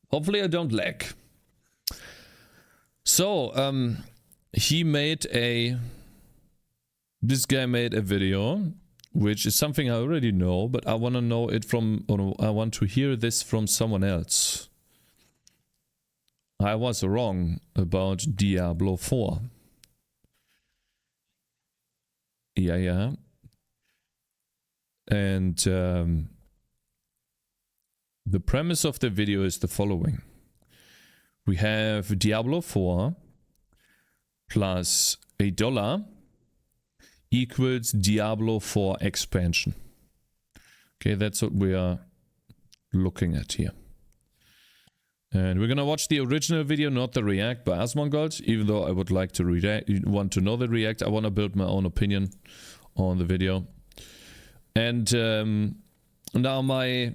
Hopefully I don't lag. So, this guy made a video, which is something I already know, but I want to know it from, or I want to hear this from someone else. I was wrong about Diablo 4. Yeah. And the premise of the video is the following. We have Diablo 4 plus $1 equals Diablo 4 expansion. Okay, that's what we are looking at here. And we're gonna watch the original video, not the react by Asmongold, even though I would like to want to know the react. I want to build my own opinion on the video. And now my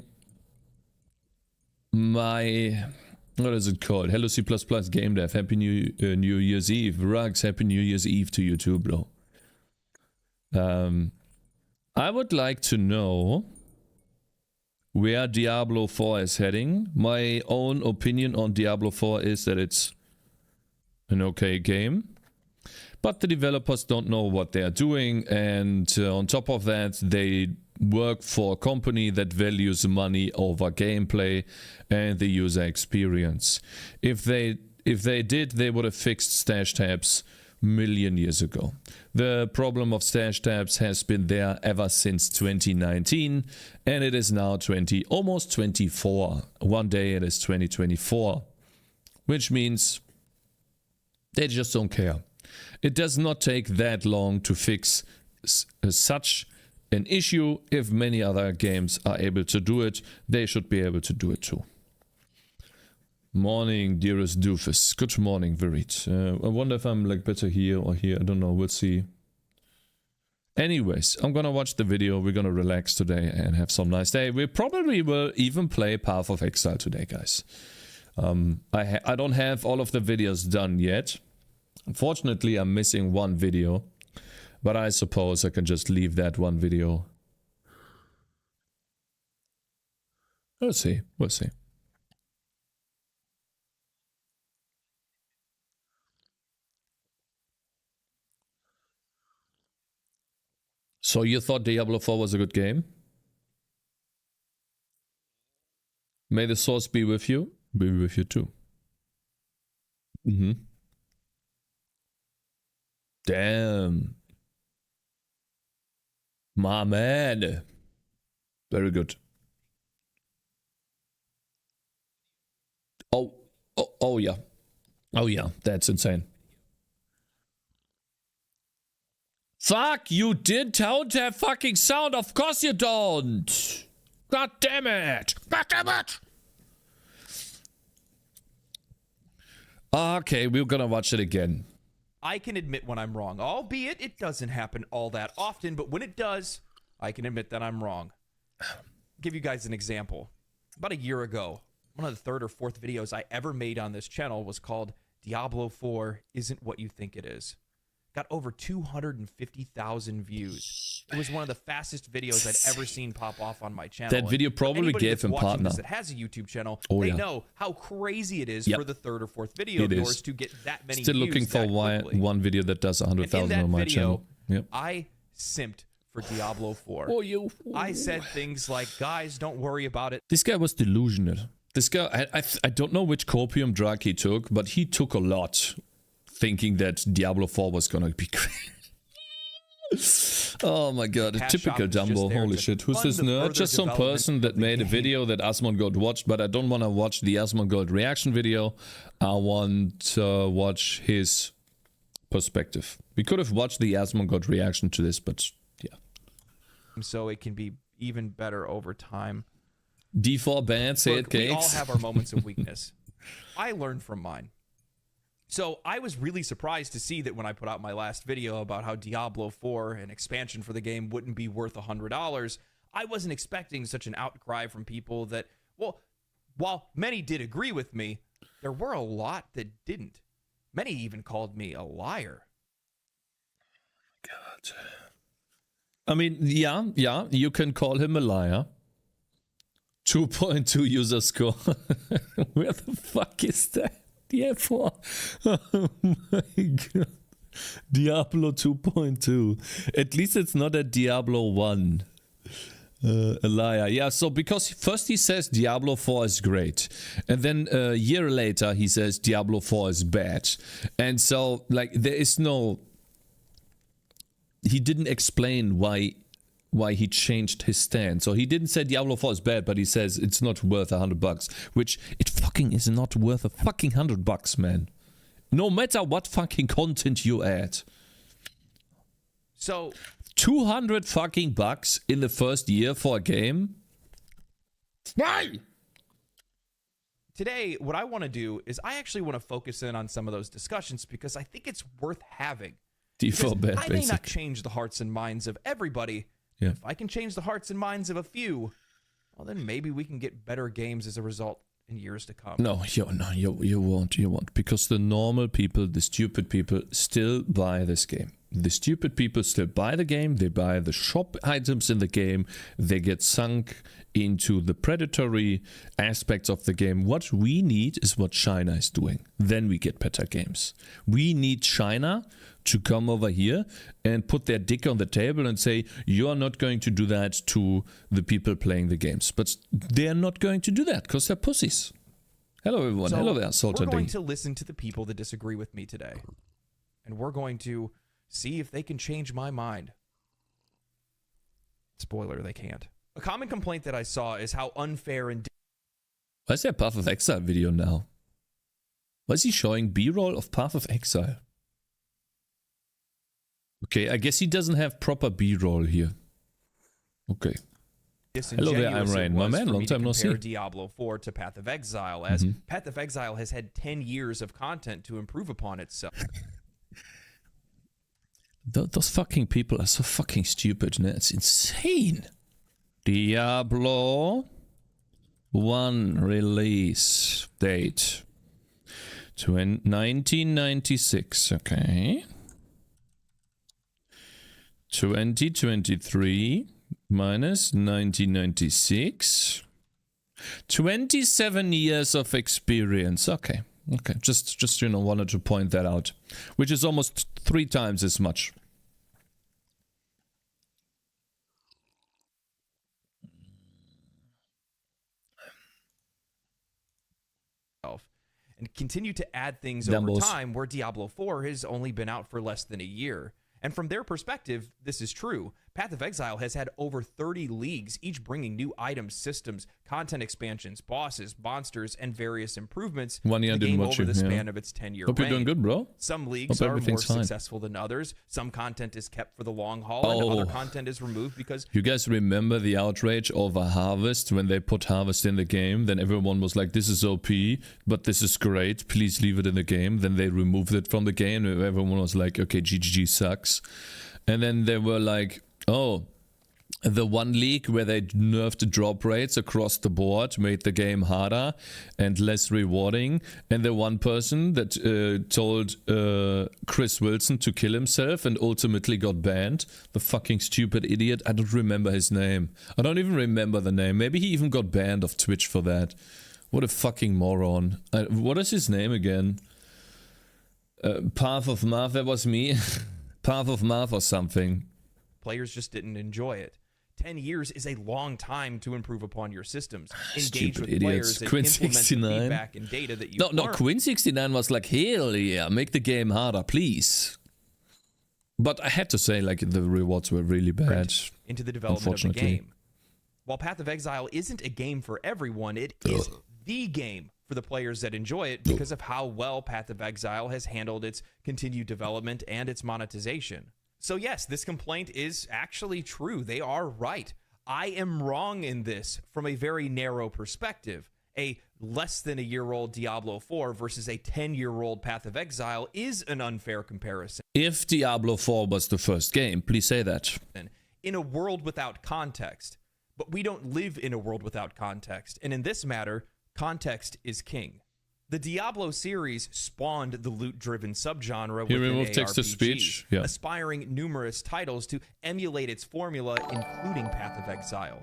what is it called? Hello C++ Game Dev. Happy New Year's Eve. Rugs, Happy New Year's Eve to you too, bro. I would like to know where Diablo 4 is heading. My own opinion on Diablo 4 is that it's an okay game, but the developers don't know what they are doing, and on top of that, they work for a company that values money over gameplay and the user experience. If they did, they would have fixed stash tabs million years ago. The problem of stash tabs has been there ever since 2019, and it is now almost 24. One day it is 2024, which means they just don't care. It does not take that long to fix such an issue. If many other games are able to do it, they should be able to do it too. Morning, dearest doofus. Good morning, Virit. I wonder if I'm like better here or here. I don't know. We'll see. Anyways, I'm gonna watch the video. We're gonna relax today and have some nice day. We probably will even play Path of Exile today, guys. I don't have all of the videos done yet. Unfortunately, I'm missing one video, but I suppose I can just leave that one video. We'll see. We'll see. So you thought Diablo 4 was a good game? May the source be with you. Be with you too. Damn. My man. Very good. Oh yeah. Oh yeah, that's insane. Fuck, you don't have fucking sound. Of course you don't. God damn it. God damn it. Okay, we're gonna watch it again. I can admit when I'm wrong, albeit it doesn't happen all that often, but when it does, I can admit that I'm wrong. I'll give you guys an example. About a year ago, one of the third or fourth videos I ever made on this channel was called Diablo 4 Isn't What You Think It Is. Got over 250,000 views. It was one of the fastest videos I'd ever seen pop off on my channel. That video probably gave him partner. That has a YouTube channel, they know how crazy it is for the third or fourth video of yours to get that many Still views. looking for one video that does 100,000 on my channel. Yep. I simped for Diablo 4. I said things like, guys, don't worry about it. This guy was delusional. This guy, I don't know which copium drug he took, but he took a lot, thinking that Diablo 4 was gonna be great. Oh my god, a typical Dumbo. Holy shit. Who's this nerd? Just some person that made a video that Asmongold watched, but I don't want to watch the Asmongold reaction video. I want to watch his perspective. We could have watched the Asmongold reaction to this, but yeah. So it can be even better over time. D4 banned, say it, Cakez. We all have our moments of weakness. I learned from mine. So I was really surprised to see that when I put out my last video about how Diablo 4, an expansion for the game, wouldn't be worth $100, I wasn't expecting such an outcry from people that, well, while many did agree with me, there were a lot that didn't. Many even called me a liar. God. I mean, yeah, you can call him a liar. 2.2 user score. Where the fuck is that? Yeah, for. Oh my god. Diablo 2.2. At least it's not a Diablo 1. A liar. Yeah, so because first he says Diablo 4 is great. And then a year later he says Diablo 4 is bad. And so, like, there is no... He didn't explain why he changed his stand. So he didn't say Diablo 4 is bad, but he says it's not worth $100. Which, it fucking is not worth a fucking $100, man. No matter what fucking content you add. So... 200 fucking bucks in the first year for a game? Why? Today, what I want to do is I actually want to focus in on some of those discussions because I think it's worth having. Default bad, I may not change the hearts and minds of everybody. Yeah. If I can change the hearts and minds of a few, well, then maybe we can get better games as a result in years to come. No, you won't. Because the normal people, the stupid people, still buy this game. The stupid people still buy the game, they buy the shop items in the game, they get sunk into the predatory aspects of the game. What we need is what China is doing. Then we get better games. We need China to come over here and put their dick on the table and say, you are not going to do that to the people playing the games. But they're not going to do that because they're pussies. Hello everyone, So hello there, Salter we're going D. to listen to the people that disagree with me today. And we're going to see if they can change my mind. Spoiler, they can't. A common complaint that I saw is how unfair and Why is there a Path of Exile video now? Why is he showing B-roll of Path of Exile? Okay, I guess he doesn't have proper B-roll here. Okay. Hello there, I'm Ryan. My man, long time no see. Diablo 4 to Path of Exile, as Path of Exile has had 10 years of content to improve upon itself. Those fucking people are so fucking stupid, man. It's insane. Diablo 1 release date. 1996, okay. 2023 minus 1996. 27 years of experience. Okay. Okay. Just you know, wanted to point that out. Which is almost 3 times as much. And continue to add things over time, where Diablo 4 has only been out for less than a year. And from their perspective, this is true. Path of Exile has had over 30 leagues, each bringing new items, systems, content expansions, bosses, monsters, and various improvements to the game over the span of its 10-year reign. Hope you're doing good, bro. Some leagues are more successful than others. Some content is kept for the long haul, and other content is removed because... You guys remember the outrage over Harvest when they put Harvest in the game? Then everyone was like, this is OP, but this is great. Please leave it in the game. Then they removed it from the game. And everyone was like, okay, GGG sucks. And then they were like, oh, the one league where they nerfed the drop rates across the board made the game harder and less rewarding. And the one person that told Chris Wilson to kill himself and ultimately got banned, the fucking stupid idiot. I don't remember his name. I don't even remember the name. Maybe he even got banned off Twitch for that. What a fucking moron. What is his name again? Path of Marth, that was me. Path of Marth or something. Players just didn't enjoy it. 10 years is a long time to improve upon your systems. Engage with players and implement the feedback and data that you learn. No, Quinn69 was like, hell yeah, make the game harder, please. But I had to say, like, the rewards were really bad. Into the development of the game. While Path of Exile isn't a game for everyone, it is the game for the players that enjoy it because of how well Path of Exile has handled its continued development and its monetization. So yes, this complaint is actually true. They are right. I am wrong in this from a very narrow perspective. A less than a year-old Diablo 4 versus a 10-year-old Path of Exile is an unfair comparison. If Diablo 4 was the first game, please say that. In a world without context. But we don't live in a world without context. And in this matter, context is king. The Diablo series spawned the loot-driven subgenre within ARPG, text-to-speech, aspiring numerous titles to emulate its formula, including Path of Exile.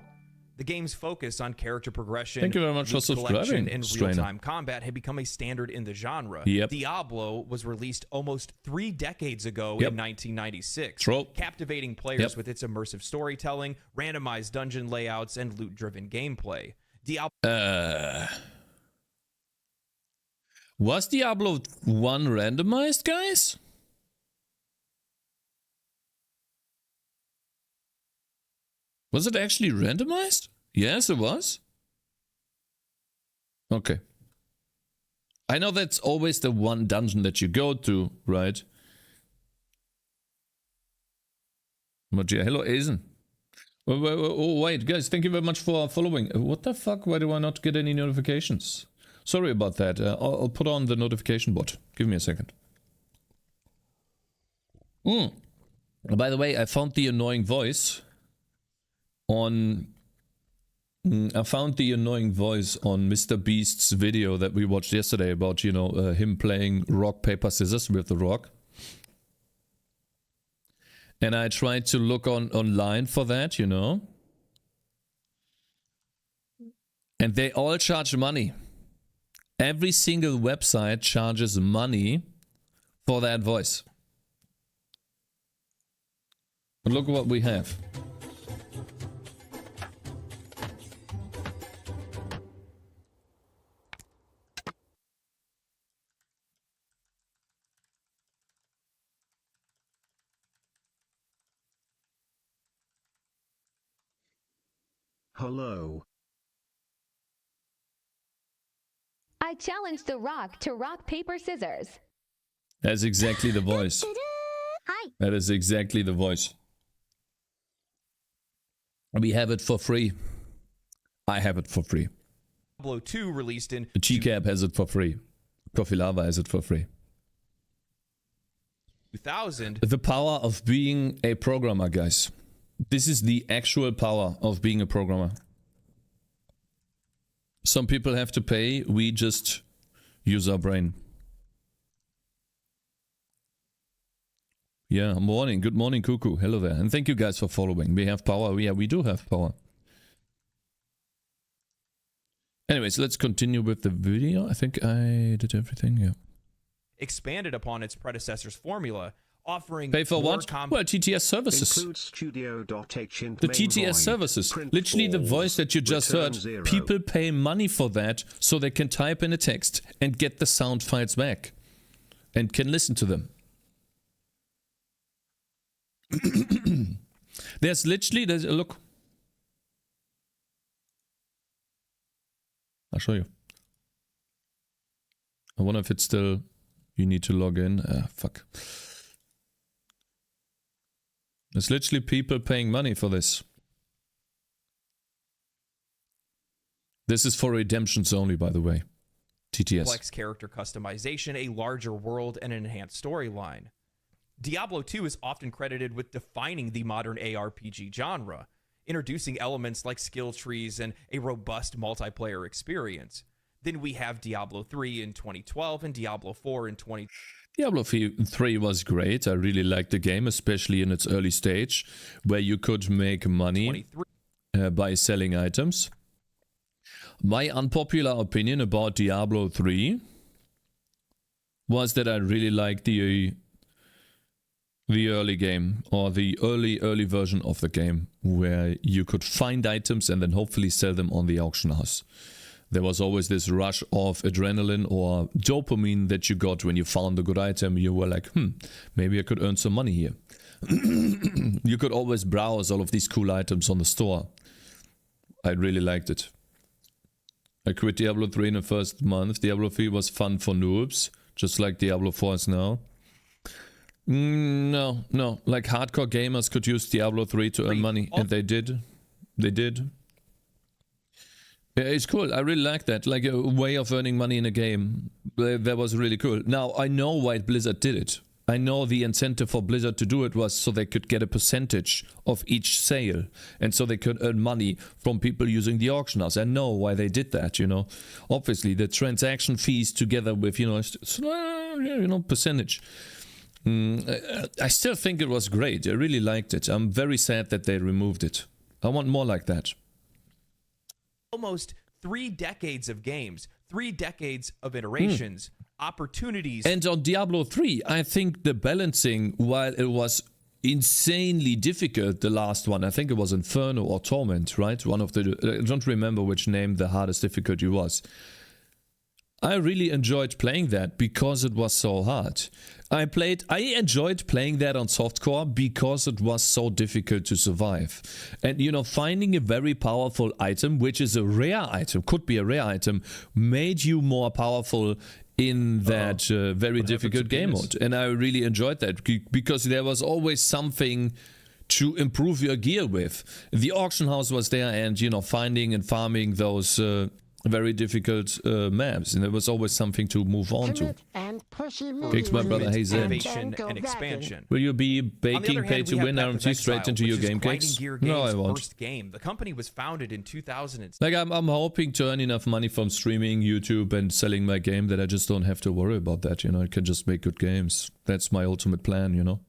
The game's focus on character progression, Thank you very much for loot collection, subscribing, and Strainer. real-time combat had become a standard in the genre. Yep. Diablo was released almost 3 decades ago Yep. in 1996, True. captivating players Yep. with its immersive storytelling, randomized dungeon layouts, and loot-driven gameplay. Was Diablo 1 randomized, guys? Was it actually randomized? Yes, it was. Okay. I know that's always the one dungeon that you go to, right? But yeah, hello, Azen. Oh, wait, guys, thank you very much for following. What the fuck? Why do I not get any notifications? Sorry about that. I'll put on the notification bot. Give me a second. By the way, I found the annoying voice on... I found the annoying voice on Mr. Beast's video that we watched yesterday about, you know, him playing rock, paper, scissors with the rock. And I tried to look online for that, you know. And they all charge money. Every single website charges money for that voice. But look what we have. Hello. I challenge The Rock to rock, paper, scissors. That's exactly the voice. Hi. That is exactly the voice. We have it for free. I have it for free. Diablo 2 released in The Cakez has it for free. Coffee Lava has it for free. 2000. The power of being a programmer, guys. This is the actual power of being a programmer. Some people have to pay, we just use our brain. Yeah, morning. Good morning, Cuckoo. Hello there. And thank you guys for following. We have power. Yeah, we do have power. Anyways, let's continue with the video. I think I did everything, yeah. Expanded upon its predecessor's formula, offering Pay for more what? Well, TTS services. Include studio.h in The main TTS void. services. Print Literally the false. voice that you just Return heard. 0. People pay money for that so they can type in a text and get the sound files back. And can listen to them. There's look. I'll show you. I wonder if it's still, you need to log in. Fuck. There's literally people paying money for this. This is for redemptions only, by the way. TTS. complex character customization, a larger world, and an enhanced storyline. Diablo 2 is often credited with defining the modern ARPG genre, introducing elements like skill trees and a robust multiplayer experience. Then we have Diablo 3 in 2012 and Diablo 4 in 2020. Diablo 3 was great. I really liked the game, especially in its early stage, where you could make money by selling items. My unpopular opinion about Diablo 3 was that I really liked the early game, or the early version of the game, where you could find items and then hopefully sell them on the auction house. There was always this rush of adrenaline or dopamine that you got when you found a good item. You were like, maybe I could earn some money here. You could always browse all of these cool items on the store. I really liked it. I quit Diablo 3 in the first month. Diablo 3 was fun for noobs, just like Diablo 4 is now. No. Like hardcore gamers could use Diablo 3 to earn money, and they did. Yeah, it's cool. I really like that. Like a way of earning money in a game. That was really cool. Now, I know why Blizzard did it. I know the incentive for Blizzard to do it was so they could get a percentage of each sale. And so they could earn money from people using the auction house. I know why they did that, you know. Obviously, the transaction fees together with, percentage. I still think it was great. I really liked it. I'm very sad that they removed it. I want more like that. almost 3 decades of games, 3 decades of iterations, opportunities. And on Diablo 3, I think the balancing, while it was insanely difficult, the last one, I think it was Inferno or Torment, right? One of the, I don't remember which name the hardest difficulty was. I really enjoyed playing that because it was so hard. I enjoyed playing that on softcore because it was so difficult to survive. And you know, finding a very powerful item, which is a rare item, could be a rare item, made you more powerful in that very difficult game mode. And I really enjoyed that because there was always something to improve your gear with. The auction house was there, and you know, finding and farming those very difficult maps, and there was always something to move on to. Kicks my brother Hayes in. Innovation and expansion. Will you be baking pay to win RMT straight into your game, Cakez? No, I won't. First game. The company was founded in 2000. Like I'm hoping to earn enough money from streaming, YouTube, and selling my game that I just don't have to worry about that. You know, I can just make good games. That's my ultimate plan. You know.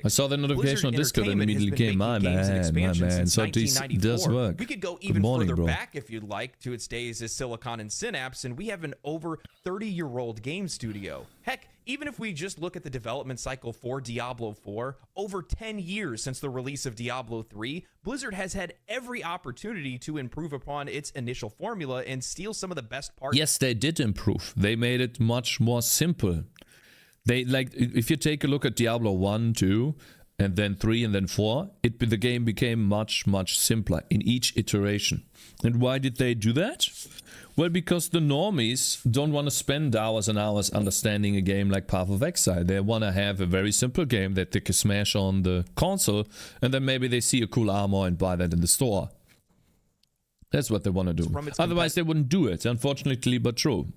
I saw the notification on Discord and immediately came, my man. So this does work. We could go even morning, further bro. back if you'd like to its days as Silicon and Synapse, and we have an over 30-year-old game studio. Heck, even if we just look at the development cycle for Diablo 4, over 10 years since the release of Diablo 3, Blizzard has had every opportunity to improve upon its initial formula and steal some of the best parts. Yes, they did improve. They made it much more simple. They, like, if you take a look at Diablo 1, 2, and then 3, and then 4, the game became much, much simpler in each iteration. And why did they do that? Well, because the normies don't want to spend hours and hours understanding a game like Path of Exile. They want to have a very simple game that they can smash on the console, and then maybe they see a cool armor and buy that in the store. That's what they want to do. Otherwise, they wouldn't do it, unfortunately, but true.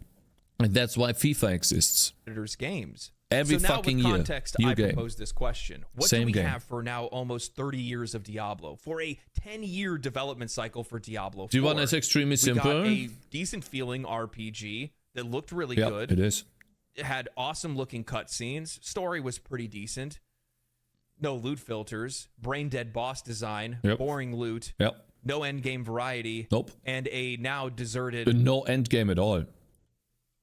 And that's why FIFA exists. Games. Every so now fucking with year, context, new I game. propose this question. What Same do we game. have for now almost 30 years of Diablo? For a 10-year development cycle for Diablo 4. Do you want it extremely simple? We got a decent feeling RPG that looked really Yeah, good. it is. It had awesome looking cutscenes. Story was pretty decent. No loot filters. Brain dead boss design. Yep. Boring loot. Yep. No endgame variety. Nope. And a now deserted No end game at all.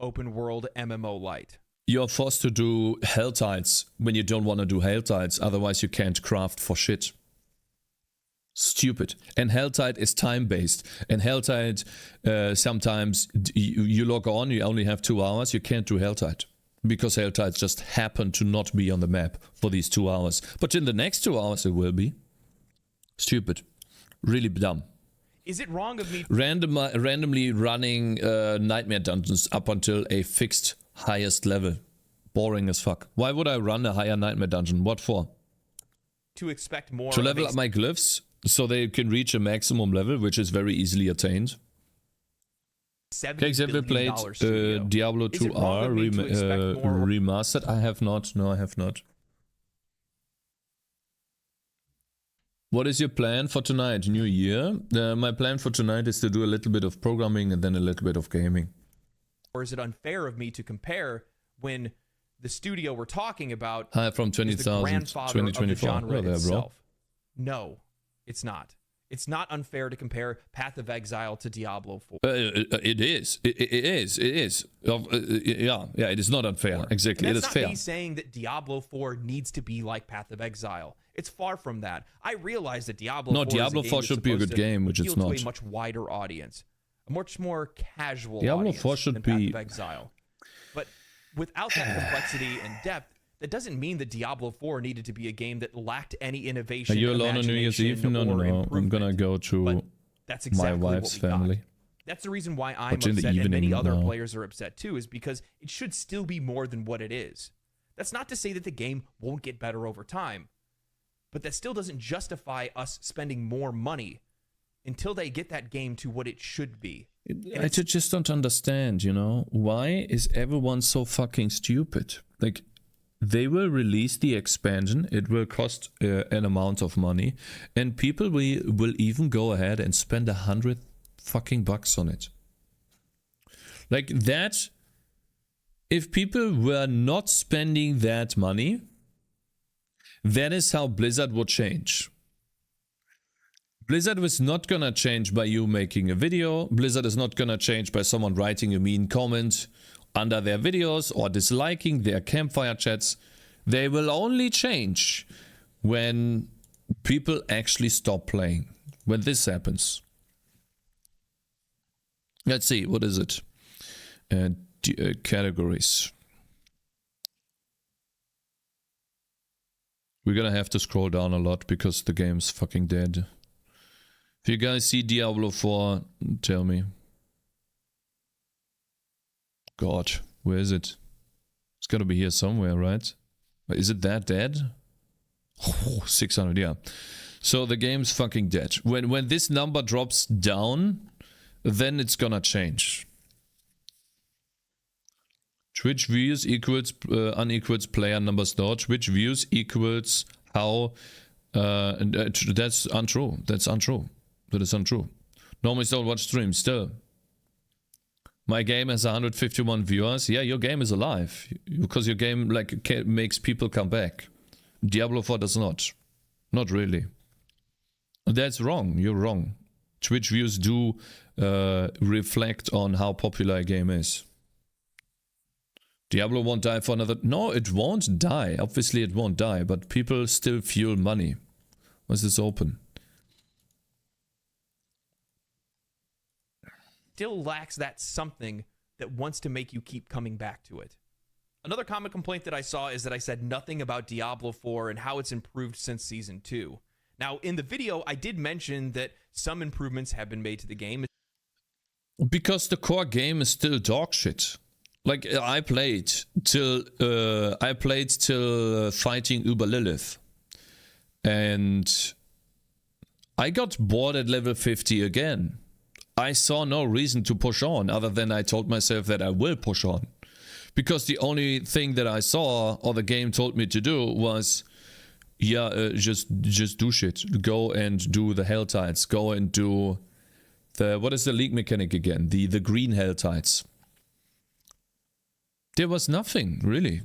open world MMO light. You're forced to do hell tides when you don't want to do hell tides, otherwise you can't craft for shit. Stupid. And hell tide is time based. And hell tide, sometimes you log on, you only have 2 hours, you can't do hell tide. Because hell tides just happen to not be on the map for these 2 hours. But in the next 2 hours it will be. Stupid. Really dumb. Is it wrong of me? Randomly running nightmare dungeons up until a fixed highest level. Boring as fuck. Why would I run a higher nightmare dungeon? What for? To expect more. To level up my glyphs so they can reach a maximum level, which is very easily attained. Cakez, have you played Diablo 2R remastered? I have not. No, I have not. What is your plan for tonight? New Year? My plan for tonight is to do a little bit of programming and then a little bit of gaming. Or is it unfair of me to compare when the studio we're talking about from 20,000 2024? Genre itself? No, it's not. It's not unfair to compare Path of Exile to Diablo 4. It is. It is. Yeah, it is not unfair. Exactly. And it is that's fair. not me saying that Diablo 4 needs to be like Path of Exile. It's far from that. I realize that Diablo 4 Diablo 4 should be a good game, which it's not. To a much wider audience, a much more casual Diablo audience 4 should than be Path of Exile. But without that complexity and depth, that doesn't mean that Diablo 4 needed to be a game that lacked any innovation. Are you alone on New Year's Eve? No. I'm gonna go to that's exactly my wife's family. Got. That's the reason why I'm upset, and many other players are upset too, is because it should still be more than what it is. That's not to say that the game won't get better over time, but that still doesn't justify us spending more money until they get that game to what it should be. I just don't understand, why is everyone so fucking stupid? Like, they will release the expansion, it will cost an amount of money, and people will even go ahead and spend $100 fucking bucks on it. Like that, if people were not spending that money, that is how Blizzard would change. Blizzard is not gonna change by you making a video. Blizzard is not gonna change by someone writing a mean comment under their videos or disliking their campfire chats. They will only change when people actually stop playing. When this happens. Let's see, what is it? Categories. We're gonna have to scroll down a lot because the game's fucking dead. If you guys see Diablo 4, tell me. God, where is it? It's gotta be here somewhere, right? Is it that dead? Oh, 600, yeah. So the game's fucking dead. When this number drops down, then it's gonna change. Twitch views equals unequals player numbers stored. Twitch views equals how... that's untrue. That's untrue. That is untrue. Normally don't watch streams still. My game has 151 viewers. Yeah, your game is alive. Because your game like makes people come back. Diablo 4 does not. Not really. That's wrong. You're wrong. Twitch views do reflect on how popular a game is. Diablo won't die for another... No, it won't die. Obviously it won't die, but people still fuel money. Why is this open? Still lacks that something that wants to make you keep coming back to it. Another common complaint that I saw is that I said nothing about Diablo 4 and how it's improved since Season 2. Now, in the video, I did mention that some improvements have been made to the game. Because the core game is still dog shit. Like, I played till fighting Uber Lilith. And I got bored at level 50 again. I saw no reason to push on, other than I told myself that I will push on. Because the only thing that I saw, or the game told me to do, was, yeah, just do shit. Go and do the Hell Tides. Go and do the, what is the league mechanic again? The green Hell Tides. There was nothing, really.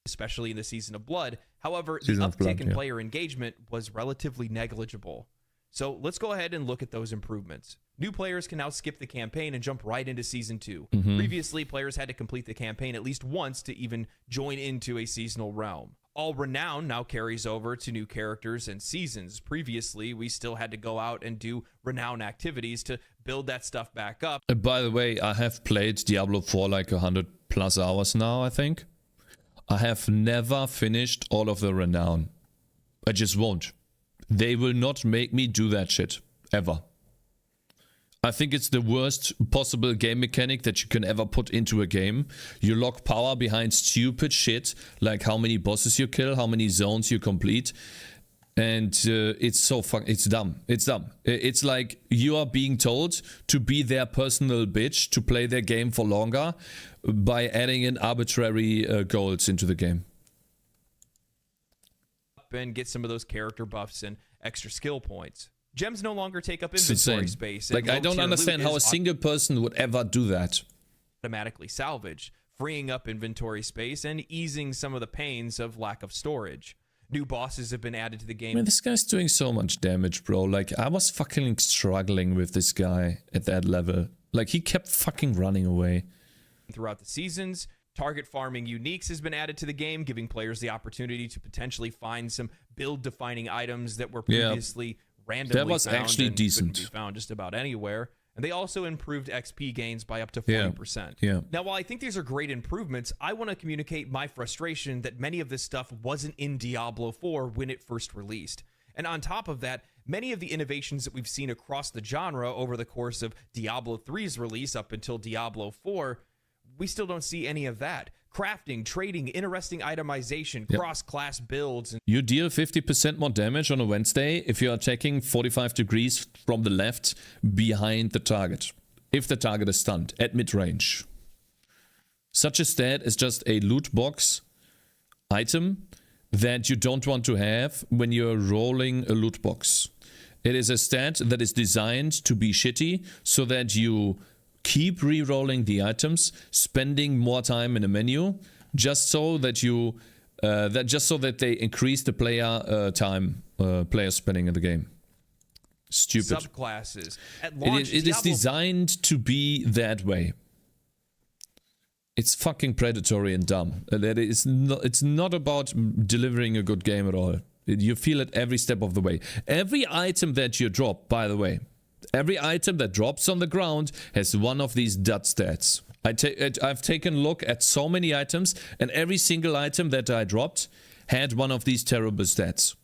Especially in the Season of Blood. However, the uptick in player engagement was relatively negligible. So let's go ahead and look at those improvements. New players can now skip the campaign and jump right into Season 2. Previously, players had to complete the campaign at least once to even join into a seasonal realm. All renown now carries over to new characters and seasons. Previously, we still had to go out and do renown activities to build that stuff back up. By the way, I have played Diablo 4 like 100+ hours now, I think. I have never finished all of the renown. I just won't. They will not make me do that shit. Ever. I think it's the worst possible game mechanic that you can ever put into a game. You lock power behind stupid shit, like how many bosses you kill, how many zones you complete. And it's so it's dumb. It's dumb. It's like you are being told to be their personal bitch, to play their game for longer, by adding in arbitrary goals into the game. And get some of those character buffs and extra skill points. Gems no longer take up inventory space. Like, I don't understand how a single person would ever do that. Automatically salvaged, freeing up inventory space and easing some of the pains of lack of storage. New bosses have been added to the game. Man, this guy's doing so much damage, bro. Like, I was fucking struggling with this guy at that level. Like, he kept fucking running away. Throughout the seasons, target farming uniques has been added to the game, giving players the opportunity to potentially find some build-defining items that were previously randomly that was found actually and decent. couldn't be found just about anywhere. And they also improved XP gains by up to 40%. Yeah. Now, while I think these are great improvements, I want to communicate my frustration that many of this stuff wasn't in Diablo 4 when it first released. And on top of that, many of the innovations that we've seen across the genre over the course of Diablo 3's release up until Diablo 4, we still don't see any of that. Crafting, trading, interesting itemization, cross-class builds. And you deal 50% more damage on a Wednesday if you're attacking 45 degrees from the left behind the target. If the target is stunned at mid-range. Such a stat is just a loot box item that you don't want to have when you're rolling a loot box. It is a stat that is designed to be shitty so that you keep re-rolling the items, spending more time in a menu, just so that you That just so that they increase the player time, player spending in the game. Stupid. Subclasses. At launch, It is designed to be that way. It's fucking predatory and dumb. That is not, it's not about delivering a good game at all. You feel it every step of the way. Every item that you drop, by the way, every item that drops on the ground has one of these dot stats. I've taken a look at so many items, and every single item that I dropped had one of these terrible stats.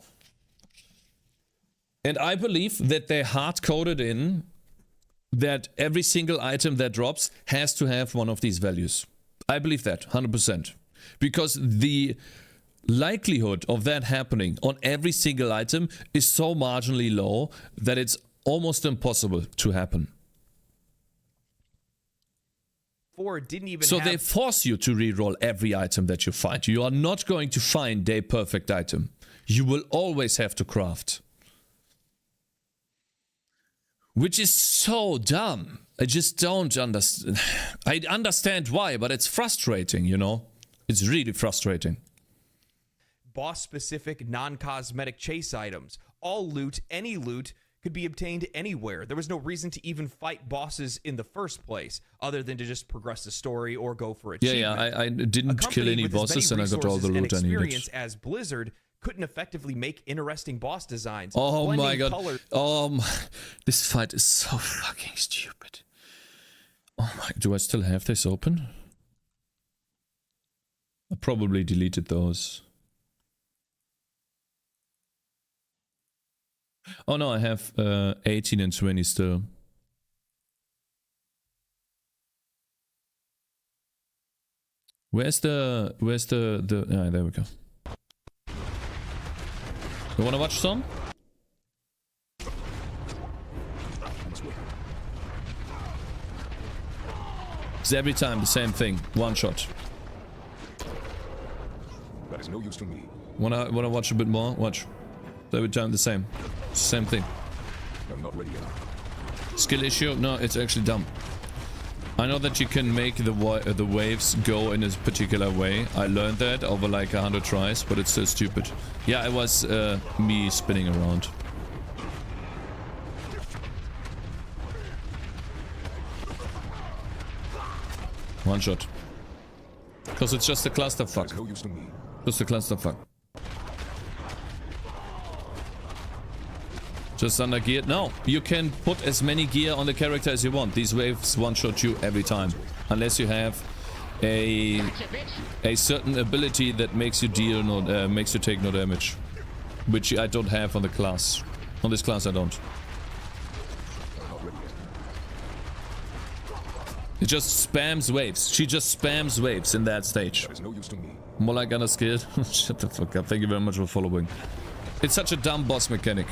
And I believe that they hard-coded in that every single item that drops has to have one of these values. I believe that, 100%. Because the likelihood of that happening on every single item is so marginally low that it's almost impossible to happen. Didn't even so have... they force you to reroll every item that you find. You are not going to find a perfect item. You will always have to craft. Which is so dumb. I just don't understand. I understand why, but it's frustrating, you know? It's really frustrating. Boss-specific, non-cosmetic chase items. All loot, any loot, could be obtained anywhere. There was no reason to even fight bosses in the first place, other than to just progress the story or go for achievement. Yeah, I didn't kill any bosses and I got all the loot I needed. Experience as Blizzard couldn't effectively make interesting boss designs. Oh my god. This fight is so fucking stupid. Oh my, do I still have this open? I probably deleted those. Oh no, I have 18 and 20 still. Where's the ah, there we go. You wanna watch some? It's every time the same thing, one shot. That is no use to me. Wanna watch a bit more? Watch. Every time the same. Same thing. I'm not ready yet. Skill issue? No, it's actually dumb. I know that you can make the waves go in a particular way. I learned that over like 100 tries, but it's still stupid. Yeah, it was me spinning around. One shot. Because it's just a clusterfuck. No use to me. Just a clusterfuck. Just under geared? No, you can put as many gear on the character as you want. These waves one-shot you every time. Unless you have a certain ability that makes you deal no, makes you take no damage. Which I don't have on the class. On this class I don't. It just spams waves. She just spams waves in that stage. That is no use to me. More like unskilled. Shut the fuck up. Thank you very much for following. It's such a dumb boss mechanic.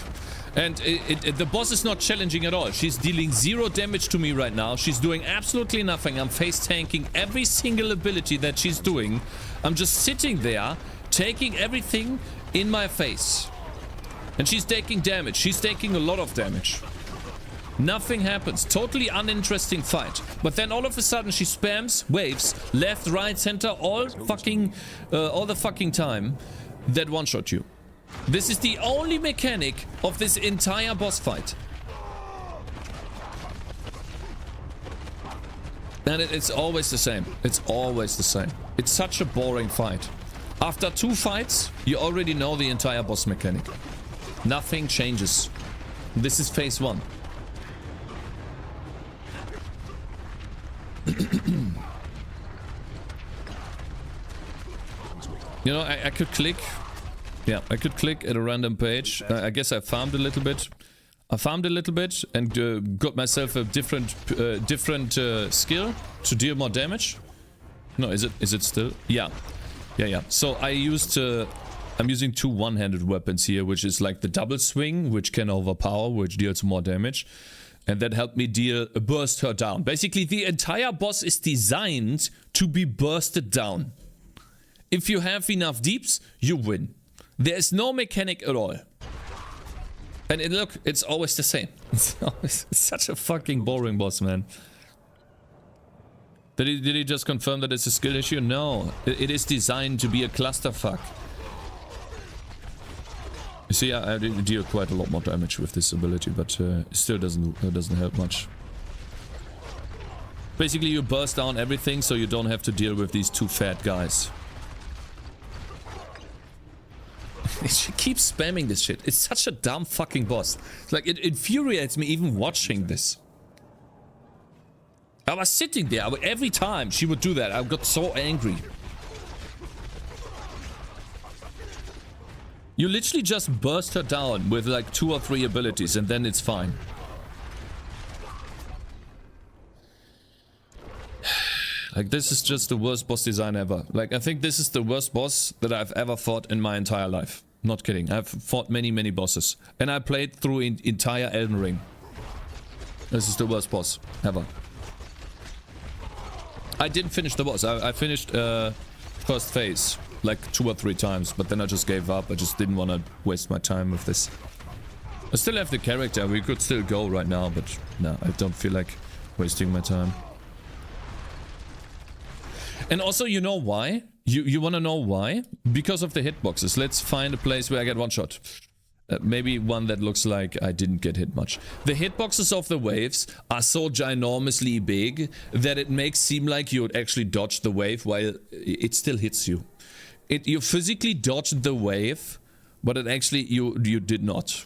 And the boss is not challenging at all. She's dealing 0 damage to me right now. She's doing absolutely nothing. I'm face tanking every single ability that she's doing. I'm just sitting there, taking everything in my face. And she's taking damage. She's taking a lot of damage. Nothing happens. Totally uninteresting fight. But then all of a sudden she spams waves left, right, center, all the fucking time that one-shot you. This is the only mechanic of this entire boss fight. And it's always the same. It's always the same. It's such a boring fight. After 2 fights, you already know the entire boss mechanic. Nothing changes. This is phase 1. You know, I could click... Yeah, I could click at a random page. I guess I farmed a little bit. And got myself a different skill to deal more damage. No, is it still? Yeah. So I'm using 2 one-handed weapons here, which is like the double swing, which can overpower, which deals more damage. And that helped me burst her down. Basically, the entire boss is designed to be bursted down. If you have enough deeps, you win. There is no mechanic at all. And look, it's always the same. It's such a fucking boring boss, man. Did he just confirm that it's a skill issue? No, it is designed to be a clusterfuck. You see, I deal quite a lot more damage with this ability, but it still doesn't help much. Basically, you burst down everything, so you don't have to deal with these two fat guys. She keeps spamming this shit. It's such a dumb fucking boss. Like, it infuriates me even watching this. I was sitting there, every time she would do that, I got so angry. You literally just burst her down with like 2 or 3 abilities and then it's fine. Like, this is just the worst boss design ever. Like, I think this is the worst boss that I've ever fought in my entire life. Not kidding. I've fought many boss. And I played through entire Elden Ring. This is the worst boss ever. I didn't finish the boss. I finished first phase like 2 or 3 times, but then I just gave up. I just didn't want to waste my time with this. I still have the character. We could still go right now, but no, I don't feel like wasting my time. And also, you know why? You want to know why? Because of the hitboxes. Let's find a place where I get one shot. Maybe one that looks like I didn't get hit much. The hitboxes of the waves are so ginormously big that it makes seem like you would actually dodge the wave while it still hits you. You physically dodged the wave, but it actually you did not.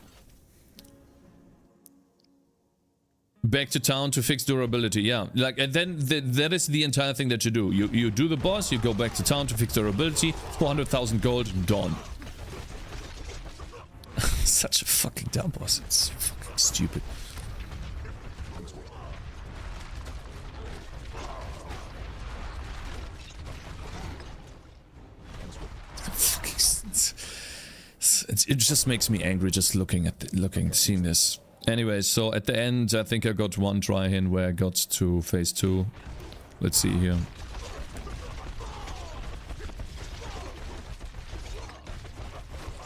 Back to town to fix durability, yeah. Like, and then that is the entire thing that you do. You do the boss, you go back to town to fix durability, 400,000 gold, done. Such a fucking dumb boss. It's fucking stupid. It just makes me angry just seeing this. Anyway, so at the end, I think I got one try in where I got to phase 2. Let's see here.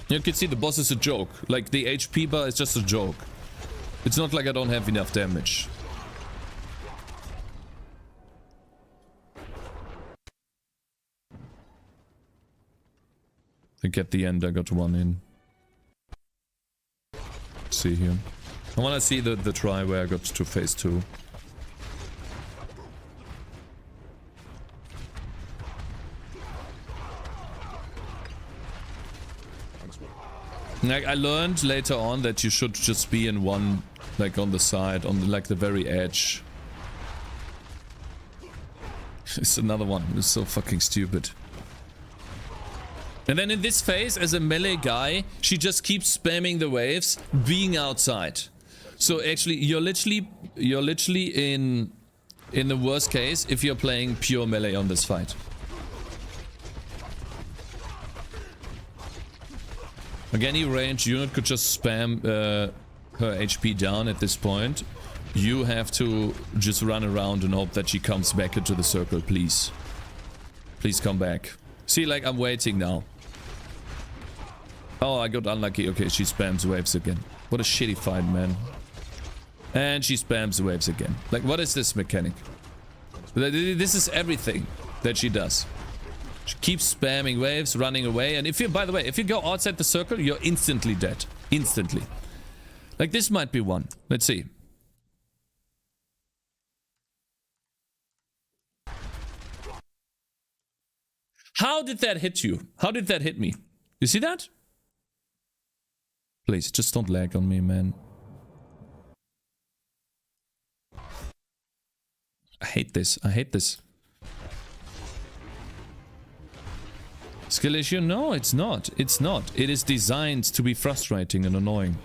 You can see the boss is a joke. Like, the HP bar is just a joke. It's not like I don't have enough damage. I think at the end I got one in. Let's see here. I want to see the try where I got to phase 2. Like, I learned later on that you should just be in one, like on the side, on like the very edge. It's another one. It's so fucking stupid. And then in this phase, as a melee guy, she just keeps spamming the waves, being outside. So actually, you're literally in the worst case if you're playing pure melee on this fight. Like, any ranged unit could just spam her HP down at this point. You have to just run around and hope that she comes back into the circle, please. Please come back. See, like, I'm waiting now. Oh, I got unlucky. Okay, she spams waves again. What a shitty fight, man. And she spams waves again. Like, what is this mechanic? This is everything that she does. She keeps spamming waves, running away. And if you, by the way, if you go outside the circle, you're instantly dead. Instantly. Like, this might be one. Let's see. How did that hit you? How did that hit me? You see that? Please, just don't lag on me, man. I hate this. I hate this. Skill issue? No, it's not. It's not. It is designed to be frustrating and annoying.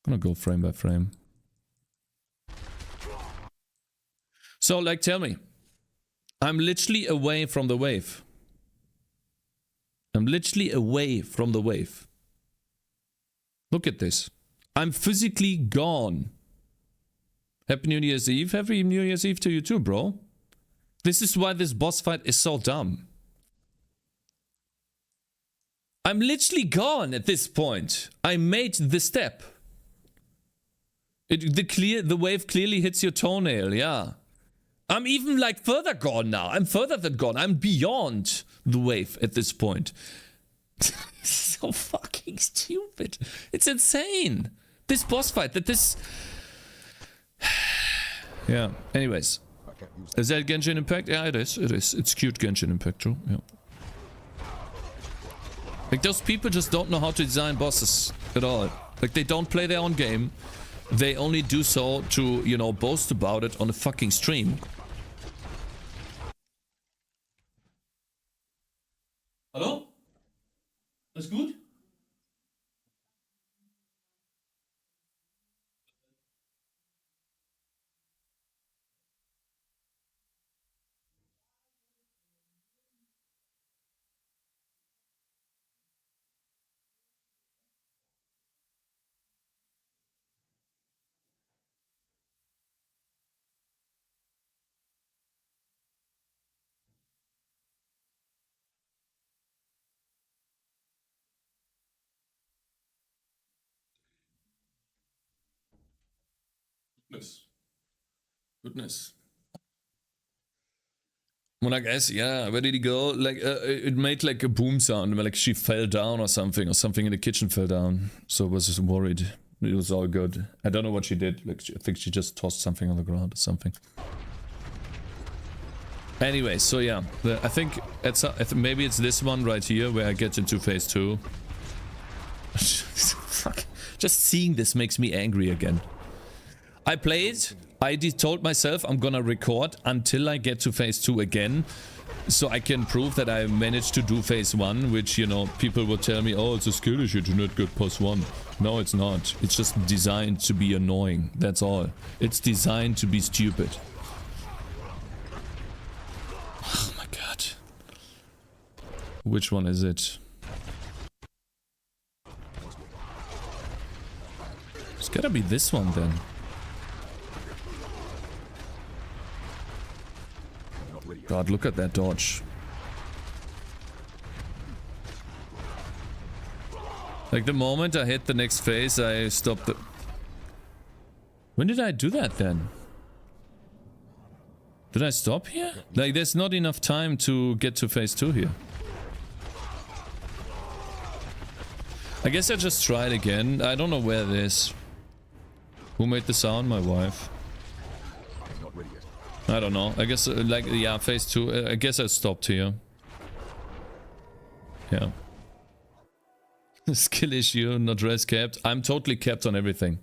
I'm gonna go frame by frame. So, like, tell me. I'm literally away from the wave. I'm literally away from the wave. Look at this. I'm physically gone. Happy New Year's Eve. Happy New Year's Eve to you too, bro. This is why this boss fight is so dumb. I'm literally gone at this point. I made the step. The wave clearly hits your toenail, yeah. I'm even like further gone now. I'm further than gone. I'm beyond the wave at this point. So fucking stupid. It's insane. This boss fight, yeah, anyways. I can't use Is that Genshin Impact? Yeah, it is. It is. It's cute Genshin Impact, true. Yeah. Like, those people just don't know how to design bosses at all. Like, they don't play their own game. They only do so to, you know, boast about it on a fucking stream. Hallo? Alles gut? Goodness. When I guess, yeah, where did he go? Like, it made like a boom sound, like she fell down or something in the kitchen fell down. So I was just worried. It was all good. I don't know what she did. Like, I think she just tossed something on the ground or something. Anyway, so yeah, I think maybe it's this one right here where I get into phase 2. Fuck. Just seeing this makes me angry again. I played. I told myself I'm gonna record until I get to phase 2 again, so I can prove that I managed to do phase 1, which, you know, people would tell me, oh, it's a skill issue to not get past 1. No, it's not. It's just designed to be annoying. That's all. It's designed to be stupid. Oh my god. Which one is it? It's gotta be this one then. God, look at that dodge. Like, the moment I hit the next phase, I stopped the... When did I do that then? Did I stop here? Like, there's not enough time to get to phase 2 here. I guess I just tried again. I don't know where it is. Who made the sound? My wife. I'm not ready yet. I don't know. I guess, like, yeah, phase 2. I guess I stopped here. Yeah. Skill issue, not rest capped. I'm totally capped on everything.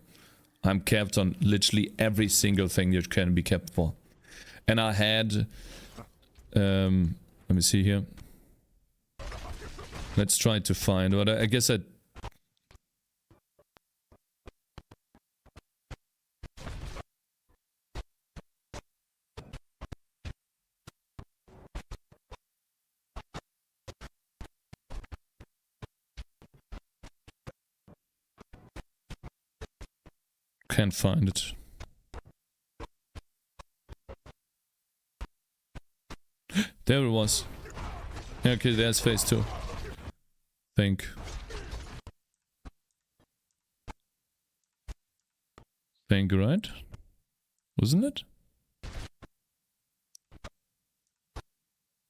I'm capped on literally every single thing you can be capped for. And I had... let me see here. Let's try to find... But I guess I... Can't find it. There it was. Yeah, okay, there's phase 2. Think. Think, right? Wasn't it?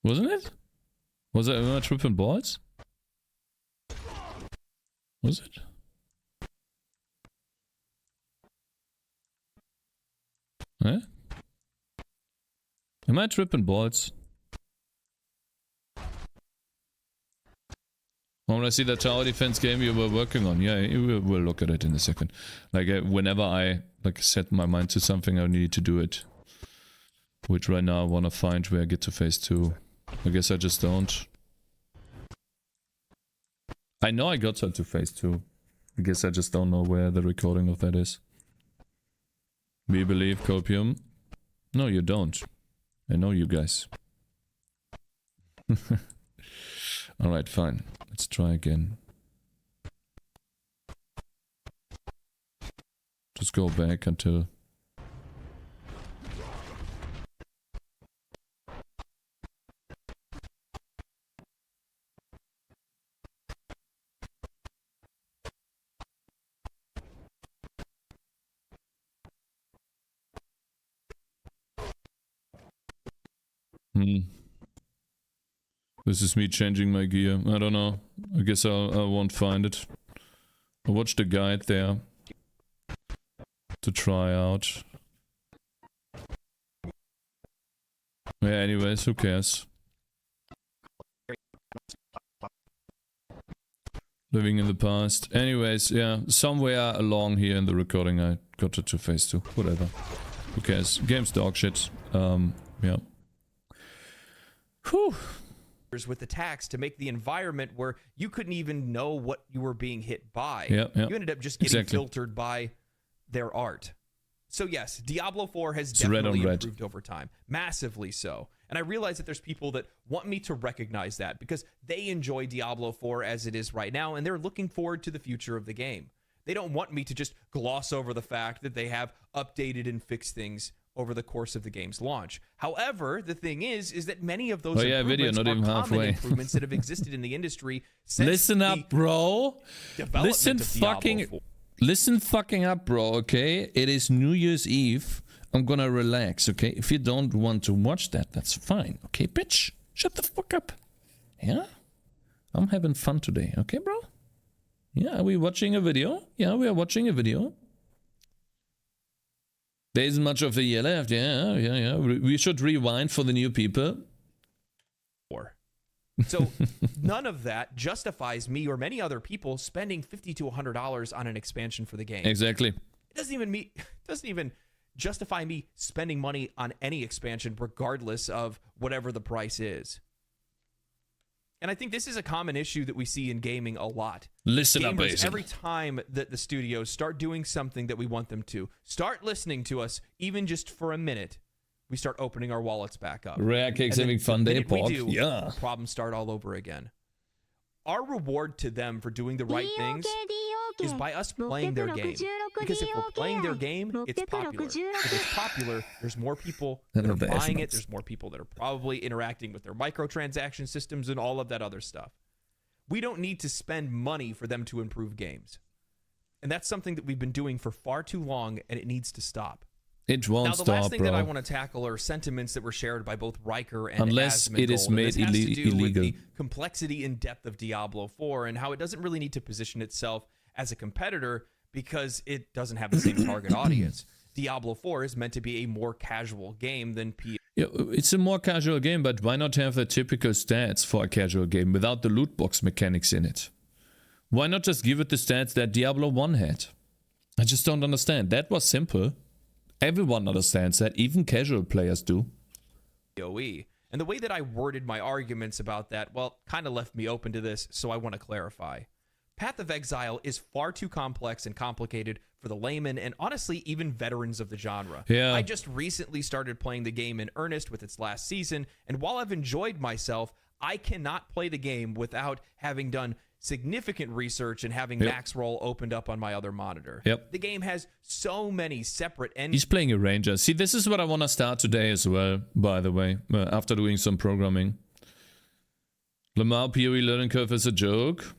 Wasn't it? Was it immer tripping balls? Was it? Eh? Am I tripping balls? When I see that tower defense game you were working on, yeah, we'll look at it in a second. Like, whenever I like set my mind to something, I need to do it. Which right now I want to find where I get to phase 2. I guess I just don't. I know I got to phase 2. I guess I just don't know where the recording of that is. We believe copium. No, you don't. I know you guys. Alright, fine. Let's try again. Just go back until... This is me changing my gear. I don't know. I guess I won't find it. I'll watch the guide there to try out. Yeah, anyways, who cares? Living in the past. Anyways, yeah, somewhere along here in the recording I got it to phase 2. Whatever. Who cares? Game's dog shit. Yeah. Whew. With attacks to make the environment where you couldn't even know what you were being hit by. Yeah. You ended up just getting filtered by their art. So yes, Diablo 4 has definitely improved over time. Massively so. And I realize that there's people that want me to recognize that because they enjoy Diablo 4 as it is right now and they're looking forward to the future of the game. They don't want me to just gloss over the fact that they have updated and fixed things over the course of the game's launch. However, the thing is that many of those improvements are common improvements that have existed in the industry since Listen up, bro. Listen fucking up, bro, okay? It is New Year's Eve. I'm gonna relax, okay? If you don't want to watch that, that's fine, okay, bitch? Shut the fuck up. Yeah? I'm having fun today, okay, bro? Yeah, are we watching a video? Yeah, we are watching a video. There isn't much of the year left. Yeah. We should rewind for the new people. So none of that justifies me or many other people spending $50 to $100 on an expansion for the game. Exactly. It doesn't even justify me spending money on any expansion regardless of whatever the price is. And I think this is a common issue that we see in gaming a lot. Listen up, Basil. Every time that the studios start doing something that we want them to, start listening to us, even just for a minute, we start opening our wallets back up. Rare Cakes having fun day, Pog. Yeah. Problems start all over again. Our reward to them for doing the right things is by us playing their game. Because if we're playing their game, it's popular. If it's popular, there's more people that are buying it. There's more people that are probably interacting with their microtransaction systems and all of that other stuff. We don't need to spend money for them to improve games. And that's something that we've been doing for far too long, and it needs to stop. It won't stop, bro. Now, the last thing bro. that I want to tackle are sentiments that were shared by both Riker and Unless it is made illegal. With the complexity and depth of Diablo 4 and how it doesn't really need to position itself as a competitor because it doesn't have the same target audience. Diablo 4 is meant to be a more casual game than P. Yeah, it's a more casual game, but why not have the typical stats for a casual game without the loot box mechanics in it? Why not just give it the stats that Diablo 1 had? I just don't understand. That was simple. Everyone understands that, even casual players do. PoE. And the way that I worded my arguments about that, well, kind of left me open to this, so I want to clarify. Path of Exile is far too complex and complicated for the layman and honestly even veterans of the genre. Yeah. I just recently started playing the game in earnest with its last season, and while I've enjoyed myself, I cannot play the game without having done significant research and having max roll opened up on my other monitor. The game has so many separate ends. He's playing a ranger. See, this is what I want to start today as well, by the way, after doing some programming. Lamar PoE learning curve is a joke.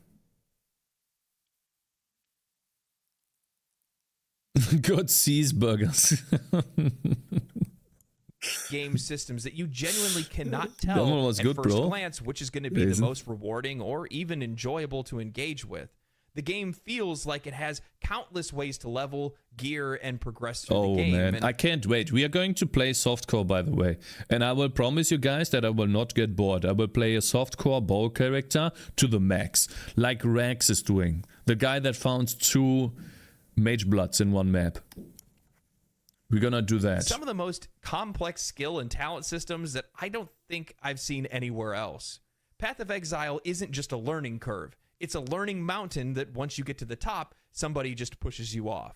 God sees burgers. Game systems that you genuinely cannot tell at first glance which is going to be the most rewarding or even enjoyable to engage with. The game feels like it has countless ways to level, gear, and progress through the game. Oh man, I can't wait. We are going to play softcore, by the way. And I will promise you guys that I will not get bored. I will play a softcore bow character to the max, like Rex is doing. The guy that found 2 mage bloods in one map. We're gonna do that. Some of the most complex skill and talent systems that I don't think I've seen anywhere else. Path of Exile isn't just a learning curve. It's a learning mountain that once you get to the top, somebody just pushes you off.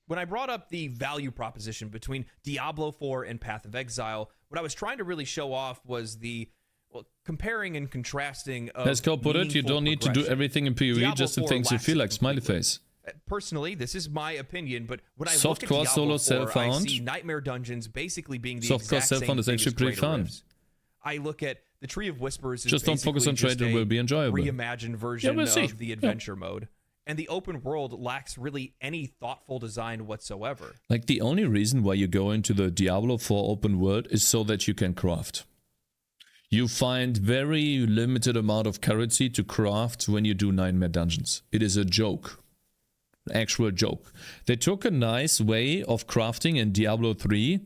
When I brought up the value proposition between Diablo 4 and Path of Exile, what I was trying to really show off was the comparing and contrasting of As Cole put it, you don't need to do everything in PoE, just the things you feel like. Smiley face. Personally, this is my opinion, but when I Soft look at core Diablo solo 4, I self-found. see Nightmare Dungeons basically being the Soft core exact same self-found is thing actually as pretty Crater fun. Rifts. I look at the Tree of Whispers is Just don't focus on basically trade, it will be enjoyable. reimagined version we'll see. of the adventure mode. And the open world lacks really any thoughtful design whatsoever. Like, the only reason why you go into the Diablo 4 open world is so that you can craft. you find very limited amount of currency to craft when you do nightmare dungeons. It is a joke. Actual joke. They took a nice way of crafting in Diablo 3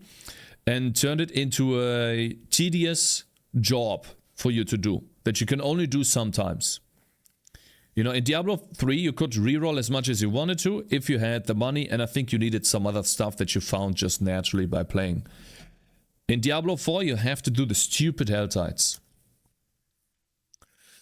and turned it into a tedious job for you to do that you can only do sometimes. You know, in Diablo 3 you could reroll as much as you wanted to if you had the money, and I think you needed some other stuff that you found just naturally by playing. In Diablo 4 you have to do the stupid hell tides.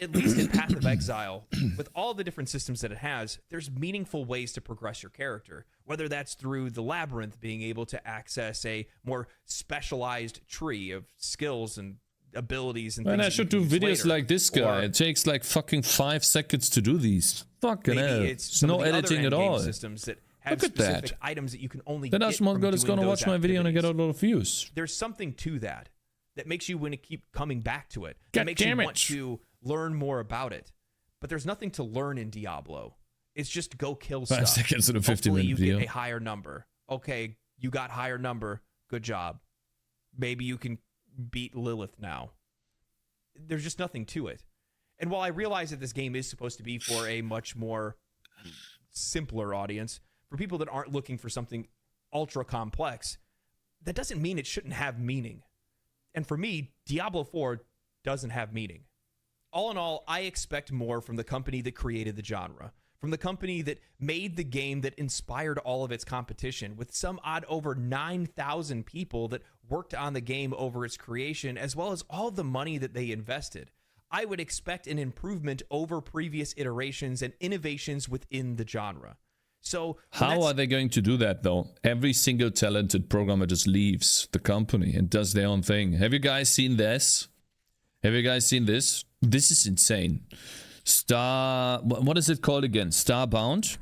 At least in Path of Exile, with all the different systems that it has, there's meaningful ways to progress your character. Whether that's through the labyrinth, being able to access a more specialized tree of skills and abilities and things. And I should do videos like this guy. Or it takes like fucking 5 seconds to do these. Fucking hell. maybe it's some no of the editing other at endgame all. systems that have Look at specific that. items that you can only Then get from Asmongold is doing gonna those watch my video and I get a activities. lot of views. There's something to that makes you want to keep coming back to it. God That makes you damn want it. to learn more about it. But there's nothing to learn in Diablo. It's just go kill 5 stuff. seconds in a Hopefully 50-minute you video. get a higher number. Okay, you got higher number. Good job. Maybe you can beat Lilith now. There's just nothing to it. And while I realize that this game is supposed to be for a much more simpler audience, for people that aren't looking for something ultra complex, that doesn't mean it shouldn't have meaning. And for me, Diablo 4 doesn't have meaning. All in all, I expect more from the company that created the genre, from the company that made the game that inspired all of its competition, with some odd over 9,000 people that worked on the game over its creation, as well as all the money that they invested. I would expect an improvement over previous iterations and innovations within the genre. So How are they going to do that though? Every single talented programmer just leaves the company and does their own thing. Have you guys seen this? Have you guys seen this? This is insane. What is it called again? Starbound?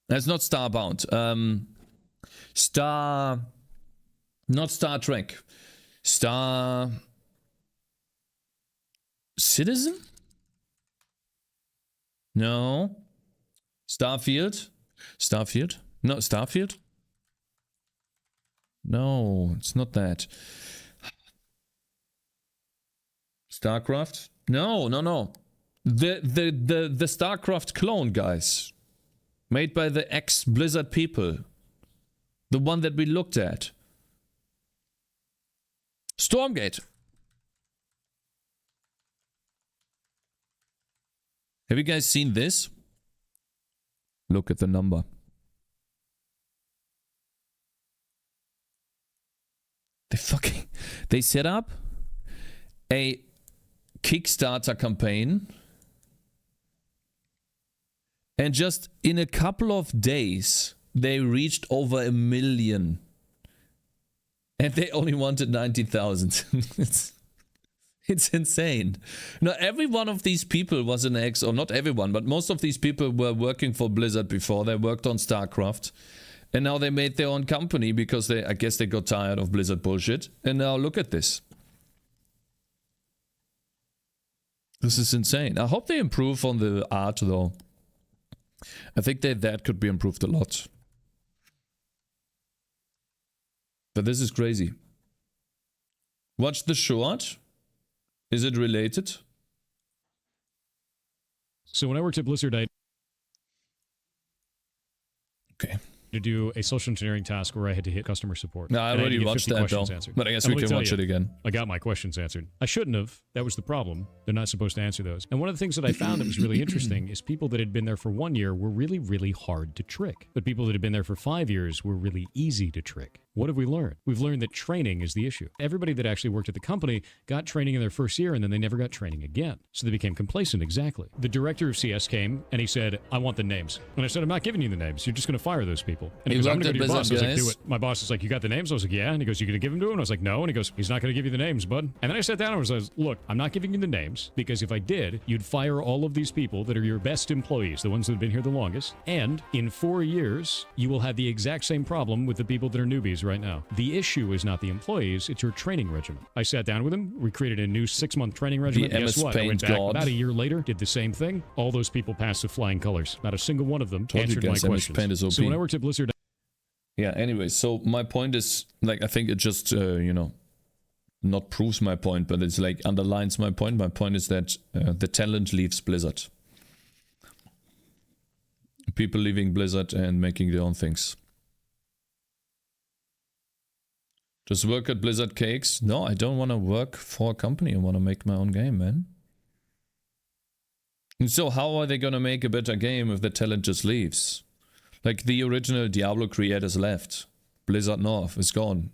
That's not Starbound. Not Star Trek. Star Citizen? No. Starfield? Starfield? No, Starfield? No, it's not that. StarCraft? No. The StarCraft clone, guys. Made by the ex-Blizzard people. The one that we looked at. Stormgate. Have you guys seen this? Look at the number. They set up a Kickstarter campaign, and just in a couple of days they reached over 1 million, and they only wanted 90,000. It's insane. Now, every one of these people was an ex, or not everyone, but most of these people were working for Blizzard before. They worked on StarCraft, and now they made their own company because I guess they got tired of Blizzard bullshit. And now look at this. This is insane. I hope they improve on the art though. I think that could be improved a lot. But this is crazy. Watch the short. Is it related? So when I worked at Blizzard, I Okay. to do a social engineering task where I had to hit customer support. No, I And had to already get watched 50 that though. questions answered. But I guess And we let me can tell watch you, it again. I got my questions answered. I shouldn't have. That was the problem. They're not supposed to answer those. And one of the things that I found that was really interesting is people that had been there for 1 year were really, really hard to trick. But people that had been there for 5 years were really easy to trick. What have we learned? We've learned that training is the issue. Everybody that actually worked at the company got training in their first year and then they never got training again. So they became complacent, exactly. The director of CS came and he said, I want the names. And I said, I'm not giving you the names. You're just going to fire those people. And he You goes, I'm worked going to go at to your boss. I was like, Blizzard, do it. My boss is like, you got the names? I was like, yeah. And he goes, you going to give them to him? And I was like, no. And he goes, he's not going to give you the names, bud. And then I sat down and was like, look, I'm not giving you the names because if I did, you'd fire all of these people that are your best employees, the ones that have been here the longest. And in 4 years, you will have the exact same problem with the people that are newbies right now. The issue is not the employees, it's your training regimen. I sat down with him, we created a new 6-month training regimen. The Guess MS what? I went Paint back God. about a year later, did the same thing. All those people passed with flying colors. Not a single one of them Told you answered my guys, MS questions. Paint is OP. So when I worked at Blizzard, Yeah, anyway, so my point is, like, I think it just, not proves my point, but it's like underlines my point. My point is that the talent leaves Blizzard. People leaving Blizzard and making their own things. Just work at Blizzard Cakes? No, I don't want to work for a company. I want to make my own game, man. And so how are they going to make a better game if the talent just leaves? Like the original Diablo creators left. Blizzard North is gone.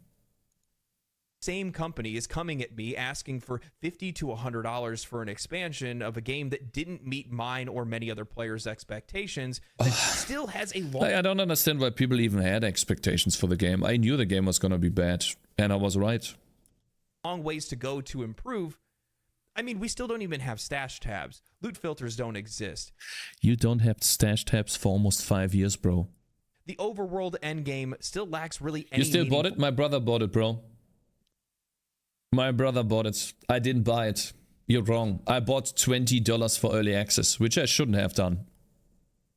Same company is coming at me asking for $50 to $100 for an expansion of a game that didn't meet mine or many other players' expectations, that still has a long... I don't understand why people even had expectations for the game. I knew the game was going to be bad, and I was right. long ways to go to improve. I mean, we still don't even have stash tabs. Loot filters don't exist. You don't have stash tabs for almost 5 years, bro. The overworld endgame still lacks really any... You still bought it? My brother bought it, bro. My brother bought it. I didn't buy it. You're wrong. I bought $20 for early access, which I shouldn't have done.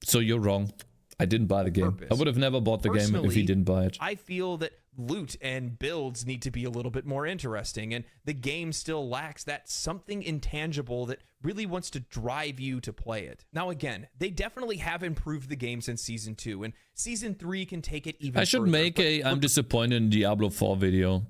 So you're wrong. I didn't buy the game. I would have never bought the game if he didn't buy it. I feel that loot and builds need to be a little bit more interesting, and the game still lacks that something intangible that really wants to drive you to play it. Now again, they definitely have improved the game since Season 2, and Season 3 can take it even I should further, make a I'm disappointed in Diablo 4 video.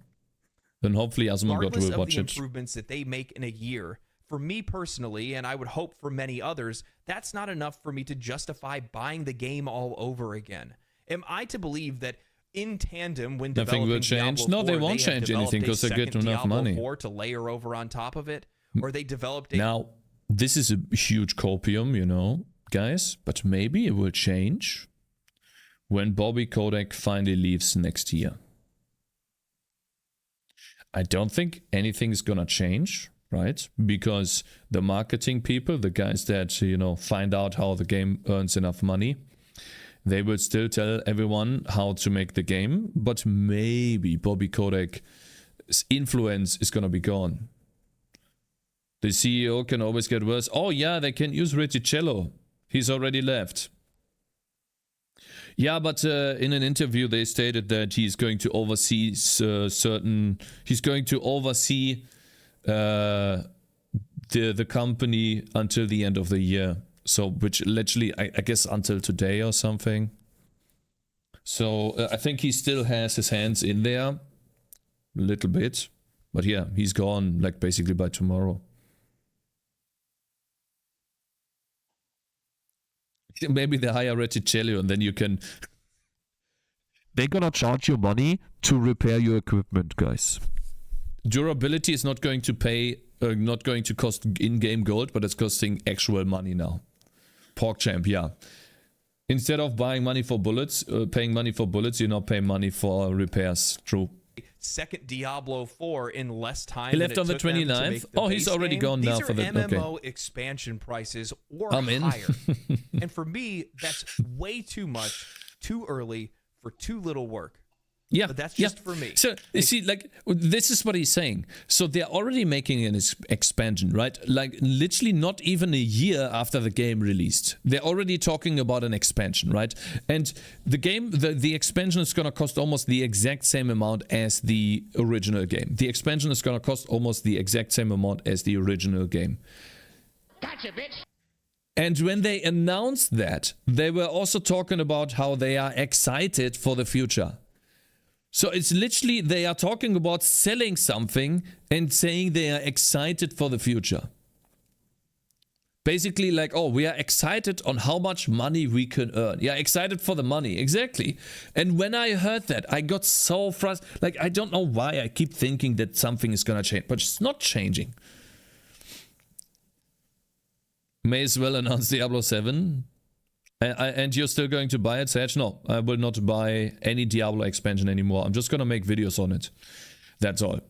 Then hopefully Asmongold will watch the it. Improvements that they make in a year, for me personally, and I would hope for many others, that's not enough for me to justify buying the game all over again. Am I to believe that in tandem when nothing will change? Diablo 4, No, they won't change anything because they get enough money. 4 to layer over on top of it, or they developed a... Now, this is a huge copium, you know, guys, but maybe it will change when Bobby Kotick finally leaves next year. I don't think anything's gonna change, right? Because the marketing people, the guys that, you know, find out how the game earns enough money, they will still tell everyone how to make the game, but maybe Bobby Kotick's influence is gonna be gone. The CEO can always get worse. Oh yeah, they can use Riccicello. He's already left. Yeah, but in an interview they stated that he's going to oversee he's going to oversee the company until the end of the year. So, which literally, I guess until today or something. So, I think he still has his hands in there. A little bit. But yeah, he's gone, like, basically by tomorrow. Maybe they hire Reticelli and then you can... They're gonna charge you money to repair your equipment, guys. Durability is not going to pay... not going to cost in-game gold, but it's costing actual money now. PogChamp, yeah. Instead of buying money for bullets, paying money for bullets, you now pay money for repairs. True. Second Diablo 4 in less time. He left on the 29th. Oh, he's already gone now for the MMO expansion prices or higher. And for me, that's way too much, too early, for too little work. Yeah, but that's just for me. So you see, like, this is what he's saying. So they're already making an expansion, right? Like, literally not even a year after the game released. They're already talking about an expansion, right? And the game, the expansion is gonna cost almost the exact same amount as the original game. The expansion is gonna cost almost the exact same amount as the original game. Gotcha, bitch. And when they announced that, they were also talking about how they are excited for the future. So it's literally, they are talking about selling something and saying they are excited for the future. Basically like, oh, we are excited on how much money we can earn. Yeah, excited for the money, exactly. And when I heard that, I got so frustrated. Like, I don't know why I keep thinking that something is gonna change, but it's not changing. May as well announce Diablo 7. And you're still going to buy it, Sage? No, I will not buy any Diablo expansion anymore. I'm just gonna make videos on it. That's all.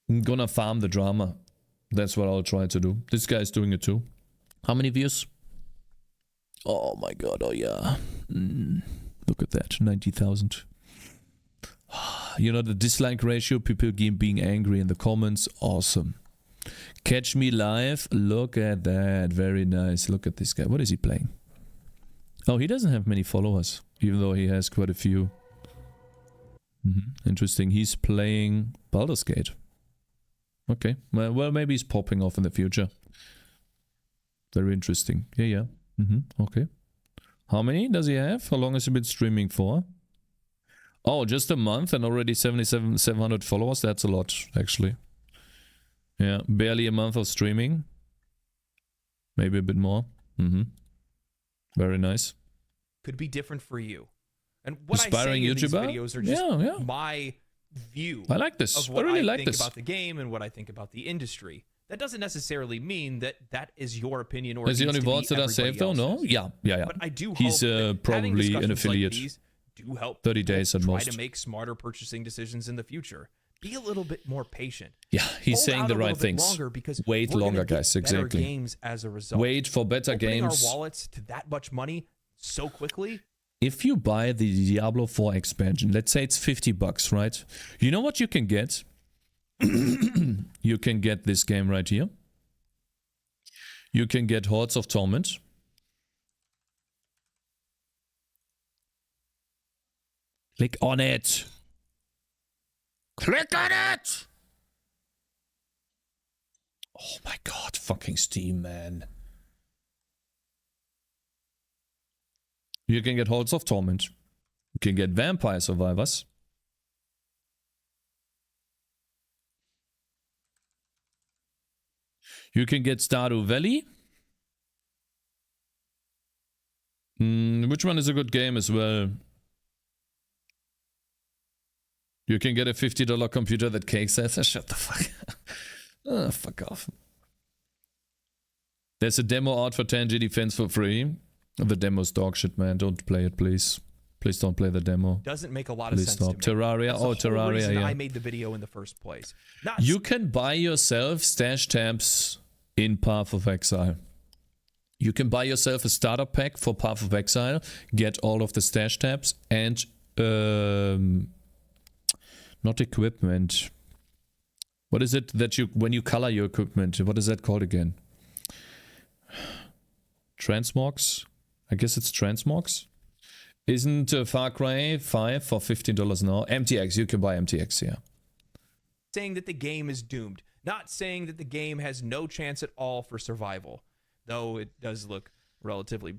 I'm gonna farm the drama. That's what I'll try to do. This guy's doing it too. How many views? Oh my god, oh yeah. Look at that, 90,000. You know, the dislike ratio, people being angry in the comments, awesome. Catch me live, look at that, very nice. Look at this guy, what is he playing? Oh, he doesn't have many followers, even though he has quite a few. Interesting. He's playing Baldur's Gate. Okay. Well, maybe he's popping off in the future. Very interesting. Yeah. Okay. How many does he have? How long has he been streaming for? Oh, just a month and already 700 followers. That's a lot, actually. Yeah, barely a month of streaming. Maybe a bit more. Very nice. Could be different for you. And what Aspiring I say in these YouTuber? videos are just my view. I like this. Of what I really like think this. about the game and what I think about the industry. That doesn't necessarily mean that that is your opinion or Is he only votes that are saved though? No? Yeah. But I do He's hope that having probably an discussions affiliate. Like these do help 30 days at try most. to make smarter purchasing decisions in the future. Be a little bit more patient. Yeah, he's Hold saying out the a right little bit things. longer because Wait we're gonna longer, get guys. better Exactly. games as a result. Wait for better Opening games. our wallets to that much money so quickly. If you buy the Diablo 4 expansion, let's say it's $50, right? You know what you can get? You can get this game right here. You can get Hordes of Torment. Click on it. Click on it! Oh my god, fucking Steam, man. You can get Hordes of Torment. You can get Vampire Survivors. You can get Stardew Valley. Which one is a good game as well? You can get a $50 computer that Cakez says. Shut the fuck up. Oh, fuck off. There's a demo out for 10G Defense for free. The demo's dog shit, man. Don't play it, please. Please don't play the demo. Doesn't make a lot of Please sense stop. to me. Terraria. That's the Oh, whole Terraria, reason yeah. I made the video in the first place. Not You can buy yourself stash tabs in Path of Exile. You can buy yourself a starter pack for Path of Exile, get all of the stash tabs, and not equipment. What is it that you, when you color your equipment, what is that called again? Transmogs? I guess it's transmogs. Isn't Far Cry 5 for $15 now? MTX, you can buy MTX, yeah. saying that the game is doomed. Not saying that the game has no chance at all for survival. Though it does look relatively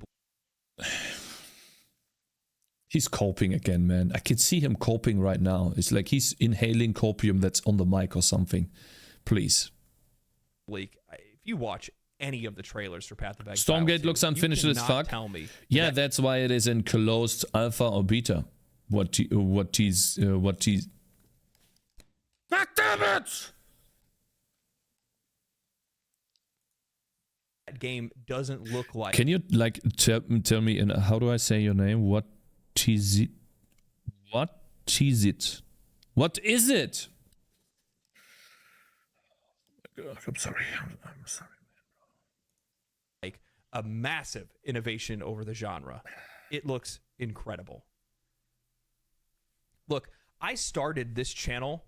He's coping again, man. I can see him coping right now. It's like he's inhaling copium that's on the mic or something. Please. bleak. If you watch any of the trailers for Path of Exile, Stormgate looks unfinished as fuck. Tell me. Yeah, that's why it is in closed alpha or beta. What he's God damn it! That game doesn't look like. Can you like tell me in how do I say your name? What is it? What is it? What is it? I'm sorry. I'm sorry. Like a massive innovation over the genre. It looks incredible. Look, I started this channel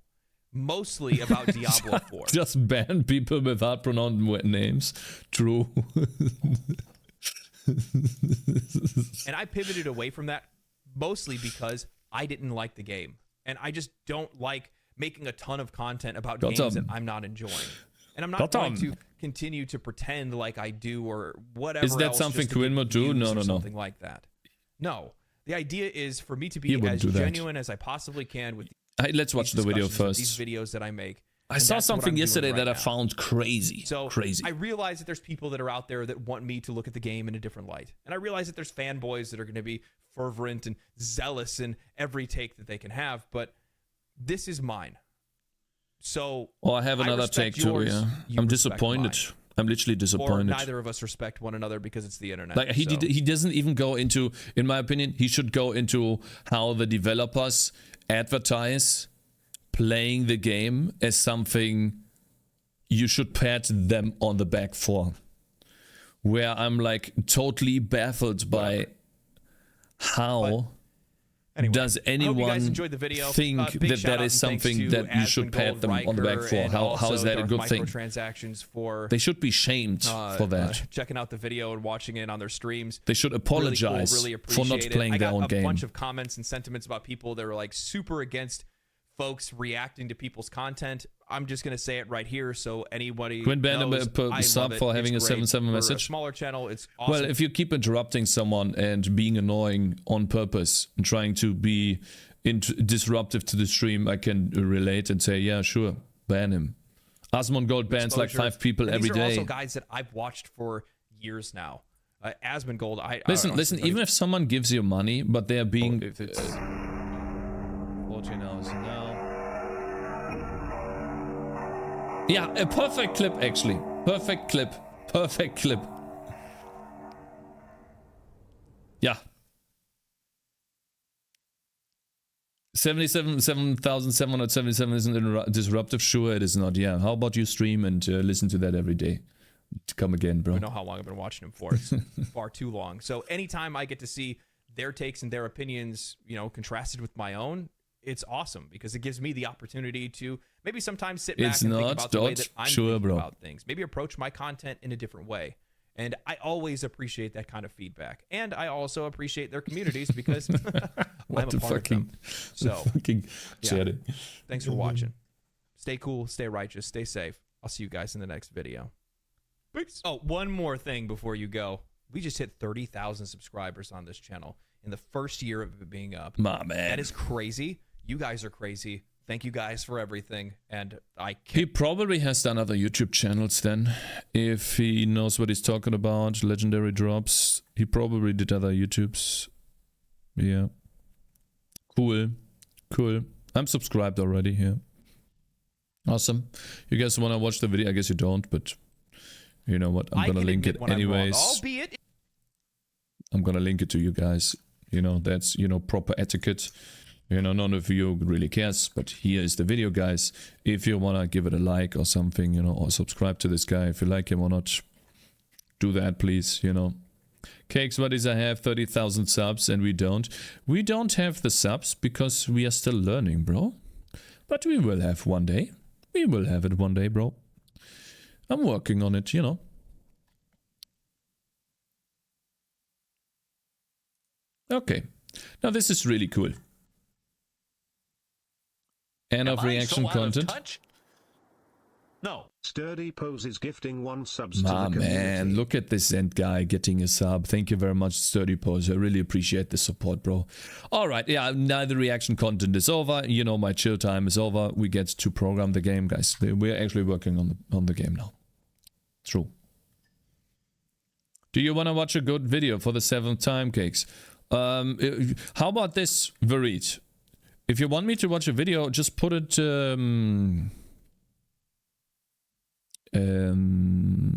mostly about Diablo 4. Just ban people with hard pronounced names. True. And I pivoted away from that mostly because I didn't like the game. And I just don't like making a ton of content about games that I'm not enjoying. And I'm not going to continue to pretend like I do or whatever. Is that else something just to get Quinmo do? views No. or something like that. No. The idea is for me to be wouldn't as do that. genuine as I possibly can with Let's watch the video first. these videos that I make. I And saw that's what something I'm doing yesterday right that I now. found crazy. So crazy. I realize that there's people that are out there that want me to look at the game in a different light. And I realize that there's fanboys that are going to be fervent and zealous in every take that they can have. But this is mine. So Oh, I have another respect take too, yours, yeah. you I'm respect disappointed. mine. I'm literally Or disappointed. neither of us respect one another because it's the internet. Like he doesn't even go into, in my opinion, he should go into how the developers advertise playing the game as something you should pat them on the back for. Where I'm like totally baffled by how Anyway, does I hope you guys anyone enjoyed the video. think Big that shout that out is and thanks something to that you should pat Asmongold, them on the back Riker, for? and How is that a also good Darth thing? Microtransactions for They should be shamed for that. checking out the video and watching it on their streams. They should apologize really for not appreciate it. playing I their got own a game. bunch of comments and sentiments about people that are like super against folks reacting to people's content. I'm just gonna say it right here, so anybody Quinn Band knows, I sub love it. for having It's a great. 7-7 For message. a smaller channel, it's awesome. Well, if you keep interrupting someone and being annoying on purpose and trying to be disruptive to the stream, I can relate and say, yeah, sure, ban him. Asmongold bans like Exposure. 5 people And every these are day. also guys that I've watched for years now. Asmongold, Listen, even if someone gives you money, but they're being... if it's 14 hours now. Yeah, a perfect clip, actually. Perfect clip. Perfect clip. Yeah. 7,777 isn't disruptive? Sure, it is not. Yeah. How about you stream and listen to that every day? Come again, bro. I don't know how long I've been watching him for. It's far too long. So anytime I get to see their takes and their opinions, you know, contrasted with my own, it's awesome because it gives me the opportunity to maybe sometimes sit back and think about the way that I'm thinking about things. Maybe approach my content in a different way. And I always appreciate that kind of feedback. And I also appreciate their communities because I'm a part of them. So, fucking yeah. Thanks for watching. Stay cool, stay righteous, stay safe. I'll see you guys in the next video. Peace. Oh, one more thing before you go. We just hit 30,000 subscribers on this channel in the first year of it being up. My man. That is crazy. You guys are crazy. Thank you guys for everything. And he probably has done other YouTube channels then. If he knows what he's talking about, legendary drops. He probably did other YouTubes. Yeah. Cool. Cool. I'm subscribed already here. Awesome. You guys want to watch the video? I guess you don't, but you know what? I'm going to link it anyways. Albeit I'm going to link it to you guys. You know, that's, you know, proper etiquette. You know, none of you really cares, but here is the video, guys. If you want to give it a like or something, you know, or subscribe to this guy if you like him or not, do that, please, you know. Cakes, what is I have 30,000 subs and we don't? We don't have the subs because we are still learning, bro. But we will have one day. We will have it one day, bro. I'm working on it, you know. Okay. Now this is really cool. End of reaction content. No. Sturdy Poses gifting 1 subs My to the community. man, look at this end guy getting a sub. Thank you very much, Sturdy Pose. I really appreciate the support, bro. Alright, yeah, now the reaction content is over. You know, my chill time is over. We get to program the game, guys. We're actually working on the game now. True. Do you want to watch a good video for the 7th time, Cakes? How about this, Varit? If you want me to watch a video, just put it... and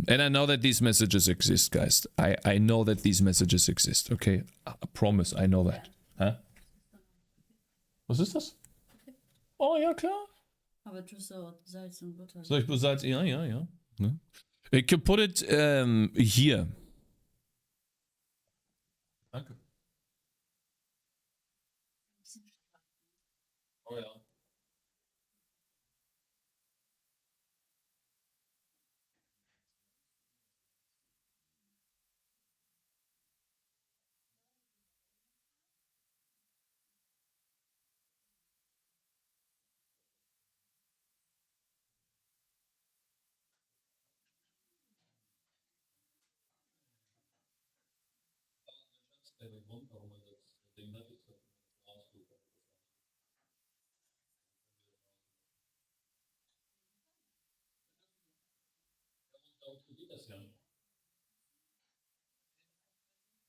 I know that these messages exist, guys. I know that these messages exist, okay? I promise, I know that. Hä? Was ist das? Oh, ja, klar. Aber du so Salz und Butter. Soll ich Salz? Ja, ja, ja. Ne? You can put it here. Danke. Oh ja.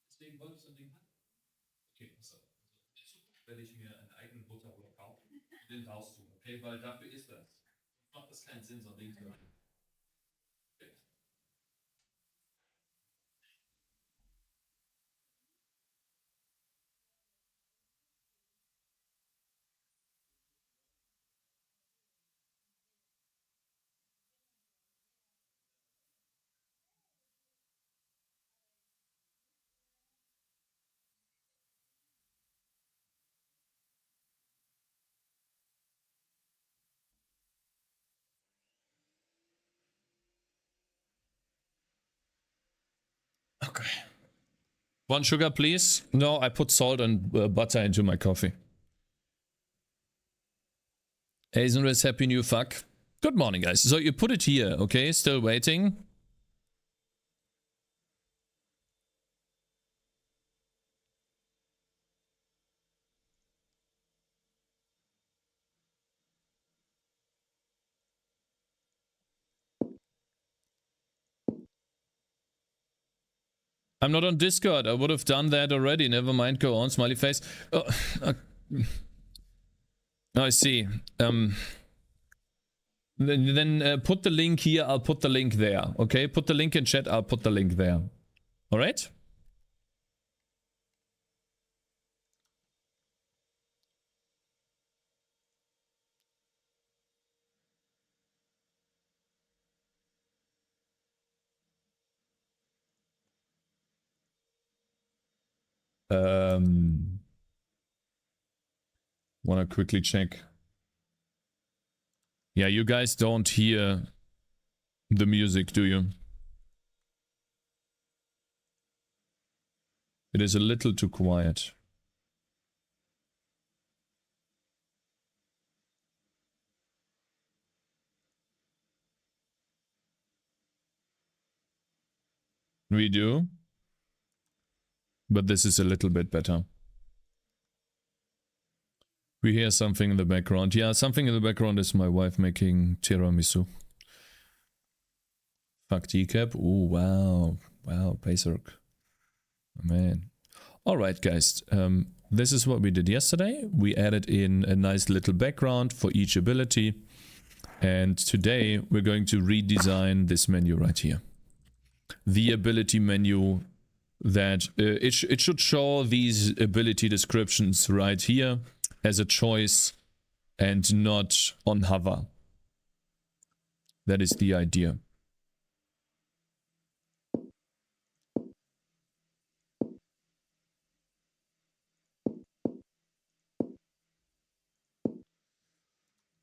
Deswegen wollte ich so ein Ding haben. Okay, pass auf. In Zukunft werde ich mir einen eigenen Butterroller kaufen und den raustun, okay? Weil dafür ist das. Macht das keinen Sinn, so ein Ding zu machen. Okay. 1 sugar, please. No, I put salt and butter into my coffee. Hazenris, happy new fuck. Good morning, guys. So you put it here, okay? Still waiting. I'm not on Discord. I would have done that already. Never mind. Go on, smiley face. Oh, I see. Then put the link here. I'll put the link there. Okay, put the link in chat. I'll put the link there. All right. Wanna quickly check. Yeah, you guys don't hear the music, do you? It is a little too quiet. We do. But this is a little bit better. We hear something in the background. Yeah, something in the background is my wife making tiramisu. Fuck decap. Oh, wow. Wow, Pacerk. Man. Alright, guys. This is what we did yesterday. We added in a nice little background for each ability. And today we're going to redesign this menu right here. The ability menu that it should show these ability descriptions right here as a choice and not on hover. That is the idea.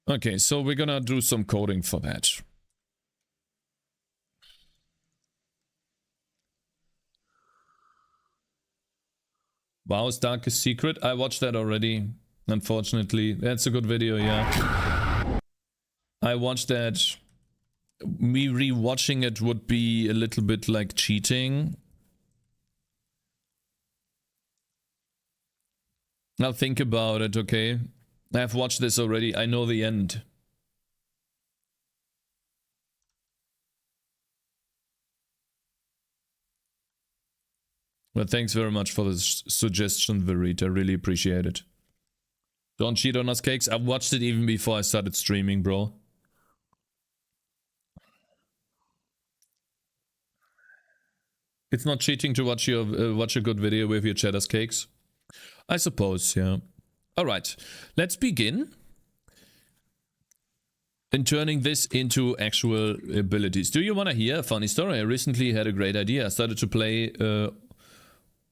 Okay, so we're gonna do some coding for that. Wow's Darkest Secret? I watched that already. Unfortunately, that's a good video, yeah. I watched that. Me rewatching it would be a little bit like cheating. Now think about it, okay? I've watched this already. I know the end. But thanks very much for the suggestion, Verit. I really appreciate it. Don't cheat on us, Cakes. I watched it even before I started streaming, bro. It's not cheating to watch your watch a good video with your cheddars, Cakes. I suppose, yeah. All right, let's begin in turning this into actual abilities. Do you want to hear a funny story? I recently had a great idea. I started to play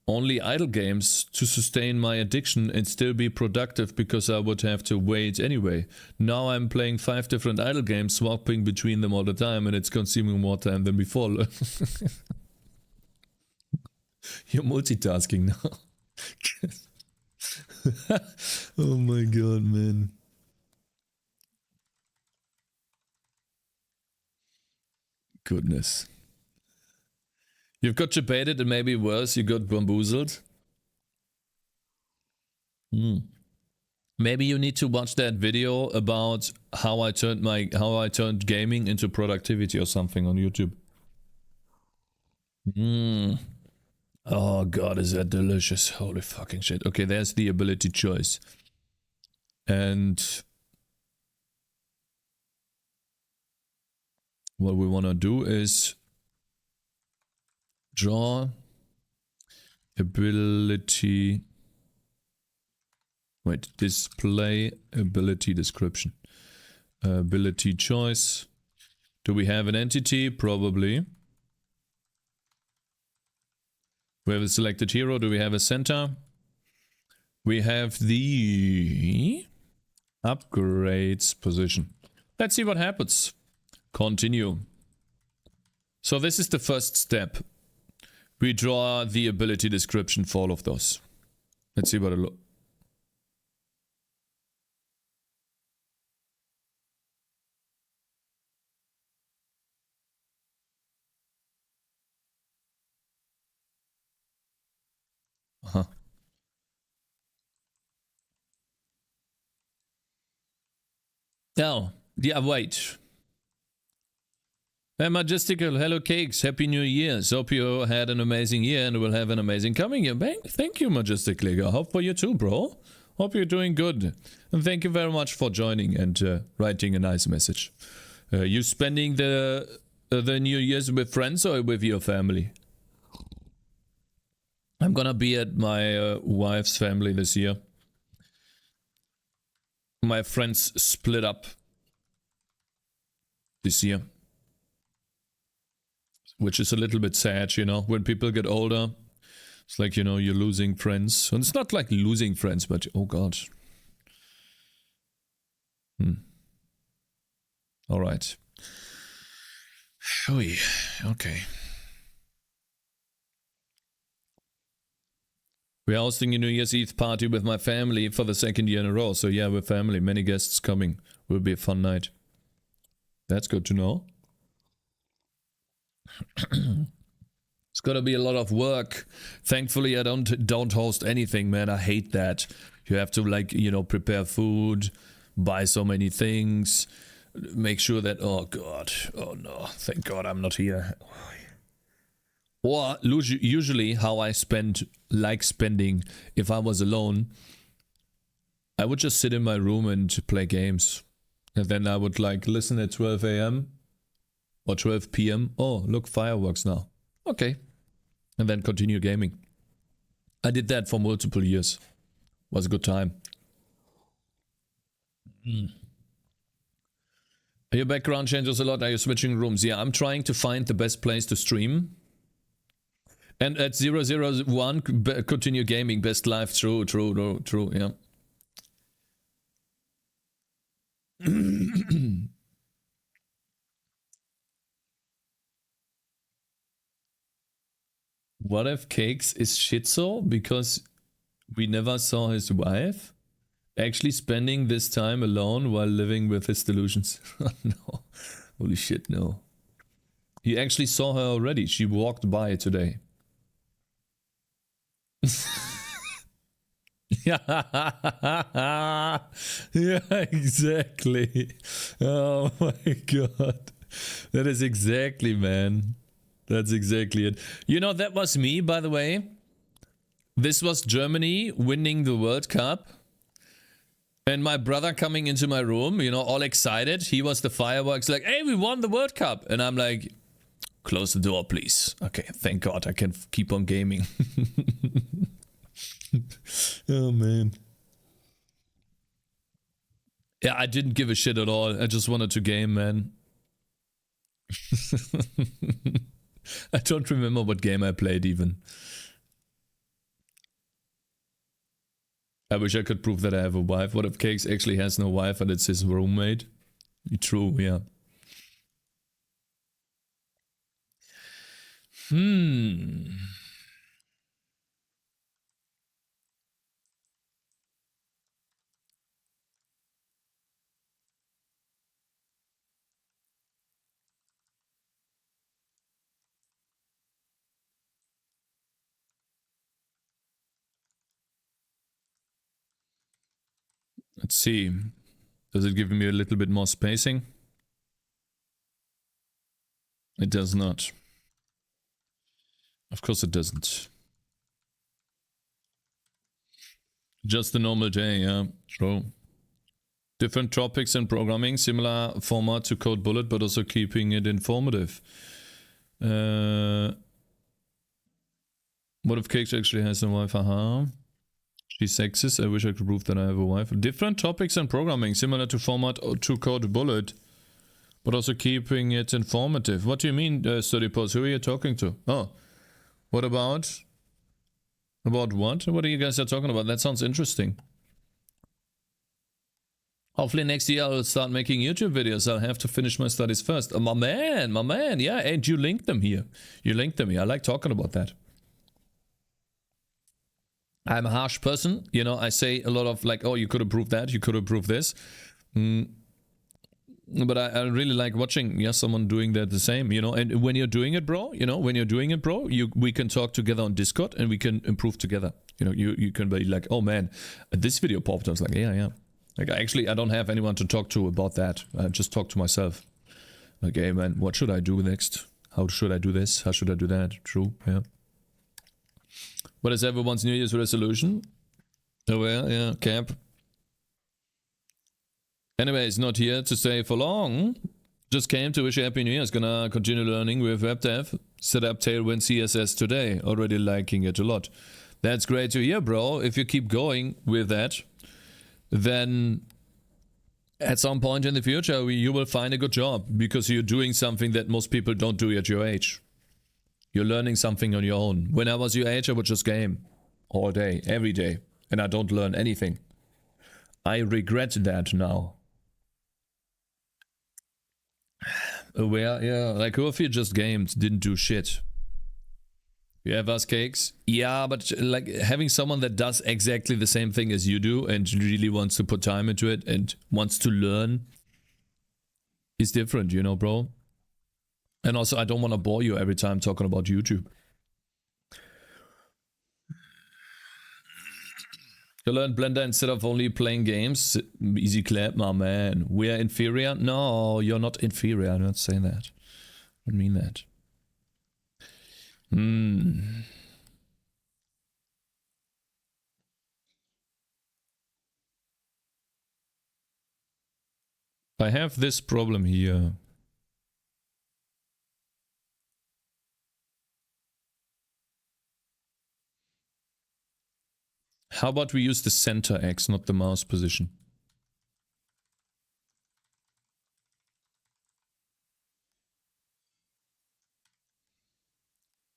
only idle games to sustain my addiction and still be productive because I would have to wait anyway. Now I'm playing 5 different idle games, swapping between them all the time, and it's consuming more time than before. You're multitasking now. Oh my god, man. Goodness. You've got debated and maybe worse, you got bamboozled. Maybe you need to watch that video about how I turned gaming into productivity or something on YouTube. Oh god, is that delicious. Holy fucking shit. Okay, there's the ability choice. And what we want to do is draw ability, display ability description. Ability choice. Do we have an entity? Probably. We have a selected hero. Do we have a center? We have the upgrades position. Let's see what happens. Continue. So this is the first step. We draw the ability description for all of those. Let's see what it looks. Uh-huh. Oh, yeah, wait. Hey, Majestical, hello Cakez, Happy New Year. Hope you had an amazing year and will have an amazing coming year. Thank you, Majestically. I hope for you too, bro. Hope you're doing good. And thank you very much for joining and writing a nice message. You spending the New Year's with friends or with your family? I'm gonna be at my wife's family this year. My friends split up this year. Which is a little bit sad, you know, when people get older. It's like, you know, you're losing friends. And it's not like losing friends, but oh god. Alright. Okay. We're hosting a New Year's Eve party with my family for the second year in a row. So yeah, we're family. Many guests coming. Will be a fun night. That's good to know. It's gonna be a lot of work. Thankfully, I don't host anything, man. I hate that. You have to, like, you know, prepare food, buy so many things, make sure that, oh god, oh no, thank god I'm not here. Or usually how I like spending if I was alone, I would just sit in my room and play games. And then I would like listen at 12 a.m. or 12 p.m. Oh, look, fireworks now. Okay. And then continue gaming. I did that for multiple years. Was a good time. Your background changes a lot. Are you switching rooms? Yeah, I'm trying to find the best place to stream. And at 001, continue gaming. Best life. True, yeah. What if Cakez is schizo because we never saw his wife? Actually spending this time alone while living with his delusions. No. Holy shit, no. He actually saw her already. She walked by today. Yeah, exactly. Oh my god. That is exactly, man. That's exactly it. You know, that was me, by the way. This was Germany winning the World Cup. And my brother coming into my room, you know, all excited. He was the fireworks, like, hey, we won the World Cup. And I'm like, close the door, please. Okay, thank God I can keep on gaming. Oh, man. Yeah, I didn't give a shit at all. I just wanted to game, man. I don't remember what game I played even. I wish I could prove that I have a wife. What if Cakez actually has no wife and it's his roommate? True, yeah. Let's see. Does it give me a little bit more spacing? It does not. Of course it doesn't. Just a normal day, yeah, true. Different topics and programming, similar format to Code Bullet, but also keeping it informative. What if Cakez actually has a wife? Haha. She's sexist. I wish I could prove that I have a wife. Different topics and programming, similar to format to Code Bullet, but also keeping it informative. What do you mean, Study Pose? Who are you talking to? Oh, what about? About what? What are you guys talking about? That sounds interesting. Hopefully next year I'll start making YouTube videos. I'll have to finish my studies first. My man, yeah, and you linked them here. I like talking about that. I'm a harsh person, you know. I say a lot of like, oh, you could improve that, you could improve this. But I really like watching someone doing that the same, you know. And when you're doing it, bro, you know, we can talk together on Discord and we can improve together. You know, you can be like, oh man, this video popped. I was like, yeah. Like I don't have anyone to talk to about that. I just talk to myself. Like, hey man, what should I do next? How should I do this? How should I do that? True, yeah. What is everyone's New Year's resolution? Oh well, yeah, Cap. Anyways, not here to stay for long. Just came to wish you Happy New Year. Gonna continue learning with WebDev. Set up Tailwind CSS today. Already liking it a lot. That's great to hear, bro. If you keep going with that, then at some point in the future, you will find a good job because you're doing something that most people don't do at your age. You're learning something on your own. When I was your age, I would just game all day, every day, and I don't learn anything. I regret that now. Where, yeah, like who of you just gamed, didn't do shit? You have us Cakes? Yeah, but like having someone that does exactly the same thing as you do and really wants to put time into it and wants to learn is different, you know, bro. And also, I don't want to bore you every time talking about YouTube. You learn Blender instead of only playing games. Easy clap, my man. We are inferior? No, you're not inferior. I'm not saying that. I don't mean that. I have this problem here. How about we use the center X, not the mouse position?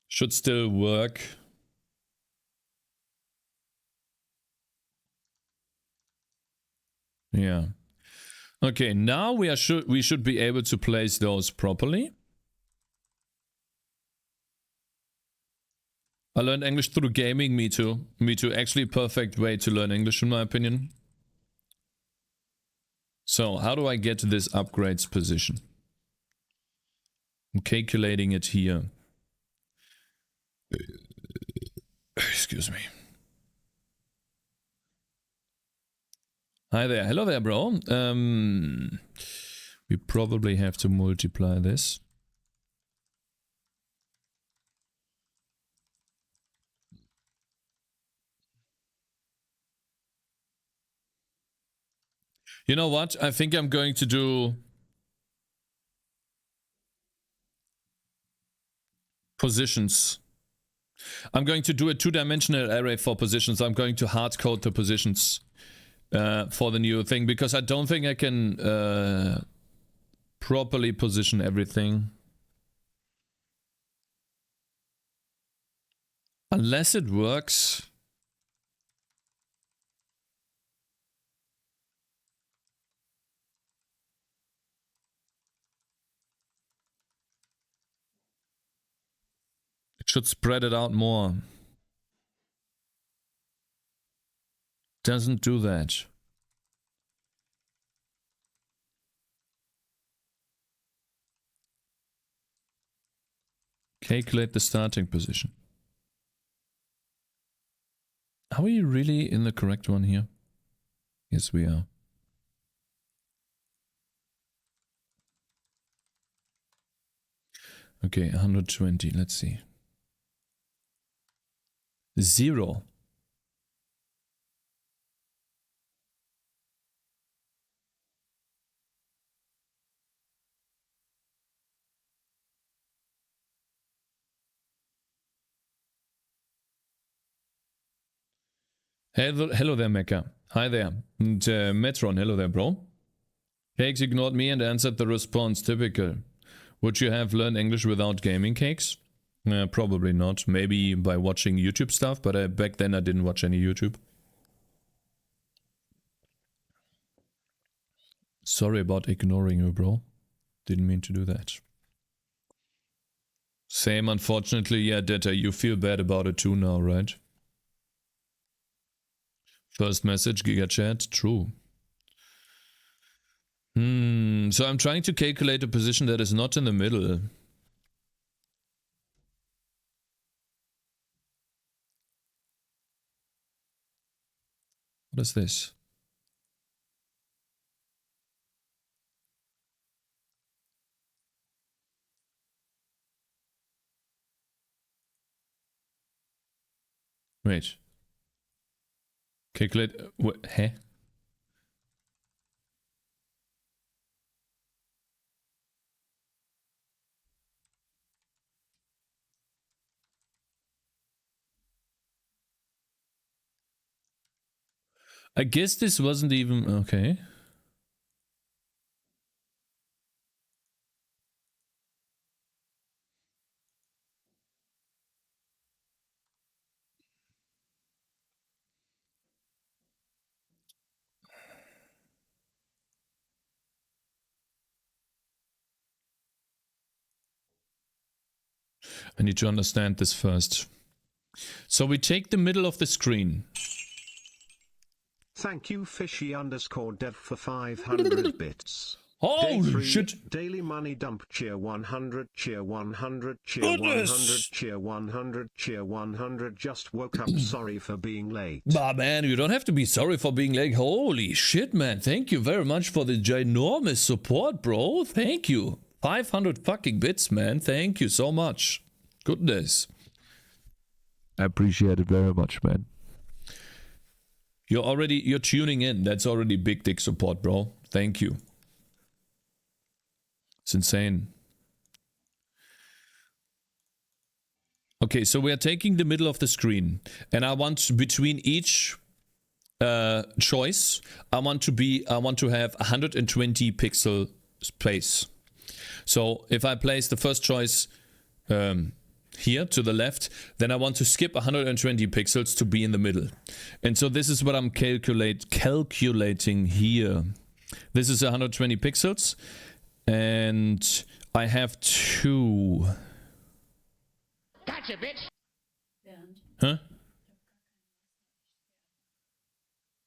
Should still work. Yeah. Okay, now we should be able to place those properly. I learned English through gaming, me too. Me too. Actually, perfect way to learn English in my opinion. So, how do I get to this upgrades position? I'm calculating it here. Excuse me. Hi there. Hello there, bro. We probably have to multiply this. You know what? I think I'm going to do positions. I'm going to do a two-dimensional array for positions. I'm going to hard code the positions for the new thing because I don't think I can properly position everything. Unless it works. Should spread it out more. Doesn't do that. Calculate the starting position. Are we really in the correct one here? Yes, we are. Okay, 120. Let's see. 0. Hello there, Mecca. Hi there. And Metron, hello there, bro. Cakes ignored me and answered the response. Typical. Would you have learned English without gaming, Cakes? Probably not. Maybe by watching YouTube stuff, but back then I didn't watch any YouTube. Sorry about ignoring you, bro. Didn't mean to do that. Same, unfortunately. Yeah, Detta, you feel bad about it too now, right? First message, GigaChat, true. So I'm trying to calculate a position that is not in the middle. What is this? Wait. Calculate. What? Hä? I guess this wasn't even okay. I need to understand this first. So we take the middle of the screen. Thank you fishy_dev for 500 bits. Oh Day 3, shit! Daily money dump cheer 100 cheer 100 cheer Goodness. 100 cheer 100 cheer 100 just woke up sorry for being late. Bah man, you don't have to be sorry for being late. Holy shit man, thank you very much for the ginormous support, bro. Thank you. 500 fucking bits, man. Thank you so much. Goodness. I appreciate it very much, man. You're tuning in. That's already big dick support, bro. Thank you. It's insane. Okay, so we are taking the middle of the screen, and I want between each choice, I want to have 120 pixel space. So if I place the first choice here to the left, then I want to skip 120 pixels to be in the middle. And so this is what I'm calculating here. This is 120 pixels. And I have two. Gotcha, bitch. Bernd. Hä?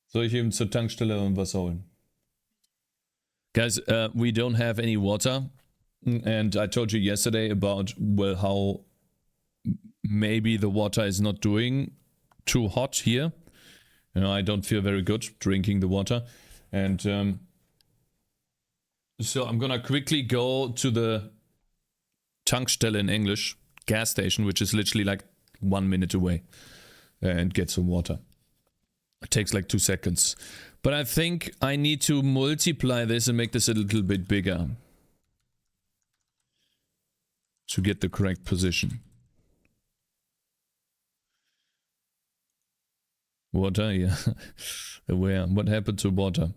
Soll ich eben zur Tankstelle und was holen? Guys, we don't have any water. And I told you yesterday about, well, how maybe the water is not doing too hot here. You know, I don't feel very good drinking the water. And so I'm gonna quickly go to the Tankstelle in English, gas station, which is literally like 1 minute away, and get some water. It takes like 2 seconds. But I think I need to multiply this and make this a little bit bigger to get the correct position. Water, yeah. Where? What happened to water?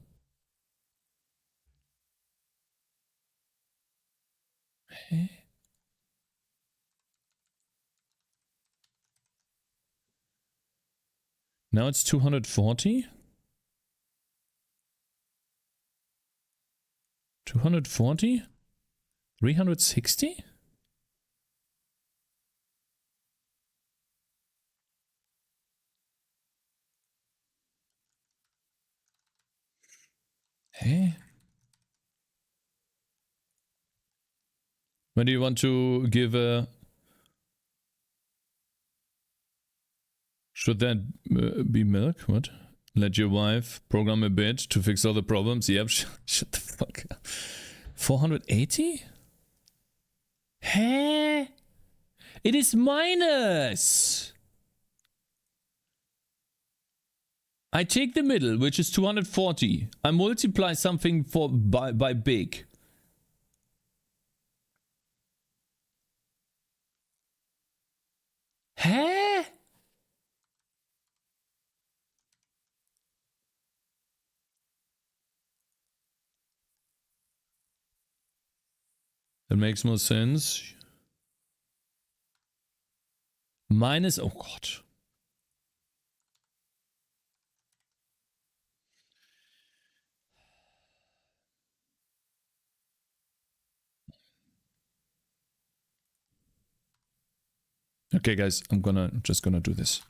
Now it's 240? 240? 360? Hey? When do you want to give a... Should that be milk? What? Let your wife program a bit to fix all the problems? Yep, shut the fuck up. 480? Hey? It is minus! I take the middle, which is 240. I multiply something by big. Huh? That makes more sense. Minus, oh God. Okay, guys, I'm just gonna do this.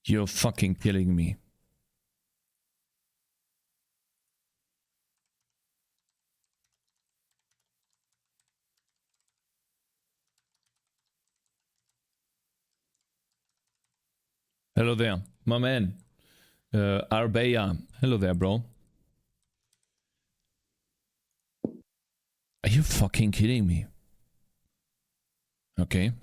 You're fucking killing me. Hello there, my man. Arbeya. Hello there, bro. Are you fucking kidding me? Okay.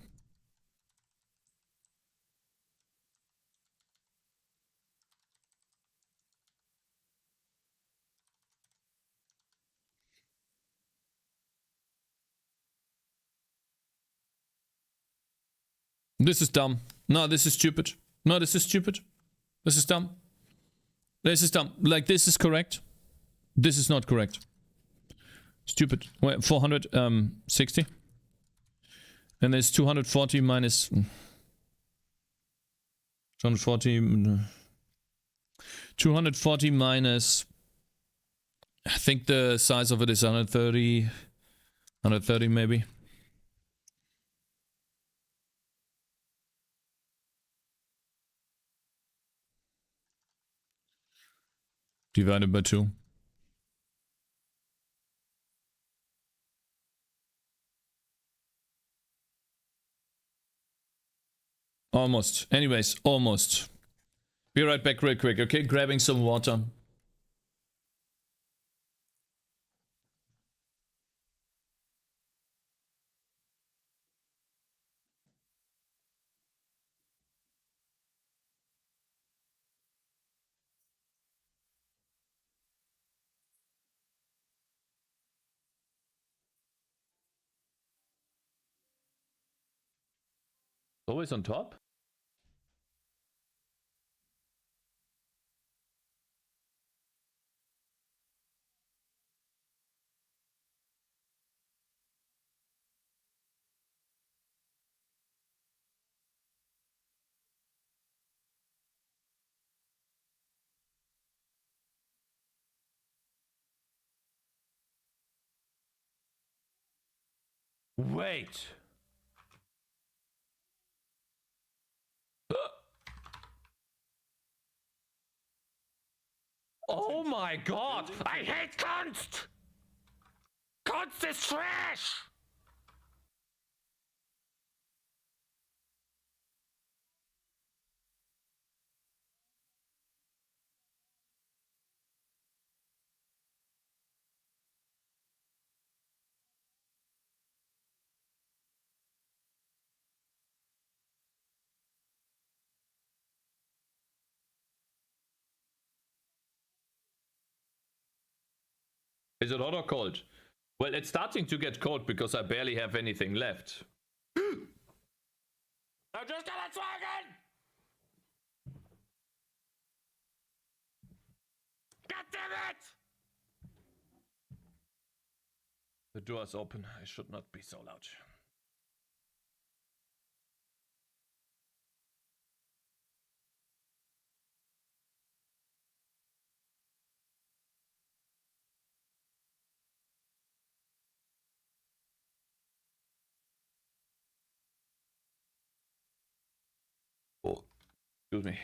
This is dumb. No, this is stupid. No, this is stupid. This is dumb. This is dumb. Like, this is correct. This is not correct. Stupid. Wait, 460. And there's 240 minus... 240... 240 minus... I think the size of it is 130... 130 maybe. Divided by 2. Almost. Anyways, almost. Be right back real quick, okay? Grabbing some water. Always on top? Wait. Oh my god! I hate Kunst! Kunst is trash! Is it hot or cold? Well, it's starting to get cold because I barely have anything left. I just got a dragon! God damn it! The door's open. I should not be so loud. Oh, excuse me.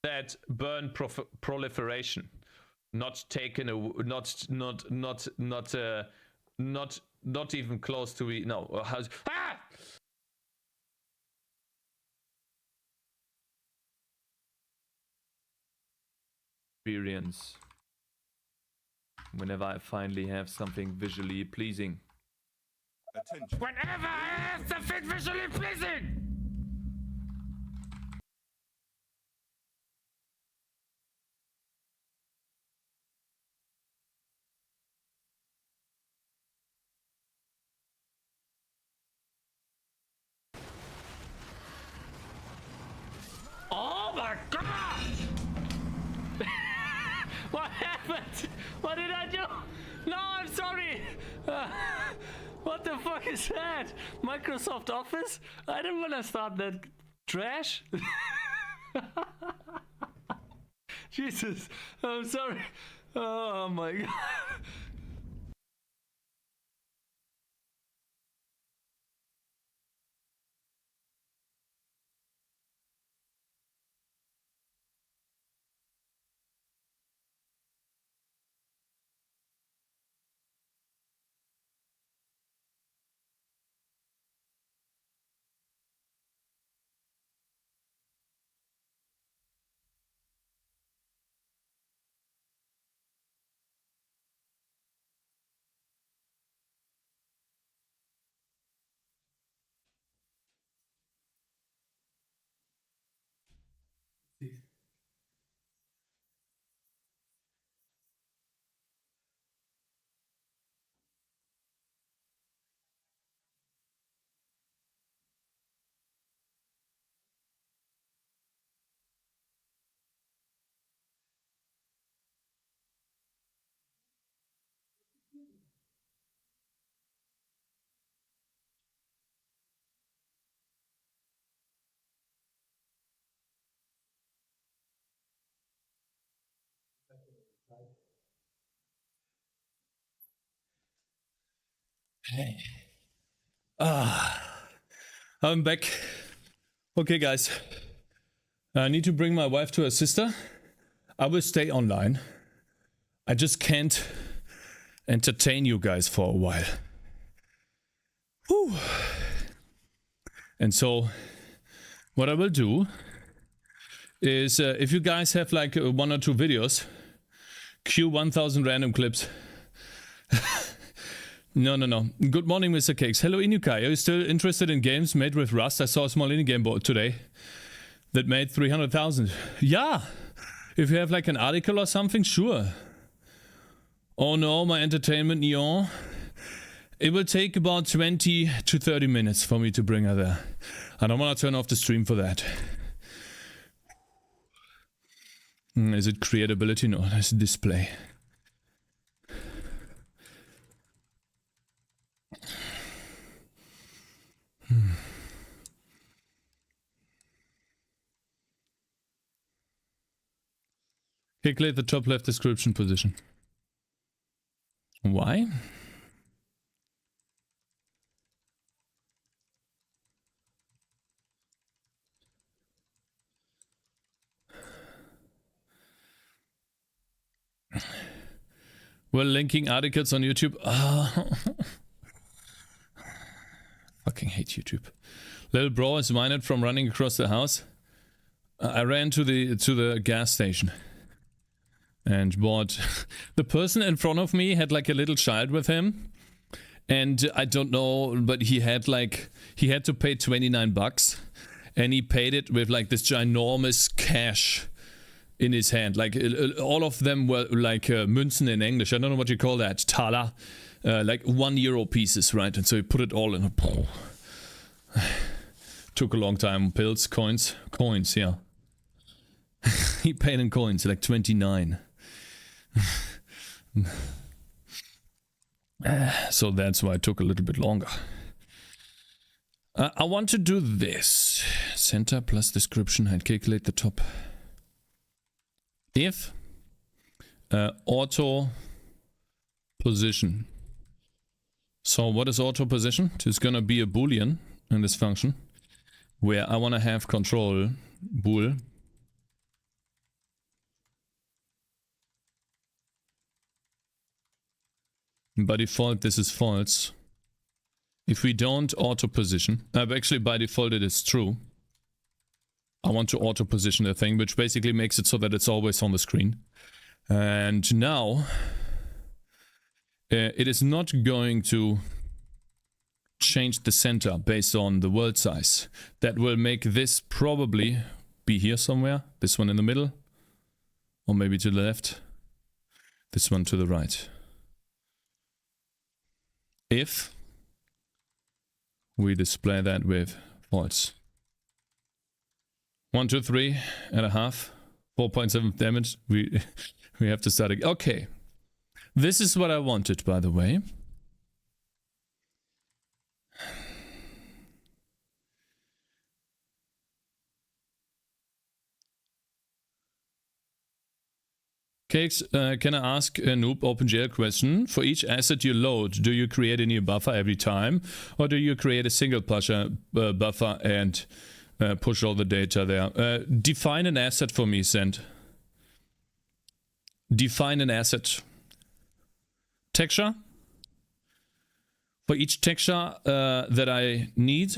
that burn proliferation, not taken a, not even close to no. Experience. Whenever I finally have something visually pleasing. Attention. Whenever I have something visually pleasing. Oh my god! What happened? What did I do? No, I'm sorry. What the fuck is that? Microsoft Office? I didn't want to start that trash. Jesus, I'm sorry. Oh my god. Hey. I'm back. Okay, guys. I need to bring my wife to her sister. I will stay online. I just can't entertain you guys for a while. Whew. And so, what I will do is, if you guys have like 1 or 2 videos, cue 1000 random clips. No. Good morning, Mr. Cakez. Hello, Inukai. Are you still interested in games made with Rust? I saw a small indie game board today that made 300,000. Yeah! If you have like an article or something, sure. Oh no, my entertainment neon. It will take about 20 to 30 minutes for me to bring her there. I don't want to turn off the stream for that. Is it creatability? No, that's display. Calculate the top left description position. Why? Well, linking articles on YouTube. Fucking hate YouTube. Little bro is mined from running across the house. I ran to the gas station and bought. The person in front of me had like a little child with him, and I don't know, but he had to pay 29 bucks, and he paid it with like this ginormous cash in his hand. Like all of them were like Münzen in English. I don't know what you call that. Thaler. Like €1 pieces, right? And so he put it all in a... Took a long time. Pills, coins, yeah. He paid in coins, like 29. So that's why it took a little bit longer. I want to do this. Center plus description and calculate the top. If auto position. So what is auto position? It's gonna be a boolean in this function where I want to have control bool By default, this is false. If we don't auto position, actually by default it is true. I want to auto position the thing, which basically makes it so that it's always on the screen. And now it is not going to change the center based on the world size. That will make this probably be here somewhere. This one in the middle, or maybe to the left. This one to the right. If we display that with false. 1, 2, 3.5, 4.7 damage. We have to start again. Okay, this is what I wanted, by the way. Cakez, can I ask a noob OpenGL question? For each asset you load, do you create a new buffer every time? Or do you create a single buffer and push all the data there? Define an asset for me, Send. Define an asset. Texture. For each texture that I need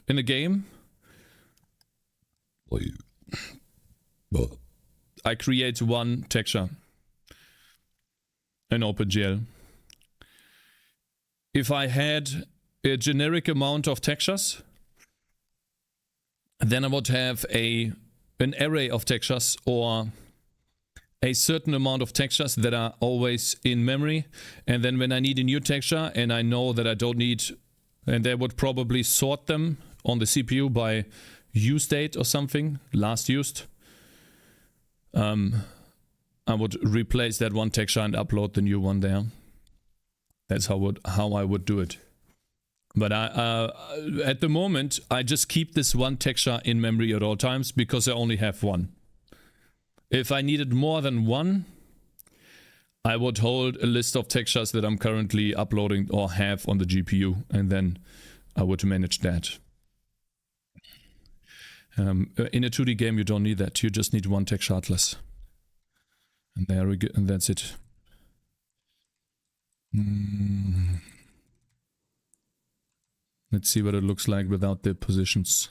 in the game, I create one texture in OpenGL. If I had a generic amount of textures, then I would have an array of textures or a certain amount of textures that are always in memory. And then when I need a new texture and I know that I don't need, and they would probably sort them on the CPU by use date or something, last used. I would replace that one texture and upload the new one there. That's how I would do it. But at the moment, I just keep this one texture in memory at all times because I only have one. If I needed more than one, I would hold a list of textures that I'm currently uploading or have on the GPU, and then I would manage that. In a 2D game, you don't need that. You just need one texture atlas. And there we go, and that's it. Let's see what it looks like without the positions.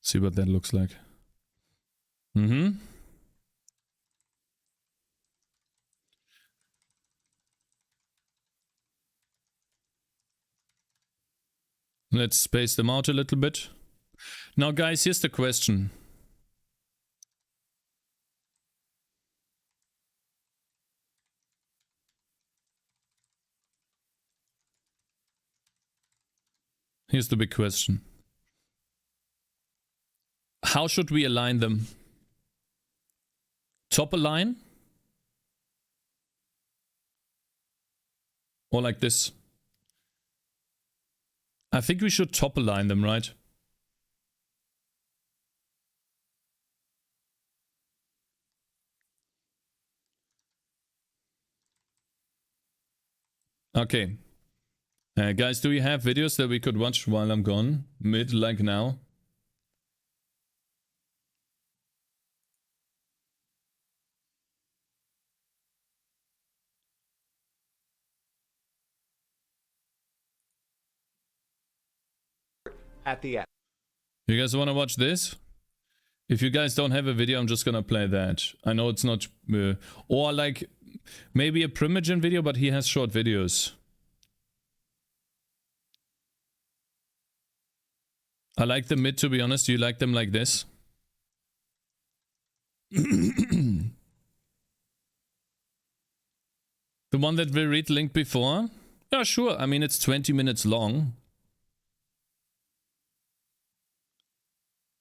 See what that looks like. Let's space them out a little bit. Now guys, here's the question. Here's the big question. How should we align them? Top align? Or like this? I think we should top align them, right? Okay. Guys, do you have videos that we could watch while I'm gone? Mid, like now? At the end. You guys want to watch this? If you guys don't have a video, I'm just gonna play that. I know it's not... or like, maybe a Primogen video, but he has short videos. I like the mid, to be honest. Do you like them like this? The one that we read linked before? Yeah, sure. I mean, it's 20 minutes long.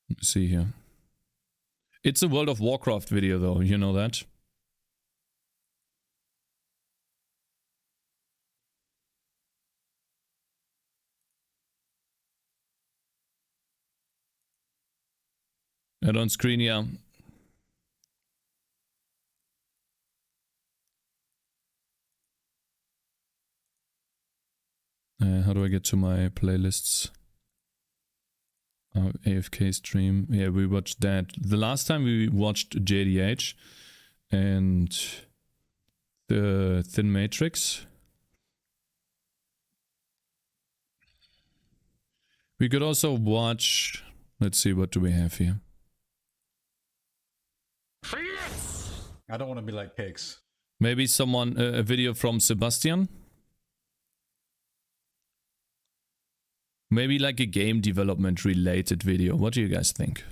Let's see here. It's a World of Warcraft video, though. You know that? And on screen, yeah. How do I get to my playlists? AFK stream. Yeah, we watched that. The last time we watched JDH and the Thin Matrix. We could also watch... Let's see, what do we have here? I don't want to be like Cakez. Maybe someone... a video from Sebastian? Maybe like a game development related video. What do you guys think?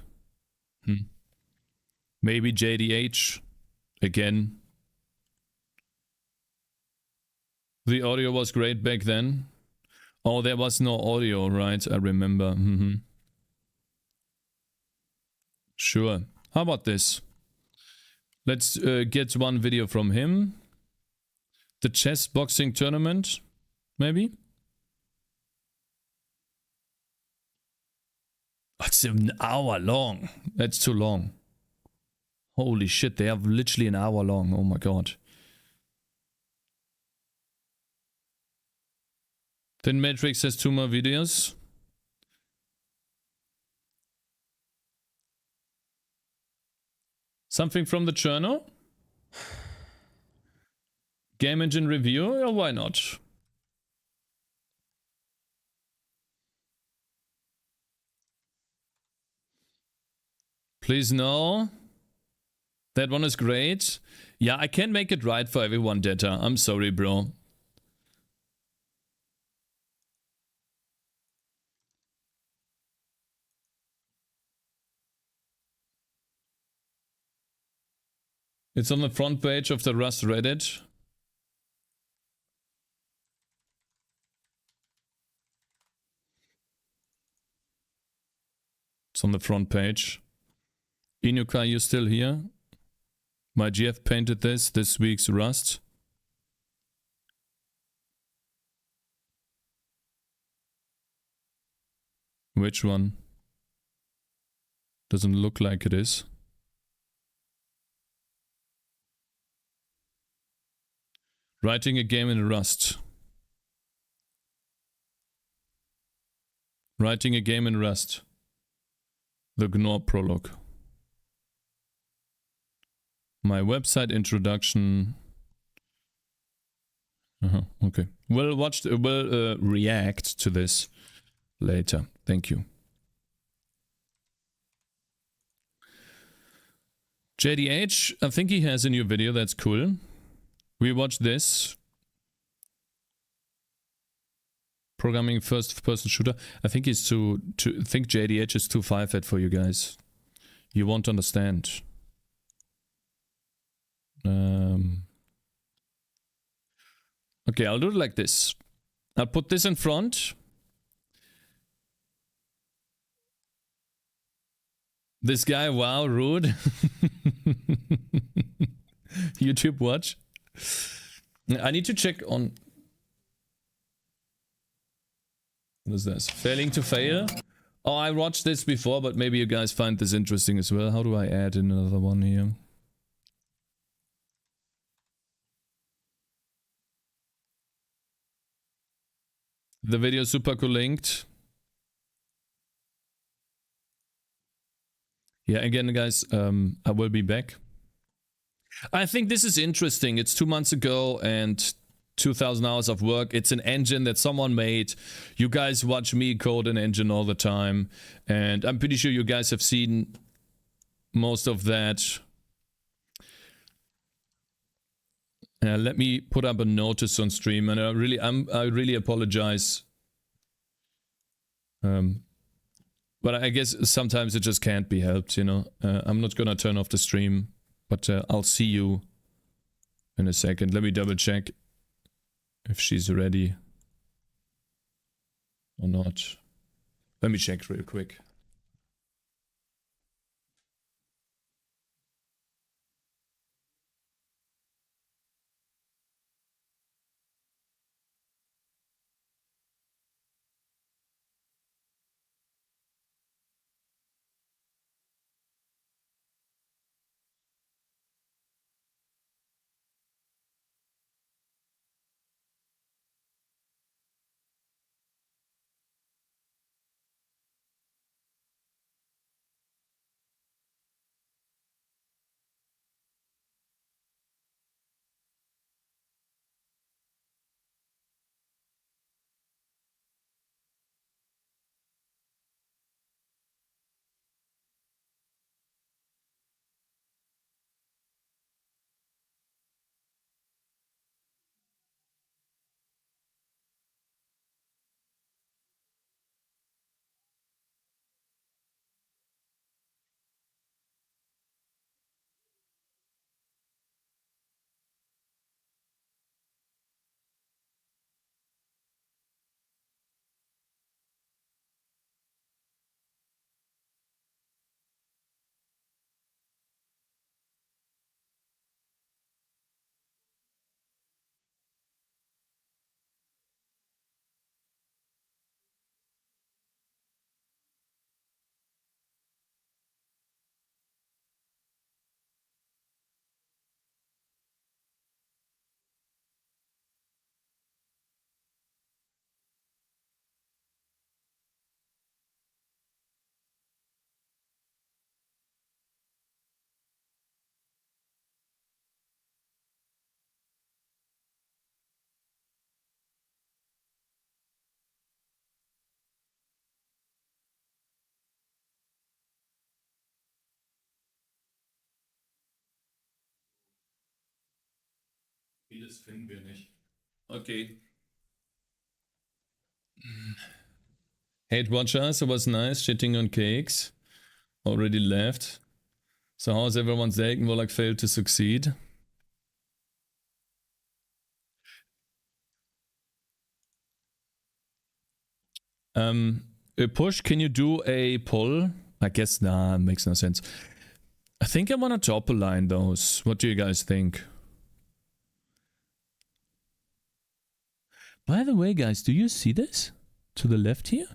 Maybe JDH again. The audio was great back then. Oh, there was no audio, right? I remember. Sure. How about this? Let's get one video from him. The chess boxing tournament, maybe? It's an hour long. That's too long. Holy shit, they have literally an hour long. Oh my god. Thin Matrix has 2 more videos. Something from the journal? Game engine review? Or why not? Please no. That one is great. Yeah, I can't make it right for everyone, Data. I'm sorry, bro. It's on the front page of the Rust Reddit. It's on the front page. Inuka, you still here? My GF painted this week's Rust. Which one? Doesn't look like it is. Writing a game in Rust. Writing a game in Rust. The GNOR prologue. My website introduction. Okay. We'll react to this later. Thank you. JDH, I think he has a new video. That's cool. We watched this. Programming first-person shooter. I think he's think JDH is too far-fetched for you guys. You won't understand. Okay, I'll do it like this. I'll put this in front. This guy, wow, rude. YouTube watch. I need to check on... What is this? Failing to fail? Oh, I watched this before, but maybe you guys find this interesting as well. How do I add another one here? The video is super cool linked. Yeah, again, guys, I will be back. I think this is interesting. It's 2 months ago and 2,000 hours of work. It's an engine that someone made. You guys watch me code an engine all the time. And I'm pretty sure you guys have seen most of that. Let me put up a notice on stream, and I really apologize. But I guess sometimes it just can't be helped, you know. I'm not gonna turn off the stream, but I'll see you in a second. Let me double check if she's ready or not. Let me check real quick. das finden wir nicht. Okay. Hate Watchers, it was nice. Shitting on Cakes. Already left. So how's everyone's day? Volak failed to succeed. Push, can you do a poll? I guess, nah, makes no sense. I think I want to top align those. What do you guys think? By the way, guys, do you see this? To the left here?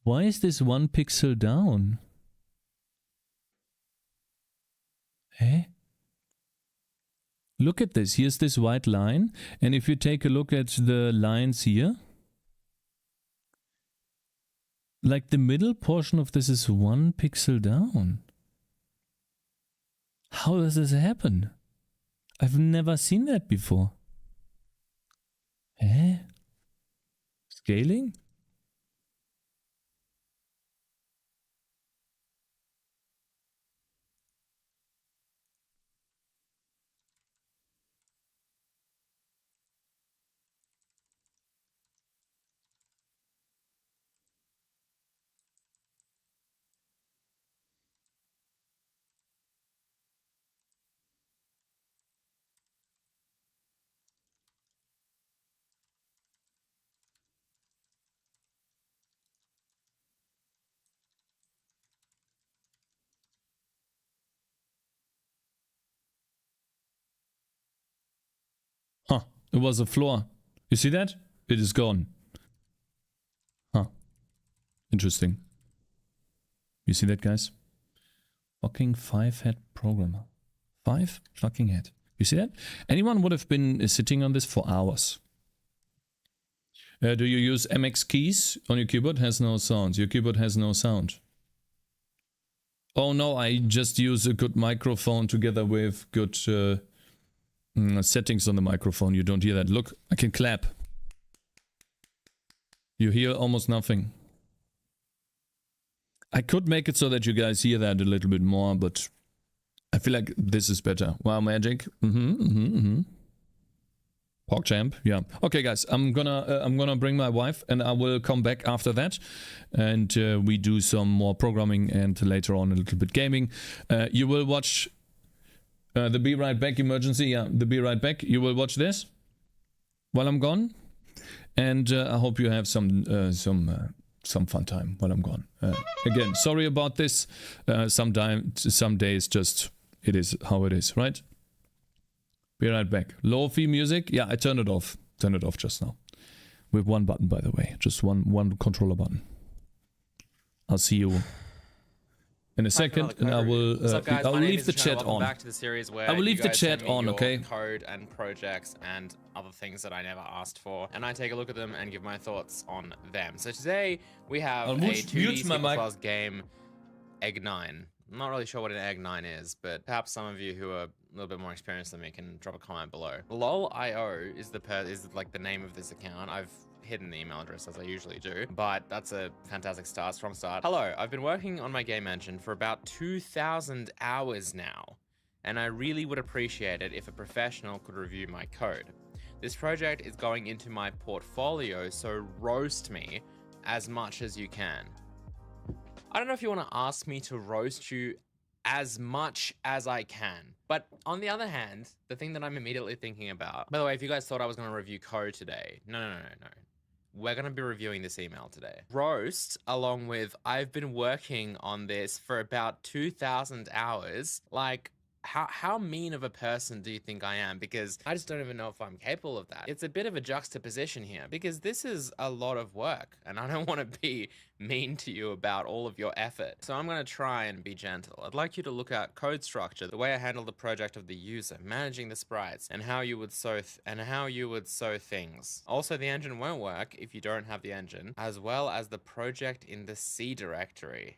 Why is this 1 pixel down? Eh? Look at this. Here's this white line. And if you take a look at the lines here, like the middle portion of this is 1 pixel down. How does this happen? I've never seen that before. Eh? Scaling? Huh. It was a floor. You see that? It is gone. Huh. Interesting. You see that, guys? Fucking 5-head programmer. 5 fucking head. You see that? Anyone would have been sitting on this for hours. Do you use MX keys on your keyboard? Has no sound. Your keyboard has no sound. Oh no, I just use a good microphone together with good settings on the microphone. You don't hear that. Look, I can clap. You hear almost nothing. I could make it so that you guys hear that a little bit more, but I feel like this is better. Wow, magic. PogChamp, yeah. Okay, guys, I'm gonna bring my wife, and I will come back after that, and we do some more programming, and later on a little bit gaming. You will watch the Be Right Back emergency. Yeah, the Be Right Back. You will watch this while I'm gone, and I hope you have some fun time while I'm gone. Again, sorry about this. Some days just it is how it is, right? Be right back. Lo-fi music. Yeah, I turned it off. Turned it off just now. With one button, by the way. Just one controller button. I'll see you in a second, and I will. What's up, guys? I'll My name leave is the Chana. chat Welcome on. back to the series where I will leave you the guys chat send me on, your okay? Code and projects and other things that I never asked for, and I take a look at them and give my thoughts on them. So today we have I'll a mute 2D my mic. C++ game, Egg 9. I'm not really sure what an Egg 9 is, but perhaps some of you who are a little bit more experienced than me can drop a comment below. LOL.io is like the name of this account. I've hidden the email address as I usually do, but that's a fantastic start, strong start. Hello, I've been working on my game engine for about 2,000 hours now, and I really would appreciate it if a professional could review my code. This project is going into my portfolio, so roast me as much as you can. I don't know if you want to ask me to roast you as much as I can, but on the other hand, the thing that I'm immediately thinking about, by the way, if you guys thought I was going to review code today, no. We're going to be reviewing this email today. Roast, along with, I've been working on this for about 2,000 hours, like, how mean of a person do you think I am? Because I just don't even know if I'm capable of that. It's a bit of a juxtaposition here because this is a lot of work and I don't want to be mean to you about all of your effort. So I'm going to try and be gentle. I'd like you to look at code structure, the way I handle the project of the user, managing the sprites, and how you would sew things. Also, the engine won't work if you don't have the engine, as well as the project in the C directory.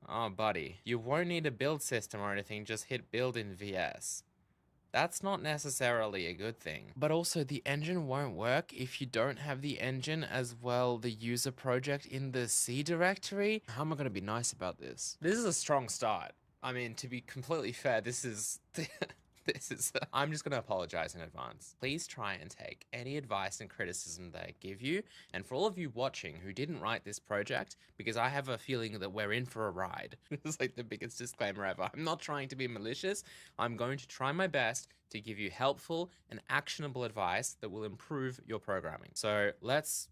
Oh, buddy, you won't need a build system or anything, just hit build in VS. That's not necessarily a good thing. But also the engine won't work if you don't have the engine as well the user project in the C directory. How am I going to be nice about this? This is a strong start. I mean, to be completely fair, this is... I'm just going to apologize in advance. Please try and take any advice and criticism that I give you. And for all of you watching who didn't write this project, because I have a feeling that we're in for a ride. It's like the biggest disclaimer ever. I'm not trying to be malicious. I'm going to try my best to give you helpful and actionable advice that will improve your programming. So let's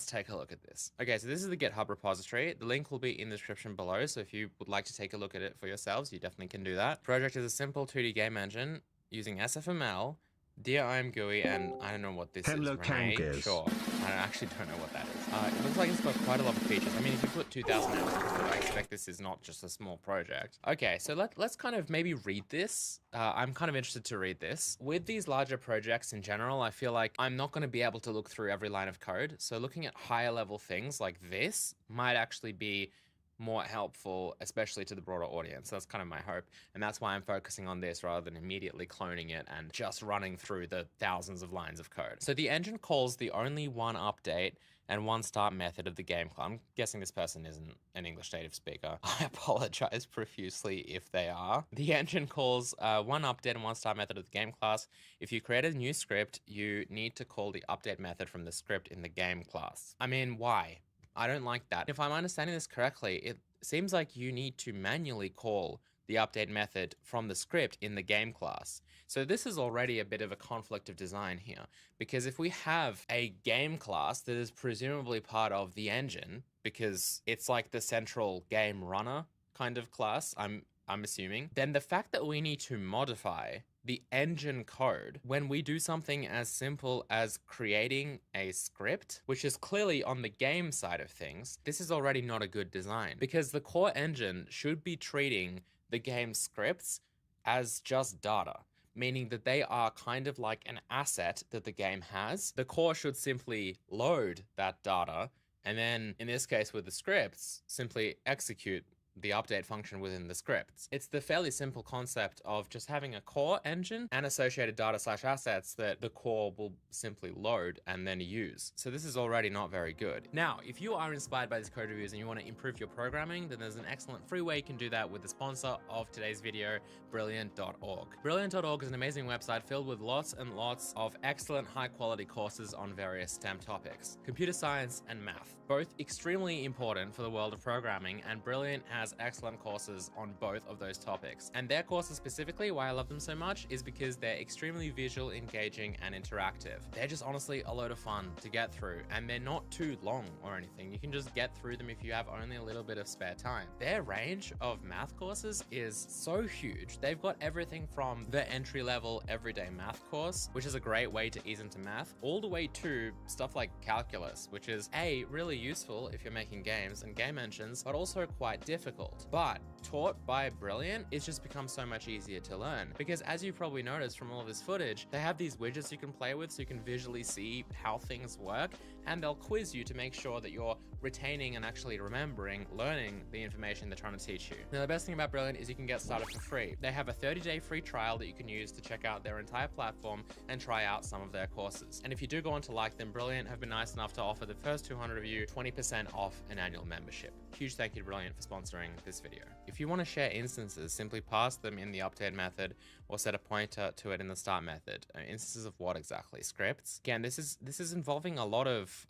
take a look at this. Okay, so this is the GitHub repository. The link will be in the description below, so if you would like to take a look at it for yourselves, you definitely can do that. Project is a simple 2D game engine using SFML, DRM GUI, and I don't know what this Hello, is. Renee? Cakez. Sure. I actually don't know what that is. It looks like it's got quite a lot of features. I mean, if you put 2,000 hours into it, I expect this is not just a small project. Okay, so let's kind of maybe read this. I'm kind of interested to read this. With these larger projects in general, I feel like I'm not going to be able to look through every line of code. So looking at higher level things like this might actually be more helpful, especially to the broader audience. That's kind of my hope. And that's why I'm focusing on this rather than immediately cloning it and just running through the thousands of lines of code. So the engine calls the only one update and one start method of the game class. I'm guessing this person isn't an English native speaker. I apologize profusely if they are. The engine calls one update and one start method of the game class. If you create a new script, you need to call the update method from the script in the game class. I mean, why? I don't like that. If I'm understanding this correctly, it seems like you need to manually call the update method from the script in the game class. So this is already a bit of a conflict of design here, because if we have a game class that is presumably part of the engine, because it's like the central game runner kind of class, I'm assuming, then the fact that we need to modify the engine code when we do something as simple as creating a script, which is clearly on the game side of things, this is already not a good design, because the core engine should be treating the game scripts as just data, meaning that they are kind of like an asset that the game has. The core should simply load that data, and then in this case with the scripts, simply execute the update function within the scripts. It's the fairly simple concept of just having a core engine and associated data/assets that the core will simply load and then use. So this is already not very good. Now, if you are inspired by these code reviews and you want to improve your programming, then there's an excellent free way you can do that with the sponsor of today's video, Brilliant.org. Brilliant.org is an amazing website filled with lots and lots of excellent high-quality courses on various STEM topics. Computer science and math, both extremely important for the world of programming, and Brilliant has excellent courses on both of those topics. And their courses specifically, why I love them so much, is because they're extremely visual, engaging, and interactive. They're just honestly a load of fun to get through, and they're not too long or anything. You can just get through them if you have only a little bit of spare time. Their range of math courses is so huge. They've got everything from the entry-level everyday math course, which is a great way to ease into math, all the way to stuff like calculus, which is really useful if you're making games and game engines, but also quite difficult. But taught by Brilliant, it's just become so much easier to learn, because as you probably noticed from all of this footage, they have these widgets you can play with so you can visually see how things work, and they'll quiz you to make sure that you're retaining and actually remembering, learning the information they're trying to teach you. Now, the best thing about Brilliant is you can get started for free. They have a 30-day free trial that you can use to check out their entire platform and try out some of their courses. And if you do go on to like them, Brilliant have been nice enough to offer the first 200 of you 20% off an annual membership. Huge thank you to Brilliant for sponsoring this video. If you want to share instances, simply pass them in the update method or set a pointer to it in the start method. Instances of what exactly? Scripts? Again, this is involving a lot of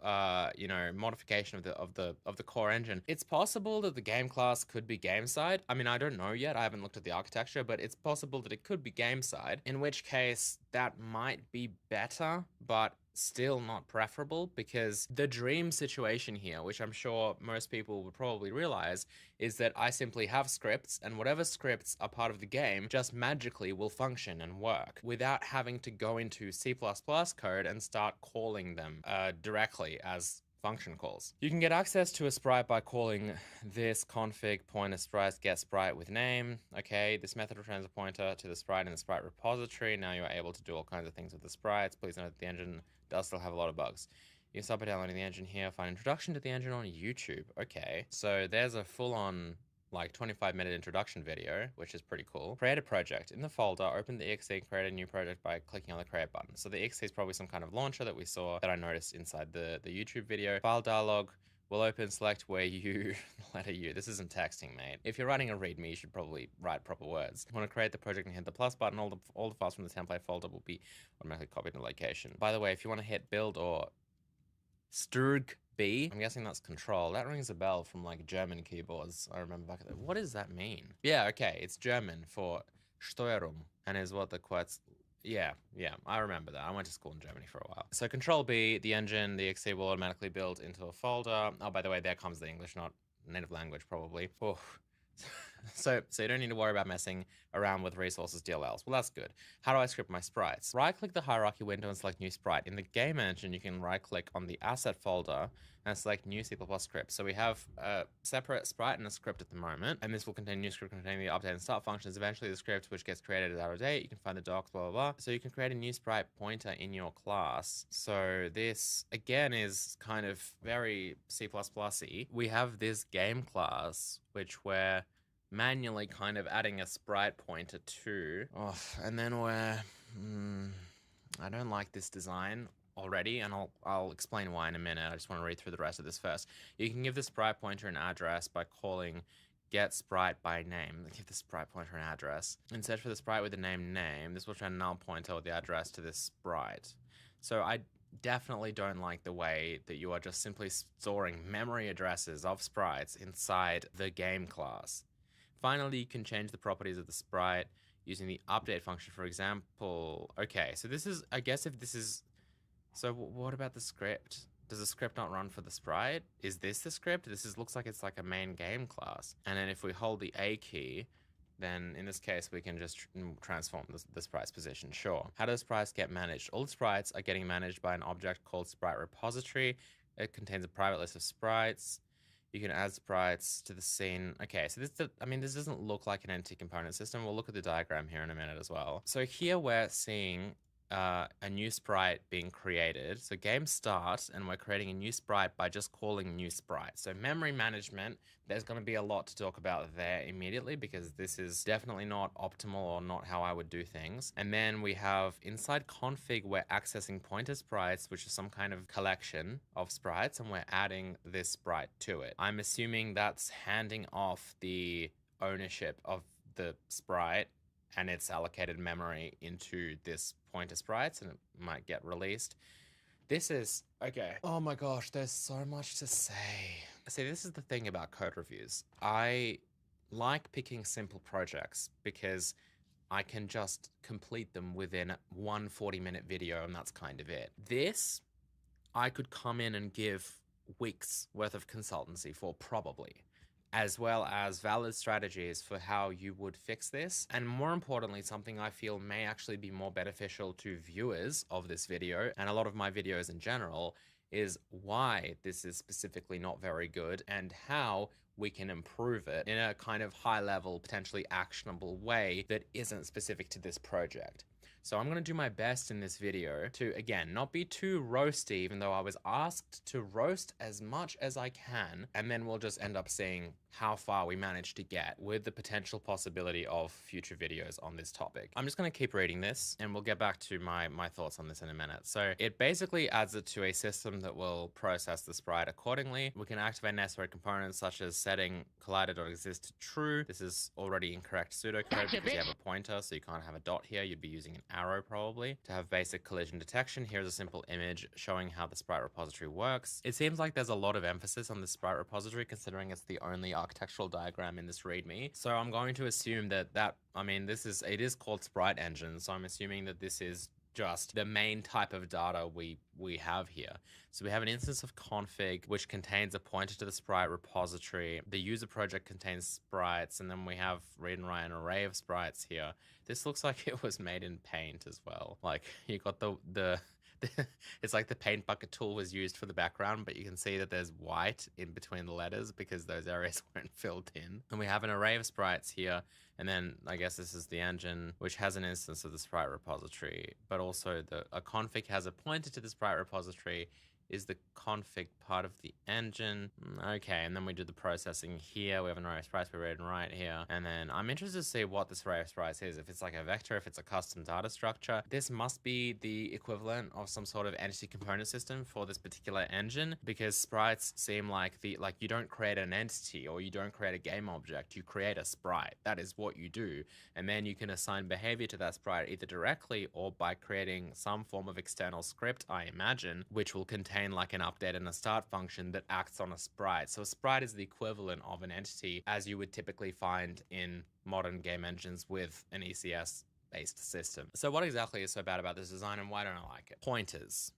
modification of the core engine. It's possible that the game class could be game side. I mean, I don't know yet. I haven't looked at the architecture, but it's possible that it could be game side, in which case that might be better, but still not preferable, because the dream situation here, which I'm sure most people would probably realize, is that I simply have scripts, and whatever scripts are part of the game just magically will function and work without having to go into C++ code and start calling them directly as function calls. You can get access to a sprite by calling this config pointer sprite get sprite with name. Okay, this method returns a pointer to the sprite in the sprite repository. Now you're able to do all kinds of things with the sprites. Please note that the engine does still have a lot of bugs. You can start by downloading the engine here. Find introduction to the engine on YouTube. Okay, so there's a full-on like 25-minute introduction video, which is pretty cool. Create a project. In the folder, open the exe and create a new project by clicking on the create button. So the exe is probably some kind of launcher that we saw that I noticed inside the YouTube video. File dialog will open, select where you, letter U. This isn't texting, mate. If you're writing a README, you should probably write proper words. You want to create the project and hit the plus button. All the files from the template folder will be automatically copied to location. By the way, if you want to hit build or Sturg B, I'm guessing that's control. That rings a bell from like German keyboards. I remember back at that. What does that mean? Yeah, okay. It's German for Steuerung and is what the quotes. Yeah, I remember that. I went to school in Germany for a while. So Control B, the engine, the exe will automatically build into a folder. Oh, by the way, there comes the English, not native language, probably. Oh. So you don't need to worry about messing around with resources DLLs. Well, that's good. How do I script my sprites? Right-click the hierarchy window and select new sprite. In the game engine, you can right-click on the asset folder and select new C++ script. So we have a separate sprite and a script at the moment, and this will contain new script containing the update and start functions. Eventually, the script, which gets created is out of date. You can find the docs, blah, blah, blah. So you can create a new sprite pointer in your class. So this, again, is kind of very C++-y. We have this game class, which we're manually kind of adding a sprite pointer to. Oh, and then we're... I don't like this design already, and I'll explain why in a minute. I just want to read through the rest of this first. You can give the sprite pointer an address by calling get sprite by name. Give the sprite pointer an address. And search for the sprite with the name name. This will show a null pointer with the address to this sprite. So I definitely don't like the way that you are just simply storing memory addresses of sprites inside the game class. Finally, you can change the properties of the sprite using the update function, for example. Okay, so this is, I guess if this is, so what about the script? Does the script not run for the sprite? Is this the script? Looks like it's like a main game class. And then if we hold the A key, then in this case, we can just transform the sprite's position. Sure. How do the sprites get managed? All the sprites are getting managed by an object called sprite repository. It contains a private list of sprites. You can add sprites to the scene. Okay, so this doesn't look like an entity component system. We'll look at the diagram here in a minute as well. So here we're seeing a new sprite being created. So game starts and we're creating a new sprite by just calling new sprite. So memory management, there's going to be a lot to talk about there immediately because this is definitely not optimal or not how I would do things. And then we have inside config, we're accessing pointer sprites, which is some kind of collection of sprites, and we're adding this sprite to it. I'm assuming that's handing off the ownership of the sprite and its allocated memory into this pointer sprites, and it might get released. This is, okay. Oh my gosh, there's so much to say. See, this is the thing about code reviews. I like picking simple projects because I can just complete them within one 40-minute video, and that's kind of it. This, I could come in and give weeks worth of consultancy for, probably, as well as valid strategies for how you would fix this. And more importantly, something I feel may actually be more beneficial to viewers of this video, and a lot of my videos in general, is why this is specifically not very good and how we can improve it in a kind of high level, potentially actionable way that isn't specific to this project. So I'm going to do my best in this video to, again, not be too roasty, even though I was asked to roast as much as I can, and then we'll just end up seeing how far we manage to get with the potential possibility of future videos on this topic. I'm just going to keep reading this, and we'll get back to my thoughts on this in a minute. So it basically adds it to a system that will process the sprite accordingly. We can activate necessary components such as setting collider.exist to true. This is already incorrect pseudocode because you have a pointer, so you can't have a dot here. You'd be using an arrow probably. To have basic collision detection, here's a simple image showing how the sprite repository works. It seems like there's a lot of emphasis on the sprite repository considering it's the only architectural diagram in this readme. So I'm going to assume that it is called sprite engine, so I'm assuming that this is just the main type of data we have here. So we have an instance of config, which contains a pointer to the sprite repository. The user project contains sprites, and then we have read and write an array of sprites here. This looks like it was made in Paint as well. Like you got the it's like the paint bucket tool was used for the background, but you can see that there's white in between the letters because those areas weren't filled in. And we have an array of sprites here. And then I guess this is the engine, which has an instance of the sprite repository, but also a config has a pointer to the sprite repository is the config part of the engine. Okay, and then we do the processing here. We have an array of sprites we read and write here. And then I'm interested to see what this array of sprites is. If it's like a vector, if it's a custom data structure. This must be the equivalent of some sort of entity component system for this particular engine, because sprites seem like you don't create an entity or you don't create a game object, you create a sprite. That is what you do. And then you can assign behavior to that sprite either directly or by creating some form of external script, I imagine, which will contain like an update and a start function that acts on a sprite. So a sprite is the equivalent of an entity as you would typically find in modern game engines with an ECS based system. So what exactly is so bad about this design and why don't I like it? Pointers.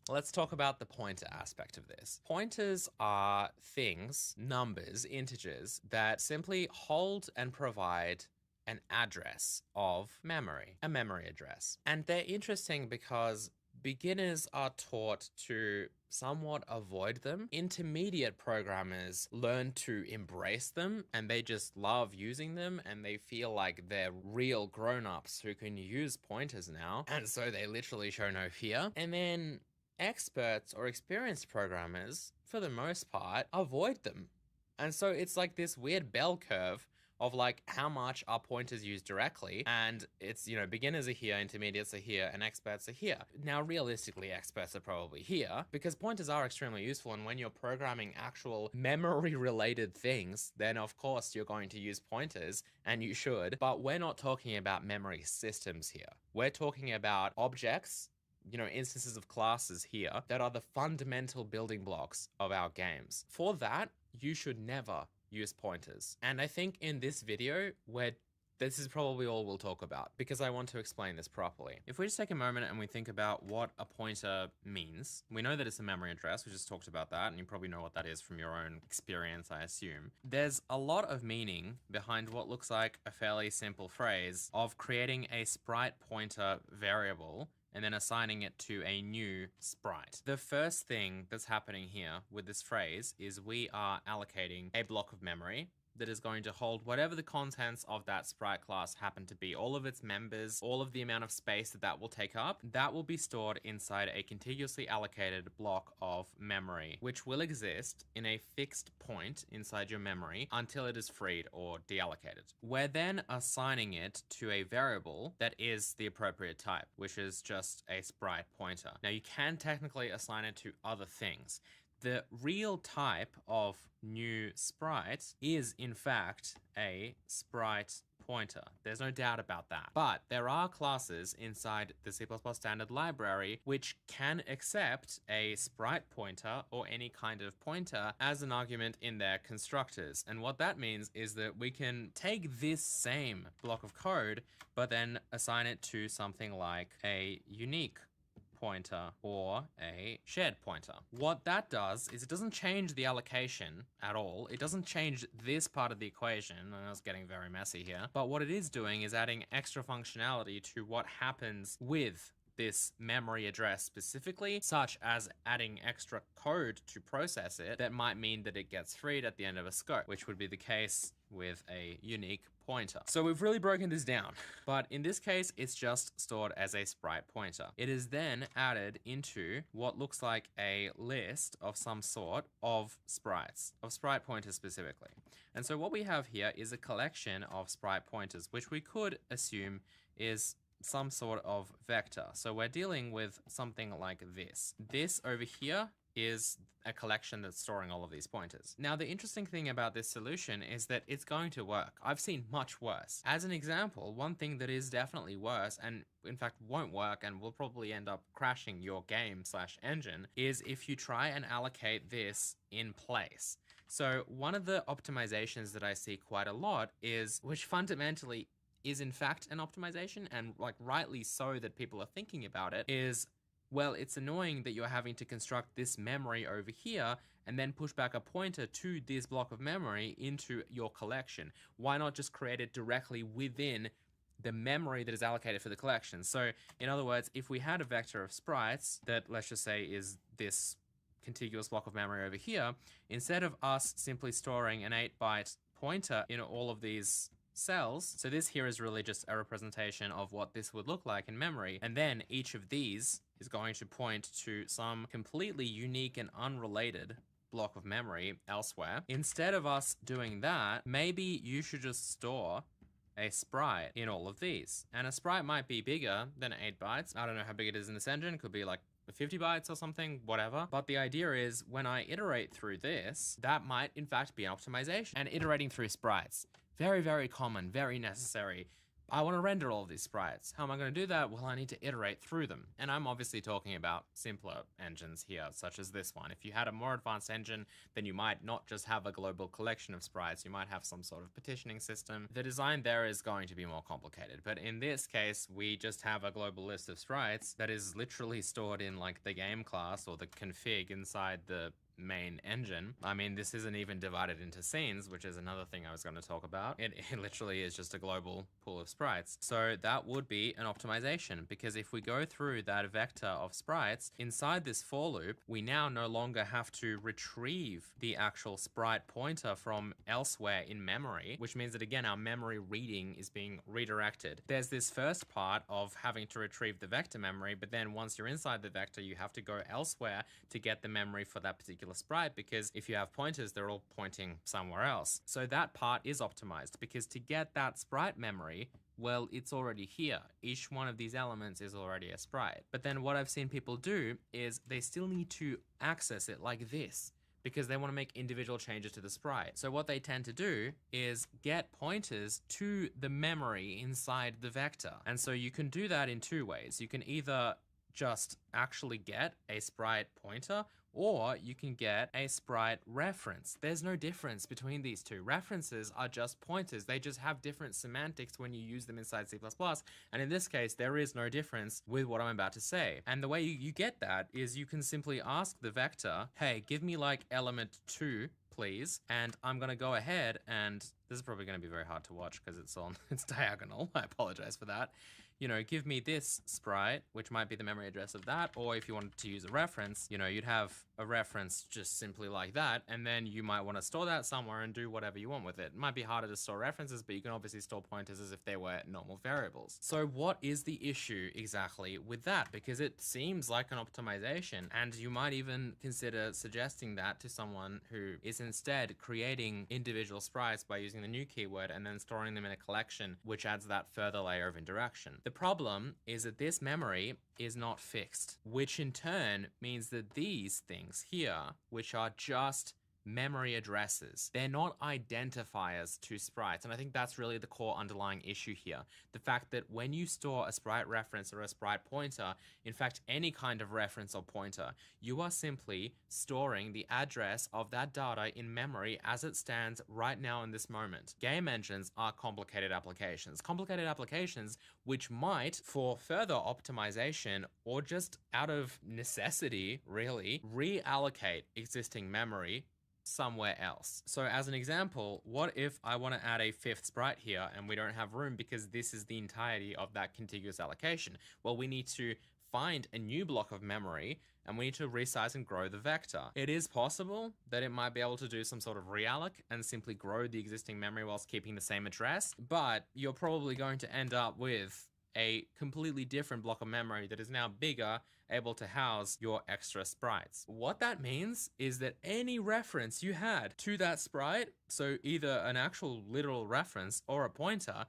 Let's talk about the pointer aspect of this. Pointers are things, numbers, integers that simply hold and provide an address of memory, a memory address. And they're interesting because beginners are taught to somewhat avoid them. Intermediate programmers learn to embrace them and they just love using them and they feel like they're real grown-ups who can use pointers now. And so they literally show no fear. And then experts or experienced programmers, for the most part, avoid them. And so it's like this weird bell curve of like how much are pointers used directly, and it's, you know, beginners are here, intermediates are here, and experts are here. Now realistically experts are probably here because pointers are extremely useful, and when you're programming actual memory related things, then of course you're going to use pointers, and you should, but we're not talking about memory systems here. We're talking about objects, you know, instances of classes here that are the fundamental building blocks of our games. For that, you should never use pointers. And I think in this video, this is probably all we'll talk about because I want to explain this properly. If we just take a moment and we think about what a pointer means, we know that it's a memory address. We just talked about that, and you probably know what that is from your own experience, I assume. There's a lot of meaning behind what looks like a fairly simple phrase of creating a sprite pointer variable and then assigning it to a new sprite. The first thing that's happening here with this phrase is we are allocating a block of memory that is going to hold whatever the contents of that sprite class happen to be. All of its members, all of the amount of space that will take up, that will be stored inside a contiguously allocated block of memory, which will exist in a fixed point inside your memory until it is freed or deallocated. We're then assigning it to a variable that is the appropriate type, which is just a sprite pointer. Now you can technically assign it to other things. The real type of new sprite is in fact a sprite pointer. There's no doubt about that. But there are classes inside the C++ standard library which can accept a sprite pointer or any kind of pointer as an argument in their constructors. And what that means is that we can take this same block of code but then assign it to something like a unique pointer or a shared pointer. What that does is it doesn't change the allocation at all. It doesn't change this part of the equation. I know it's getting very messy here, but what it is doing is adding extra functionality to what happens with this memory address specifically, such as adding extra code to process it that might mean that it gets freed at the end of a scope, which would be the case with a unique pointer. So we've really broken this down, but in this case, it's just stored as a sprite pointer. It is then added into what looks like a list of some sort of sprites, of sprite pointers specifically. And so what we have here is a collection of sprite pointers, which we could assume is some sort of vector. So we're dealing with something like this. This over here is a collection that's storing all of these pointers. Now, the interesting thing about this solution is that it's going to work. I've seen much worse. As an example, one thing that is definitely worse, and in fact won't work and will probably end up crashing your game/engine, is if you try and allocate this in place. So one of the optimizations that I see quite a lot is, which fundamentally is in fact an optimization, and like rightly so that people are thinking about it, is, well, it's annoying that you're having to construct this memory over here and then push back a pointer to this block of memory into your collection. Why not just create it directly within the memory that is allocated for the collection? So in other words, if we had a vector of sprites that, let's just say, is this contiguous block of memory over here, instead of us simply storing an 8-byte pointer in all of these cells. So this here is really just a representation of what this would look like in memory. And then each of these is going to point to some completely unique and unrelated block of memory elsewhere. Instead of us doing that, maybe you should just store a sprite in all of these. And a sprite might be bigger than 8 bytes. I don't know how big it is in this engine. It could be like 50 bytes or something, whatever. But the idea is when I iterate through this, that might in fact be an optimization. And iterating through sprites, very, very common, very necessary. I want to render all of these sprites. How am I going to do that? Well, I need to iterate through them. And I'm obviously talking about simpler engines here, such as this one. If you had a more advanced engine, then you might not just have a global collection of sprites, you might have some sort of partitioning system. The design there is going to be more complicated. But in this case, we just have a global list of sprites that is literally stored in like the game class or the config inside the main engine. I mean, this isn't even divided into scenes, which is another thing I was going to talk about. It literally is just a global pool of sprites. So that would be an optimization, because if we go through that vector of sprites inside this for loop, we now no longer have to retrieve the actual sprite pointer from elsewhere in memory, which means that again, our memory reading is being redirected. There's this first part of having to retrieve the vector memory, but then once you're inside the vector, you have to go elsewhere to get the memory for that particular sprite, because if you have pointers, they're all pointing somewhere else. So that part is optimized, because to get that sprite memory, well, it's already here. Each one of these elements is already a sprite. But then what I've seen people do is they still need to access it like this, because they want to make individual changes to the sprite. So what they tend to do is get pointers to the memory inside the vector. And so you can do that in two ways. You can either just actually get a sprite pointer, or you can get a sprite reference. There's no difference between these two. References are just pointers. They just have different semantics when you use them inside C++. And in this case, there is no difference with what I'm about to say. And the way you get that is you can simply ask the vector, hey, give me like element 2, please. And I'm gonna go ahead, and this is probably gonna be very hard to watch because it's diagonal. I apologize for that. You know, give me this sprite, which might be the memory address of that, or if you wanted to use a reference, you know, you'd have a reference just simply like that, and then you might want to store that somewhere and do whatever you want with it. It might be harder to store references, but you can obviously store pointers as if they were normal variables. So what is the issue exactly with that? Because it seems like an optimization, and you might even consider suggesting that to someone who is instead creating individual sprites by using the new keyword and then storing them in a collection, which adds that further layer of indirection. The problem is that this memory is not fixed, which in turn means that these things here, which are just memory addresses, they're not identifiers to sprites. And I think that's really the core underlying issue here. The fact that when you store a sprite reference or a sprite pointer, in fact, any kind of reference or pointer, you are simply storing the address of that data in memory as it stands right now in this moment. Game engines are complicated applications which might, for further optimization or just out of necessity, really, reallocate existing memory somewhere else. So as an example, what if I want to add a 5th sprite here and we don't have room because this is the entirety of that contiguous allocation? Well, we need to find a new block of memory and we need to resize and grow the vector. It is possible that it might be able to do some sort of realloc and simply grow the existing memory whilst keeping the same address, but you're probably going to end up with a completely different block of memory that is now bigger, able to house your extra sprites. What that means is that any reference you had to that sprite, so either an actual literal reference or a pointer,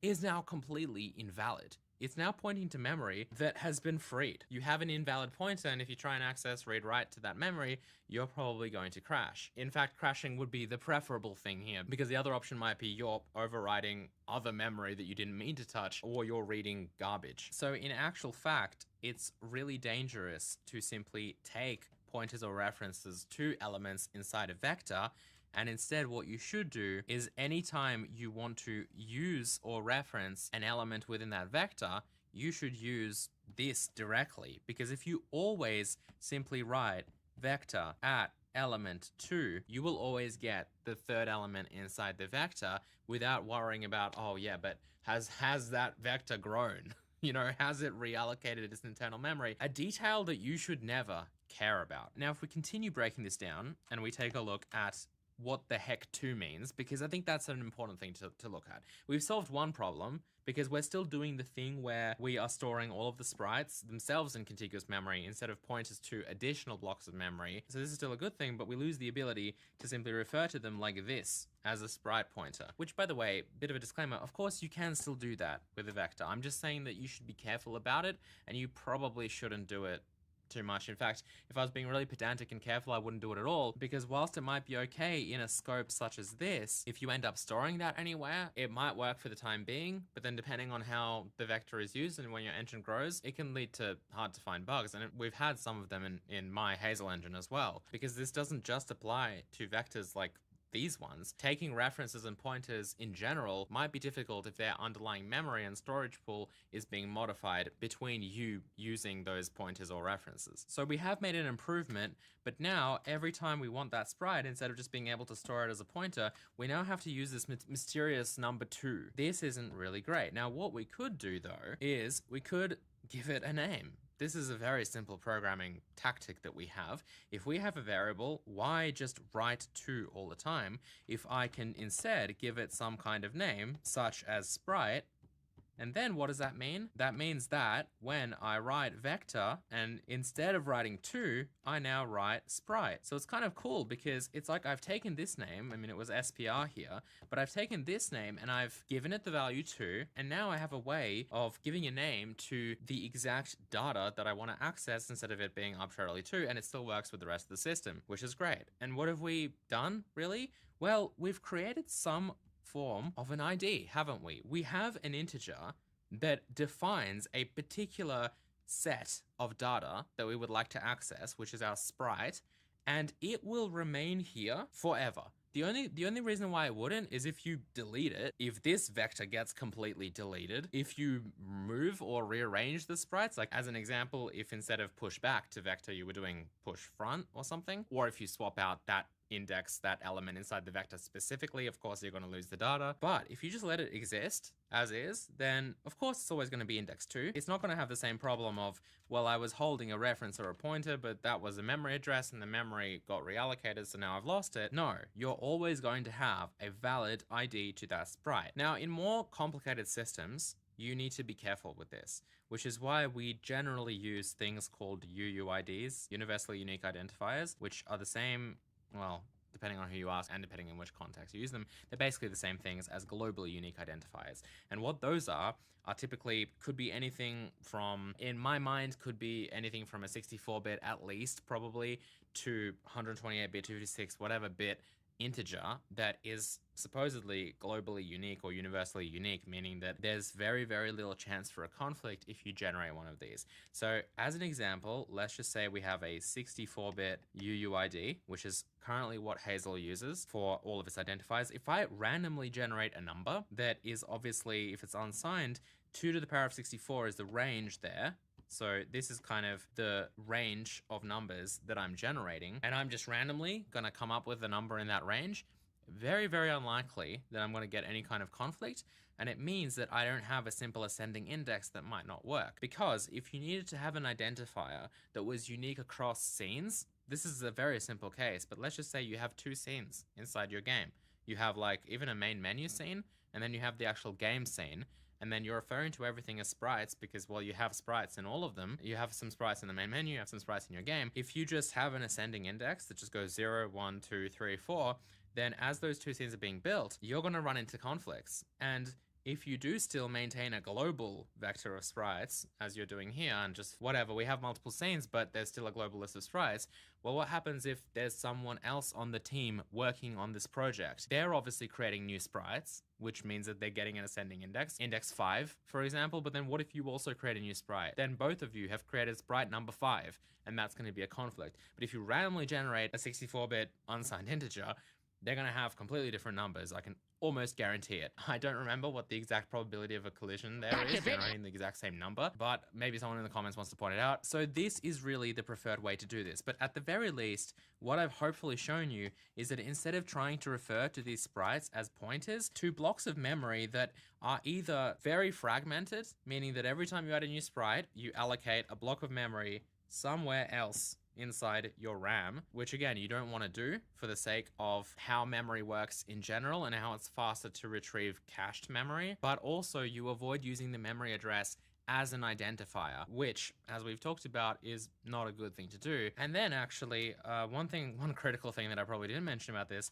is now completely invalid. It's now pointing to memory that has been freed. You have an invalid pointer, and if you try and access read-write to that memory, you're probably going to crash. In fact, crashing would be the preferable thing here, because the other option might be you're overwriting other memory that you didn't mean to touch, or you're reading garbage. So in actual fact, it's really dangerous to simply take pointers or references to elements inside a vector. And instead, what you should do is anytime you want to use or reference an element within that vector, you should use this directly. Because if you always simply write vector at element 2, you will always get the 3rd element inside the vector without worrying about, oh yeah, but has that vector grown? You know, has it reallocated its internal memory? A detail that you should never care about. Now, if we continue breaking this down and we take a look at what the heck 2 means, because I think that's an important thing to look at. We've solved one problem because we're still doing the thing where we are storing all of the sprites themselves in contiguous memory instead of pointers to additional blocks of memory. So this is still a good thing, but we lose the ability to simply refer to them like this as a sprite pointer, which, by the way, bit of a disclaimer, of course you can still do that with a vector. I'm just saying that you should be careful about it, and you probably shouldn't do it too much. In fact, if I was being really pedantic and careful, I wouldn't do it at all, because whilst it might be okay in a scope such as this, if you end up storing that anywhere, it might work for the time being, but then depending on how the vector is used and when your engine grows, it can lead to hard to find bugs. And we've had some of them in my Hazel engine as well, because this doesn't just apply to vectors like these ones. Taking references and pointers in general might be difficult if their underlying memory and storage pool is being modified between you using those pointers or references. So we have made an improvement, but now every time we want that sprite, instead of just being able to store it as a pointer, we now have to use this mysterious number 2. This isn't really great. Now what we could do though is we could give it a name. This is a very simple programming tactic that we have. If we have a variable, why just write 2 all the time? If I can instead give it some kind of name, such as sprite, and then what does that mean? That means that when I write vector, and instead of writing 2, I now write sprite. So it's kind of cool because it's like I've taken this name, I mean it was SPR here, but I've taken this name and I've given it the value 2, and now I have a way of giving a name to the exact data that I want to access instead of it being arbitrarily 2, and it still works with the rest of the system, which is great. And what have we done, really? Well, we've created some form of an ID, haven't we? We have an integer that defines a particular set of data that we would like to access, which is our sprite, and it will remain here forever. The only reason why it wouldn't is if you delete it, if this vector gets completely deleted, if you move or rearrange the sprites, like as an example, if instead of push back to vector, you were doing push front or something, or if you swap out that index, that element inside the vector specifically, of course you're going to lose the data. But if you just let it exist as is, then of course it's always going to be index 2. It's not going to have the same problem of, well, I was holding a reference or a pointer, but that was a memory address and the memory got reallocated, so now I've lost it. No, you're always going to have a valid ID to that sprite. Now, in more complicated systems, you need to be careful with this, which is why we generally use things called UUIDs, universally unique identifiers, which are the same, well, depending on who you ask and depending on which context you use them, they're basically the same things as globally unique identifiers. And what those are typically could be anything from, in my mind, could be anything from a 64-bit at least, probably, to 128-bit, 256, whatever bit integer that is supposedly globally unique or universally unique, meaning that there's very, very little chance for a conflict if you generate one of these. So as an example, let's just say we have a 64-bit UUID, which is currently what Hazel uses for all of its identifiers. If I randomly generate a number that is obviously, if it's unsigned, 2 to the power of 64 is the range there. So this is kind of the range of numbers that I'm generating, and I'm just randomly going to come up with a number in that range. Very, very unlikely that I'm going to get any kind of conflict, and it means that I don't have a simple ascending index that might not work. Because if you needed to have an identifier that was unique across scenes, this is a very simple case, but let's just say you have 2 scenes inside your game. You have like even a main menu scene, and then you have the actual game scene. And then you're referring to everything as sprites because, well, you have sprites in all of them. You have some sprites in the main menu, you have some sprites in your game. If you just have an ascending index that just goes 0, 1, 2, 3, 4, then as those 2 scenes are being built, you're going to run into conflicts. And if you do still maintain a global vector of sprites, as you're doing here, and just whatever, we have multiple scenes, but there's still a global list of sprites, well, what happens if there's someone else on the team working on this project? They're obviously creating new sprites, which means that they're getting an ascending index, index 5, for example, but then what if you also create a new sprite? Then both of you have created sprite number 5, and that's going to be a conflict. But if you randomly generate a 64-bit unsigned integer, they're going to have completely different numbers. I can almost guarantee it. I don't remember what the exact probability of a collision there is, generating the exact same number, but maybe someone in the comments wants to point it out. So this is really the preferred way to do this. But at the very least, what I've hopefully shown you is that instead of trying to refer to these sprites as pointers to blocks of memory that are either very fragmented, meaning that every time you add a new sprite, you allocate a block of memory somewhere else inside your RAM, which again, you don't want to do for the sake of how memory works in general and how it's faster to retrieve cached memory, but also you avoid using the memory address as an identifier, which, as we've talked about, is not a good thing to do. And then actually, one critical thing that I probably didn't mention about this,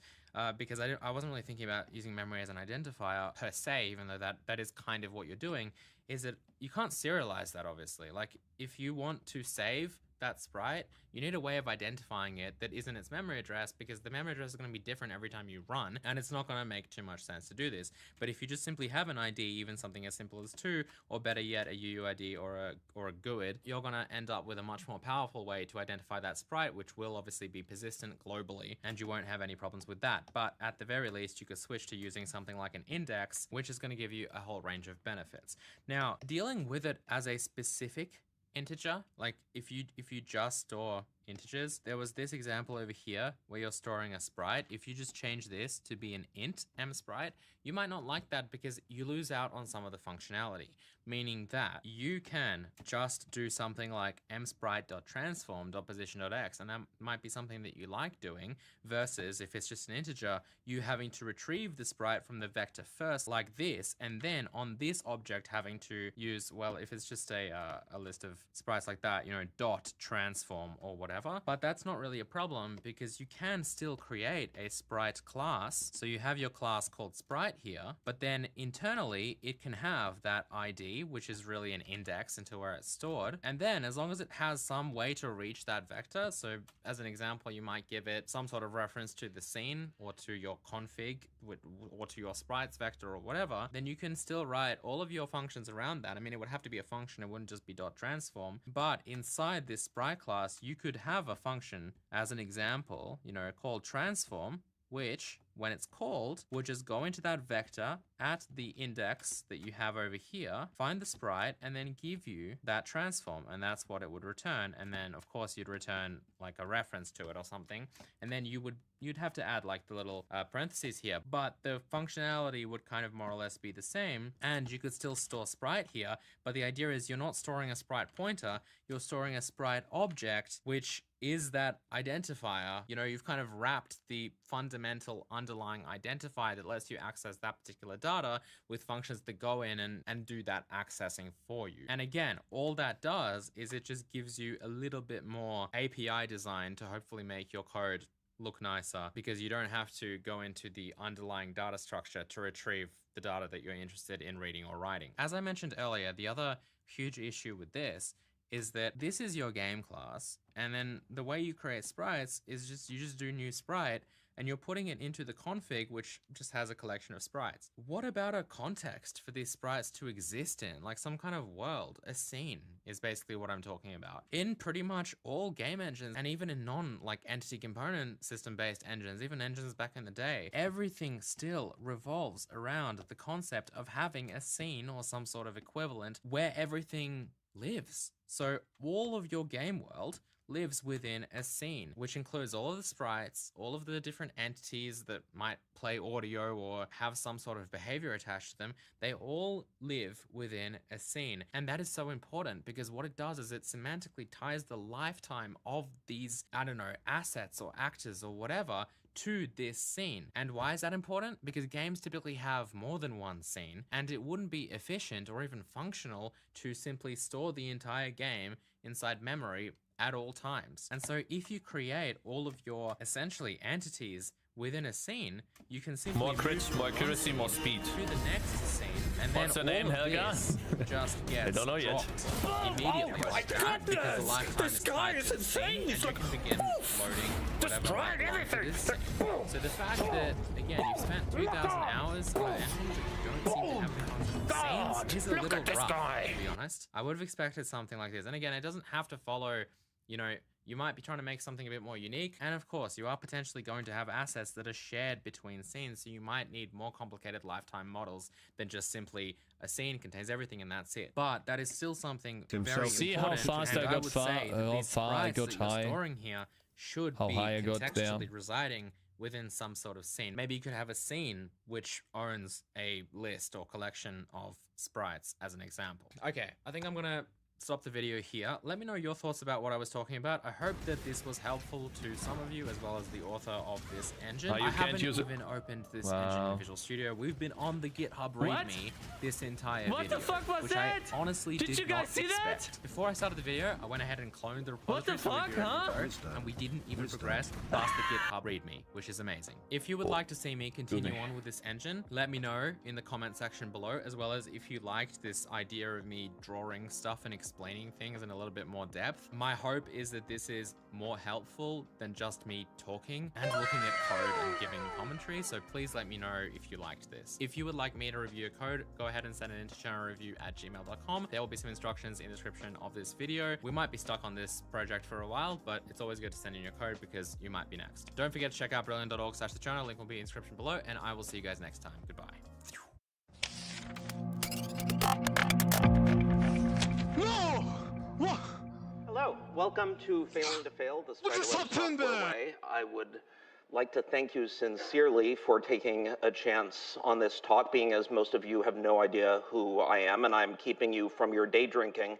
because I wasn't really thinking about using memory as an identifier per se, even though that is kind of what you're doing, is that you can't serialize that, obviously. Like, if you want to save that sprite, you need a way of identifying it that isn't its memory address, because the memory address is going to be different every time you run, and it's not going to make too much sense to do this. But if you just simply have an ID, even something as simple as 2, or better yet, a UUID or a GUID, you're going to end up with a much more powerful way to identify that sprite, which will obviously be persistent globally, and you won't have any problems with that. But at the very least, you could switch to using something like an index, which is going to give you a whole range of benefits. Now, dealing with it as a specific integer, like if you just store integers, there was this example over here where you're storing a sprite. If you just change this to be an int msprite, you might not like that because you lose out on some of the functionality, meaning that you can just do something like msprite.transform.position.x, and that might be something that you like doing, versus if it's just an integer, you having to retrieve the sprite from the vector first like this, and then on this object having to use, well, if it's just a list of sprites like that, you know, dot transform or whatever. But that's not really a problem because you can still create a sprite class. So you have your class called sprite here, but then internally it can have that ID, which is really an index into where it's stored. And then as long as it has some way to reach that vector, so as an example, you might give it some sort of reference to the scene or to your config or to your sprites vector or whatever, then you can still write all of your functions around that. I mean, it would have to be a function. It wouldn't just be .transform, but inside this sprite class, you could have a function as an example, you know, called transform, which when it's called, would just go into that vector at the index that you have over here, find the sprite, and then give you that transform, and that's what it would return. And then of course you'd return like a reference to it or something, and then you'd have to add like the little parentheses here, but the functionality would kind of more or less be the same, and you could still store sprite here, but the idea is you're not storing a sprite pointer, you're storing a sprite object, which is that identifier. You know, you've kind of wrapped the fundamental underlying identifier that lets you access that particular data with functions that go in and do that accessing for you. And again, all that does is it just gives you a little bit more API design to hopefully make your code look nicer, because you don't have to go into the underlying data structure to retrieve the data that you're interested in reading or writing. As I mentioned earlier, the other huge issue with this is that this is your game class, and then the way you create sprites is you just do new sprite, and you're putting it into the config, which just has a collection of sprites. What about a context for these sprites to exist in? Like some kind of world, a scene is basically what I'm talking about. In pretty much all game engines, and even in like entity component system-based engines, even engines back in the day, everything still revolves around the concept of having a scene or some sort of equivalent where everything lives. So all of your game world lives within a scene, which includes all of the sprites, all of the different entities that might play audio or have some sort of behavior attached to them. They all live within a scene. And that is so important because what it does is it semantically ties the lifetime of these, I don't know, assets or actors or whatever to this scene. And why is that important? Because games typically have more than one scene, and it wouldn't be efficient or even functional to simply store the entire game inside memory at all times. And so if you create all of your essentially entities within a scene, you can simply more crits, more accuracy, more speed to the next scene, and what's then the name, all Helga? This just gets I don't know yet. Immediately. Oh my Because the goodness! lifetime This guy tied is to the scene, insane! and He's you like, can begin loading whatever destroyed might belong to everything! this scene. So the fact that, again, you've spent 2,000 hours on an engine that you don't seem to have the concept of scenes is a little rough, to be honest. I would have expected something like this. And again, it doesn't have to follow, you know, you might be trying to make something a bit more unique. And of course, you are potentially going to have assets that are shared between scenes. So you might need more complicated lifetime models than just simply a scene contains everything and that's it. But that is still something very important. See how fast and I got would say that how these far I sprites got that you're high. storing here should How be high I got there. contextually residing within some sort of scene. Maybe you could have a scene which owns a list or collection of sprites as an example. Okay, I think I'm gonna stop the video here. Let me know your thoughts about what I was talking about. I hope that this was helpful to some of you, as well as the author of this engine. You I can't haven't use it. even opened this engine in Visual Studio. We've been on the GitHub README this entire video. What the fuck was which that? I honestly Did you guys see expect. that? Before I started the video, I went ahead and cloned the repository. What the fuck, huh? And we didn't even progress past the GitHub README, which is amazing. If you would like to see me continue on with this engine, let me know in the comment section below, as well as if you liked this idea of me drawing stuff and explaining things in a little bit more depth. My hope is that this is more helpful than just me talking and looking at code and giving commentary, so please let me know if you liked this. If you would like me to review a code, go ahead and send it into channelreview@gmail.com. There will be some instructions in the description of this video. We might be stuck on this project for a while, but it's always good to send in your code because you might be next. Don't forget to check out brilliant.org/the channel. Link will be in the description below, and I will see you guys next time. Goodbye. Hello, welcome to Failing to Fail, the Spiderweb software way. I would like to thank you sincerely for taking a chance on this talk, being as most of you have no idea who I am, and I'm keeping you from your day drinking.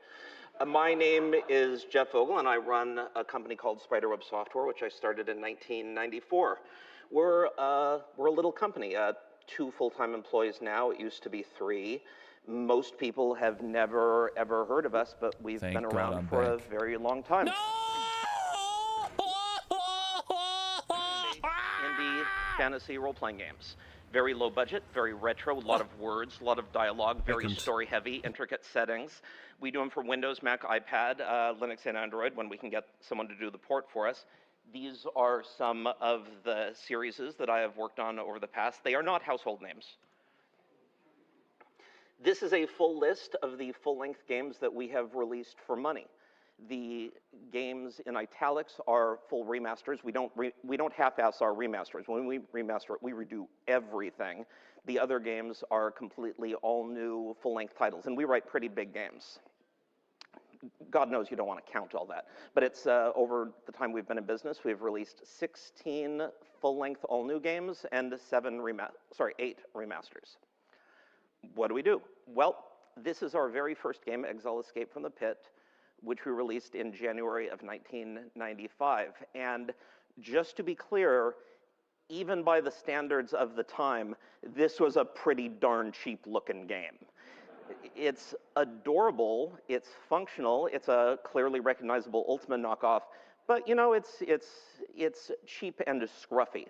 My name is Jeff Vogel, and I run a company called Spiderweb Software, which I started in 1994. We're a little company, 2 full-time employees now. It used to be 3. Most people have never, ever heard of us, but we've been around for a very long time. No! Indie fantasy role-playing games. Very low budget, very retro, a lot of words, a lot of dialogue, very story-heavy, intricate settings. We do them for Windows, Mac, iPad, Linux, and Android when we can get someone to do the port for us. These are some of the series that I have worked on over the past. They are not household names. This is a full list of the full-length games that we have released for money. The games in italics are full remasters. We don't half-ass our remasters. When we remaster it, we redo everything. The other games are completely all new full-length titles, and we write pretty big games. God knows you don't want to count all that, but it's over the time we've been in business, we've released 16 full-length all new games and 8 remasters. What do we do? Well, this is our very first game, Exile Escape from the Pit, which we released in January of 1995. And just to be clear, even by the standards of the time, this was a pretty darn cheap looking game. It's adorable, it's functional, it's a clearly recognizable Ultima knockoff, but you know, it's cheap and scruffy.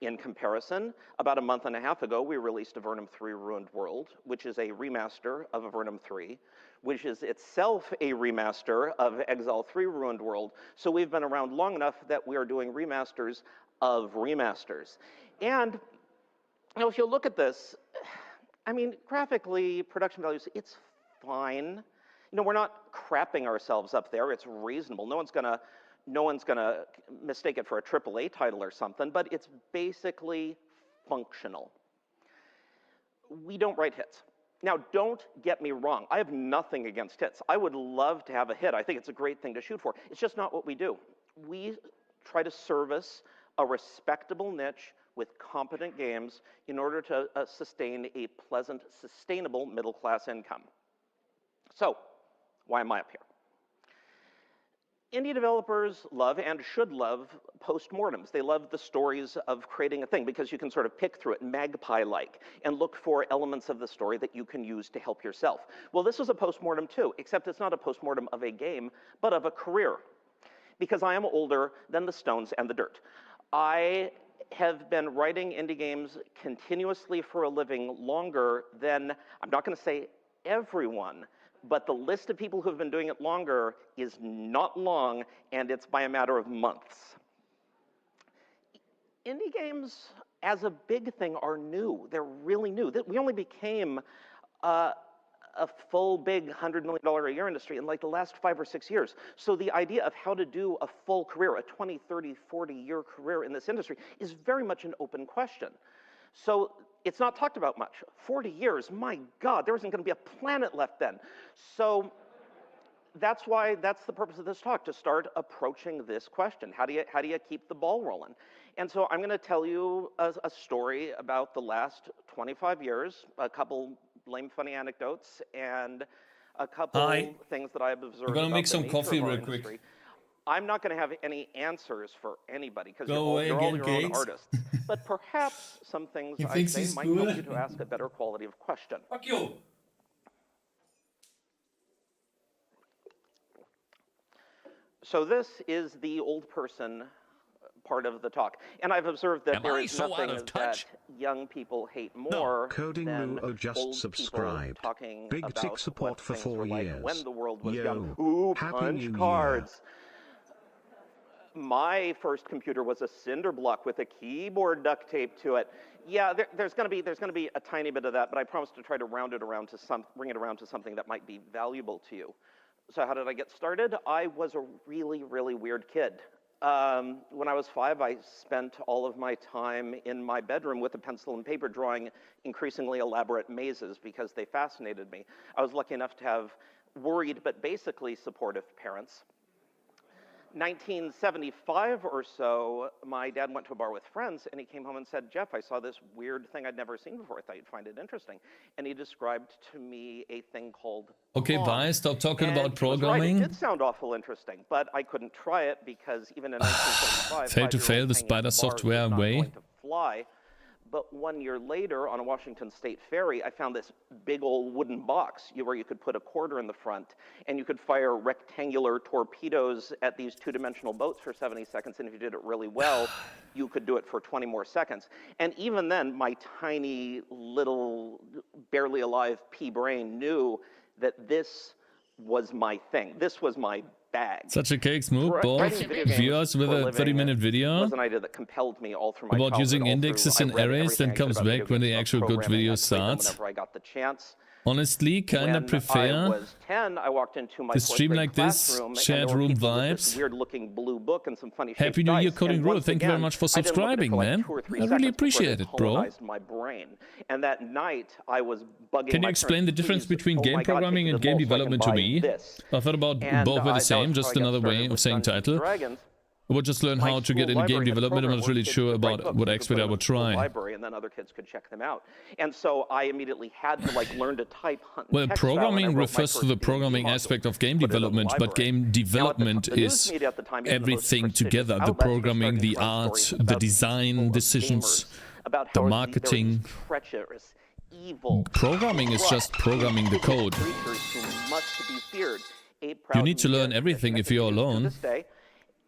In comparison, about a month and a half ago, we released Avernum 3 Ruined World, which is a remaster of Avernum 3, which is itself a remaster of Exile 3 Ruined World. So we've been around long enough that we are doing remasters of remasters. And you know, if you look at this, I mean, graphically, production values, it's fine. You know, we're not crapping ourselves up there. It's reasonable. No one's gonna mistake it for a AAA title or something, but it's basically functional. We don't write hits. Now, don't get me wrong. I have nothing against hits. I would love to have a hit. I think it's a great thing to shoot for. It's just not what we do. We try to service a respectable niche with competent games in order to sustain a pleasant, sustainable middle-class income. So, why am I up here? Indie developers love and should love postmortems. They love the stories of creating a thing because you can sort of pick through it magpie-like and look for elements of the story that you can use to help yourself. Well, this was a postmortem too, except it's not a postmortem of a game, but of a career. Because I am older than the Stones and the Dirt. I have been writing indie games continuously for a living longer than, I'm not going to say everyone, but the list of people who have been doing it longer is not long, and it's by a matter of months. Indie games, as a big thing, are new. They're really new. We only became a full, big $100 million a year industry in like the last 5 or 6 years. So the idea of how to do a full career, a 20, 30, 40-year career in this industry is very much an open question. So it's not talked about much. 40 years, my God, there isn't going to be a planet left then. So that's the purpose of this talk, to start approaching this question. How do you keep the ball rolling? And so I'm going to tell you a story about the last 25 years, a couple lame, funny anecdotes, and a couple Hi. things that I've observed. I'm gonna about make the some nature coffee of our real quick. industry. I'm not going to have any answers for anybody because Go you're all away your again, own Cakez. artists. But perhaps some things He I thinks say he's might cool. help you to ask a better quality of question. Fuck you. So this is the old person part of the talk. And I've observed that there is nothing that young people hate more Coding than Moo just old subscribed. people talking Big about tick support what for things 4 were like years. when the world was Yo, young. Ooh, Happy punch New Year. cards. My first computer was a cinder block with a keyboard duct taped to it. Yeah, there's going to be a tiny bit of that, but I promise to try to bring it around to something that might be valuable to you. So how did I get started? I was a really, really weird kid. When I was 5, I spent all of my time in my bedroom with a pencil and paper drawing increasingly elaborate mazes because they fascinated me. I was lucky enough to have worried but basically supportive parents. 1975 or so, my dad went to a bar with friends, and he came home and said, Jeff, I saw this weird thing I'd never seen before. I thought you'd find it interesting. And he described to me a thing called Okay, Pong. bye. Stop talking about He was right, programming. it did sound awful interesting, but I couldn't try it because even in 1975, Fail to fail the 5-year-olds hanging spider at bars software was not way. going to fly. But 1 year later, on a Washington State ferry, I found this big old wooden box where you could put a quarter in the front, and you could fire rectangular torpedoes at these two-dimensional boats for 70 seconds, and if you did it really well, you could do it for 20 more seconds. And even then, my tiny, little, barely alive pea brain knew that this was my thing. This was my bag. Such a Cakez move, both Writing video games viewers with for a living 30-minute video was an idea that compelled me all through my about childhood, using all indexes through- and I read arrays, everything then I could comes about back video when the games, actual good programming. video I played them starts. whenever I got the chance. Honestly, kinda When I prefer was 10, I walked into my to fourth stream grade like this, classroom, and shared there were room people with this vibes. weird-looking blue book and some funny Happy shaped New Year, dice. Coding And Rule. once Thank you very again, much for I didn't look at it subscribing, for like man. 2 or 3 I really seconds before appreciate it, bro. colonized my brain. And that night, I was bugging Can you my explain the parents, difference "Please, between oh game my God, programming take and me to game the mall so I can development to buy me? this." I thought about And, both were the that was same, how just I got another way started of with saying Dungeons and title. Dragons. I would just learn My how to get school into game library had a development. I program was where really kids sure could write about books what and you could expert put I them in would the school try. library, and then other kids could check them out. And so I immediately had to like learn to type, hunt, and Well, text style, and I programming wrote my refers to first the D&D programming module, aspect of game put it in the development, but library. game Now, at the development the news is media at the time, even the most everything prestigious together. The outlets were programming, starting the to run art, stories the about design evil decisions, gamers, about the how there are marketing. these treacherous, evil, Programming is just programming the code. creatures who must be feared. You need to learn everything if you're alone, to this day.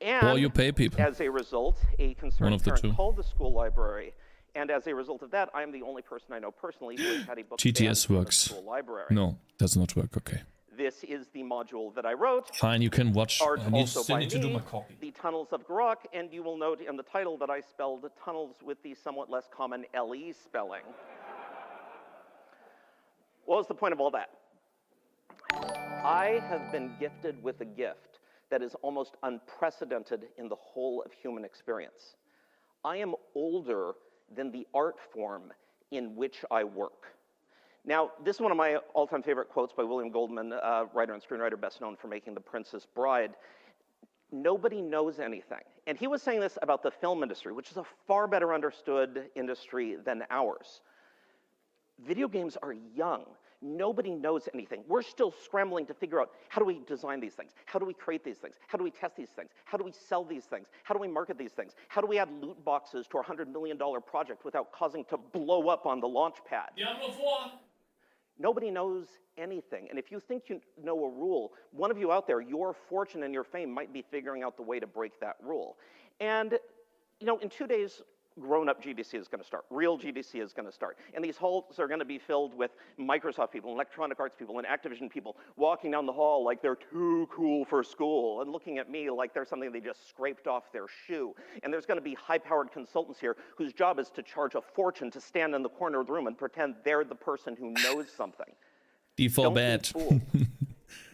or you And pay people. as a result, a concerned One of the parent two. called the school library, and as a result of that, I'm the only person I know personally who has had a book banned GTS from the works. school library. No, does not work. Okay. This is the module that I wrote. Fine, you can watch. Art I need, also still by need to do me, my copy. The Tunnels of Grok, and you will note in the title that I spelled tunnels with the somewhat less common LE spelling. What was the point of all that? I have been gifted with a gift that is almost unprecedented in the whole of human experience. I am older than the art form in which I work. Now, this is one of my all-time favorite quotes by William Goldman, writer and screenwriter best known for making The Princess Bride. Nobody knows anything. And he was saying this about the film industry, which is a far better understood industry than ours. Video games are young. Nobody knows anything. We're still scrambling to figure out, how do we design these things? How do we create these things? How do we test these things? How do we sell these things? How do we market these things? How do we add loot boxes to our $100 million project without causing to blow up on the launch pad? Diablo 4. Nobody knows anything. And if you think you know a rule, one of you out there, your fortune and your fame might be figuring out the way to break that rule. And, you know, in 2 days, grown-up GDC is going to start. Real GDC is going to start. And these halls are going to be filled with Microsoft people, and Electronic Arts people, and Activision people walking down the hall like they're too cool for school and looking at me like they're something they just scraped off their shoe. And there's going to be high-powered consultants here whose job is to charge a fortune to stand in the corner of the room and pretend they're the person who knows something. D4 bad.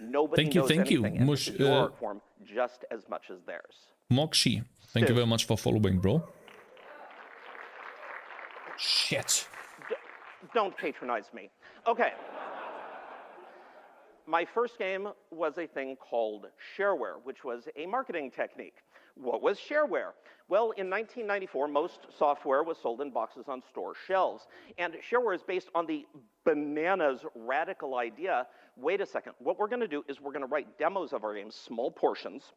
Nobody Thank you, knows thank you. anything, and Mush, this is your art form just as much as theirs. Mokshi, thank you very much for following, bro. Shit. Don't patronize me. Okay. My first game was a thing called shareware, which was a marketing technique What was shareware? Well, in 1994, most software was sold in boxes on store shelves. And shareware is based on the bananas radical idea, wait a second, what we're gonna do is we're gonna write demos of our games, small portions,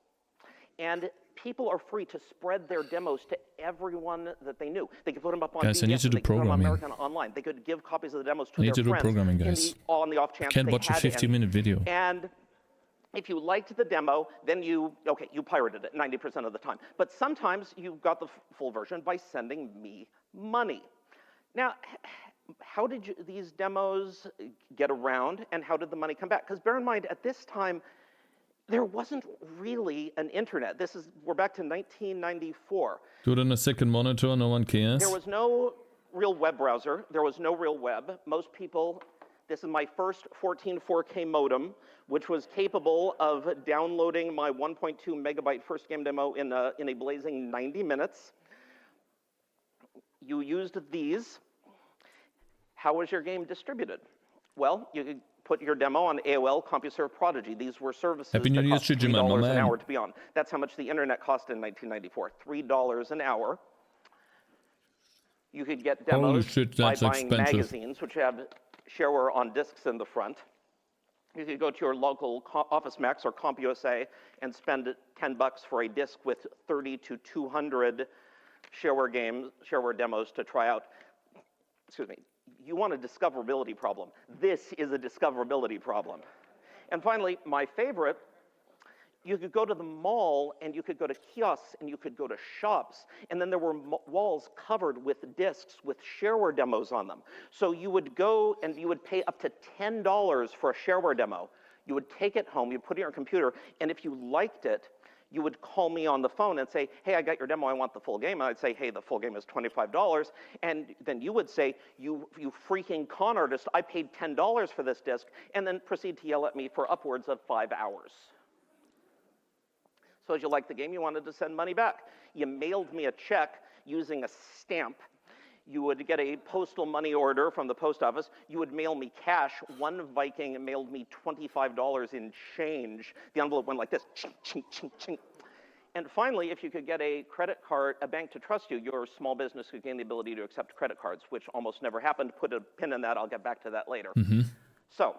and people are free to spread their demos to everyone that they knew. They could put them up on Guys, I need BBS, to do they could put them on programming. American Online. They could give copies of the demos to I need their to do friends programming, in guys. on the off chance Can't they watch a had any. 50-minute video. And if you liked the demo, then you pirated it 90% of the time. But sometimes you got the full version by sending me money. Now, how did these demos get around, and how did the money come back? Because bear in mind, at this time, there wasn't really an internet. We're back to 1994. Do it on a second monitor, no one cares. There was no real web browser. There was no real web. Most people, this is my first 14.4K modem, which was capable of downloading my 1.2 megabyte first game demo in a blazing 90 minutes. You used these. How was your game distributed? Well, you could put your demo on AOL, CompuServe, Prodigy. These were services Happy New that Year, cost $3 Jim, an hour to be on. That's how much the internet cost in 1994, $3 an hour. You could get demos Holy shit, by that's buying expensive. magazines, which have shareware on discs in the front. You could go to your local Office Max or CompUSA and spend $10 for a disc with 30 to 200 shareware demos to try out. Excuse me. You want a discoverability problem. This is a discoverability problem. And finally, my favorite, you could go to the mall and you could go to kiosks and you could go to shops, and then there were walls covered with discs with shareware demos on them. So you would go and you would pay up to $10 for a shareware demo. You would take it home, you put it on your computer, and if you liked it, you would call me on the phone and say, hey, I got your demo, I want the full game. And I'd say, hey, the full game is $25. And then you would say, you freaking con artist, I paid $10 for this disc, and then proceed to yell at me for upwards of 5 hours. So as you liked the game, you wanted to send money back. You mailed me a check using a stamp. You would get a postal money order from the post office. You would mail me cash. One Viking mailed me $25 in change. The envelope went like this, ching, ching, ching, ching. And finally, if you could get a credit card, a bank to trust you, your small business could gain the ability to accept credit cards, which almost never happened. Put a pin in that, I'll get back to that later. So,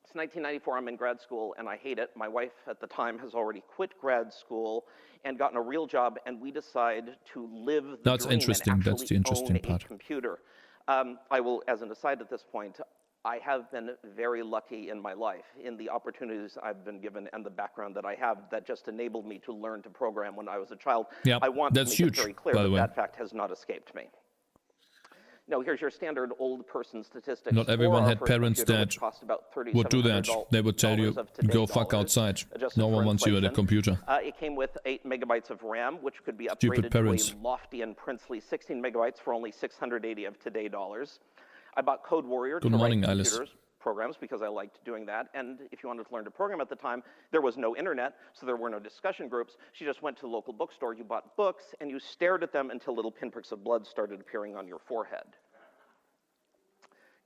it's 1994, I'm in grad school, and I hate it. My wife at the time has already quit grad school and gotten a real job, and we decide to live the That's dream interesting. and That's the actually interesting own part. a computer. I will, as an aside at this point, I have been very lucky in my life in the opportunities I've been given and the background that I have that just enabled me to learn to program when I was a child. Yeah, I want that's to make huge, it very clear by the that way. that fact has not escaped me. No, here's your standard old person statistics. Not for everyone our had first parents computer, that which cost about would do that. $3,700 They would tell you, of today's go fuck dollars, outside. adjusted No for one wants you at a inflation. computer. It came with 8 megabytes of RAM, which could be Stupid upgraded parents. to a lofty and princely 16 megabytes for only 680 of today dollars. I bought Code Warrior Good to morning, write Alice. computers programs because I liked doing that. And if you wanted to learn to program at the time, there was no internet, so there were no discussion groups. So you just went to the local bookstore, you bought books, and you stared at them until little pinpricks of blood started appearing on your forehead.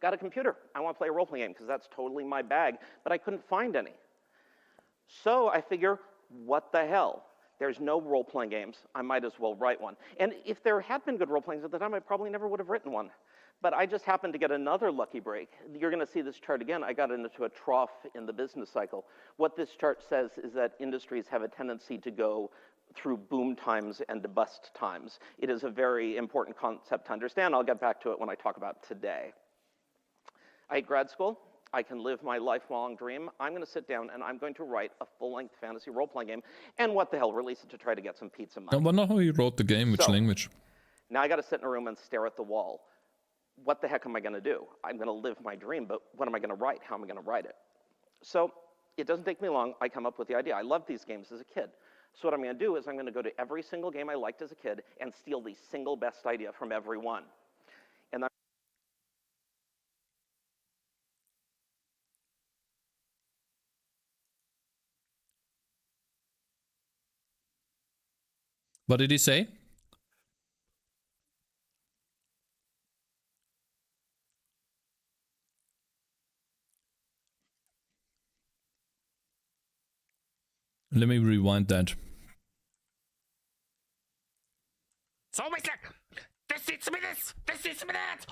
Got a computer. I want to play a role-playing game because that's totally my bag, but I couldn't find any. So I figure, what the hell? There's no role-playing games. I might as well write one. And if there had been good role-playing games at the time, I probably never would have written one. But I just happened to get another lucky break. You're going to see this chart again. I got into a trough in the business cycle. What this chart says is that industries have a tendency to go through boom times and bust times. It is a very important concept to understand. I'll get back to it when I talk about today. I hate grad school. I can live my lifelong dream. I'm going to sit down and I'm going to write a full-length fantasy role-playing game. And what the hell, release it to try to get some pizza money. I wonder how you wrote the game, which So, language. Now I got to sit in a room and stare at the wall. What the heck am I going to do? I'm going to live my dream, but what am I going to write? How am I going to write it? So it doesn't take me long. I come up with the idea. I loved these games as a kid. So what I'm going to do is I'm going to go to every single game I liked as a kid and steal the single best idea from every one. And What did he say? Let me rewind that. So mistake. Das sieht mir das. Das sieht mir that.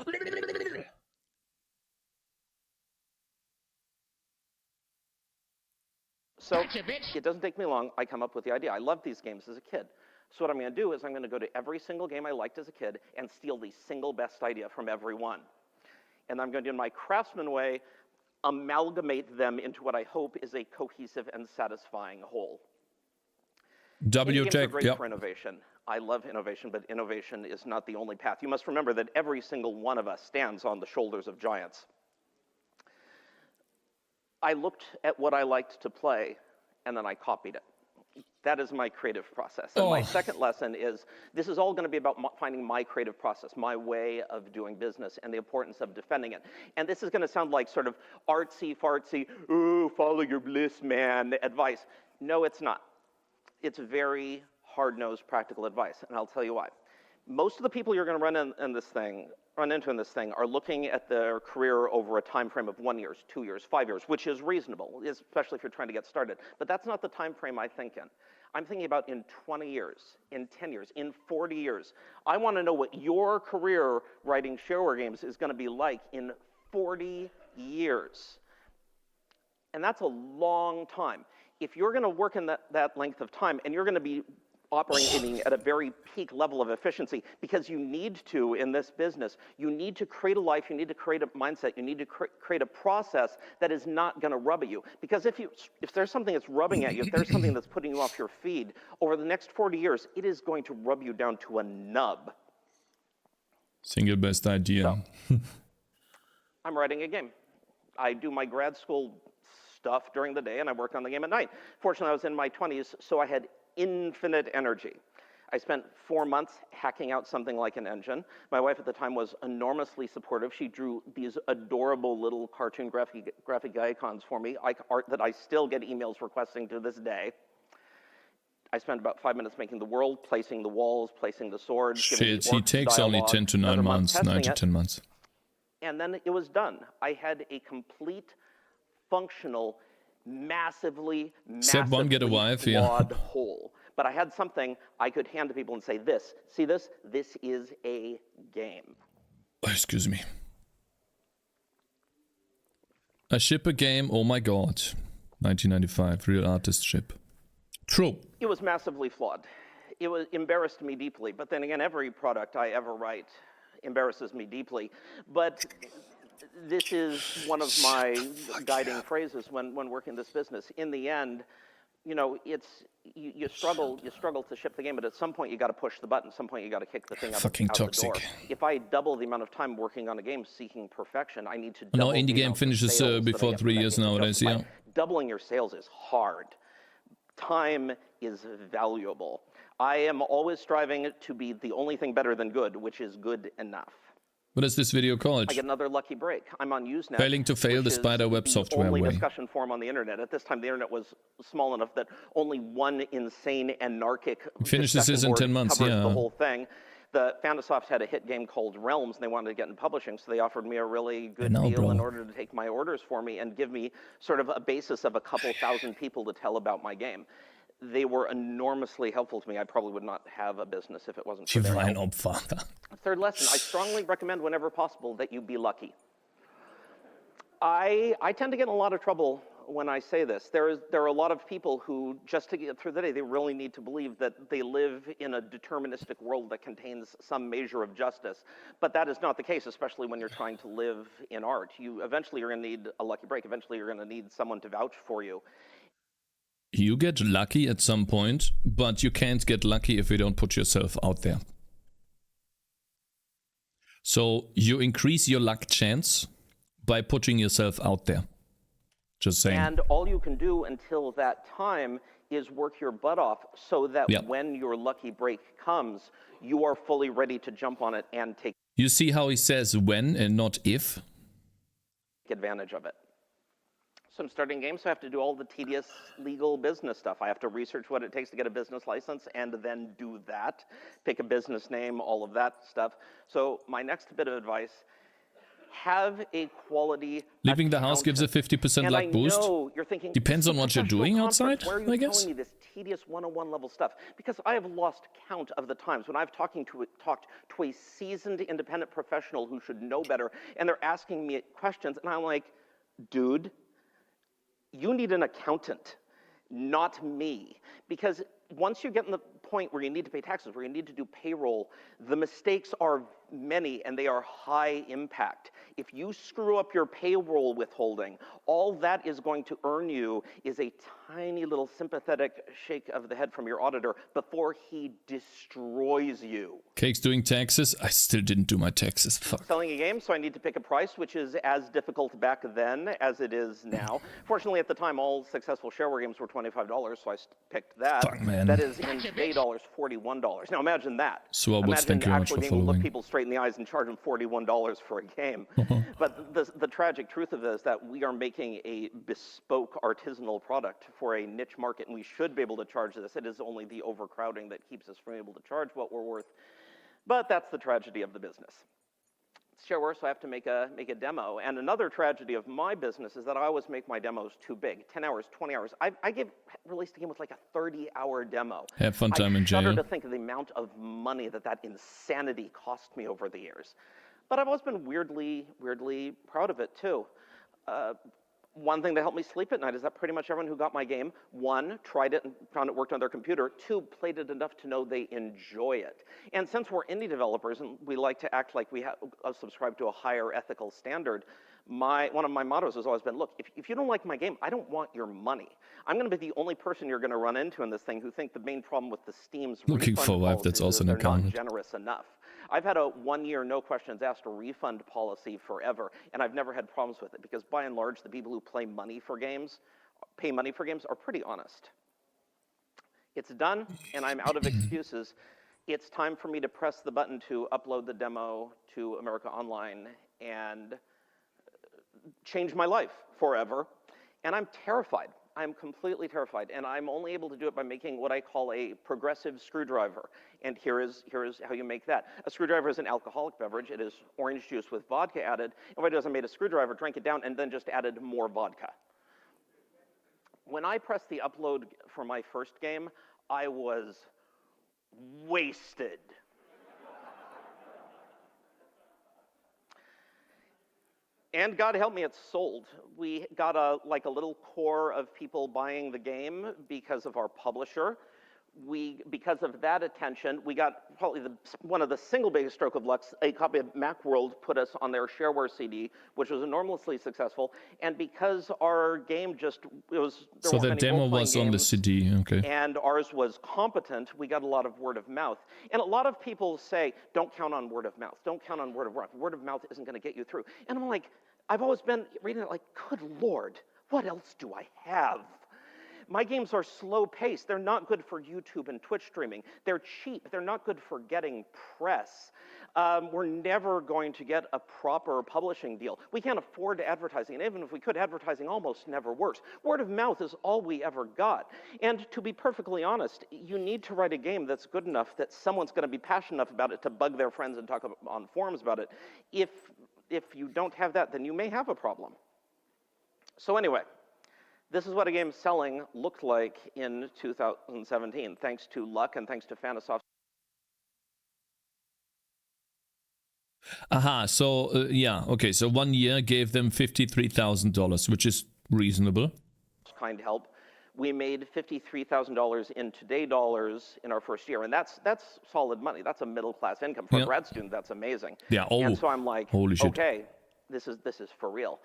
So it doesn't take me long. I come up with the idea. I loved these games as a kid. So what I'm going to do is I'm going to go to every single game I liked as a kid and steal the single best idea from every one. And I'm going to, in my craftsman way, amalgamate them into what I hope is a cohesive and satisfying whole. Indie games are great for innovation. I love innovation, but innovation is not the only path. You must remember that every single one of us stands on the shoulders of giants. I looked at what I liked to play, and then I copied it. That is my creative process. And my second lesson is this is all going to be about finding my creative process, my way of doing business, and the importance of defending it. And this is going to sound like sort of artsy-fartsy, ooh, follow your bliss, man, advice. No, it's not. It's very hard-nosed practical advice, and I'll tell you why. Most of the people you're going to run into in this thing are looking at their career over a time frame of 1 year, 2 years, 5 years, which is reasonable, especially if you're trying to get started. But that's not the time frame I think in. I'm thinking about in 20 years, in 10 years, in 40 years. I want to know what your career writing shareware games is going to be like in 40 years. And that's a long time. If you're going to work in that length of time and you're going to be operating at a very peak level of efficiency, because you need to in this business, you need to create a life, you need to create a mindset, you need to create a process that is not going to rub at you. Because if there's something that's rubbing at you, if there's something that's putting you off your feed, over the next 40 years, it is going to rub you down to a nub. Single best idea. So, I'm writing a game. I do my grad school stuff during the day and I work on the game at night. Fortunately, I was in my 20s, so I had infinite energy. I spent 4 months hacking out something like an engine. My wife at the time was enormously supportive. She drew these adorable little cartoon graphic icons for me, art that I still get emails requesting to this day. I spent about 5 minutes making the world, placing the walls, placing the swords. Shit, he takes only 10 to 9 months, 9 to 10 months. And then it was done. I had a complete, functional, massively get a wife, flawed whole. But I had something I could hand to people and say, this, see this? This is a game. Oh, excuse me. I ship a game, oh my god. 1995, real artist ship. True. It was massively flawed. It embarrassed me deeply. But then again, every product I ever write embarrasses me deeply. But this is one of my guiding phrases when working this business. In the end, you know, you struggle to ship the game, but at some point you got to push the button. At some point you got to kick the thing out the door. If I double the amount of time working on a game seeking perfection, I need to double indie game finishes before 3 years nowadays, yeah. Doubling your sales is hard. Time is valuable. I am always striving to be the only thing better than good, which is good enough. What is this video called? I get another lucky break. I'm on Usenet. Failing to fail the spiderweb software only way. Discussion forum on the internet. At this time, the internet was small enough that only one insane anarchic finishes this in 10 months, covers yeah. the whole thing. The Fantasoft had a hit game called Realms, and they wanted to get in publishing, so they offered me a really good deal in order to take my orders for me and give me sort of a basis of a couple thousand people to tell about my game. They were enormously helpful to me. I probably would not have a business if it wasn't for their help. Third lesson, I strongly recommend whenever possible that you be lucky. I tend to get in a lot of trouble when I say this. There are a lot of people who, just to get through the day, they really need to believe that they live in a deterministic world that contains some measure of justice. But that is not the case, especially when you're trying to live in art. Eventually you're going to need a lucky break. Eventually you're going to need someone to vouch for you. You get lucky at some point, but you can't get lucky if you don't put yourself out there. So you increase your luck chance by putting yourself out there. Just saying. And all you can do until that time is work your butt off so that when your lucky break comes, you are fully ready to jump on it and take You see how he says when and not if? Advantage of it. So I'm starting games, so I have to do all the tedious legal business stuff. I have to research what it takes to get a business license and then do that. Pick a business name, all of that stuff. So my next bit of advice, have a quality. Leaving the house gives a 50% and luck I boost. know you're thinking, Depends on what you're doing outside, why are you I guess. telling me this tedious 101 level stuff? Because I have lost count of the times when I've talked to a seasoned independent professional who should know better, and they're asking me questions, and I'm like, dude, you need an accountant, not me. Because once you get in the point where you need to pay taxes, where you need to do payroll, the mistakes are many and they are high impact. If you screw up your payroll withholding, all that is going to earn you is a tiny little sympathetic shake of the head from your auditor before he destroys you. Cakez doing taxes? I still didn't do my taxes. Fuck. Selling a game, so I need to pick a price, which is as difficult back then as it is now. Fortunately, at the time, all successful shareware games were $25, so I picked that. Fuck, man. That is in today's dollars, $41. Now imagine that. So imagine thank you very much actually for being able to look following. people straight in the eyes and charge them $41 for a game. But the tragic truth of it is that we are making a bespoke artisanal product for a niche market, and we should be able to charge this. It is only the overcrowding that keeps us from able to charge what we're worth. But that's the tragedy of the business. It's shareware, so I have to make a demo. And another tragedy of my business is that I always make my demos too big, 10 hours, 20 hours. I released a game with like a 30-hour demo. Have fun time in jail. I shudder to think of the amount of money that insanity cost me over the years. But I've always been weirdly proud of it too. One thing that helped me sleep at night is that pretty much everyone who got my game, one, tried it and found it worked on their computer, two, played it enough to know they enjoy it. And since we're indie developers and we like to act like we subscribe to a higher ethical standard, one of my mottos has always been, look, if you don't like my game, I don't want your money. I'm going to be the only person you're going to run into in this thing who think the main problem with the Steam's Looking refund for life, policies that's also is an they're not account. generous enough. I've had a 1-year no questions asked refund policy forever, and I've never had problems with it because by and large, the people who pay money for games are pretty honest. It's done, and I'm out of excuses. It's time for me to press the button to upload the demo to America Online and change my life forever. And I'm terrified. I'm completely terrified, and I'm only able to do it by making what I call a progressive screwdriver. And here is how you make that. A screwdriver is an alcoholic beverage. It is orange juice with vodka added. And what I do is I made a screwdriver, drank it down, and then just added more vodka. When I pressed the upload for my first game, I was wasted. And God help me, it's sold. We got a little core of people buying the game because of our publisher. Because of that attention, we got probably one of the single biggest stroke of luck. A copy of Macworld put us on their shareware CD, which was enormously successful. And because our game so the demo was on the CD, okay. And ours was competent, we got a lot of word of mouth. And a lot of people say, don't count on word of mouth. Don't count on word of mouth. Word of mouth isn't going to get you through. And I'm like, I've always been reading it like, good Lord, what else do I have? My games are slow paced. They're not good for YouTube and Twitch streaming. They're cheap. They're not good for getting press. We're never going to get a proper publishing deal. We can't afford advertising. And even if we could, advertising almost never works. Word of mouth is all we ever got. And to be perfectly honest, you need to write a game that's good enough that someone's going to be passionate enough about it to bug their friends and talk on forums about it. If you don't have that, then you may have a problem. So anyway, this is what a game selling looked like in 2017, thanks to luck and thanks to Fanasoft. Aha, so yeah, okay, so 1 year gave them $53,000, which is reasonable. Kind help. We made $53,000 in today dollars in our first year, and that's solid money. That's a middle class income for a grad student. That's amazing. Yeah. And so I'm like, holy shit. Okay, this is for real.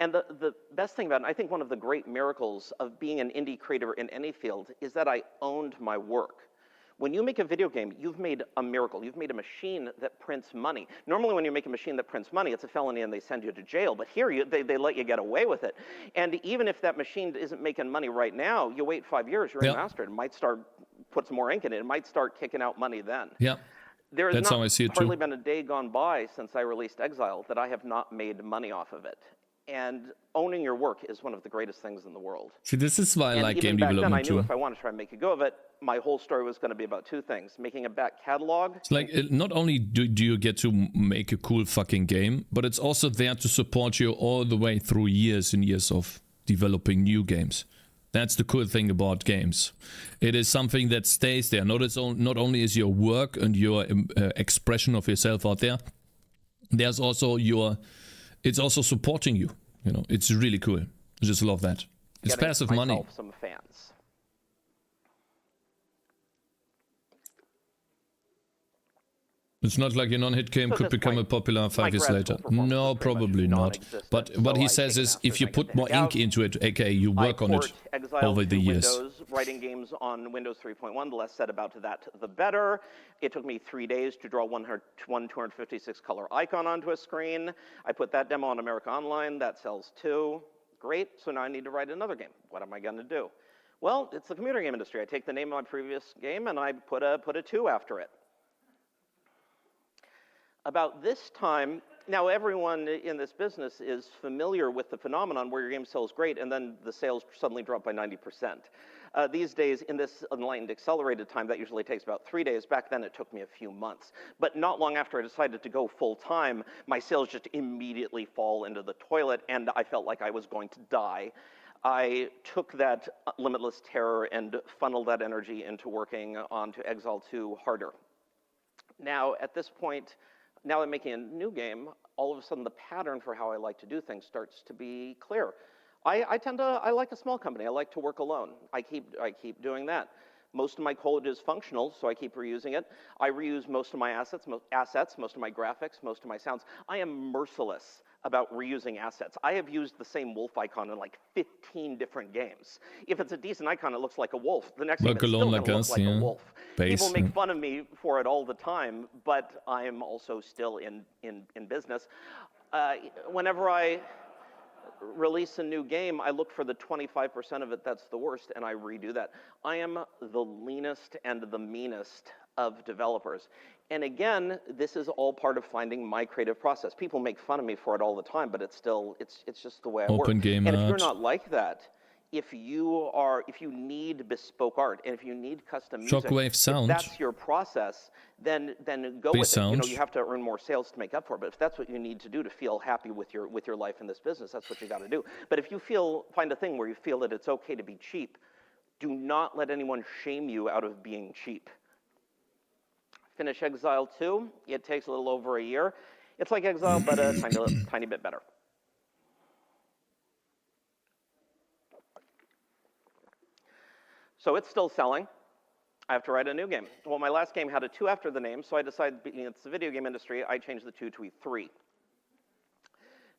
And the best thing about it, I think one of the great miracles of being an indie creator in any field is that I owned my work. When you make a video game, you've made a miracle. You've made a machine that prints money. Normally when you make a machine that prints money, it's a felony and they send you to jail. But here, they let you get away with it. And even if that machine isn't making money right now, you wait 5 years, you're a master. It might put some more ink in it. It might start kicking out money then. Yeah. There has That's how I see it hardly too. been a day gone by since I released Exile that I have not made money off of it. And owning your work is one of the greatest things in the world. See, this is why I And like even game back then, I development knew too. if I wanted to try and make a go of it, my whole story was going to be about two things: making a back catalog. It's like, not only do you get to make a cool fucking game, but it's also there to support you all the way through years and years of developing new games. That's the cool thing about games. It is something that stays there. Not only is your work and your expression of yourself out there, there's also it's also supporting you. You know, it's really cool. I just love that. It's Getting passive money. myself some fans. It's not like your non-hit game So could at this become point, a popular my 5 years grad later. school performance No, was pretty much probably not. non-existent, But what so he I says take is, a if you master's, I put get more to ink out. into it, aka you work I on it port Exile over the to years. Windows, writing games on Windows 3.1. The less said about that, the better. It took me 3 days to draw one 256 color icon onto a screen. I put that demo on America Online. That sells too. Great. So now I need to write another game. What am I going to do? Well, it's the computer game industry. I take the name of my previous game and I put a 2 after it. About this time, now everyone in this business is familiar with the phenomenon where your game sells great and then the sales suddenly drop by 90%. These days, in this enlightened accelerated time, that usually takes about 3 days. Back then, it took me a few months. But not long after I decided to go full time, my sales just immediately fall into the toilet and I felt like I was going to die. I took that limitless terror and funneled that energy into working on to Exile 2 harder. Now, at this point, now I'm making a new game, all of a sudden the pattern for how I like to do things starts to be clear. I like a small company. I like to work alone. I keep doing that. Most of my code is functional, so I keep reusing it. I reuse most of my assets, most of my graphics, most of my sounds. I am merciless about reusing assets. I have used the same wolf icon in like 15 different games. If it's a decent icon, it looks like a wolf. The next game it's still going to look like a wolf. People make fun of me for it all the time, but I am also still in business. Whenever I release a new game, I look for the 25% of it that's the worst, and I redo that. I am the leanest and the meanest of developers. And again, this is all part of finding my creative process. People make fun of me for it all the time, but it's just the way I work. Open game and art. if you're not like that, if you need bespoke art and if you need custom music, Shockwave sound. if that's your process, then go with it. You know, you have to earn more sales to make up for it. But if that's what you need to do to feel happy with your life in this business, that's what you got to do. But if you find a thing where you feel that it's okay to be cheap, do not let anyone shame you out of being cheap. Finish Exile 2. It takes a little over a year. It's like Exile, but a tiny bit better. So it's still selling. I have to write a new game. Well, my last game had a 2 after the name, so I decided, being it's the video game industry, I changed the 2 to a 3.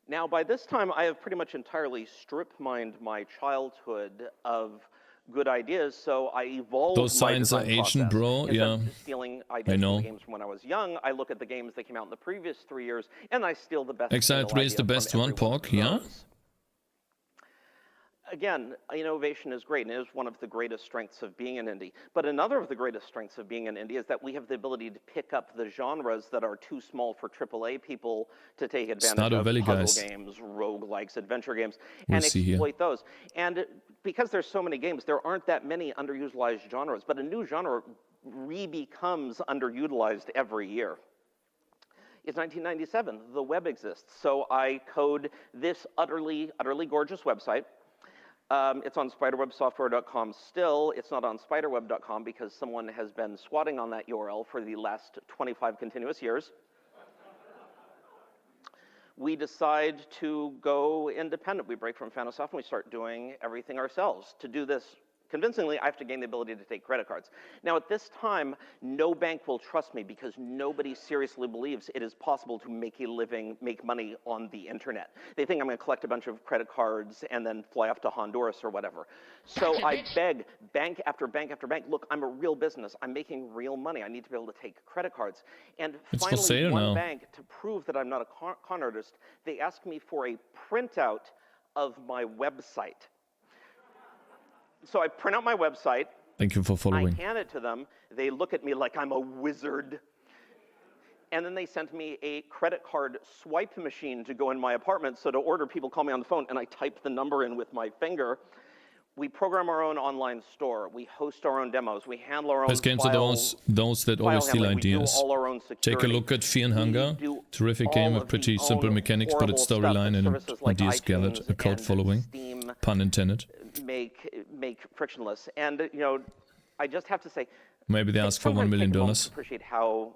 Now, by this time, I have pretty much entirely strip-mined my childhood of good ideas, so I evolved Those signs are ancient, bro. Instead Yeah, of stealing ideas I know. from the games from when I was young, I look at the games that came out in the previous 3 years, and I steal the best. Exile 3 is the best one, Pork, yeah? Again, innovation is great, and it is one of the greatest strengths of being an indie. But another of the greatest strengths of being an indie is that we have the ability to pick up the genres that are too small for AAA people to take advantage of. Valley, puzzle guys. games, roguelikes, adventure games, We'll and see here. exploit those. And because there's so many games, there aren't that many underutilized genres, but a new genre re-becomes underutilized every year. It's 1997, the web exists. So I code this utterly gorgeous website. It's on spiderwebsoftware.com still. It's not on spiderweb.com because someone has been squatting on that URL for the last 25 continuous years. We decide to go independent. We break from Fanosoft and we start doing everything ourselves. To do this convincingly, I have to gain the ability to take credit cards. Now, at this time, no bank will trust me because nobody seriously believes it is possible to make a living, make money on the internet. They think I'm going to collect a bunch of credit cards and then fly off to Honduras or whatever. So I beg bank after bank after bank, look, I'm a real business. I'm making real money. I need to be able to take credit cards. And It's for finally, sale one now. bank, to prove that I'm not a con artist, they asked me for a printout of my website. So I print out my website. Thank you for following. I hand it to them. They look at me like I'm a wizard. And then they sent me a credit card swipe machine to go in my apartment. So to order, people call me on the phone, and I type the number in with my finger. We program our own online store. We host our own demos. We handle our own Best game to those that always steal ideas. Take a look at Fear and Hunger. Terrific game with pretty simple mechanics, but its storyline and ideas gathered, a cult following. Steam Pun intended. Make frictionless. And I just have to say, maybe they ask for $1 million. Appreciate how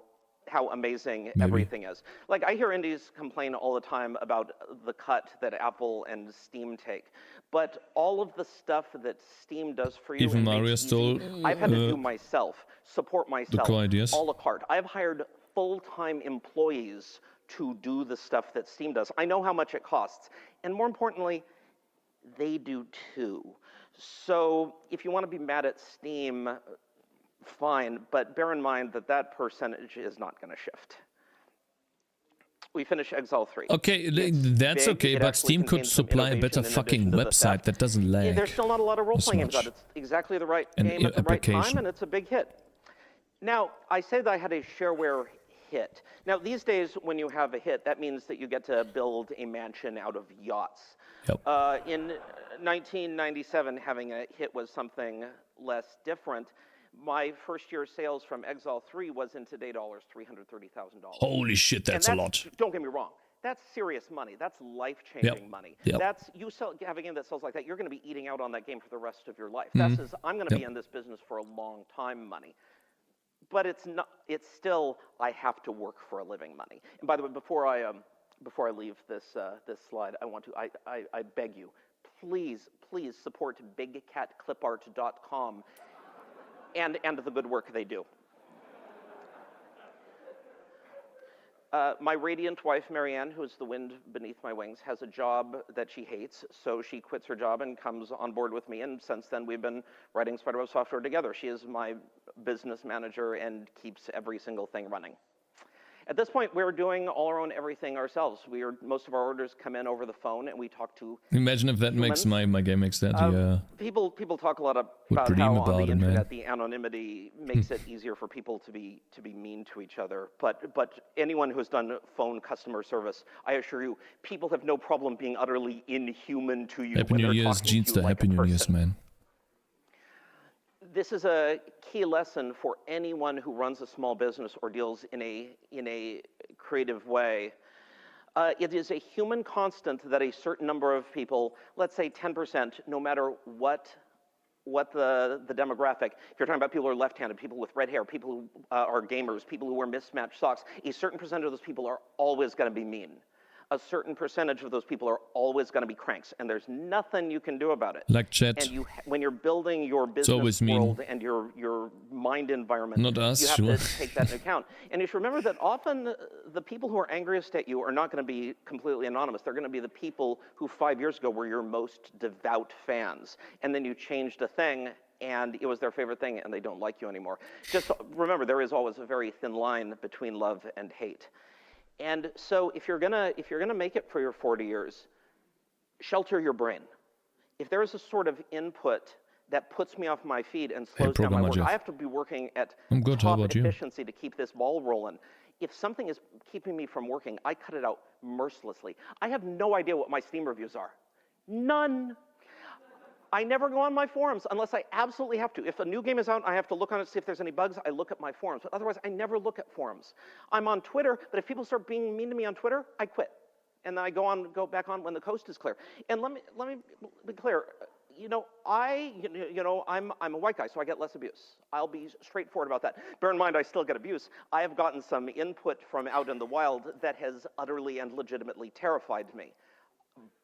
amazing everything is. Like, I hear indies complain all the time about the cut that Apple and Steam take, but all of the stuff that Steam does for you, even Mario stole, I've had to do myself, support myself, ideas. a la carte. I've hired full-time employees to do the stuff that Steam does. I know how much it costs, and more importantly, they do too. So if you want to be mad at Steam, fine, but bear in mind that that percentage is not going to shift. We finish Exile 3. Okay, that's okay, but Steam could supply a better fucking website that doesn't lag. There's still not a lot of role-playing games out. It's exactly the right game at the right time, and it's a big hit. Now, I say that I had a shareware hit. Now, these days, when you have a hit, that means that you get to build a mansion out of yachts. Yep. In 1997, having a hit was something less different. My first year sales from Exile 3 was in today dollars, $330,000. Holy shit, that's a lot. Don't get me wrong. That's serious money. That's life-changing money. That's, you have a game that sells like that, you're going to be eating out on that game for the rest of your life. That's I'm going to be in this business for a long time money. But it's not. It's still, I have to work for a living money. And by the way, before I leave this slide, I beg you, please support bigcatclipart.com and the good work they do. My radiant wife, Marianne, who is the wind beneath my wings, has a job that she hates, so she quits her job and comes on board with me, and since then we've been writing Spiderweb software together. She is my business manager and keeps every single thing running. At this point, we're doing all our own everything ourselves. Most of our orders come in over the phone, and we talk to Imagine if that humans. makes my game makes that, yeah. People talk a lot about how on the internet the anonymity makes it easier for people to be mean to each other. But anyone who's done phone customer service, I assure you, people have no problem being utterly inhuman to you. Happy when New they're Year's, talking Jeans, to you like Happy a New Year's, person. man. This is a key lesson for anyone who runs a small business or deals in a creative way. It is a human constant that a certain number of people, let's say 10%, no matter what the demographic, if you're talking about people who are left-handed, people with red hair, people who are gamers, people who wear mismatched socks, a certain percentage of those people are always going to be mean. A certain percentage of those people are always going to be cranks, and there's nothing you can do about it. Like chat. And when you're building your business world and your mind environment, not us, you have to take that into account. And you should remember that often the people who are angriest at you are not going to be completely anonymous. They're going to be the people who 5 years ago were your most devout fans, and then you changed a thing, and it was their favorite thing, and they don't like you anymore. Just remember, there is always a very thin line between love and hate. And so if you're gonna make it for your 40 years, shelter your brain. If there is a sort of input that puts me off my feet and slows down my work, I have to be working at top efficiency to keep this ball rolling. If something is keeping me from working, I cut it out mercilessly. I have no idea what my Steam reviews are. None. I never go on my forums unless I absolutely have to. If a new game is out, I have to look on it, see if there's any bugs, I look at my forums. But otherwise, I never look at forums. I'm on Twitter, but if people start being mean to me on Twitter, I quit. And then I go back on when the coast is clear. And let me be clear. I'm a white guy, so I get less abuse. I'll be straightforward about that. Bear in mind, I still get abuse. I have gotten some input from out in the wild that has utterly and legitimately terrified me.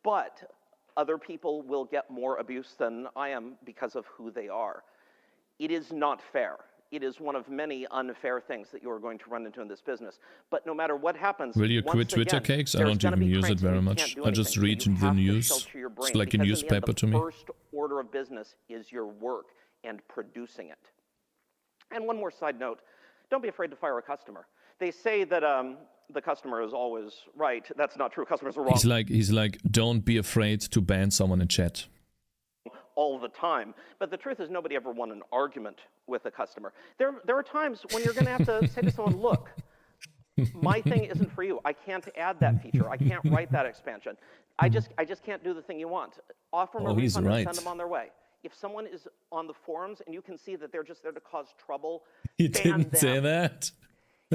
But other people will get more abuse than I am because of who they are. It is not fair. It is one of many unfair things that you are going to run into in this business. But no matter what happens, will you quit Twitter, Cakez? I don't even use it very much. I just read the news. It's like a newspaper to me. The first order of business is your work and producing it. And one more side note, don't be afraid to fire a customer. They say that the customer is always right. That's not true. Customers are wrong. He's like, don't be afraid to ban someone in chat. All the time. But the truth is nobody ever won an argument with a customer. There are times when you're going to have to say to someone, look, My thing isn't for you. I can't add that feature. I can't write that expansion. I just can't do the thing you want. Offer them a he's refund and right. send them on their way. If someone is on the forums and you can see that they're just there to cause trouble, He ban didn't say them. that.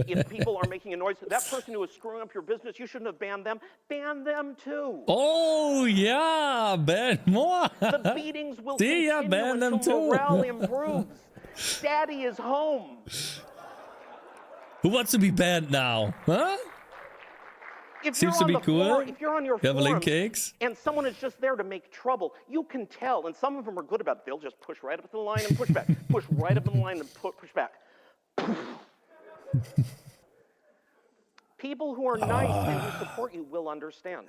If people are making a noise, that person who is screwing up your business, you shouldn't have banned them. Ban them too. Oh, yeah, ban more. The beatings will See, yeah, continue ban them until too. morale improves. Daddy is home. Who wants to be banned now? Huh? If Seems you're to on be the cool. forum, if you're on your Devlin forums Cakez. and someone is just there to make trouble, you can tell. And some of them are good about it. They'll just push right up to the line and push back. Push right up to the line and push back. People who are nice and who support you will understand.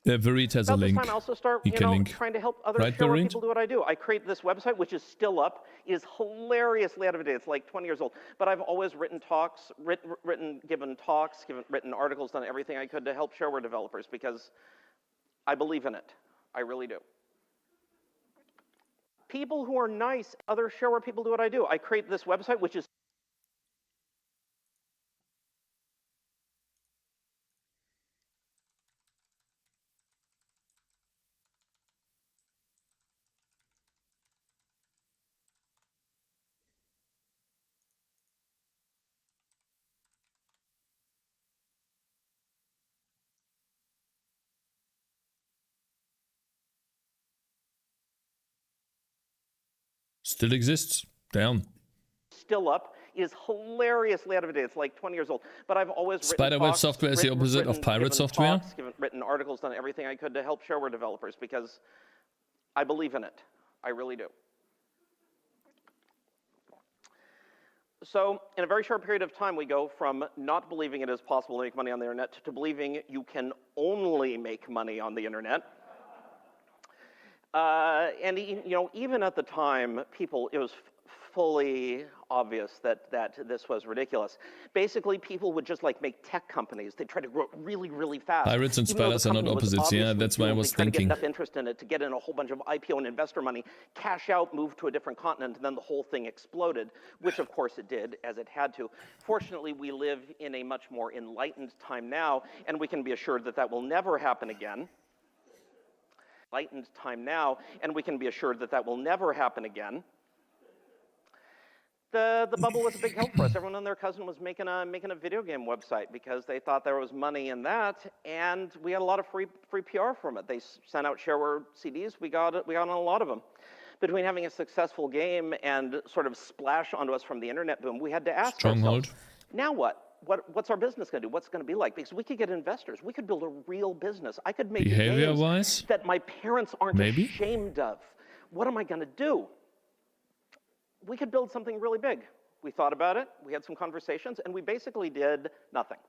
Verit has a About this link. time, I also start, You can link. trying to help other Right, shareware Verit? people do what I do. I create this website, which is still up. It is hilariously out of date. It's like 20 years old. But I've always written talks, given talks, written articles, done everything I could to help shareware developers because I believe in it. I really do. People who are nice, other shareware people do what I do. I create this website, which is Still exists. Damn. still up. It is hilariously out of date. It's like 20 years old. But I've always written Spiderweb talks, software is the opposite of pirate given software. Talks, written articles, done everything I could to help shareware developers because I believe in it. I really do. So in a very short period of time, we go from not believing it is possible to make money on the internet to believing you can only make money on the internet. And even at the time, it was fully obvious that this was ridiculous. Basically, people would just like make tech companies. They try to grow really, really fast. Pirates and Even though the spiders are not company was opposites. Yeah, obviously that's why I doomed. was They try to get thinking. enough interest in it to get in a whole bunch of IPO and investor money, cash out, move to a different continent, and then the whole thing exploded, which of course it did, as it had to. Fortunately, we live in a much more enlightened time now, and we can be assured that that will never happen again. Enlightened time now, and we can be assured that that will never happen again. The bubble was a big help for us. Everyone and their cousin was making a video game website because they thought there was money in that, and we had a lot of free PR from it. They sent out shareware CDs. We got on a lot of them. Between having a successful game and sort of splash onto us from the internet boom, we had to ask ourselves, now what? What's our business going to do? What's it going to be like? Because we could get investors. We could build a real business. I could make games that my parents aren't ashamed of. What am I going to do? We could build something really big. We thought about it. We had some conversations, and we basically did nothing.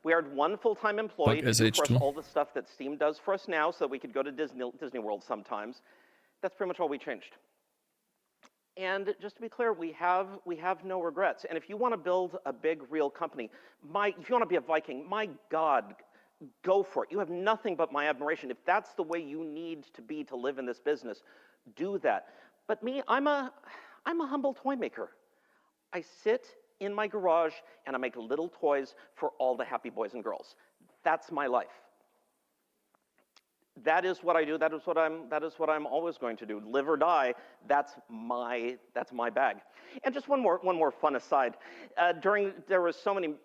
We hired one full-time employee to do for us all the stuff that Steam does for us now so that we could go to Disney World sometimes. That's pretty much all we changed. And just to be clear, we have no regrets. And if you want to build a big, real company, if you want to be a Viking, my God, go for it. You have nothing but my admiration. If that's the way you need to be to live in this business, do that. But me, I'm a humble toy maker. I sit in my garage and I make little toys for all the happy boys and girls. That's my life. That is what I do. That is what I'm always going to do. Live or die. That's my bag. And just one more fun aside. There was so many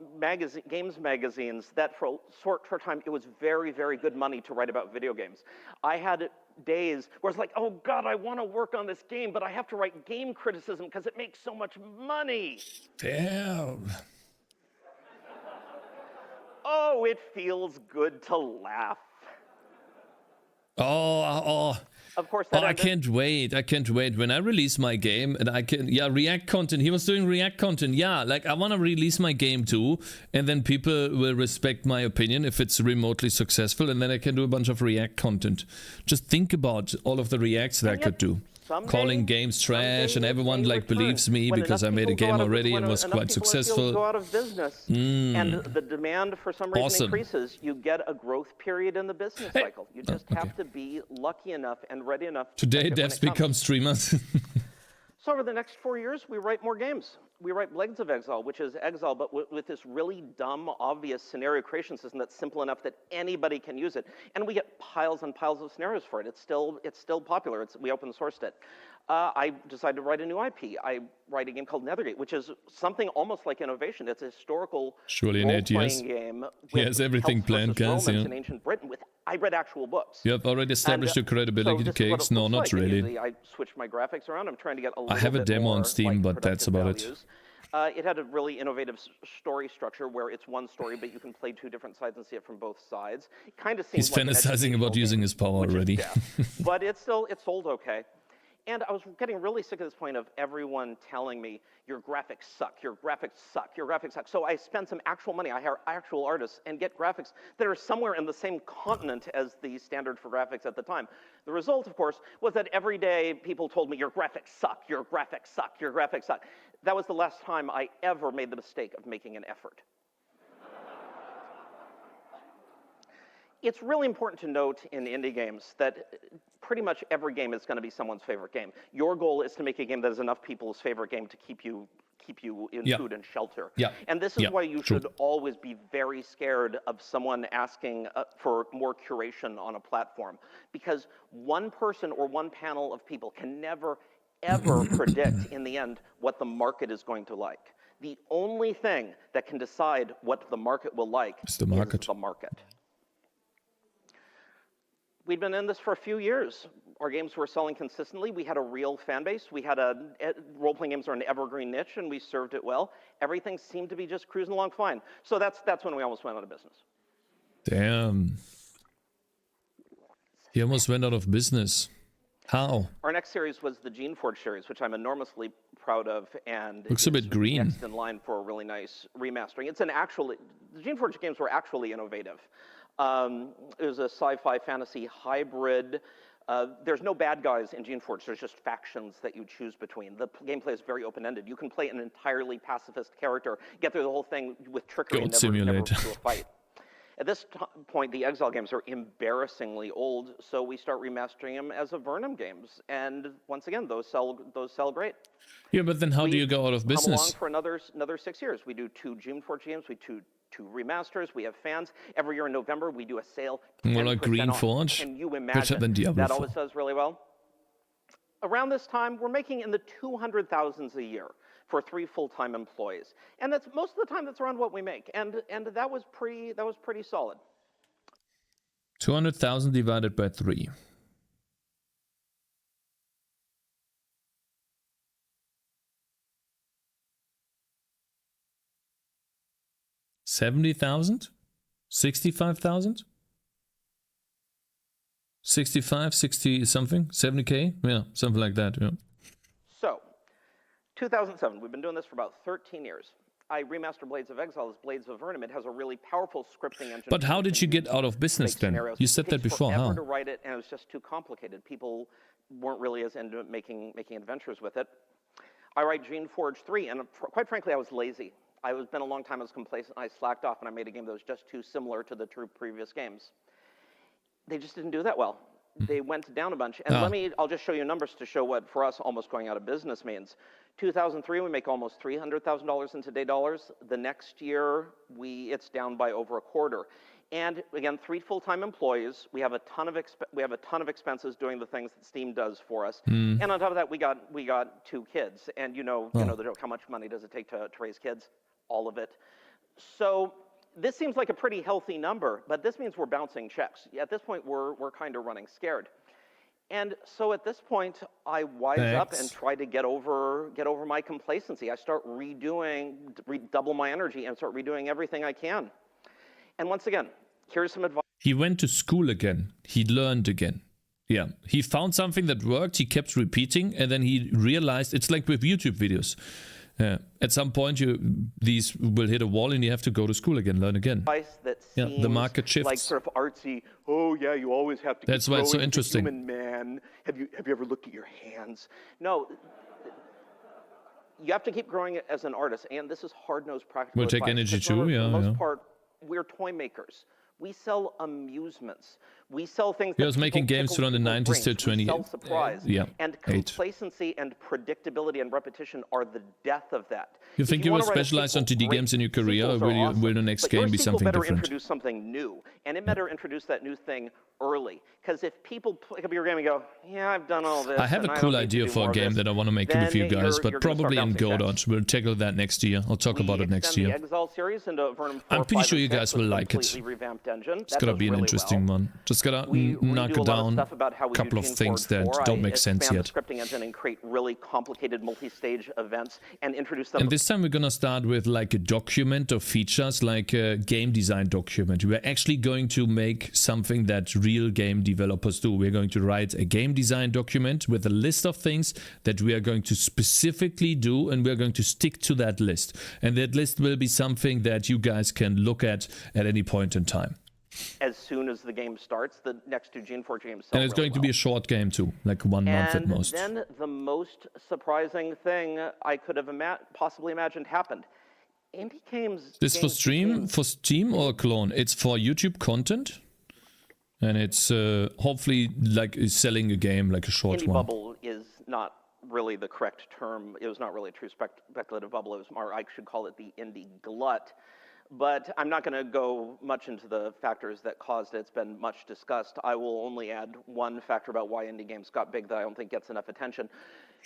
games magazines that for a short time it was very, very good money to write about video games. I had days where it's like, oh God, I want to work on this game, but I have to write game criticism because it makes so much money. Damn. Oh, it feels good to laugh. Of course, I can't wait. I can't wait. When I release my game and React content. He was doing React content. Yeah, like I want to release my game too. And then people will respect my opinion if it's remotely successful. And then I can do a bunch of React content. Just think about all of the Reacts that I could do. Calling games trash, and everyone like believes me because I made a game already and was quite successful. Go out of business, and the demand for some reason increases. You get a growth period in the business cycle. You just have to be lucky enough and ready enough. Today, devs become streamers. So over the next 4 years, we write more games. we write Blades of Exile, which is Exile, but with this really dumb, obvious scenario creation system that's simple enough that anybody can use it. And we get piles and piles of scenarios for it. It's still popular. We open sourced it. I decided to write a new IP. I write a game called Nethergate, which is something almost like innovation. It's a historical role-playing game. He has everything planned, guys. In ancient Britain. I read actual books. You have already established your credibility, Cakez. No, not really. I switched my graphics around. I'm trying to get a little I have a bit demo more, on Steam, but that's about it. It had a really innovative story structure where it's one story, but you can play two different sides and see it from both sides. It kind of seems He's fantasizing about using his power already. But it sold okay. And I was getting really sick at this point of everyone telling me, your graphics suck, your graphics suck, your graphics suck. So I spend some actual money, I hire actual artists, and get graphics that are somewhere in the same continent as the standard for graphics at the time. The result, of course, was that every day people told me, your graphics suck, your graphics suck, your graphics suck. That was the last time I ever made the mistake of making an effort. It's really important to note in indie games that pretty much every game is going to be someone's favorite game. Your goal is to make a game that is enough people's favorite game to keep you in food and shelter. And this is why you should always be very scared of someone asking for more curation on a platform, because one person or one panel of people can never, ever predict in the end what the market is going to like. The only thing that can decide what the market will like is the market. We'd been in this for a few years. Our games were selling consistently. We had a real fan base. We had role-playing games are an evergreen niche, and we served it well. Everything seemed to be just cruising along fine. So that's when we almost went out of business. Damn. He almost went out of business. How? Our next series was the GeneForge series, which I'm enormously proud of, and looks a bit green. Next in line for a really nice remastering. The GeneForge games were actually innovative. It was a sci-fi fantasy hybrid. There's no bad guys in GeneForge. There's just factions that you choose between. The gameplay is very open-ended. You can play an entirely pacifist character, get through the whole thing with trickery, and never do a fight. At this point, the Exile games are embarrassingly old, so we start remastering them as Avernum games. And once again, those sell great. Yeah, but then how do you go out of business? Come along for another 6 years. We do 2 GeneForge games. We do 2 remasters. We have fans. Every year in November, we do a sale. More like Green Forge. Can you imagine? That always does really well. Around this time, we're making in the 200,000s a year for 3 full-time employees, and that's most of the time that's around what we make, and that was pretty solid. 200,000 divided by 3. $70,000? 65,000? 65, 60 something? 70K? Yeah, something like that, yeah. So, 2007, we've been doing this for about 13 years. I remastered Blades of Exile as Blades of Avernum. It has a really powerful scripting engine. But how did you get out of business then? You said that before, huh? It takes forever to write it, and it was just too complicated. People weren't really as into making adventures with it. I write GeneForge 3, and quite frankly, I was lazy. It's been a long time I was complacent, and I slacked off, and I made a game that was just too similar to the 2 previous games. They just didn't do that well. They went down a bunch. And I'll just show you numbers to show what, for us, almost going out of business means. 2003, we make almost $300,000 in today dollars. The next year, it's down by over a quarter. And again, 3 full-time employees. We have a ton of expenses doing the things that Steam does for us. And on top of that, we got 2 kids. And you know the joke, how much money does it take to raise kids? All of it. So this seems like a pretty healthy number, but this means we're bouncing checks. At this point, we're kind of running scared. And so at this point, I wise up and try to get over my complacency. I start redouble my energy and start redoing everything I can. And once again, here's some advice. He went to school again. He learned again. Yeah, he found something that worked. He kept repeating, and then he realized it's like with YouTube videos. At some point, these will hit a wall, and you have to go to school again, learn again. That seems the market shifts. Like sort of artsy. Oh yeah, you always have to. That's why it's so interesting. Human man, have you ever looked at your hands? No, you have to keep growing as an artist, and this is hard-nosed practical advice. Will take energy too. For the most part, we're toy makers. We sell amusements. We sell things. He was making games from the 90s to 20. Sell surprise. Yeah. And complacency and predictability and repetition are the death of that. You think you will specialize on 2D games in your career, or will the next game be something better different? Introduce something new, and it better introduce that new thing early. Because if people pick up your game and go, "Yeah, I've done all this," I have a cool idea for a game that I want to make with you guys, but probably in Godot. We'll tackle that next year. I'll talk about it next year. I'm pretty sure you guys will like it. It's gonna be an interesting one. Just gotta knock down a couple of things that don't make sense yet. Scripting engine and create really complicated multi-stage events and introduce them. And this time we're gonna start with like a document of features, like a game design document. We're actually going to make something that real game developers do. We're going to write a game design document with a list of things that we are going to specifically do, and we're going to stick to that list. And that list will be something that you guys can look at any point in time. As soon as the game starts, the next two Geneforge games sell And it's going to be a short game too, like 1 month at most. And then the most surprising thing I could have possibly imagined happened. Indie games. This for stream, for Steam or clone? It's for YouTube content, and it's hopefully like selling a game, like a short Indie one. bubble is not really the correct term. It was not really a true speculative bubble. It was more, I should call it the indie glut. But I'm not going to go much into the factors that caused it. It's been much discussed. I will only add one factor about why indie games got big that I don't think gets enough attention.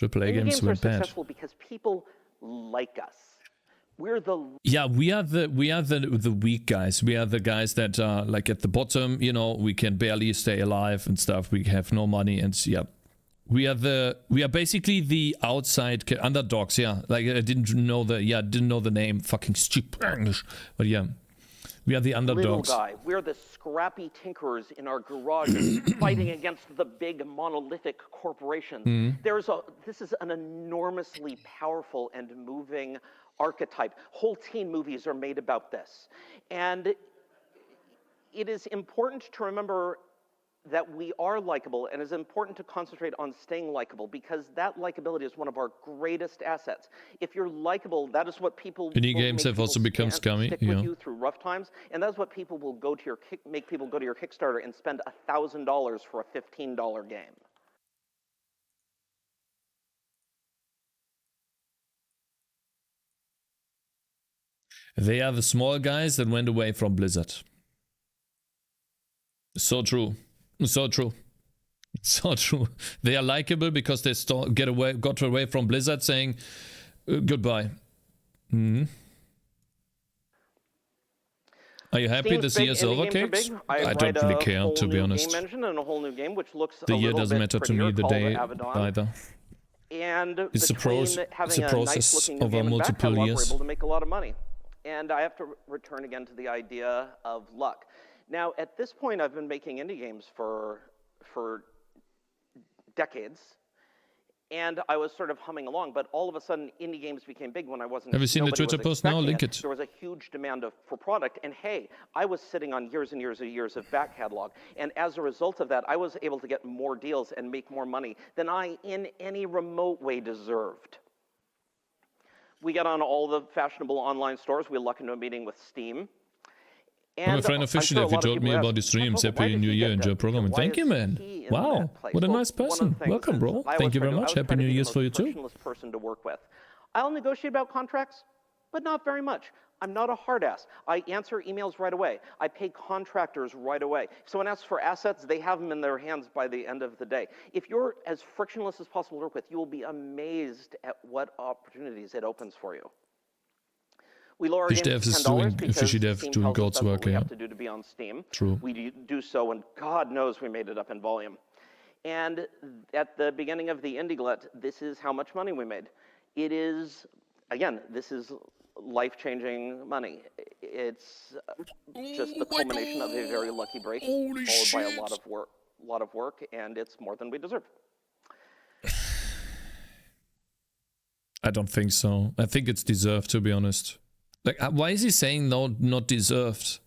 AAA games went bad. Successful because people like us. We're the we are the weak guys. We are the guys that are like at the bottom. You know, we can barely stay alive and stuff. We have no money, and we are basically the outside underdogs. Yeah, like I didn't know the name. Fucking stupid English, but yeah, we are the underdogs. Little guy. We're the scrappy tinkerers in our garages fighting against the big monolithic corporations. This is an enormously powerful and moving archetype. Whole teen movies are made about this. And it is important to remember that we are likable, and it's important to concentrate on staying likable, because that likability is one of our greatest assets. If you're likable, that is what people Indie games have also become scummy, stick with you through rough times, and that's what people will go to make people go to your Kickstarter and spend $1,000 for a $15 game. They are the small guys that went away from Blizzard. So true. So true. So true. They are likable because they got away from Blizzard saying goodbye. Are you happy to see us over, Cakez? I don't really care, to be honest. Game engine and a whole new game, which looks the year doesn't matter to me, the day either. And it's a process over multiple years. We're able to make a lot of money. And I have to return again to the idea of luck. Now, at this point, I've been making indie games for decades, and I was sort of humming along, but all of a sudden, indie games became big when I wasn't. Have you seen the Twitter post now? Link it. There was a huge demand for product, and hey, I was sitting on years and years and years of back catalog, and as a result of that, I was able to get more deals and make more money than I, in any remote way, deserved. We got on all the fashionable online stores. We lucked into a meeting with Steam. I'm a friend of Fishdef. He told me about the streams. Happy New Year. Enjoy programming. Thank you, man. Wow, what a nice person. Welcome, bro. Thank you very much. Happy New Year's for you too. Person to work with. I'll negotiate about contracts, but not very much. I'm not a hard ass. I answer emails right away. I pay contractors right away. If someone asks for assets, they have them in their hands by the end of the day. If you're as frictionless as possible to work with, you will be amazed at what opportunities it opens for you. We lower games to $10 because Steam tells us what we have to do to be on Steam. True. We do so, and God knows we made it up in volume. And at the beginning of the Indie Glut, this is how much money we made. It is, again, this is life-changing money. It's just the culmination of a very lucky break, followed by a lot of work, and it's more than we deserve. I don't think so. I think it's deserved, to be honest. Like, why is he saying no, not deserved?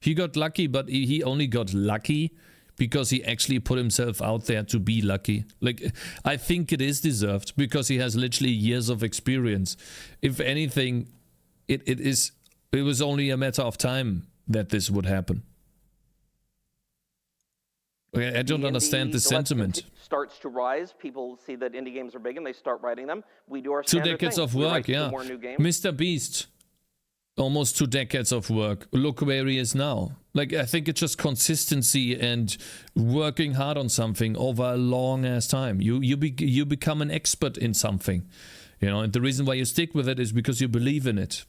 He got lucky, but he only got lucky because he actually put himself out there to be lucky. Like, I think it is deserved because he has literally years of experience. If anything, it was only a matter of time that this would happen. I don't understand the sentiment. Starts to rise. People see that indie games are big and they start writing them. We do our 2 standard decades thing. of We work, write 2 yeah. more new games. Mr. Beast, almost 2 decades of work. Look where he is now. Like, I think it's just consistency and working hard on something over a long ass time. You become an expert in something, you know. And the reason why you stick with it is because you believe in it.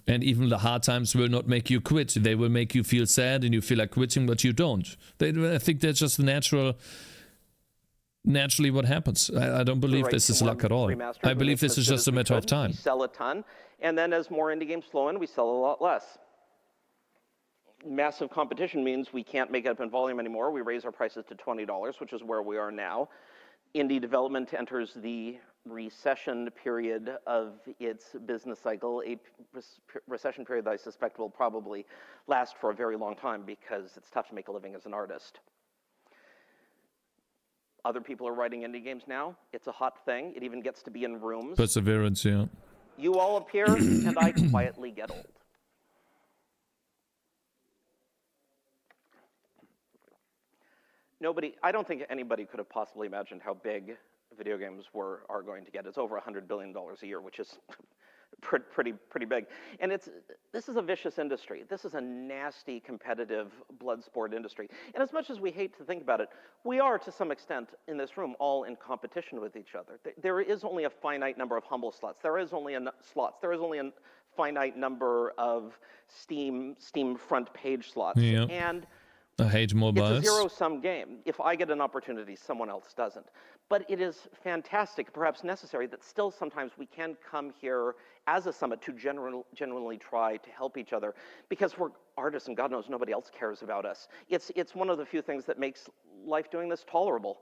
And even the hard times will not make you quit. They will make you feel sad and you feel like quitting, but you don't. I think that's just naturally what happens. I don't believe this is luck at all. I believe this is just a matter of time. We sell a ton, and then as more indie games flow in, we sell a lot less. Massive competition means we can't make it up in volume anymore. We raise our prices to $20, which is where we are now. Indie development enters the recession period of its business cycle, a recession period that I suspect will probably last for a very long time because it's tough to make a living as an artist. Other people are writing indie games now. It's a hot thing. It even gets to be in rooms. Perseverance, yeah. You all appear, and I quietly get old. I don't think anybody could have possibly imagined how big video games are going to get. It's over $100 billion a year, which is pretty big. And this is a vicious industry. This is a nasty, competitive blood sport industry. And as much as we hate to think about it, we are, to some extent, in this room, all in competition with each other. There is only a finite number of humble slots. There is only There is only a finite number of Steam front page slots. Yeah. And I hate mobiles. it's a zero-sum game. If I get an opportunity, someone else doesn't. But it is fantastic, perhaps necessary, that still sometimes we can come here as a summit to genuinely try to help each other, because we're artists and God knows nobody else cares about us. It's one of the few things that makes life doing this tolerable.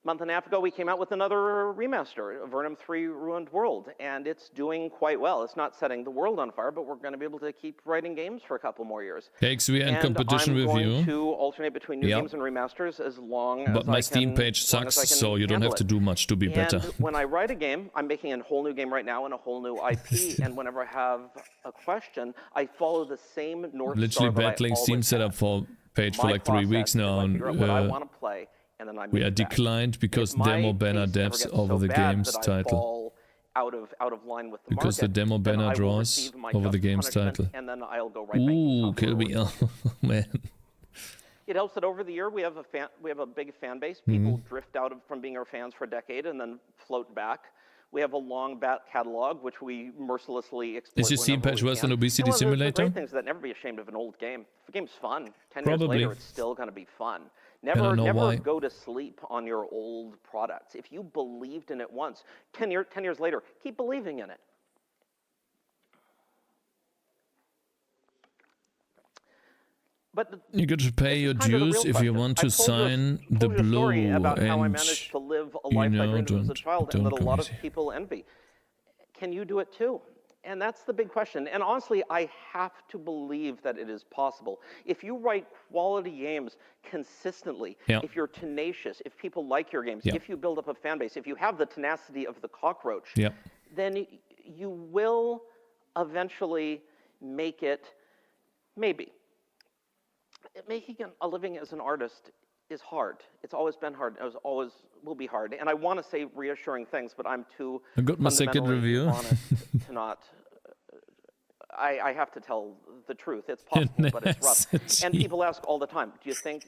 A month and a half ago, we came out with another remaster, Vernum 3 Ruined World, and it's doing quite well. It's not setting the world on fire, but we're going to be able to keep writing games for a couple more years. Cakez, we are in competition with you. I'm going to alternate between new games and remasters as long as But my Steam page sucks, so you don't have to do much to be better. And when I write a game, I'm making a whole new game right now and a whole new IP, and whenever I have a question, I follow the same North Star Literally that I battling Steam always setup have. for page for My like 3 weeks process now, is I and figure out what I want to play, and then I we move are back. declined because If my demo banner pace ever devs gets over so the bad game's that I title. fall out of line with the Because the market, demo then banner I will draws receive my over the just game's punishment, title. and then I'll go right back to Ooh, software kill me. original. Oh, man. It helps that over the year we have a big fan base. People drift out from being our fans for a decade and then float back. We have a long back catalog, which we mercilessly exploit. Is your Steam page worse than Obesity One of the Simulator? great things is that never be ashamed of an old game. If a game's fun, 10 Probably. years later, it's still going to be fun. I don't know Never why. go to sleep on your old products. If you believed in it once, 10 years later, keep believing in it. But You got to pay your dues if you want to sign the story blue, about how I and managed to live a life I dreamed of as a child, and that a lot of people envy. Can you do it too? And that's the big question. And honestly, I have to believe that it is possible. If you write quality games consistently, if you're tenacious, if people like your games, if you build up a fan base, if you have the tenacity of the cockroach, then you will eventually make it, maybe. Making a living as an artist is hard. It's always been hard. It always will be hard. And I want to say reassuring things, but I'm too I got my second review. honest to not. I have to tell the truth. It's possible, but it's rough. And people ask all the time, do you think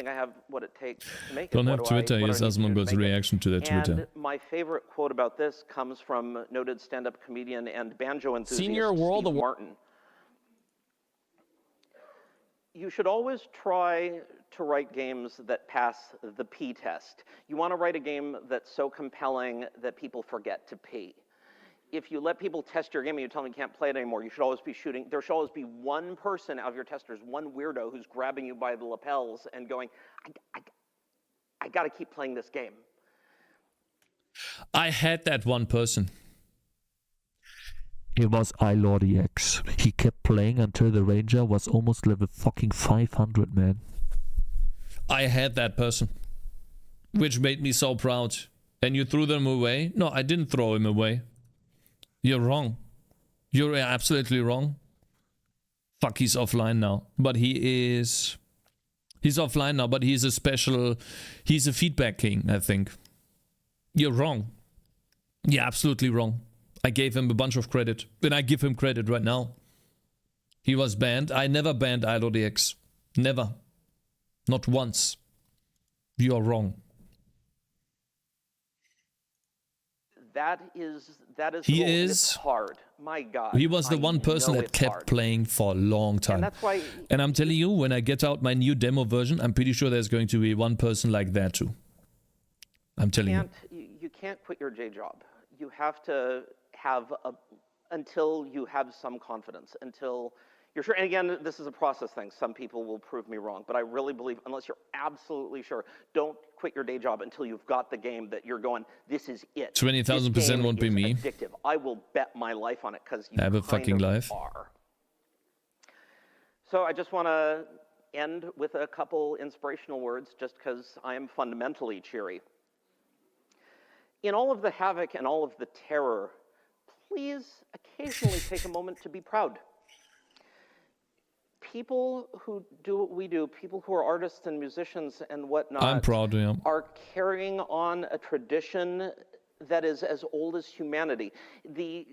I have what it takes to make it? Don't have What Twitter. do I Here's need to do to Asmongold's make it? reaction to that And Twitter. my favorite quote about this comes from noted stand-up comedian and banjo enthusiast Senior World Steve Award. Martin. You should always try to write games that pass the P test. You want to write a game that's so compelling that people forget to pee. If you let people test your game and you tell them you can't play it anymore, you should always be shooting. There should always be one person out of your testers, one weirdo who's grabbing you by the lapels and going, I got to keep playing this game. I had that one person. He was iLordy X. He kept playing until the Ranger was almost level fucking 500, man. I had that person, which made me so proud. And you threw them away? No, I didn't throw him away. You're wrong. You're absolutely wrong. Fuck, he's offline now. But he is He's offline now, but he's a feedback king, I think. You're wrong. You're absolutely wrong. I gave him a bunch of credit, and I give him credit right now. He was banned. I never banned ILODX. Never. Not once. You are wrong. That is He the goal. is. It's hard. My God. He was the one person that it's kept hard. playing for a long time. And that's why. And I'm telling you, when I get out my new demo version, I'm pretty sure there's going to be one person like that too. I'm telling you. You can't quit your J job. You have to have until you have some confidence, until you're sure. And again, this is a process thing. Some people will prove me wrong, but I really believe unless you're absolutely sure, don't quit your day job until you've got the game that you're going, this is it. 20,000% won't be me. Addictive. I will bet my life on it because you I have a fucking life. are. So I just want to end with a couple inspirational words just because I am fundamentally cheery. In all of the havoc and all of the terror, please occasionally take a moment to be proud. People who do what we do, people who are artists and musicians and whatnot, I'm proud, yeah. are carrying on a tradition that is as old as humanity. The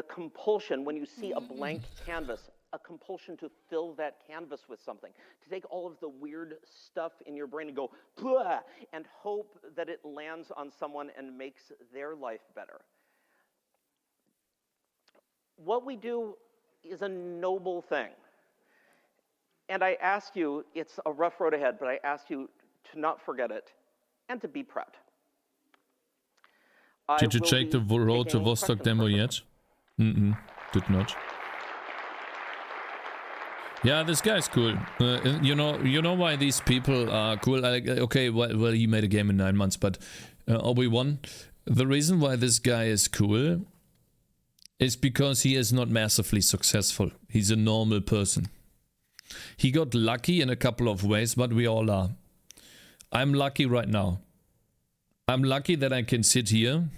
compulsion, when you see a blank canvas, a compulsion to fill that canvas with something, to take all of the weird stuff in your brain and go, "Blah," and hope that it lands on someone and makes their life better. What we do is a noble thing. And I ask you, it's a rough road ahead, but I ask you to not forget it and to be proud. Did you check the road to Vostok demo yet? Did not. Yeah, this guy's cool. You know why these people are cool? Okay, well, he made a game in 9 months, but Obi-Wan, the reason why this guy is cool is because he is not massively successful. He's a normal person. He got lucky in a couple of ways, but we all are. I'm lucky right now. I'm lucky that I can sit here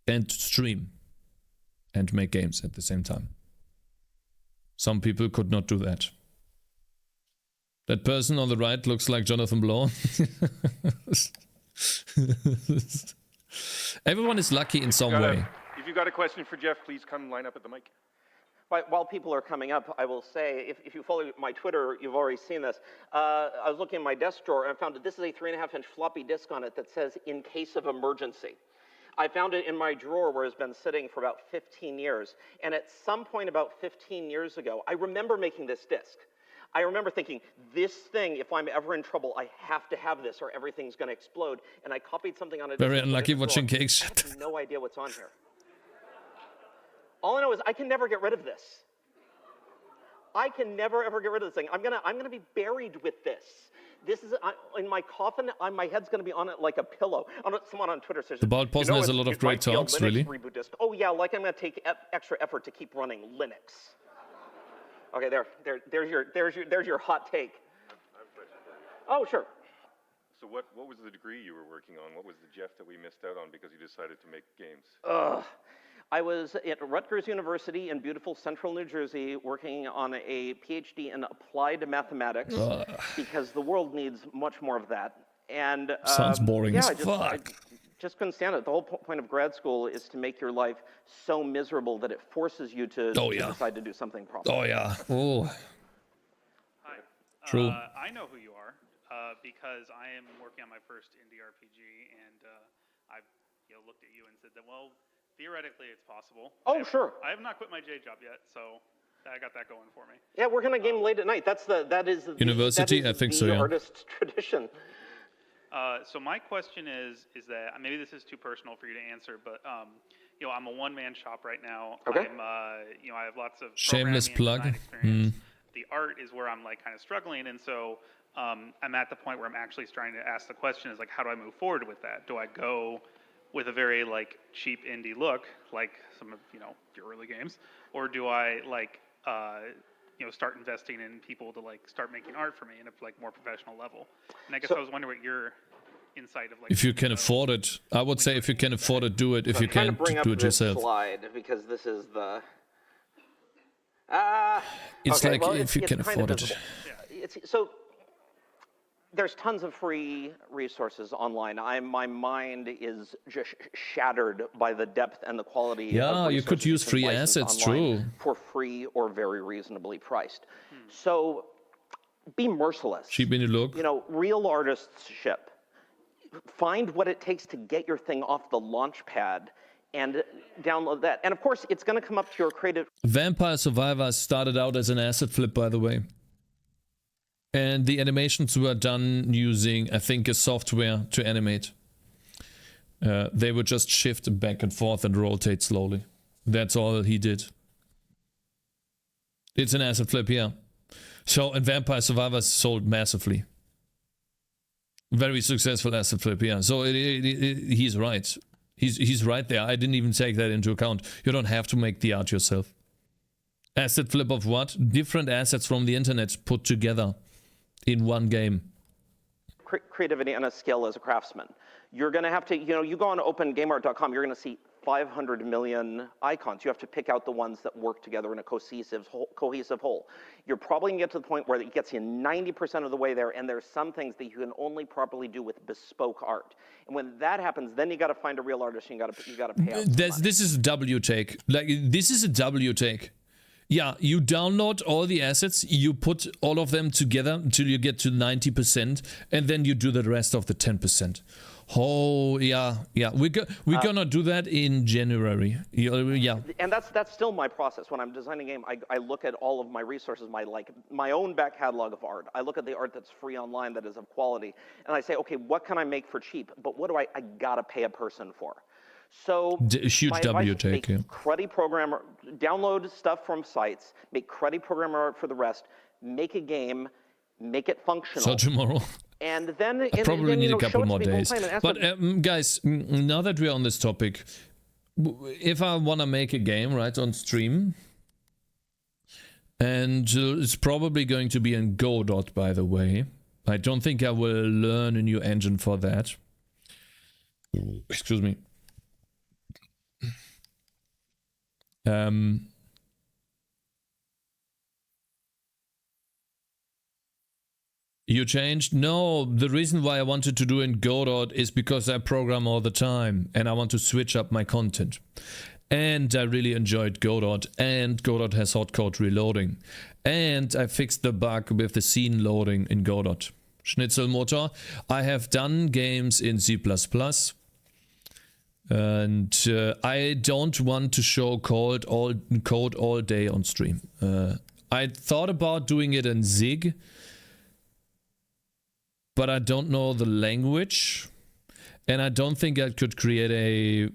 and stream and make games at the same time. Some people could not do that. That person on the right looks like Jonathan Blow. Everyone is lucky in some way. If you've got a question for Jeff, please come line up at the mic. But while people are coming up, I will say, if you follow my Twitter, you've already seen this. I was looking in my desk drawer and I found that this is a 3.5-inch floppy disk on it that says, "In case of emergency." I found it in my drawer where it's been sitting for about 15 years. And at some point about 15 years ago, I remember making this disk. I remember thinking, this thing, if I'm ever in trouble, I have to have this or everything's going to explode. And I copied something on a disk. Very unlucky watching Cakez. I have no idea what's on here. All I know is I can never get rid of this. I can never ever get rid of this thing. I'm gonna be buried with this. This is in my coffin. My head's gonna be on it like a pillow. Someone on Twitter says The Bald Possum has a lot of great talks, really. Reboot disk. Oh yeah, like I'm gonna take extra effort to keep running Linux. Okay, there's your hot take. Oh sure. So what was the degree you were working on? What was the Jeff that we missed out on because you decided to make games? I was at Rutgers University in beautiful central New Jersey working on a PhD in applied mathematics because the world needs much more of that. And sounds boring as fuck. I just couldn't stand it. The whole point of grad school is to make your life so miserable that it forces you to decide to do something proper. Oh yeah. Oh. Hi. True. I know who you are because I am working on my first indie RPG, and I looked at you and said that, well, theoretically, it's possible. Oh, sure. I have not quit my J job yet, so I got that going for me. Yeah, we're gonna game late at night. That is the University. I think so. Yeah. Artist tradition. So my question is that maybe this is too personal for you to answer, but I'm a one-man shop right now. Okay. I have lots of Shameless plug. Experience. The art is where I'm kind of struggling, and so I'm at the point where I'm actually trying to ask the question: is how do I move forward with that? Do I go with a very cheap indie look, like some of your early games, or do I start investing in people to start making art for me in a more professional level? And I guess I was wondering what your insight of if you can afford it. I would say if you can afford it, do it. If you can't, do it yourself. Slide because this is the. It's if you can afford it. So there's tons of free resources online. My mind is just shattered by the depth and the quality. Yeah, of you could use can free license assets, online true. for free or very reasonably priced. So be merciless. Cheap in the look. You know, real artists ship. Find what it takes to get your thing off the launch pad and download that. And of course, it's going to come up to your creative. Vampire Survivors started out as an asset flip, by the way. And the animations were done using, I think, a software to animate. They would just shift back and forth and rotate slowly. That's all he did. It's an asset flip, yeah. So, and Vampire Survivors sold massively. Very successful asset flip, yeah. So he's right. He's right there. I didn't even take that into account. You don't have to make the art yourself. Asset flip of what? Different assets from the internet put together in one game. Creativity and a skill as a craftsman. You're going to have to, you know, you go on opengameart.com, you're going to see 500 million icons. You have to pick out the ones that work together in a cohesive whole. You're probably going to get to the point where it gets you 90% of the way there, and there's some things that you can only properly do with bespoke art. And when that happens, then you got to find a real artist, and you got to pay out. This is a W take. Like, this is a W take. Yeah, you download all the assets, you put all of them together until you get to 90%, and then you do the rest of the 10%. Oh, yeah. We're gonna do that in January. Yeah. And that's still my process. When I'm designing a game, I look at all of my resources, my own back catalog of art. I look at the art that's free online that is of quality, and I say, okay, what can I make for cheap? But what do I gotta pay a person for? So huge W take, yeah. Cruddy programmer, download stuff from sites, make cruddy programmer art for the rest, make a game, make it functional. So tomorrow. And then I probably need a couple more days. But guys, now that we're on this topic, if I want to make a game right on stream, and it's probably going to be in Godot, by the way. I don't think I will learn a new engine for that. Excuse me. You changed? No, the reason why I wanted to do in Godot is because I program all the time and I want to switch up my content. And I really enjoyed Godot, and Godot has hotcode reloading. And I fixed the bug with the scene loading in Godot. Schnitzelmotor. I have done games in C++. And I don't want to show code all day on stream. I thought about doing it in Zig, but I don't know the language, and I don't think I could create a...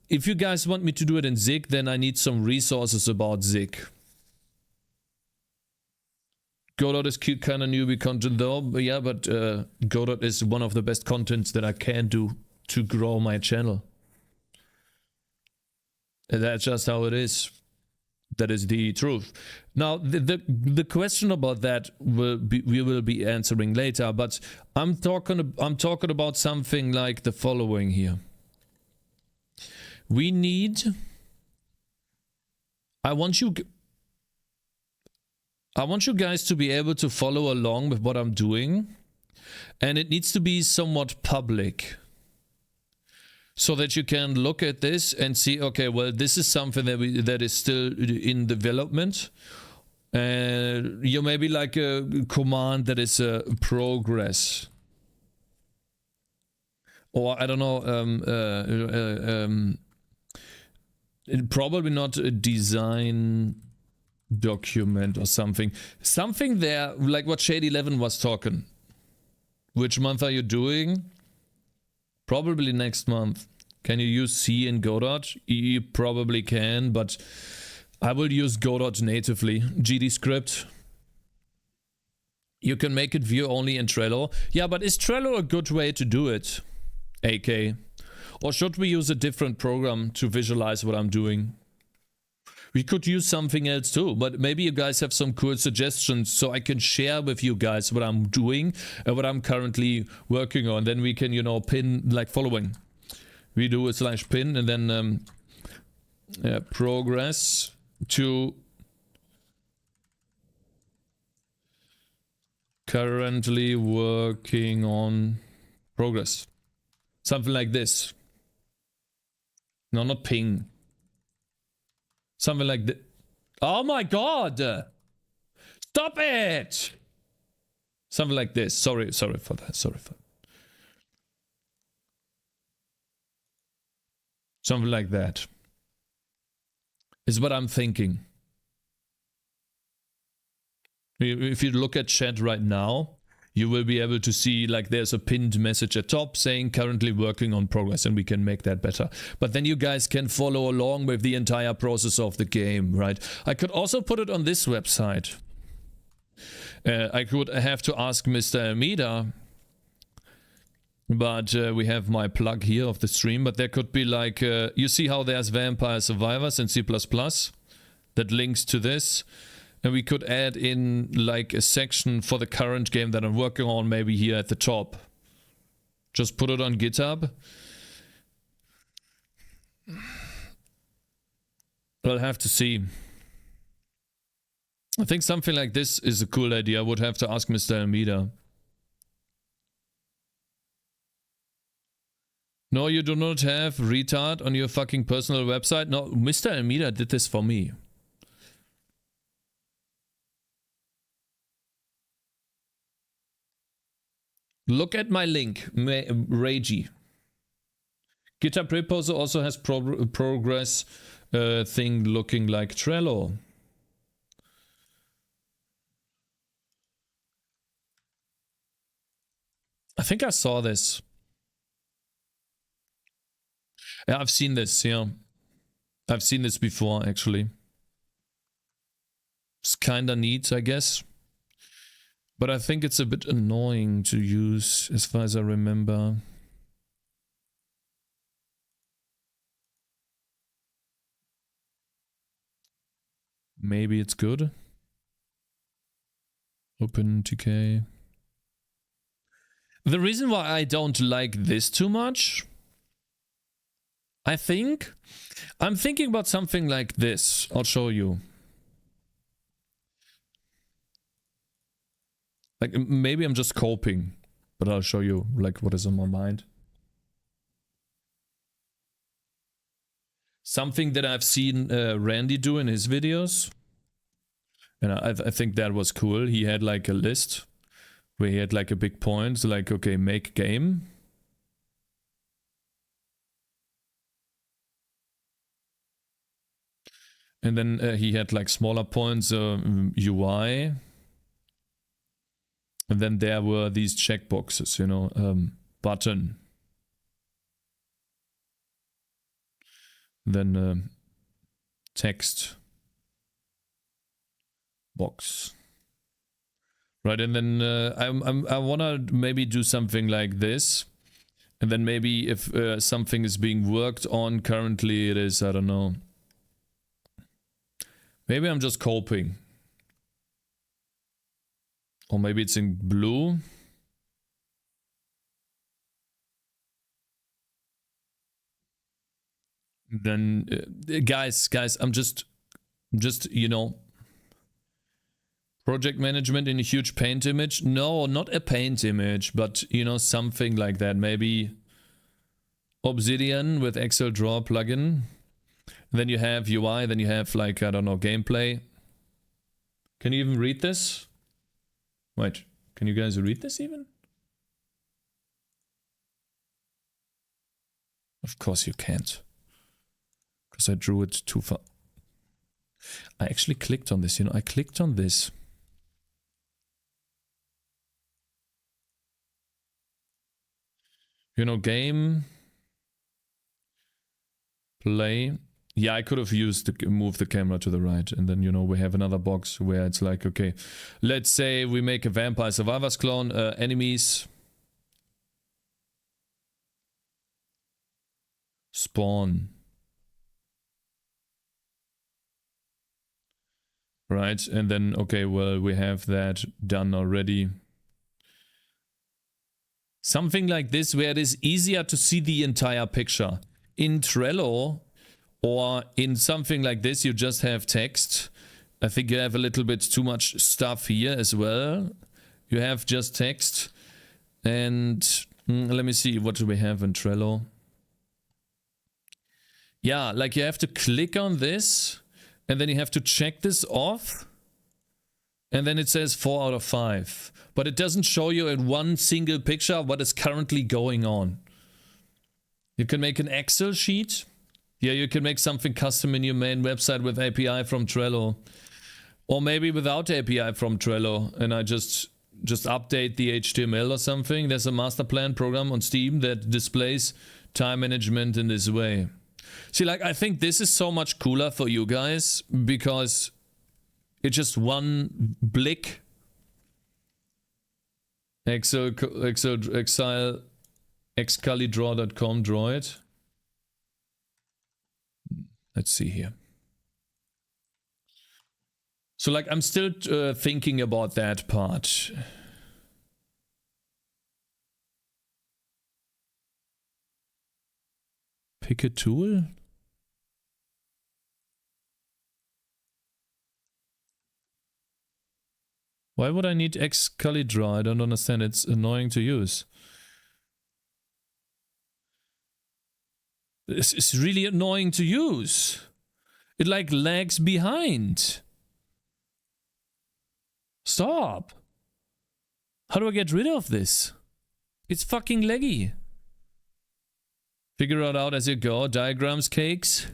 If you guys want me to do it in Zig, then I need some resources about Zig. Godot is kind of newbie content though, but yeah, but Godot is one of the best contents that I can do to grow my channel. And that's just how it is. That is the truth. Now, the question about that we will be answering later, but I'm talking about something like the following here. We need... I want you guys to be able to follow along with what I'm doing, and it needs to be somewhat public. So that you can look at this and see, okay, well, this is something that is still in development. You maybe like a command that is progress. Or, I don't know, probably not a design document or something. Something there, like what Shade11 was talking. Which month are you doing? Probably next month. Can you use C in Godot? You probably can, but I will use Godot natively. GD script. You can make it view only in Trello. Yeah, but is Trello a good way to do it? AK. Or should we use a different program to visualize what I'm doing? We could use something else too, but maybe you guys have some cool suggestions so I can share with you guys what I'm doing and what I'm currently working on. Then we can, you know, pin like following. We do a /pin and then progress to Currently working on progress. Something like this. No, not ping. Something like this. Oh my god! Stop it! Something like this. Sorry for that. Something like that. Is what I'm thinking. If you look at chat right now, you will be able to see like there's a pinned message at top saying currently working on progress, and we can make that better. But then you guys can follow along with the entire process of the game, right? I could also put it on this website. I could have to ask Mr. Almeida, but we have my plug here of the stream. But there could be like, you see how there's Vampire Survivors in C++ that links to this. And we could add in like a section for the current game that I'm working on, maybe here at the top. Just put it on GitHub. I'll have to see. I think something like this is a cool idea. I would have to ask Mr. Almeida. No, you do not have retard on your fucking personal website? No, Mr. Almeida did this for me. Look at my link, Ragey. GitHub repo also has progress thing looking like Trello. I think I saw this. Yeah, I've seen this, yeah. I've seen this before, actually. It's kinda neat, I guess. But I think it's a bit annoying to use, as far as I remember. Maybe it's good. OpenTK. The reason why I don't like this too much, I'm thinking about something like this. I'll show you. Like, maybe I'm just coping, but I'll show you like what is on my mind. Something that I've seen Randy do in his videos, and I think that was cool. He had like a list where he had like a big point, so like, okay, make game. And then he had like smaller points, UI. And then there were these checkboxes, you know, button. Then text box. Right, and then I wanna maybe do something like this. And then maybe if something is being worked on currently, it is, I don't know. Maybe I'm just coping. Or maybe it's in blue. Then, guys, I'm just, you know, project management in a huge paint image. No, not a paint image, but, you know, something like that. Maybe Obsidian with Excel Draw plugin. Then you have UI, then you have like, I don't know, gameplay. Can you even read this? Wait, can you guys read this even? Of course you can't. Because I drew it too far. I actually clicked on this, you know, I clicked on this. You know, game, play. Yeah, I could have used the move the camera to the right, and then, you know, we have another box where it's like, okay, let's say we make a Vampire Survivors clone, enemies spawn. Right, and then, okay, well, we have that done already. Something like this where it is easier to see the entire picture. In Trello, or in something like this, you just have text. I think you have a little bit too much stuff here as well. You have just text. And let me see, what do we have in Trello? Yeah, like you have to click on this, and then you have to check this off, and then it says 4 out of 5. But it doesn't show you in one single picture what is currently going on. You can make an Excel sheet. Yeah, you can make something custom in your main website with API from Trello. Or maybe without API from Trello, and I just update the HTML or something. There's a master plan program on Steam that displays time management in this way. See, like, I think this is so much cooler for you guys because it's just one blick. Excalidraw.com, draw it. Let's see here. So, like, I'm still thinking about that part. Pick a tool? Why would I need Excalidraw? I don't understand. It's annoying to use. It's really annoying to use. It like lags behind. Stop. How do I get rid of this? It's fucking laggy. Figure it out as you go. Diagrams, Cakes.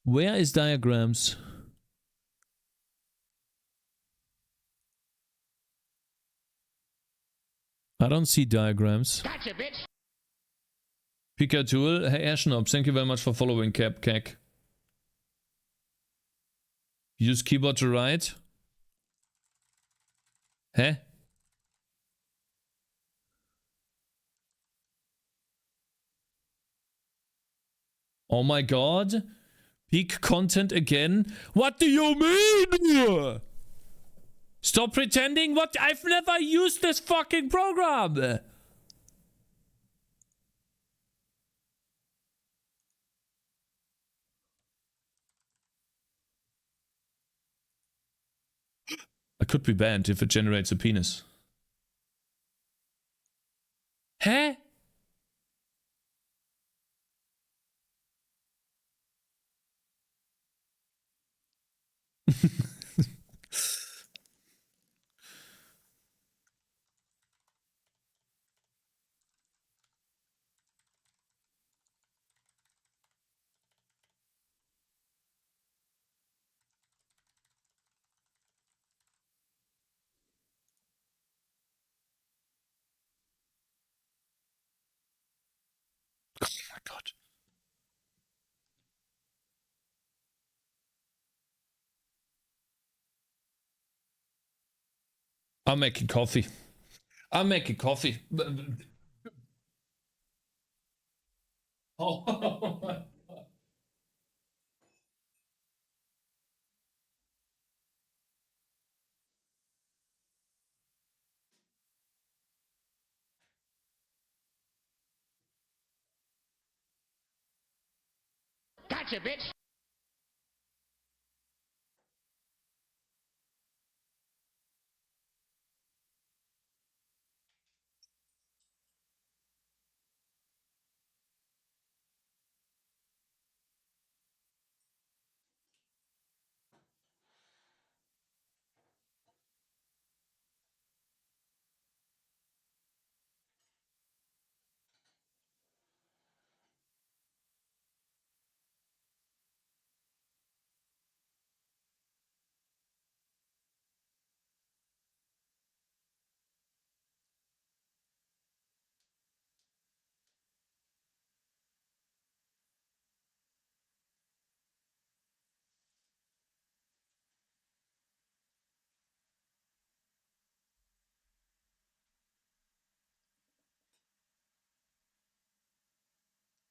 Where is diagrams? I don't see diagrams. Gotcha, bitch. Pika Tool. Hey Ashnob, thank you very much for following Cak. Use keyboard to write. Huh? Oh my god. Peak content again? What do you mean? Stop pretending. What? I've never used this fucking program. I could be banned if it generates a penis. Huh? Oh my god. I'm making coffee. I'm making coffee. Oh. Gotcha, bitch.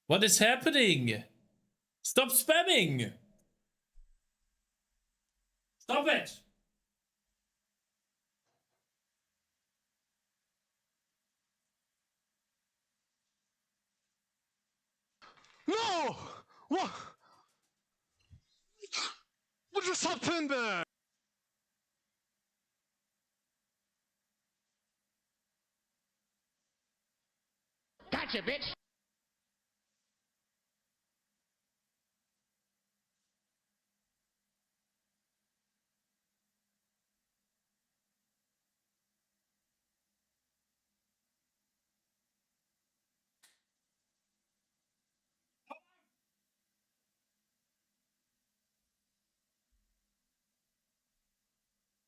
What is happening? Stop spamming! Stop it! No! What? just happened there? Gotcha, bitch.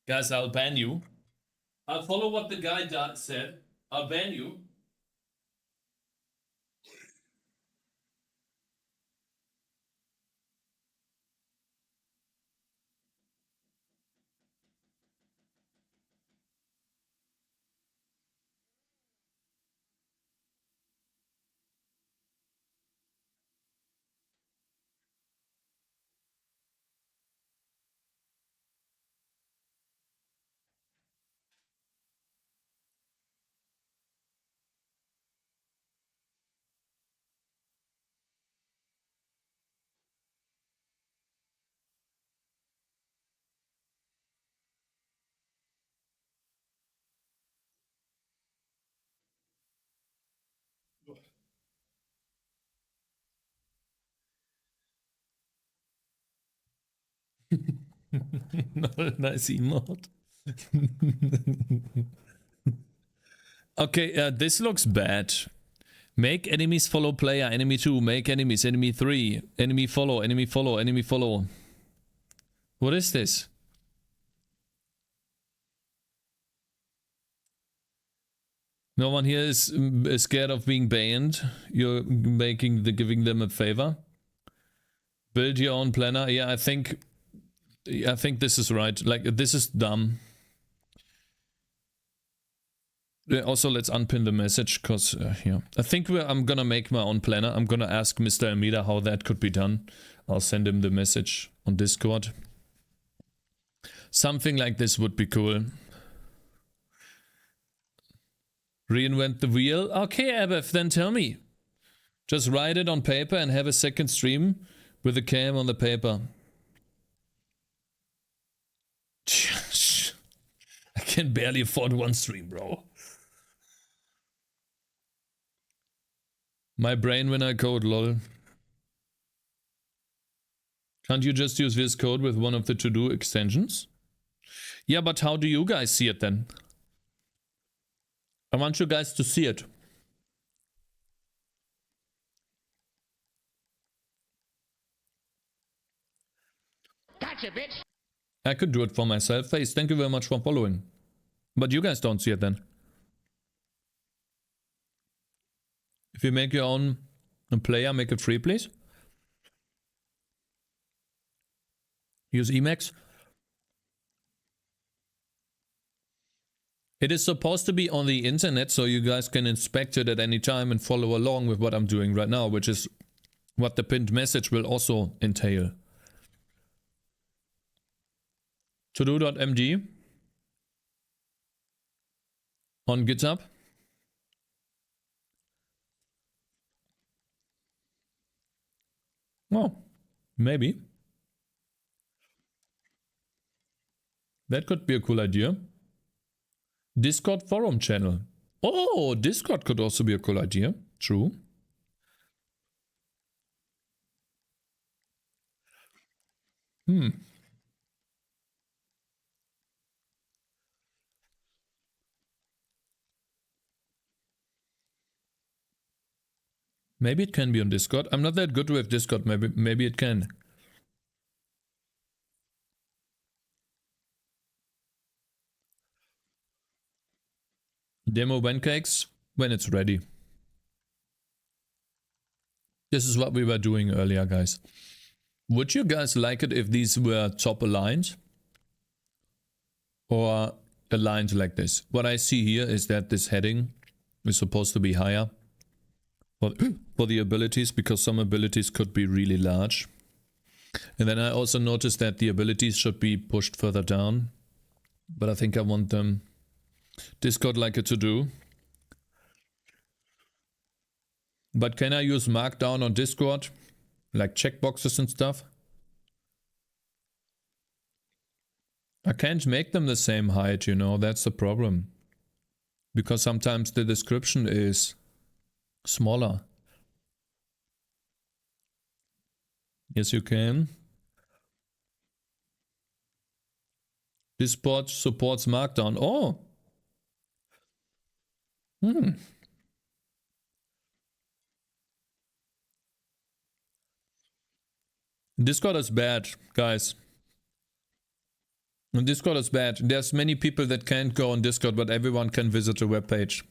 Guys, I'll ban you. I'll follow what the guy said. I'll ban you. Nice emote. Okay, this looks bad. Make enemies follow player, enemy 2, make enemies, enemy 3, enemy follow, enemy follow, enemy follow. What is this? No one here is scared of being banned. You're giving them a favor. Build your own planner. Yeah, I think this is right. Like, this is dumb. Also, let's unpin the message, because, yeah. I think I'm gonna make my own planner. I'm gonna ask Mr. Almeida how that could be done. I'll send him the message on Discord. Something like this would be cool. Reinvent the wheel? Okay, Abev, then tell me. Just write it on paper and have a second stream with a cam on the paper. I can barely afford one stream, bro. My brain when I code, lol. Can't you just use this code with one of the to-do extensions? Yeah, but how do you guys see it then? I want you guys to see it. Gotcha, bitch. I could do it for myself. Face, thank you very much for following. But you guys don't see it then. If you make your own player, make it free, please. Use Emacs. It is supposed to be on the internet, so you guys can inspect it at any time and follow along with what I'm doing right now, which is what the pinned message will also entail. todo.mg on GitHub. Oh, maybe. That could be a cool idea. Discord forum channel. Oh, Discord could also be a cool idea. True. Maybe it can be on Discord. I'm not that good with Discord. Maybe it can. Demo pancakes when it's ready. This is what we were doing earlier, guys. Would you guys like it if these were top aligned? Or aligned like this? What I see here is that this heading is supposed to be higher for the abilities, because some abilities could be really large. And then I also noticed that the abilities should be pushed further down. But I think I want them Discord like a to-do. But can I use Markdown on Discord? Like checkboxes and stuff? I can't make them the same height, you know, that's the problem. Because sometimes the description is smaller. Yes, you can. This bot supports Markdown. Oh! Discord is bad, guys. Discord is bad. There's many people that can't go on Discord, but everyone can visit the webpage.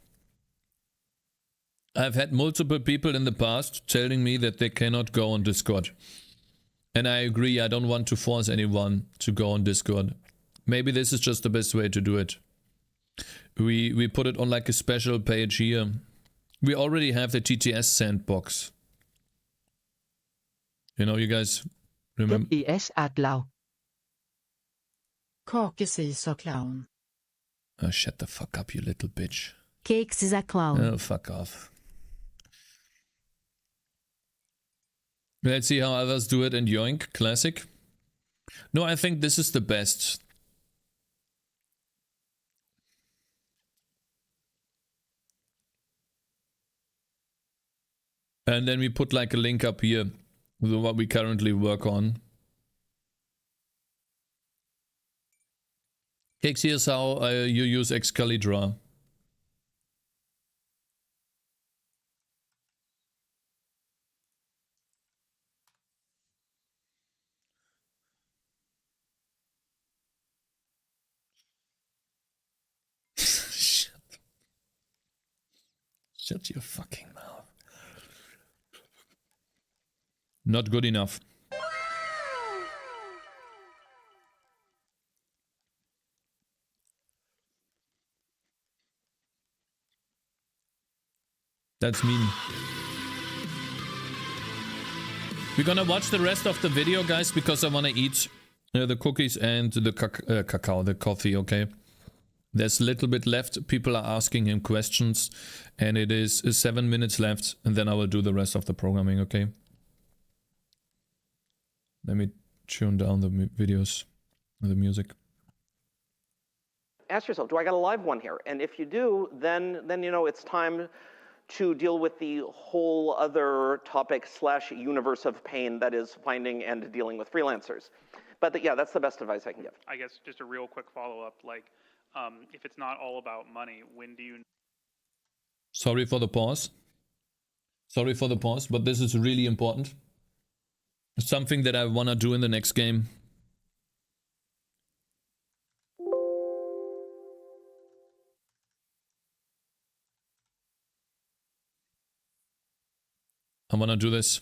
I've had multiple people in the past telling me that they cannot go on Discord. And I agree, I don't want to force anyone to go on Discord. Maybe this is just the best way to do it. We put it on like a special page here. We already have the TTS sandbox. You know, you guys remember? TTS är clown. Cakez är clown. Oh, shut the fuck up, you little bitch. Cakez is a clown. Oh, fuck off. Let's see how others do it in Yoink Classic. No, I think this is the best. And then we put like a link up here with what we currently work on. Cakez, here's how you use Excalibur. Shut your fucking mouth. Not good enough. That's mean. We're gonna watch the rest of the video, guys, because I wanna eat the cookies and the cacao, the coffee, okay? There's a little bit left. People are asking him questions, and it is 7 minutes left, and then I will do the rest of the programming, okay? Let me tune down the videos, the music. Ask yourself, do I got a live one here? And if you do, then you know it's time to deal with the whole other topic / universe of pain that is finding and dealing with freelancers. But yeah, that's the best advice I can give. I guess just a real quick follow-up, like, if it's not all about money, when do you... Sorry for the pause. Sorry for the pause, but this is really important. It's something that I want to do in the next game. I want to do this.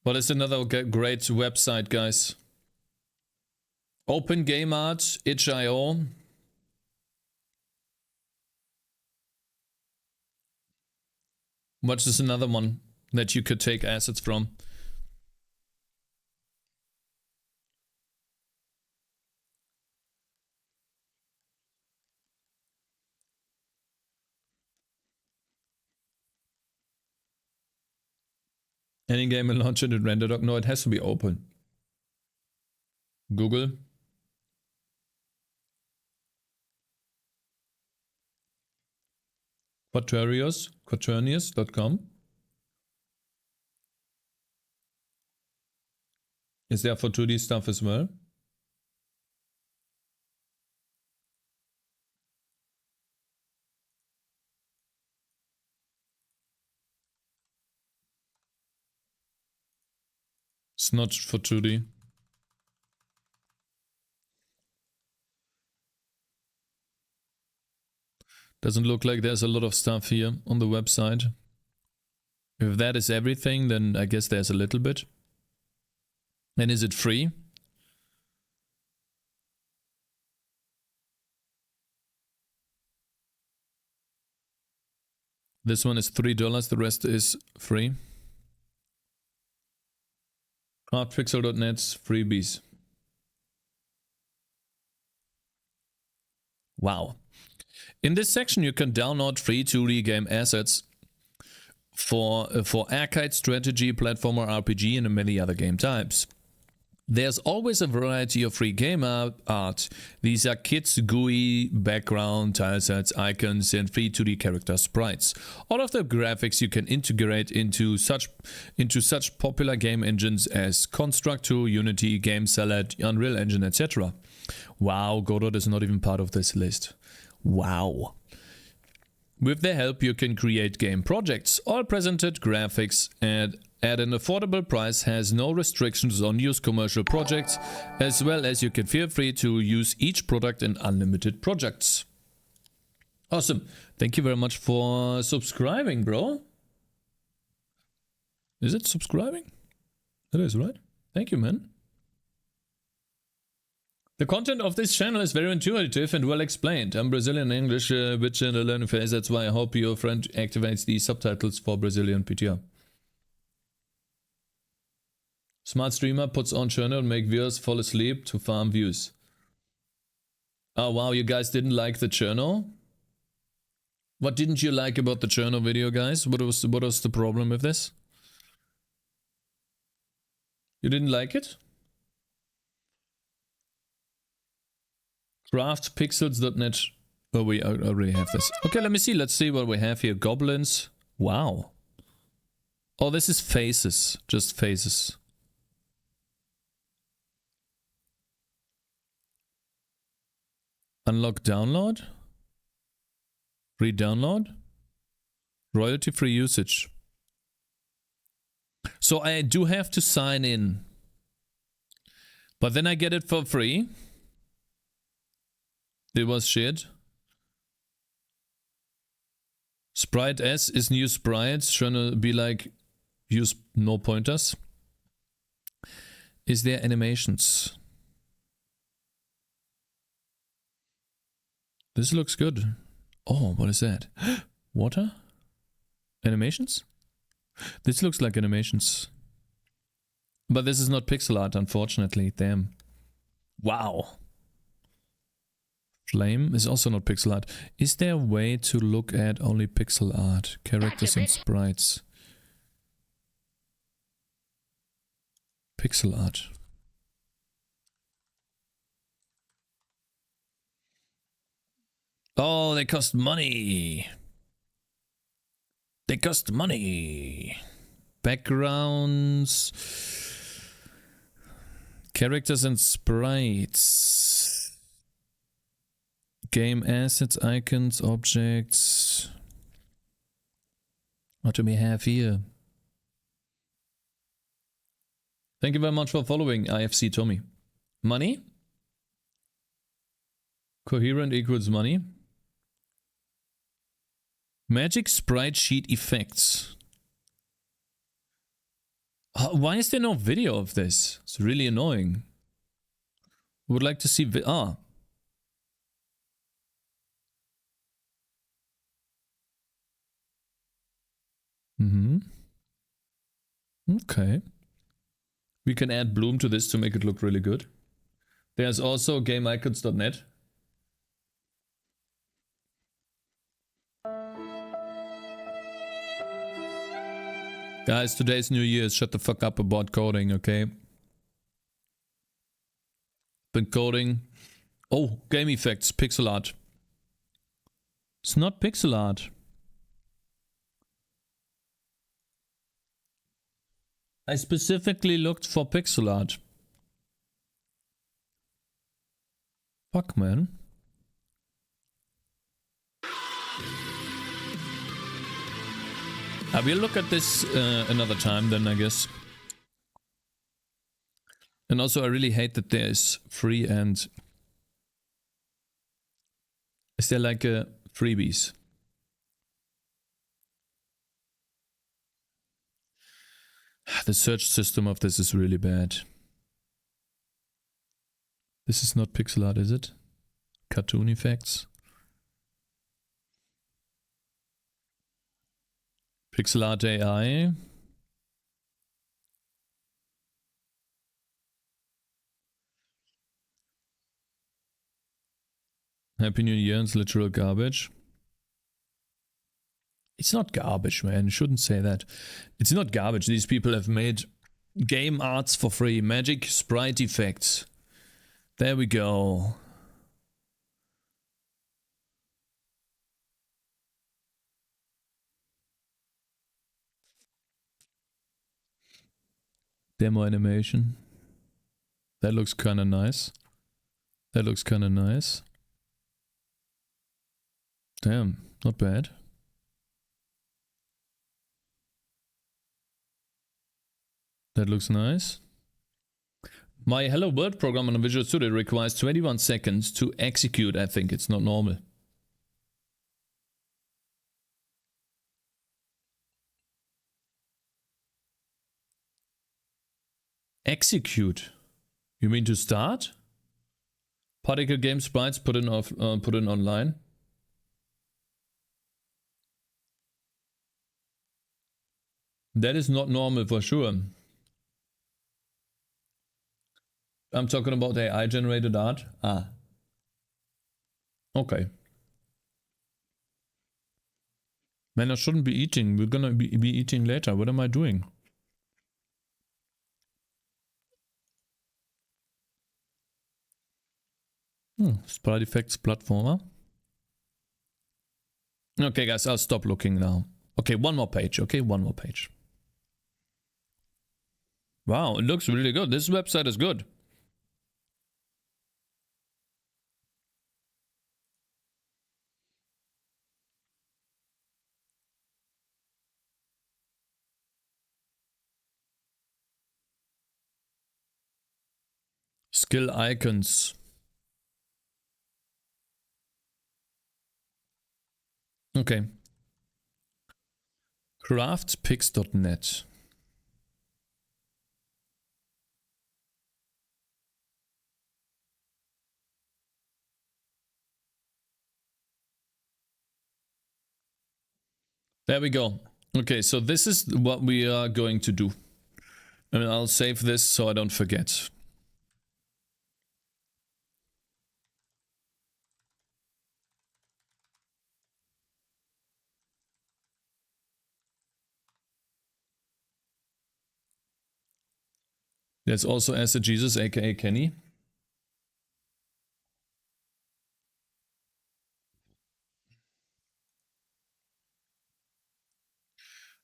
What is another great website, guys? Open Game Art, itch.io. What is another one? that you could take assets from. Any game will launch it in render doc? No, it has to be open. Google. Quaternius.com. Is there for 2D stuff as well? It's not for 2D. Doesn't look like there's a lot of stuff here on the website. If that is everything, then I guess there's a little bit. And is it free? This one is $3, the rest is free. Hardpixel.net's freebies. Wow. In this section, you can download free 2D game assets for arcade, strategy, platformer, RPG, and many other game types. There's always a variety of free game art. These are kits, GUI, background, tilesets, icons, and free 2D character sprites. All of the graphics you can integrate into such popular game engines as Constructor, Unity, Game Salad, Unreal Engine, etc. Wow, Godot is not even part of this list. Wow. With their help, you can create game projects. All presented graphics at an affordable price has no restrictions on use commercial projects, as well as you can feel free to use each product in unlimited projects. Awesome. Thank you very much for subscribing, bro. Is it subscribing? It is, right? Thank you, man. The content of this channel is very intuitive and well explained. I'm Brazilian English, which in a learning phase. That's why I hope your friend activates the subtitles for Brazilian PTR. Smart streamer puts on channel and make viewers fall asleep to farm views. Oh wow, you guys didn't like the journal? What didn't you like about the journal video, guys? What was the problem with this? You didn't like it? Craftpixels.net. Oh, we already have this. Okay, let me see. Let's see what we have here. Goblins. Wow. Oh, this is faces. Just faces. Unlock download. Re-download. Royalty-free usage. So I do have to sign in. But then I get it for free. It was shit. Sprite S is new sprites. Trying to be like, use no pointers. Is there animations? This looks good. Oh, what is that? Water? Animations? This looks like animations. But this is not pixel art, unfortunately. Damn. Wow. Flame is also not pixel art. Is there a way to look at only pixel art? Characters and sprites. Pixel art. Oh, they cost money. They cost money. Backgrounds. Characters and sprites. Game assets, icons, objects. What do we have here? Thank you very much for following, IFC Tommy. Money? Coherent equals money. Magic sprite sheet effects. Why is there no video of this? It's really annoying. Would like to see Okay. We can add Bloom to this to make it look really good. There's also gameicons.net. Guys, today's New Year's. Shut the fuck up about coding, okay? Been coding. Oh, game effects, pixel art. It's not pixel art. I specifically looked for pixel art. Fuck, man. I will look at this another time then, I guess. And also I really hate that there is free and... Is there like a freebies? The search system of this is really bad. This is not pixel art, is it? Cartoon effects. Pixel art AI. Happy New Year, it's literal garbage. It's not garbage, man. You shouldn't say that. It's not garbage. These people have made game arts for free. Magic sprite effects. There we go. Demo animation. That looks kind of nice. That looks kind of nice. Damn, not bad. That looks nice. My Hello World program on a Visual Studio requires 21 seconds to execute. I think it's not normal. Execute? You mean to start? Particle game sprites put in online. That is not normal for sure. I'm talking about AI generated art. Ah. Okay. Man, I shouldn't be eating. We're gonna be eating later. What am I doing? Sprite effects platformer. Okay, guys, I'll stop looking now. Okay, one more page. Okay, one more page. Wow, it looks really good. This website is good. Skill icons. Okay. Craftpix.net. There we go. Okay, so this is what we are going to do. And I'll save this so I don't forget. There's also Acid Jesus, aka Kenny.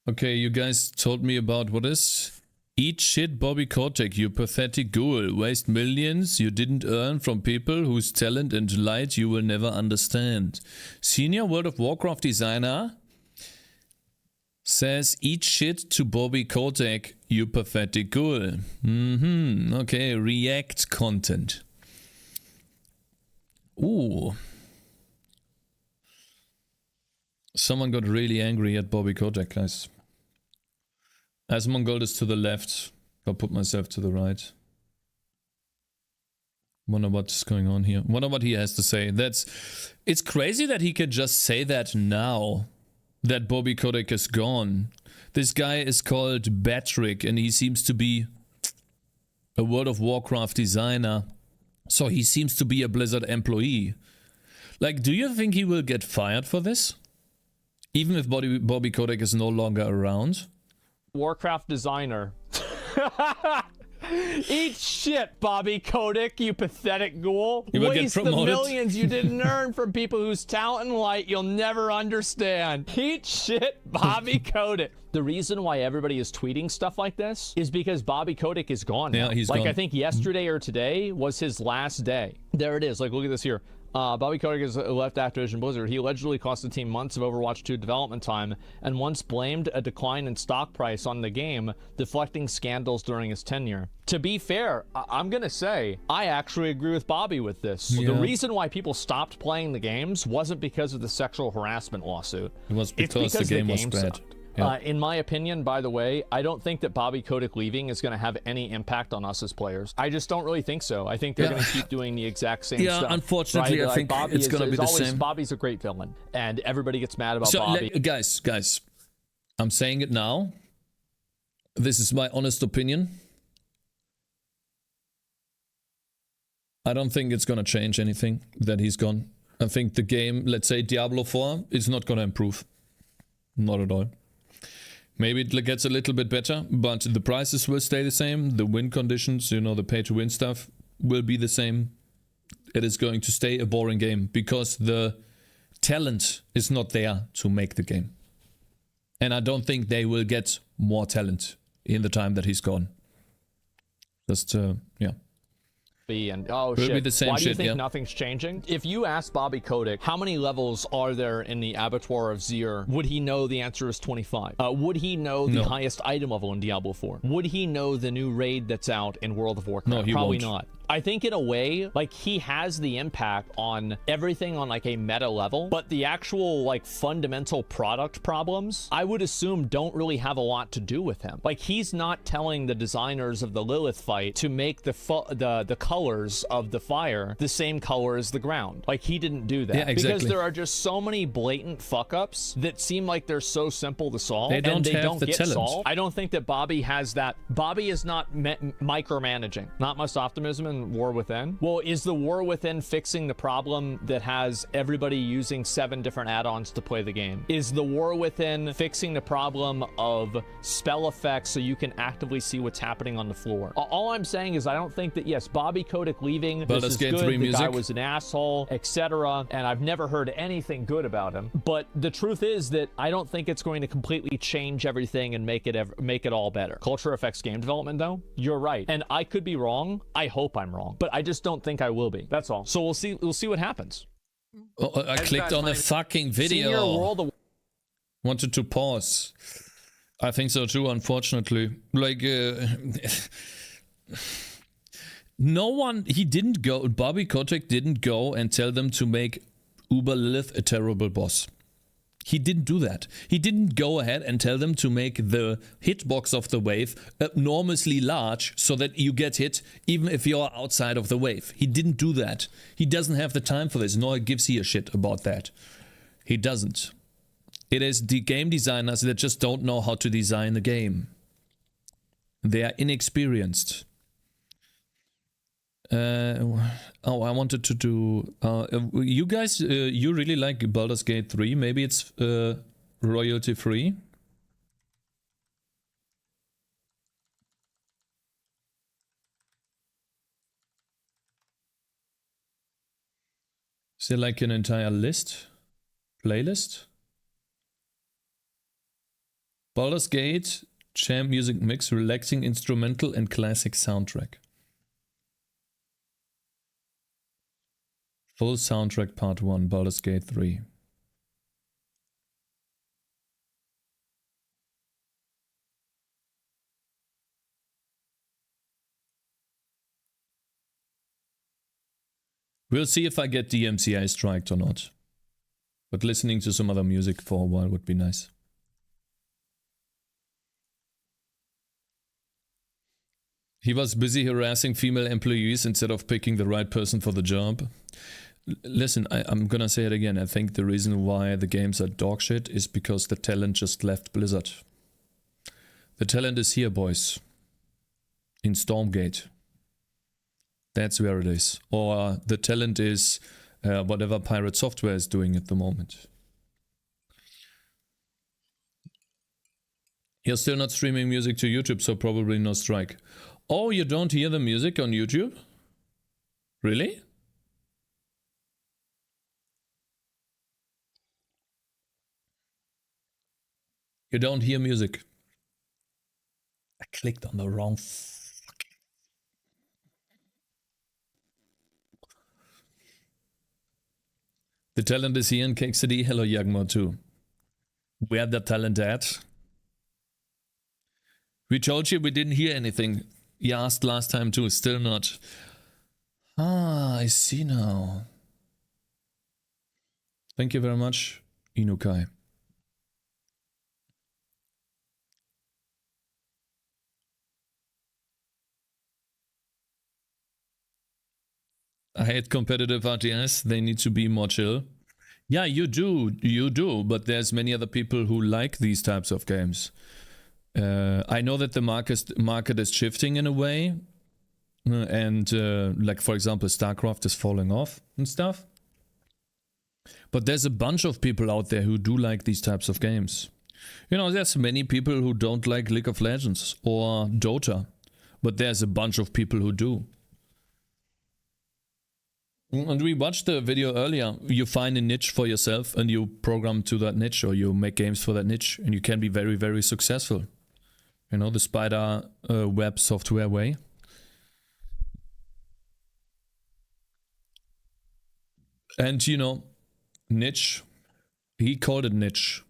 Okay, you guys told me about what is? Eat shit, Bobby Kotick, you pathetic ghoul. Waste millions you didn't earn from people whose talent and light you will never understand. Senior World of Warcraft designer says, eat shit to Bobby Kotick, you pathetic ghoul. Okay, React content. Ooh. Someone got really angry at Bobby Kotick, guys. As Mongol is to the left, I'll put myself to the right. Wonder what's going on here. Wonder what he has to say. It's crazy that he can just say that now. That Bobby Kotick is gone. This guy is called Batrick, and he seems to be a World of Warcraft designer. So he seems to be a Blizzard employee. Like, do you think he will get fired for this? Even if Bobby Kotick is no longer around? Warcraft designer. Eat shit, Bobby Kotick, you pathetic ghoul. You will Waste get the promoted. millions you didn't earn from people whose talent and light you'll never understand. Eat shit, Bobby Kotick. The reason why everybody is tweeting stuff like this is because Bobby Kotick is gone now. Yeah, he's like, gone. I think yesterday or today was his last day. There it is. Like, look at this here. Bobby Kotick has left Activision Blizzard. He allegedly cost the team months of Overwatch 2 development time and once blamed a decline in stock price on the game, deflecting scandals during his tenure. To be fair, I'm going to say, I actually agree with Bobby with this. Yeah. The reason why people stopped playing the games wasn't because of the sexual harassment lawsuit. It was It's because the game was bad. sucked. Yeah. In my opinion, by the way, I don't think that Bobby Kotick leaving is going to have any impact on us as players. I just don't really think so. I think they're going to keep doing the exact same stuff. Yeah, unfortunately, right? I think Bobby it's going to be the always, same. Bobby's a great villain, and everybody gets mad about Bobby. Guys, I'm saying it now. This is my honest opinion. I don't think it's going to change anything that he's gone. I think the game, let's say Diablo 4, is not going to improve. Not at all. Maybe it gets a little bit better, but the prices will stay the same. The win conditions, you know, the pay to win stuff will be the same. It is going to stay a boring game because the talent is not there to make the game. And I don't think they will get more talent in the time that he's gone. Just, yeah. And oh Will shit, be the same why do you shit, think yeah. nothing's changing? If you ask Bobby Kotick how many levels are there in the Abattoir of Zir, would he know the answer is 25? Would he know the No. highest item level in Diablo 4? Would he know the new raid that's out in World of Warcraft? No, he Probably won't. not. I think in a way, like, he has the impact on everything on like a meta level, but the actual like fundamental product problems, I would assume, don't really have a lot to do with him. Like, he's not telling the designers of the Lilith fight to make the colors of the fire the same color as the ground. Like, he didn't do that. Yeah, exactly. Because there are just so many blatant fuck-ups that seem like they're so simple to solve. They don't and they have don't the get talent. solved. I don't think that Bobby has that. Bobby is not micromanaging. Not much optimism in War Within. Well, is the War Within fixing the problem that has everybody using 7 different add-ons to play the game? Is the War Within fixing the problem of spell effects so you can actively see what's happening on the floor? All I'm saying is I don't think that, yes, Bobby Kotick leaving, this Baldur's is Gate good, 3 the guy music. was an asshole, etc., and I've never heard anything good about him. But the truth is that I don't think it's going to completely change everything and make it all better. Culture affects game development, though. You're right, and I could be wrong. I hope I'm wrong, but I just don't think I will be. That's all. So we'll see. We'll see what happens. Oh, I clicked on a fucking Senior video. World of Wanted to pause. I think so too, unfortunately. Like, no one, he didn't go, Bobby Kotick didn't go and tell them to make Uber Lilith a terrible boss. He didn't do that. He didn't go ahead and tell them to make the hitbox of the wave enormously large so that you get hit even if you're outside of the wave. He didn't do that. He doesn't have the time for this, nor gives he a shit about that. He doesn't. It is the game designers that just don't know how to design the game. They are inexperienced. I wanted to do... you guys, you really like Baldur's Gate 3? Maybe it's royalty free? Is there like an entire list? Playlist? Baldur's Gate, Champ Music Mix, Relaxing Instrumental and Classic Soundtrack. Full soundtrack part 1, Baldur's Gate 3. We'll see if I get DMCA striked or not. But listening to some other music for a while would be nice. He was busy harassing female employees instead of picking the right person for the job. Listen, I'm gonna say it again. I think the reason why the games are dog shit is because the talent just left Blizzard. The talent is here, boys. In Stormgate. That's where it is. Or the talent is whatever Pirate Software is doing at the moment. You're still not streaming music to YouTube, so probably no strike. Oh, you don't hear the music on YouTube? Really? You don't hear music. I clicked on the wrong fucking... The talent is here in Cake City. Hello, Yagmo too. Where the talent at? We told you we didn't hear anything. You asked last time too, still not. Ah, I see now. Thank you very much, Inukai. I hate competitive RTS. They need to be more chill. Yeah, you do, but there's many other people who like these types of games. I know that the market is shifting in a way, and like for example, StarCraft is falling off and stuff. But there's a bunch of people out there who do like these types of games. You know, there's many people who don't like League of Legends or Dota, but there's a bunch of people who do. And we watched the video earlier. You find a niche for yourself and you program to that niche, or you make games for that niche, and you can be very, very successful. You know, the spider web software way. And you know, niche, he called it niche.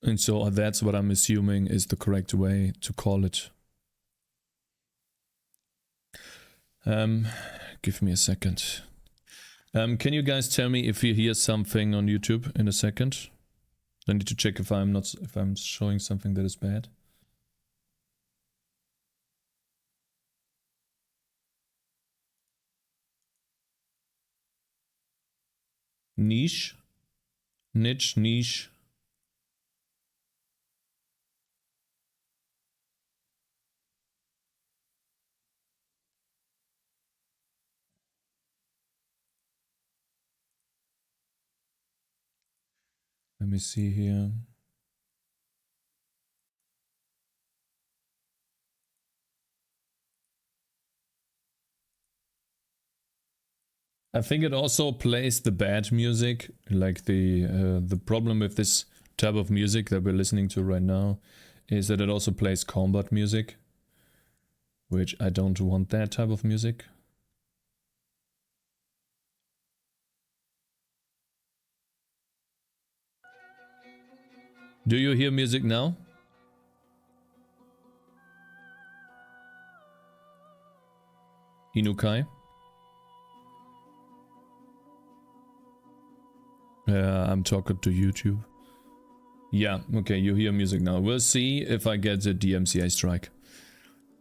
And so that's what I'm assuming is the correct way to call it. Give me a second. Can you guys tell me if you hear something on YouTube in a second? I need to check if I'm showing something that is bad. Niche. Let me see here. I think it also plays the bad music, like the problem with this type of music that we're listening to right now is that it also plays combat music, which I don't want that type of music. Do you hear music now? Inukai? I'm talking to YouTube. Yeah, okay, you hear music now. We'll see if I get the DMCA strike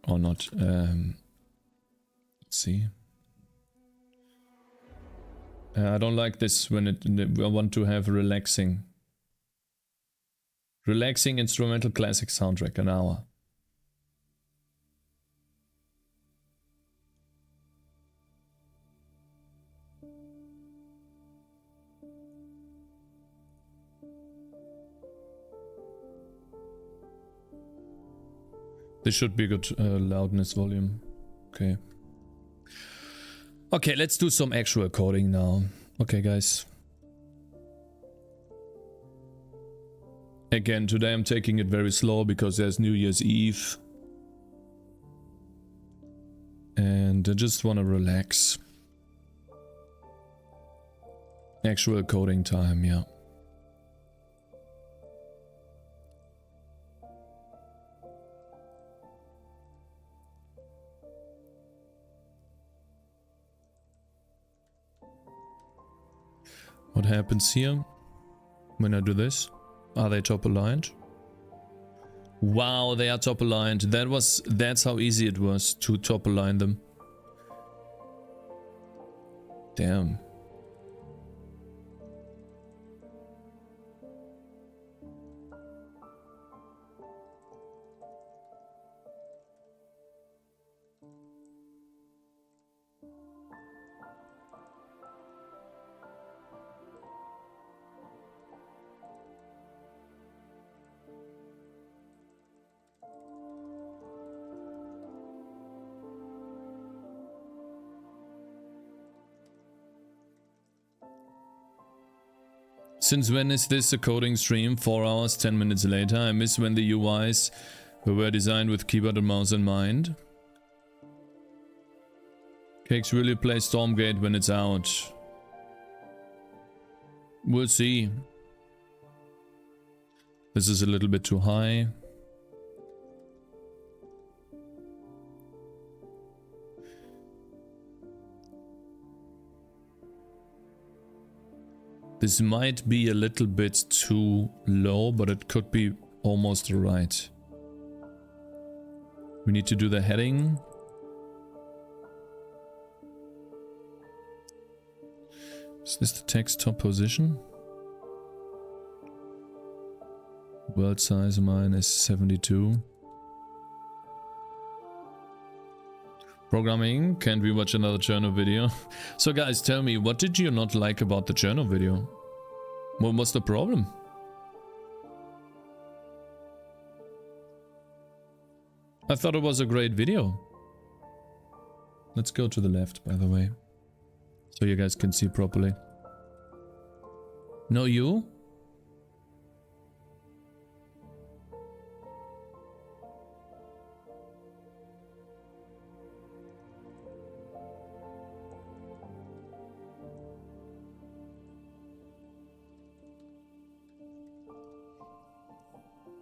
or not. Let's see. I don't like this when I want to have relaxing instrumental classic soundtrack, an hour. This should be good loudness volume. Okay. Okay, let's do some actual coding now. Okay, guys. Again, today I'm taking it very slow because there's New Year's Eve. And I just want to relax. Actual coding time, yeah. What happens here when I do this? Are they top aligned? Wow, they are top aligned. That's how easy it was to top align them. Damn. Since when is this a coding stream? 4 hours, 10 minutes later. I miss when the UIs were designed with keyboard and mouse in mind. Cakez really play Stormgate when it's out. We'll see. This is a little bit too high. This might be a little bit too low, but it could be almost right. We need to do the heading. Is this the text top position? World size of mine is 72. Programming, can't we watch another journal video? So guys, tell me, what did you not like about the journal video? What was the problem? I thought it was a great video. Let's go to the left, by the way, so you guys can see properly. No, you?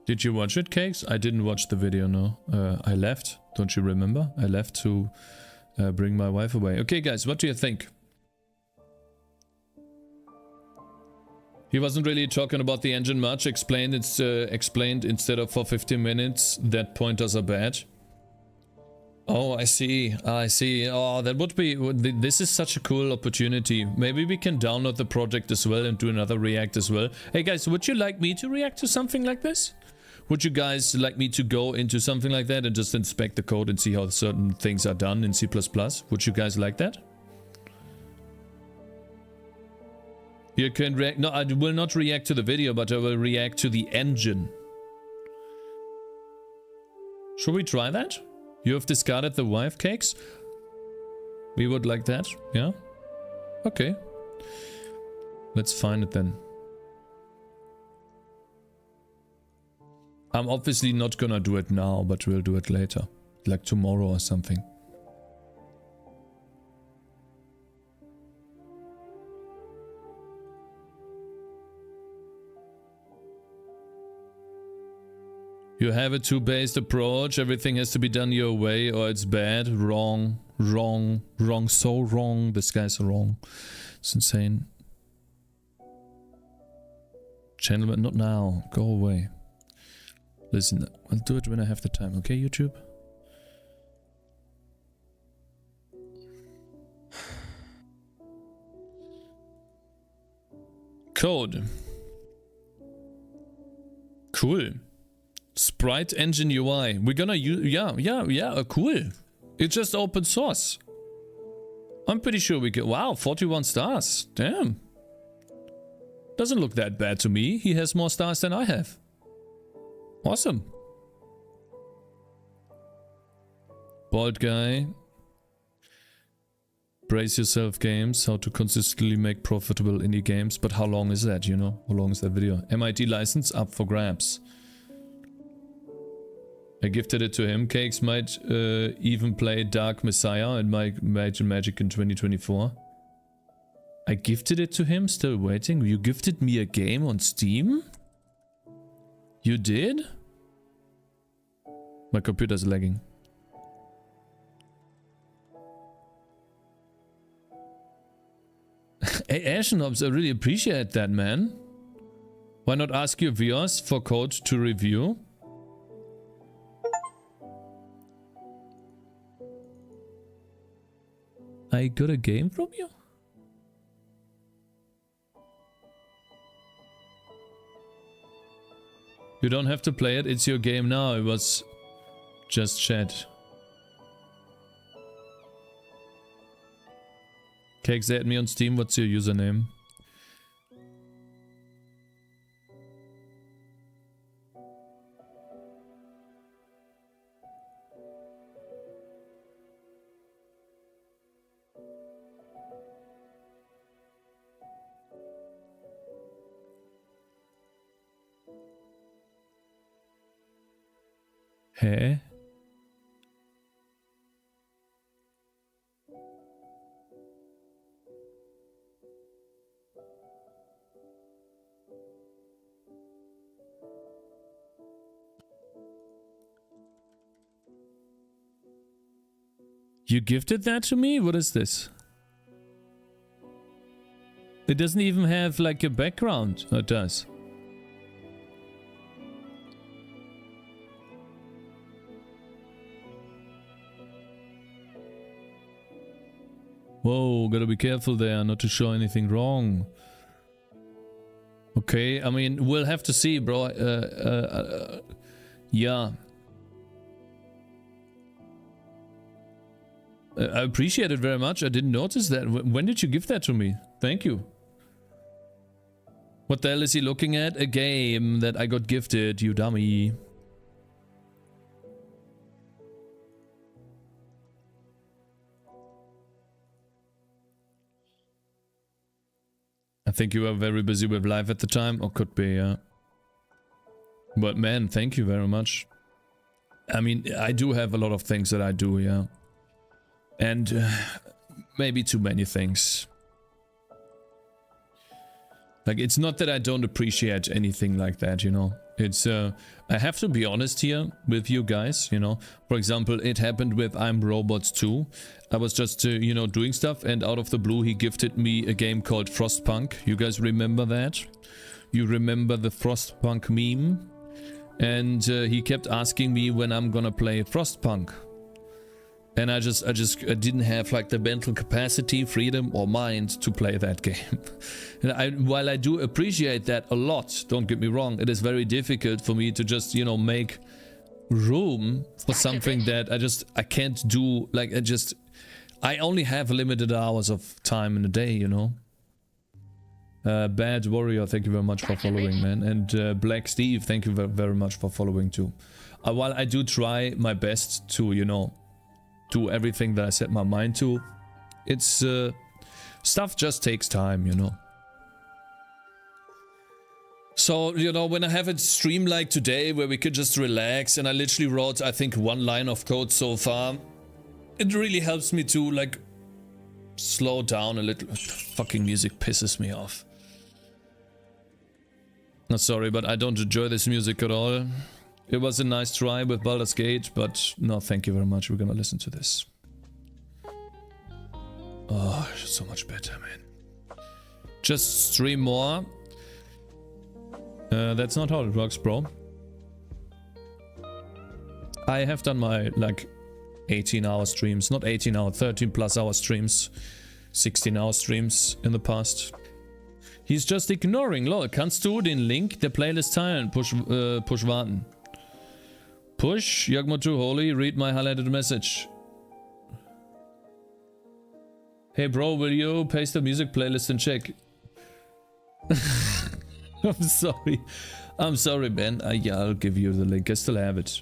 Did you watch it, Cakez? I didn't watch the video, no. I left, don't you remember? I left to bring my wife away. Okay, guys, what do you think? He wasn't really talking about the engine much. Explained instead of for 15 minutes that pointers are bad. Oh, I see. I see. Oh, that would be... This is such a cool opportunity. Maybe we can download the project as well and do another react as well. Hey guys, would you like me to react to something like this? Would you guys like me to go into something like that and just inspect the code and see how certain things are done in C++? Would you guys like that? You can react... No, I will not react to the video, but I will react to the engine. Should we try that? You have discarded the wife, Cakez? We would like that, yeah? Okay. Let's find it then. I'm obviously not gonna do it now, but we'll do it later. Like tomorrow or something. You have a two-based approach. Everything has to be done your way or it's bad. Wrong. Wrong. Wrong. So wrong. This guy's wrong. It's insane. Gentlemen, not now. Go away. Listen, I'll do it when I have the time. Okay, YouTube? Code. Cool. Sprite engine UI. We're gonna use... Yeah, cool. It's just open source. I'm pretty sure we can... Wow, 41 stars. Damn. Doesn't look that bad to me. He has more stars than I have. Awesome. Bald guy. Brace yourself games. How to consistently make profitable indie games. But how long is that, you know? How long is that video? MIT license up for grabs. I gifted it to him. Cakez might even play Dark Messiah in my Magic in 2024. I gifted it to him? Still waiting? You gifted me a game on Steam? You did? My computer's lagging. Hey, Ashenobs, I really appreciate that, man. Why not ask your viewers for code to review? I got a game from you? You don't have to play it, it's your game now. It was just chat. Cakez, add me on Steam. What's your username? Hä? You gifted that to me? What is this? It doesn't even have like a background. Oh, it does. Whoa, gotta be careful there not to show anything wrong. Okay, I mean, we'll have to see, bro. Yeah. I appreciate it very much. I didn't notice that. When did you give that to me? Thank you. What the hell is he looking at? A game that I got gifted, you dummy. I think you were very busy with life at the time, or could be, yeah. But man, thank you very much. I mean, I do have a lot of things that I do, yeah. And maybe too many things. Like, it's not that I don't appreciate anything like that, you know. It's, I have to be honest here with you guys, you know. For example, it happened with I'm Robots 2. I was just, you know, doing stuff, and out of the blue he gifted me a game called Frostpunk. You guys remember that? You remember the Frostpunk meme? And he kept asking me when I'm gonna play Frostpunk. And I didn't have like the mental capacity, freedom or mind to play that game. And while I do appreciate that a lot, don't get me wrong, it is very difficult for me to just, you know, make room for something that I can't do. Like, I only have limited hours of time in a day, you know. Bad Warrior, thank you very much for following, man. And Black Steve, thank you very much for following too. While I do try my best to, you know, do everything that I set my mind to, it's stuff just takes time, you know. So, you know, when I have a stream like today where we could just relax, and I literally wrote, I think, 1 line of code so far, it really helps me to, like, slow down a little. Fucking music pisses me off. No, sorry, but I don't enjoy this music at all. It was a nice try with Baldur's Gate, but no, thank you very much. We're gonna listen to this. Oh, so much better, man. Just stream more. That's not how it works, bro. I have done my, like, 18-hour streams. Not 18-hour, 13-plus-hour streams. 16-hour streams in the past. He's just ignoring. Lol, kannst du den Link der Playlist teilen? Push warten. Push, Yagmotu Holy, read my highlighted message. Hey bro, will you paste the music playlist and check? I'm sorry. I'm sorry, man. Yeah, I'll give you the link. I still have it.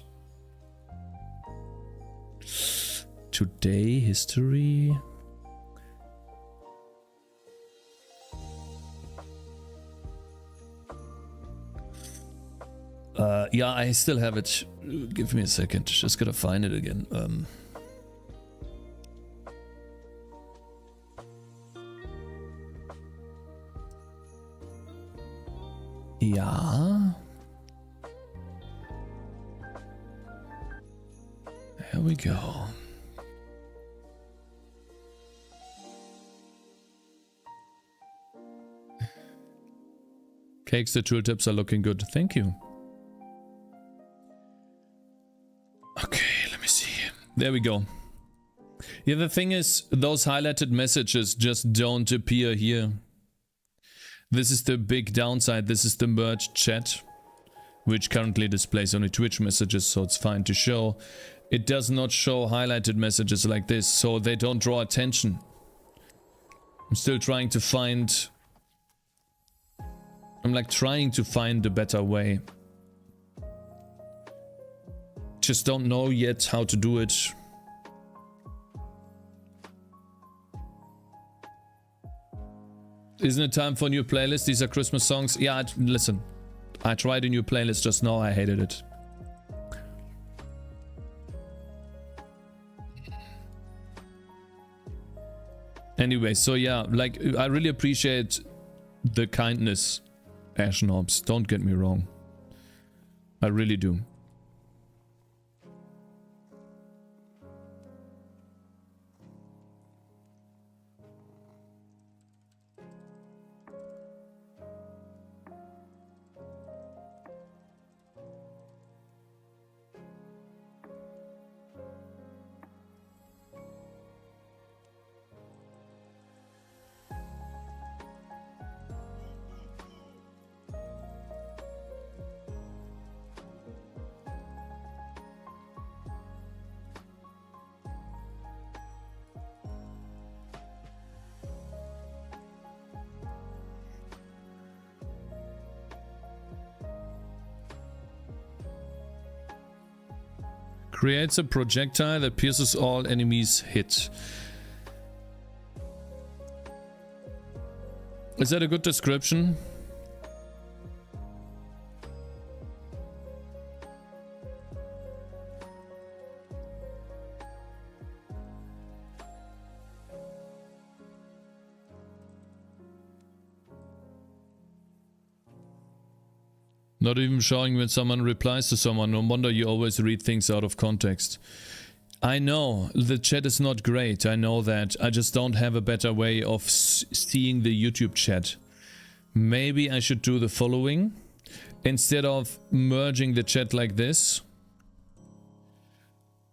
Today, history. Yeah, I still have it. Give me a second. Just gotta find it again. Yeah. There we go. Cakes, the tooltips are looking good. Thank you. Okay, let me see. There we go. Yeah, the thing is, those highlighted messages just don't appear here. This is the big downside. This is the merged chat, which currently displays only Twitch messages, so it's fine to show. It does not show highlighted messages like this, so they don't draw attention. I'm still trying to find... I'm like trying to find a better way. Just don't know yet how to do it. Isn't it time for a new playlist? These are Christmas songs. Yeah, listen. I tried a new playlist just now. I hated it. Anyway, so yeah, like, I really appreciate the kindness, Ashnobs. Don't get me wrong. I really do. Creates a projectile that pierces all enemies hit. Is that a good description? Not even showing when someone replies to someone. No wonder you always read things out of context. I know, the chat is not great, I know that. I just don't have a better way of seeing the YouTube chat. Maybe I should do the following. Instead of merging the chat like this,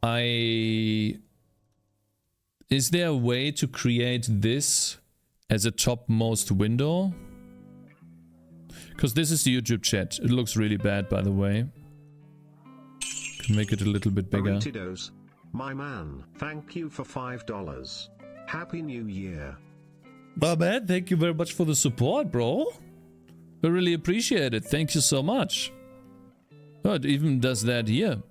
is there a way to create this as a topmost window? Because this is the YouTube chat. It looks really bad, by the way. Can make it a little bit bigger. Aritidos, my man, thank you for $5. Happy New Year. My man, thank you very much for the support, bro. I really appreciate it. Thank you so much. Oh, it even does that here.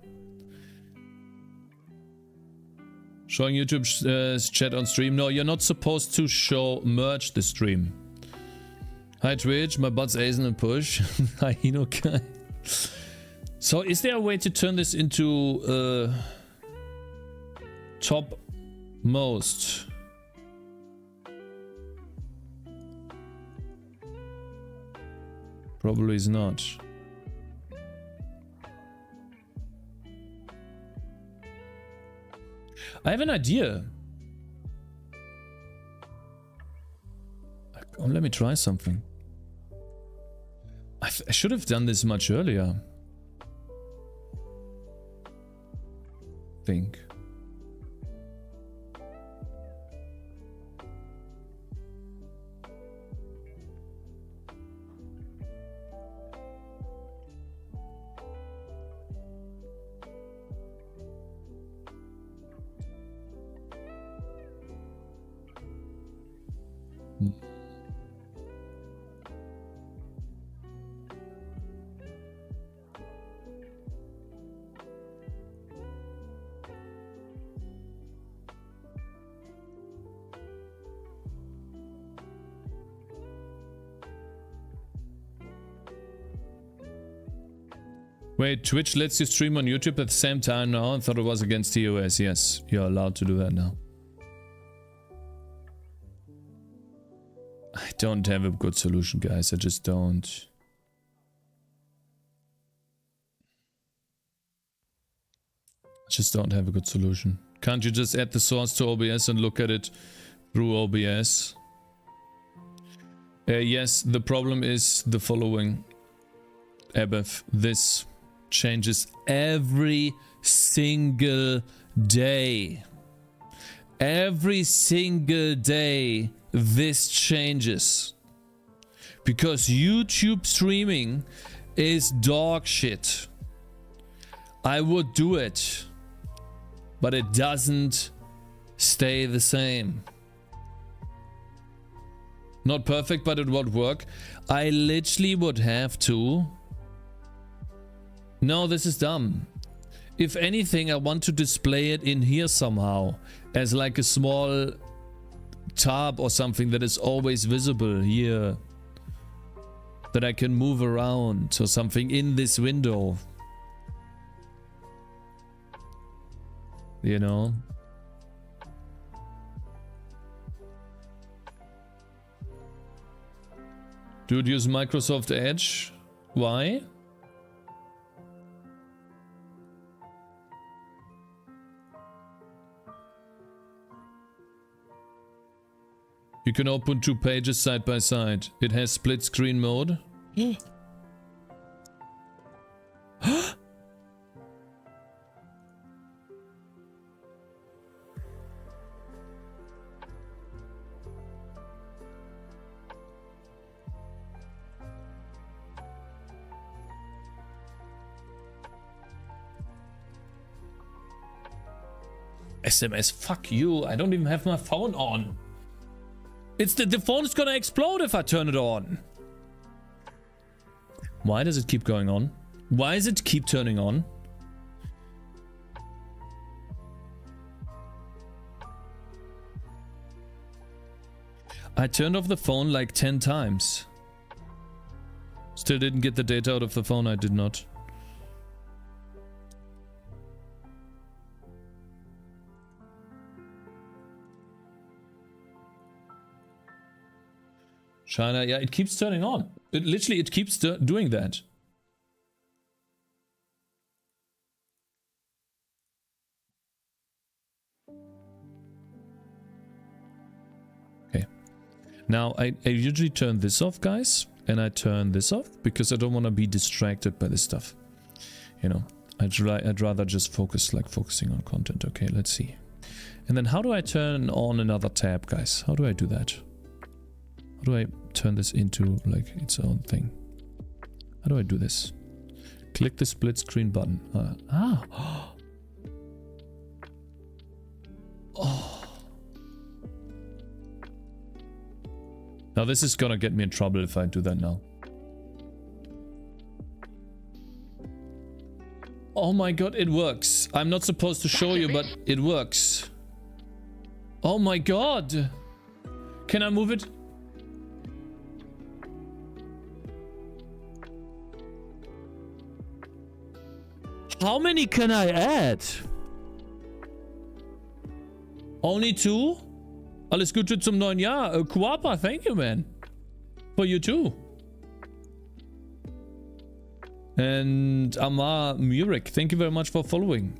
Showing YouTube's chat on stream. No, you're not supposed to merge the stream. Hi Twitch, my butt's Asen and push. Hi Hinokai. So is there a way to turn this into top most? Probably is not. I have an idea. Oh, let me try something. I should have done this much earlier. Think. Wait, Twitch lets you stream on YouTube at the same time now? I thought it was against TOS. Yes, you're allowed to do that now. I don't have a good solution, guys. I just don't. Have a good solution. Can't you just add the source to OBS and look at it through OBS? Yes, the problem is the following. Abef, this changes every single day. Every single day this changes. Because YouTube streaming is dog shit. I would do it, but it doesn't stay the same. Not perfect, but it would work. I literally would have to... No, this is dumb. If anything, I want to display it in here somehow as like a small tab or something that is always visible here. That I can move around or something in this window. You know? Dude, use Microsoft Edge. Why? You can open 2 pages side by side. It has split screen mode. SMS, fuck you. I don't even have my phone on. It's the phone is gonna explode if I turn it on. Why does it keep going on? Why does it keep turning on? I turned off the phone like 10 times. Still didn't get the data out of the phone, I did not. China, yeah, it keeps turning on. It literally, it keeps doing that. Okay. Now, I usually turn this off, guys. And I turn this off because I don't want to be distracted by this stuff. You know, I'd rather just focusing on content. Okay, let's see. And then how do I turn on another tab, guys? How do I do that? How do I turn this into like its own thing? How do I do this? Click the split screen button. Oh. Now this is gonna get me in trouble if I do that now. Oh my god, it works. I'm not supposed to show you, but it works. Oh my god. Can I move it? How many can I add? Only 2? Alles Gute zum neuen Jahr. Kuapa, thank you, man. For you too. And Amar Murik, thank you very much for following.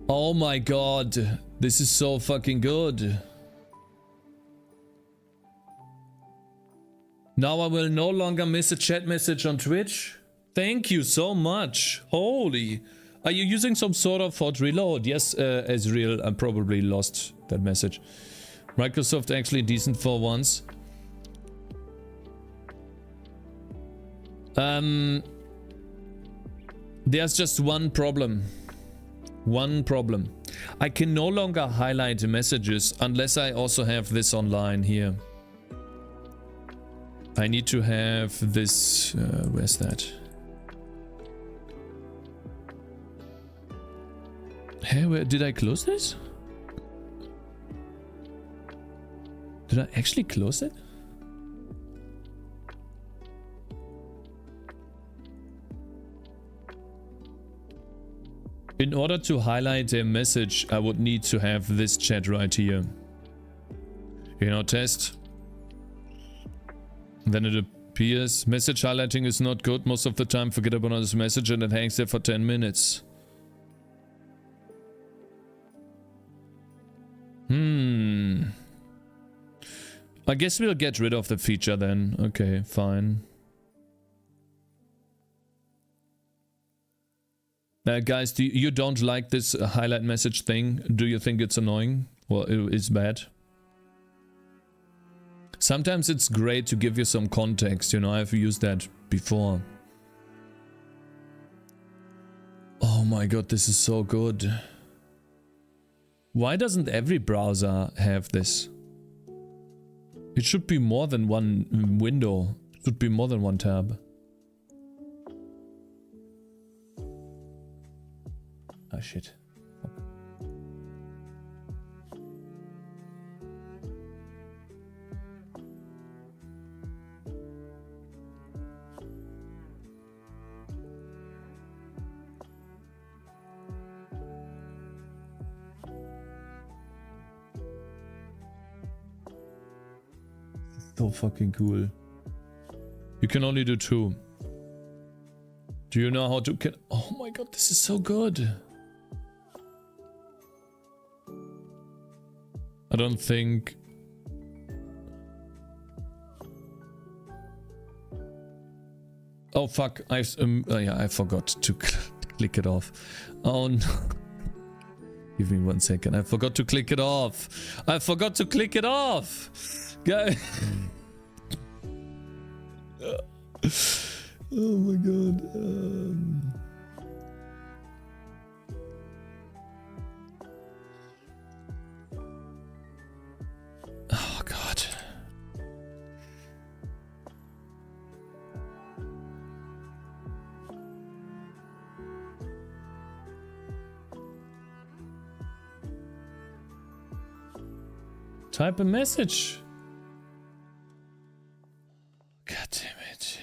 Oh my god. This is so fucking good. Now I will no longer miss a chat message on Twitch. Thank you so much. Holy. Are you using some sort of hot reload? Yes, Ezreal, I probably lost that message. Microsoft actually decent for once. There's just one problem. One problem. I can no longer highlight messages unless I also have this online here. I need to have this, where's that? Hey, where did I close this? Did I actually close it? In order to highlight a message, I would need to have this chat right here. You know, test. Then it appears. Message highlighting is not good. Most of the time, forget about this message and it hangs there for 10 minutes. I guess we'll get rid of the feature then. Okay, fine. Guys, you don't like this highlight message thing? Do you think it's annoying? Well, it's bad. Sometimes it's great to give you some context, you know, I've used that before. Oh my god, this is so good. Why doesn't every browser have this? It should be more than one window. It should be more than one tab. Ah, shit. So fucking cool. You can only do 2. Do you know how to get... Oh my god, this is so good. I don't think... Oh fuck, I forgot to click it off. Oh no. Give me 1 second. I forgot to click it off. I forgot to click it off. Guys. Oh my god. Oh god. Type a message. God damn it.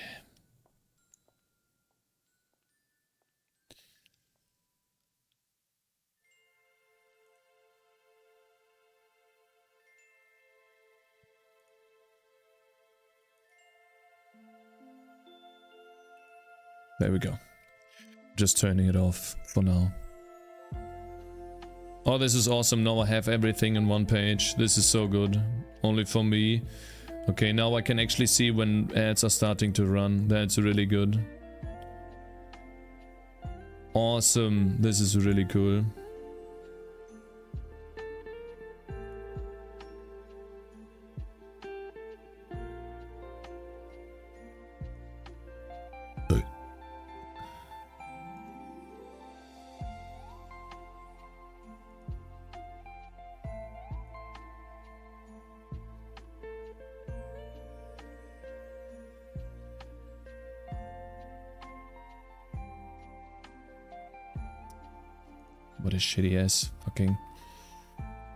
There we go. Just turning it off for now. Oh, this is awesome. Now I have everything in one page. This is so good. Only for me. Okay, now I can actually see when ads are starting to run. That's really good. Awesome. This is really cool. What a shitty ass fucking.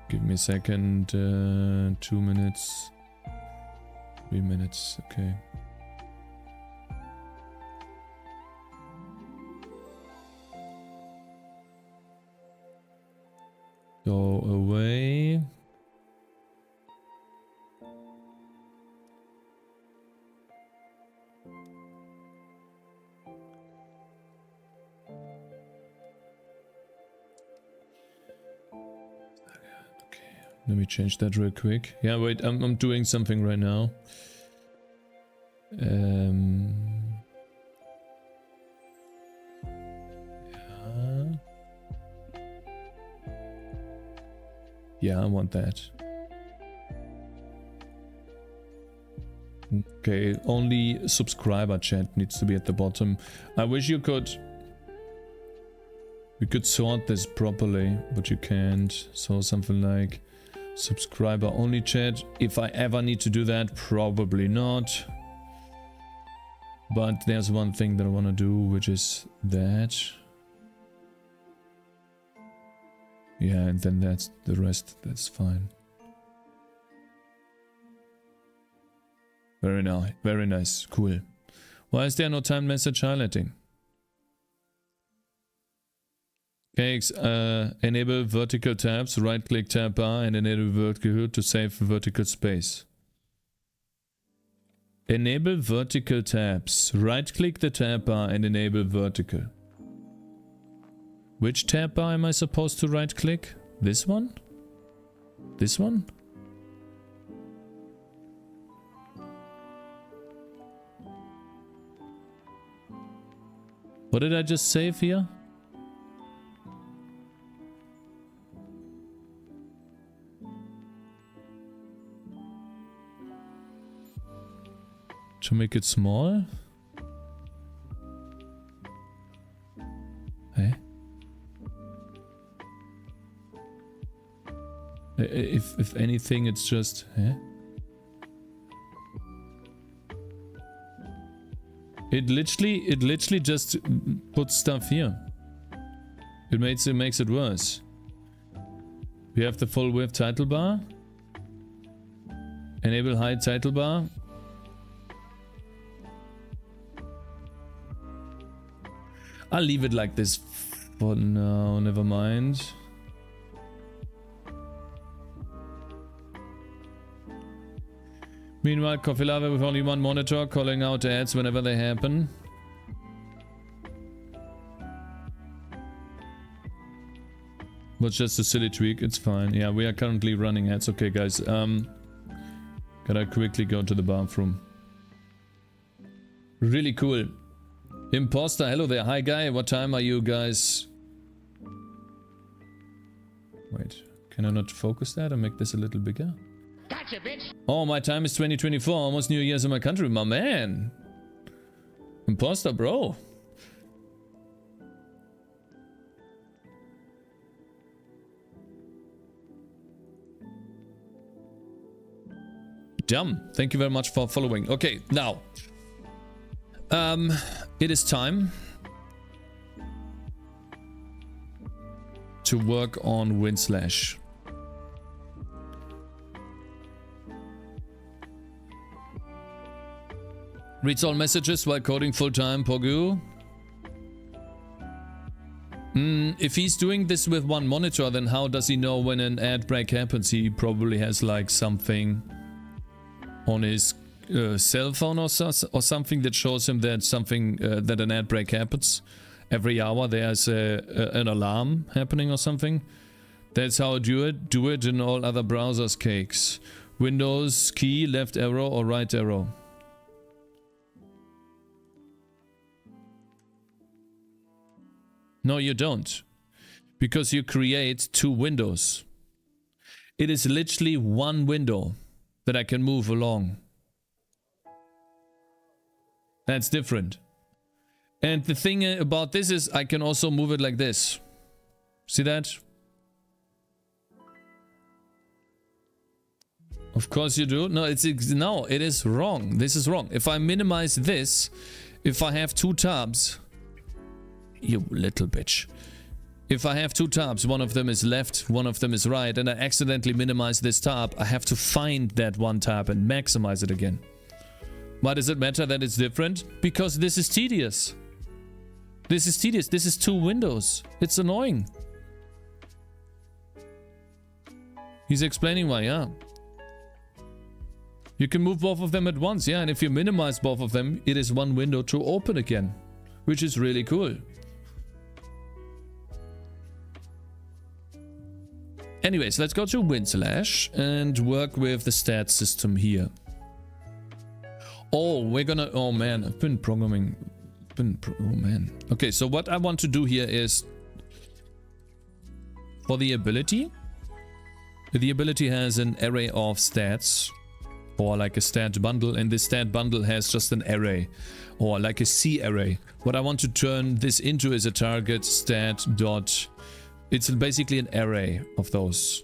Give me a second. 2 minutes. 3 minutes. Okay. Go away. Let me change that real quick. Yeah, wait, I'm doing something right now. Yeah, I want that. Okay, only subscriber chat needs to be at the bottom. I wish you could... We could sort this properly, but you can't. So something like... subscriber only chat. If I ever need to do that, probably not. But there's one thing that I want to do, which is that. Yeah, and then that's the rest. That's fine. Very nice. Very nice. Cool. Why is there no time message highlighting? Cakez, enable vertical tabs, right click tab bar and enable vertical to save vertical space. Enable vertical tabs, right click the tab bar and enable vertical. Which tab bar am I supposed to right click? This one? This one? What did I just save here? To make it small? Hey? If anything, it's just... Eh? It literally just puts stuff here. It makes it worse. We have the full width title bar. Enable hide title bar. I'll leave it like this for now, never mind. Meanwhile, Coffee Lava with only one monitor, calling out ads whenever they happen. But just a silly tweak, it's fine. Yeah, we are currently running ads. Okay, guys. Gotta quickly go to the bathroom. Really cool. Imposter, hello there. Hi, guy. What time are you guys? Wait, can I not focus that and make this a little bigger? Gotcha, bitch. Oh, my time is 2024. Almost New Year's in my country. My man. Imposter, bro. Dumb. Thank you very much for following. Okay, now. It is time to work on Windslash. Reads all messages while coding full-time, Pogu. If he's doing this with one monitor, then how does he know when an ad break happens? He probably has like something on his cell phone or something that shows him that something that an ad break happens. Every hour there's an alarm happening or something. That's how I do it in all other browsers, Cakes. Windows key, left arrow or right arrow. No, you don't. Because you create two windows. It is literally one window that I can move along. That's different. And the thing about this is I can also move it like this. See that? Of course you do. No, no, it is wrong. This is wrong. If I minimize this, if I have two tabs, you little bitch. If I have two tabs, one of them is left, one of them is right, and I accidentally minimize this tab, I have to find that one tab and maximize it again. Why does it matter that it's different? Because this is tedious. This is tedious. This is two windows. It's annoying. He's explaining why, yeah. You can move both of them at once, yeah, and if you minimize both of them, it is one window to open again, which is really cool. Anyways, let's go to Windslash and work with the stat system here. Oh, we're gonna... Oh man, I've been programming... oh man. Okay, so what I want to do here is... For the ability... The ability has an array of stats. Or like a stat bundle. And this stat bundle has just an array. Or like a C array. What I want to turn this into is a target stat dot... It's basically an array of those.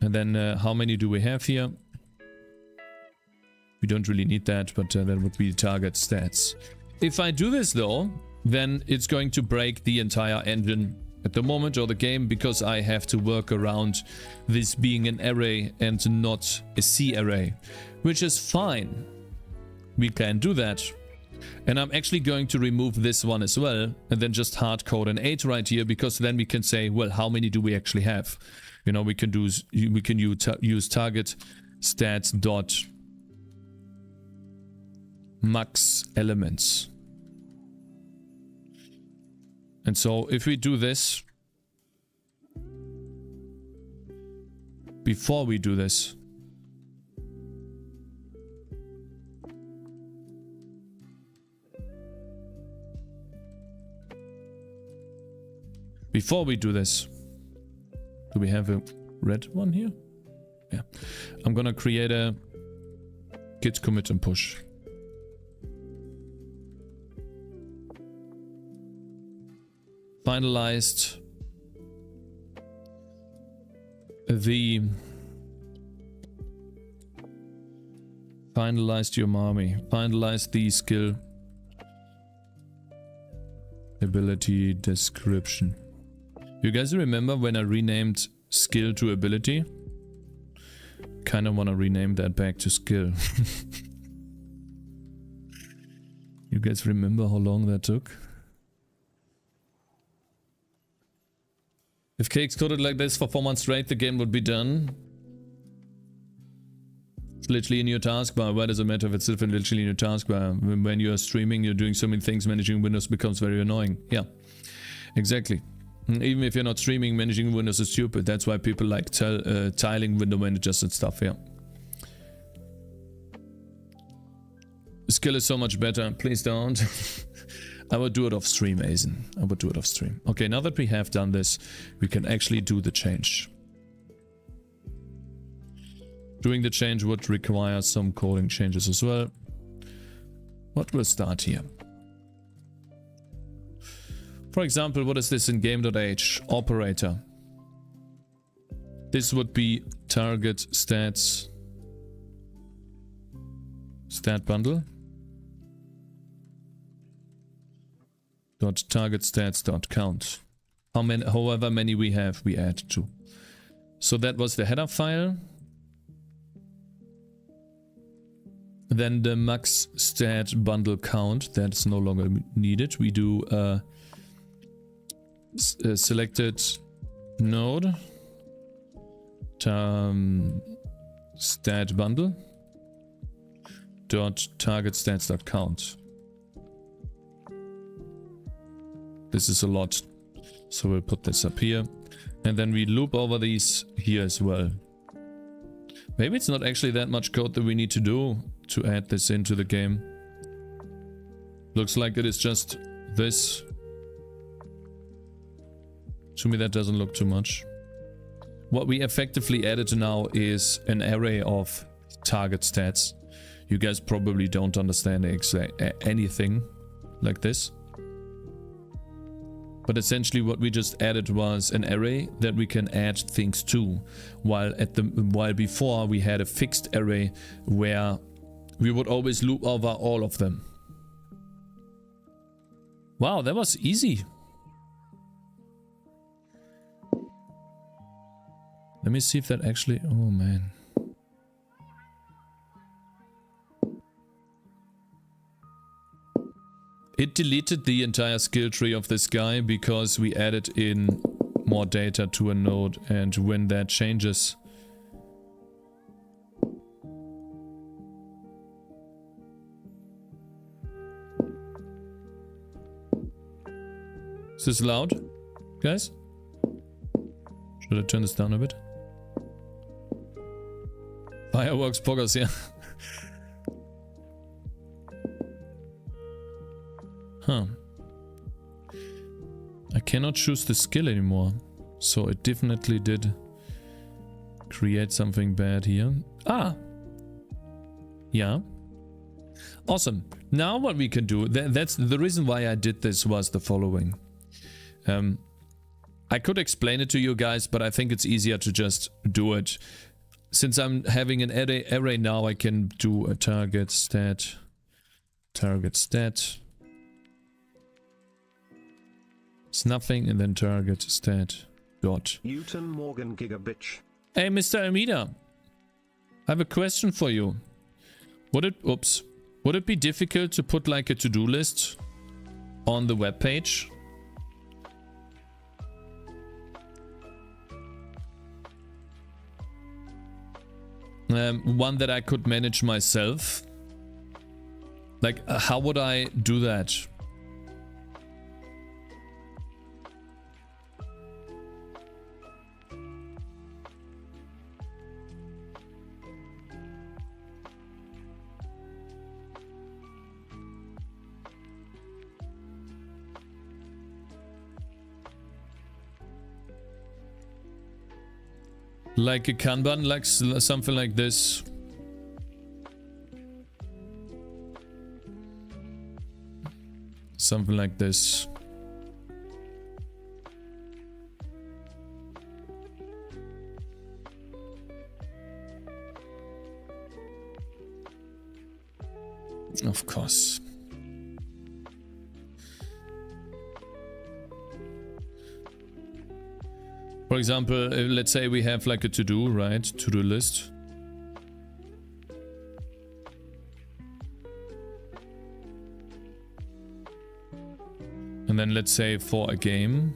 And then how many do we have here? We don't really need that, but that would be target stats. If I do this though, then it's going to break the entire engine at the moment, or the game, because I have to work around this being an array and not a C array. Which is fine. We can do that. And I'm actually going to remove this one as well, and then just hard code an 8 right here, because then we can say, well, how many do we actually have? You know, we can use target stats dot max elements. And so if we do this, before we do this, do we have a red one here? Yeah. I'm gonna create a git commit and push. Finalized your mommy. Finalized the skill ability description. You guys remember when I renamed skill to ability? Kinda wanna rename that back to skill. You guys remember how long that took? If Cakes coded like this for 4 months straight, the game would be done. It's literally in your taskbar. Why does it matter if it's literally in your taskbar? When you're streaming, you're doing so many things, managing Windows becomes very annoying. Yeah, exactly. Even if you're not streaming, managing Windows is stupid. That's why people like tiling window managers and stuff, yeah. Skill is so much better. Please don't. I would do it off stream, Azen. I would do it off stream. Okay, now that we have done this, we can actually do the change. Doing the change would require some coding changes as well. What will start here? For example, what is this in game.h? Operator. This would be target stats. Stat bundle. Dot target stats dot count. However many we have, we add to. So that was the header file. Then the max stat bundle count, that's no longer needed. We do selected node stat bundle dot target stats dot count. This is a lot, so we'll put this up here, and then we loop over these here as well. Maybe it's not actually that much code that we need to do to add this into the game. Looks like it is just this. To me that doesn't look too much. What we effectively added now is an array of target stats. You guys probably don't understand anything like this. But essentially what we just added was an array that we can add things to, while before we had a fixed array where we would always loop over all of them. Wow, that was easy. Let me see if that actually... Oh man. It deleted the entire skill tree of this guy because we added in more data to a node, and when that changes... Is this loud, guys? Should I turn this down a bit? Fireworks poggers, yeah. Huh. I cannot choose the skill anymore. So it definitely did create something bad here. Ah! Yeah. Awesome. Now what we can do, that's the reason why I did this was the following. I could explain it to you guys, but I think it's easier to just do it. Since I'm having an array now, I can do a target stat. It's nothing, and then target stat dot. Newton Morgan Gigabitch. Hey, Mr. Almeida. I have a question for you. Would it be difficult to put like a to-do list on the web page? One that I could manage myself. Like, how would I do that? Like a Kanban, like something like this. Something like this. Of course. For example, let's say we have like a to-do, right? To-do list. And then let's say for a game.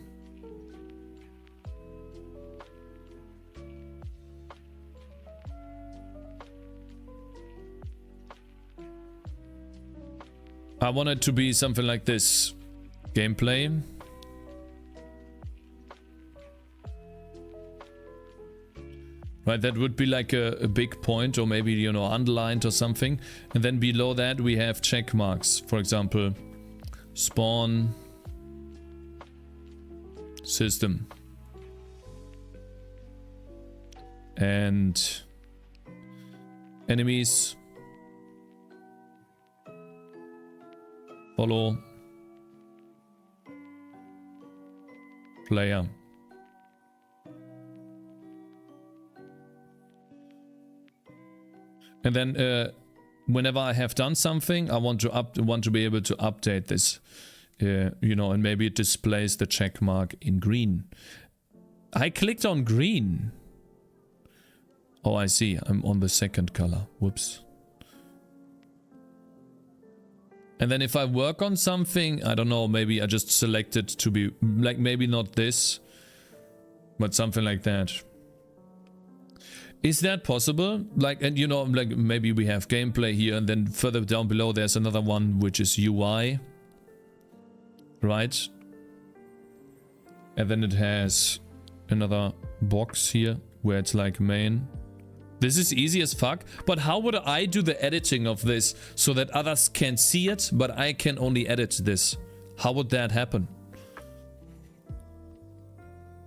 I want it to be something like this. Gameplay. Right, that would be like a big point, or maybe, you know, underlined or something. And then below that we have check marks. For example, spawn system. And enemies. Follow. Player. And then whenever I have done something, I want to be able to update this, you know, and maybe it displays the check mark in green. I clicked on green. Oh, I see. I'm on the second color. Whoops. And then if I work on something, I don't know, maybe I just select it to be like, maybe not this, but something like that. Is that possible? Like, and you know, like maybe we have gameplay here, and then further down below there's another one which is UI, right? And then it has another box here where it's like main. This is easy as fuck, but how would I do the editing of this so that others can see it, but I can only edit this? How would that happen?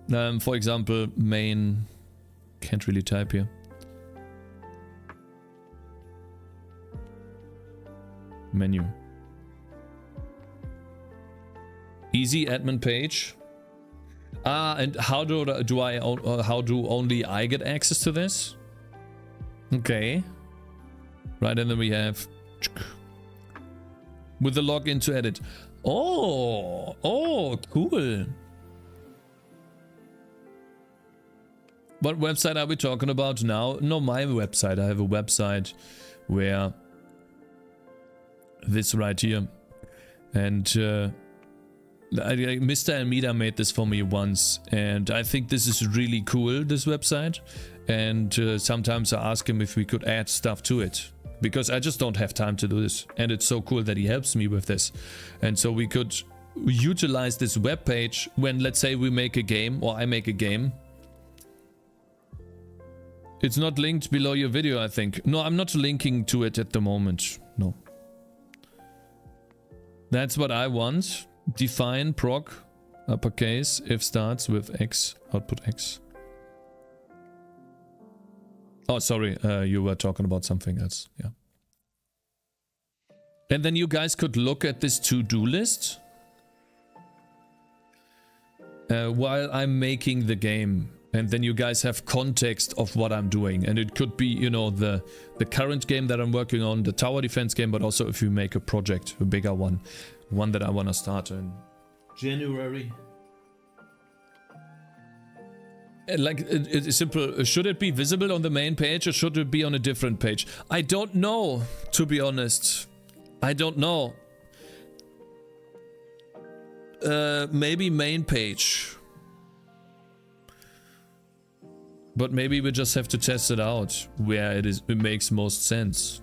For example, main. Can't really type here. Menu. Easy admin page. And how do only I get access to this? Okay. Right, and then we have with the login to edit. Oh, cool. What website are we talking about now? No, my website. I have a website where this right here. And Mr. Almeida made this for me once. And I think this is really cool, this website. And sometimes I ask him if we could add stuff to it. Because I just don't have time to do this. And it's so cool that he helps me with this. And so we could utilize this web page when, let's say, we make a game, or I make a game. It's not linked below your video, I think. No, I'm not linking to it at the moment. No. That's what I want. Define proc uppercase if starts with X, output X. Oh, sorry. You were talking about something else. Yeah. And then you guys could look at this to-do list while I'm making the game. And then you guys have context of what I'm doing. And it could be, you know, the current game that I'm working on, the tower defense game, but also if you make a project, a bigger one that I want to start in January. Like, it's simple. Should it be visible on the main page, or should it be on a different page? I don't know, to be honest. I don't know. Maybe main page. But maybe we just have to test it out where it makes most sense.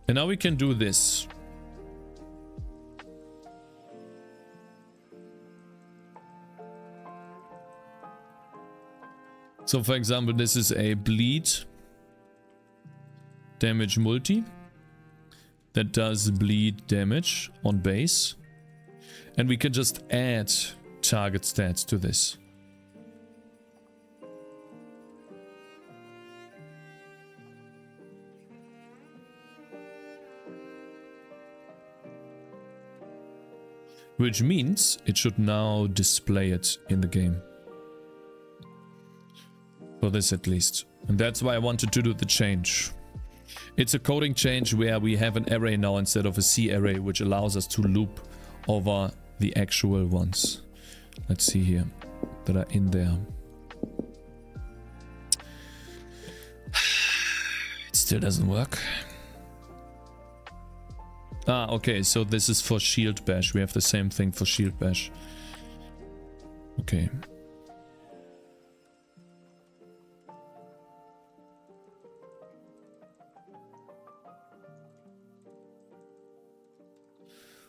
And now we can do this. So for example, this is a bleed damage multi that does bleed damage on base. And we can just add target stats to this. Which means it should now display it in the game. For this at least. And that's why I wanted to do the change. It's a coding change where we have an array now instead of a C array, which allows us to loop over the actual ones. Let's see here that are in there. It's Still doesn't work. Ah, okay, so this is for shield bash. We have the same thing for shield bash. Okay.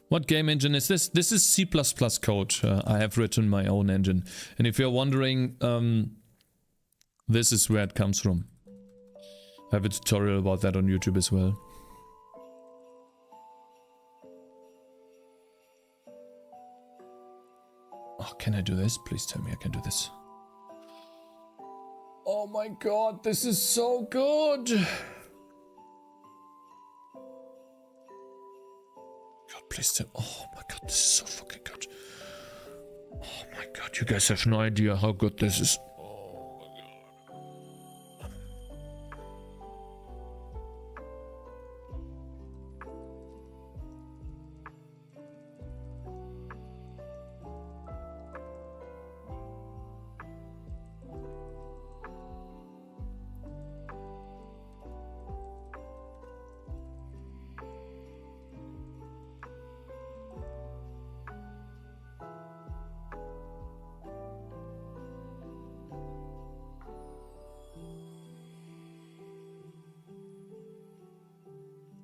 What game engine is this? This is C++ code. I have written my own engine. And if you're wondering, this is where it comes from. I have a tutorial about that on YouTube as well. Oh, can I do this? Please tell me I can do this. Oh my god, this is so good! God, please tell. Oh my god, this is so fucking good. Oh my god, you guys have no idea how good this is.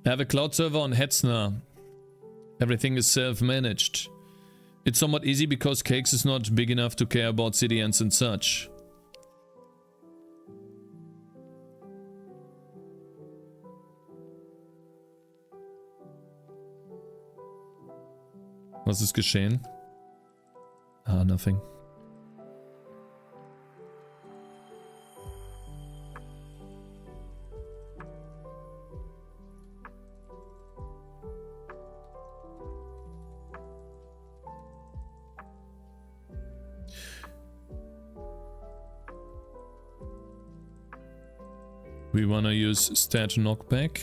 I have a cloud server on Hetzner. Everything is self-managed. It's somewhat easy because Cakez is not big enough to care about CDNs and such. Was ist geschehen? Ah, nothing. We wanna use stat knockback.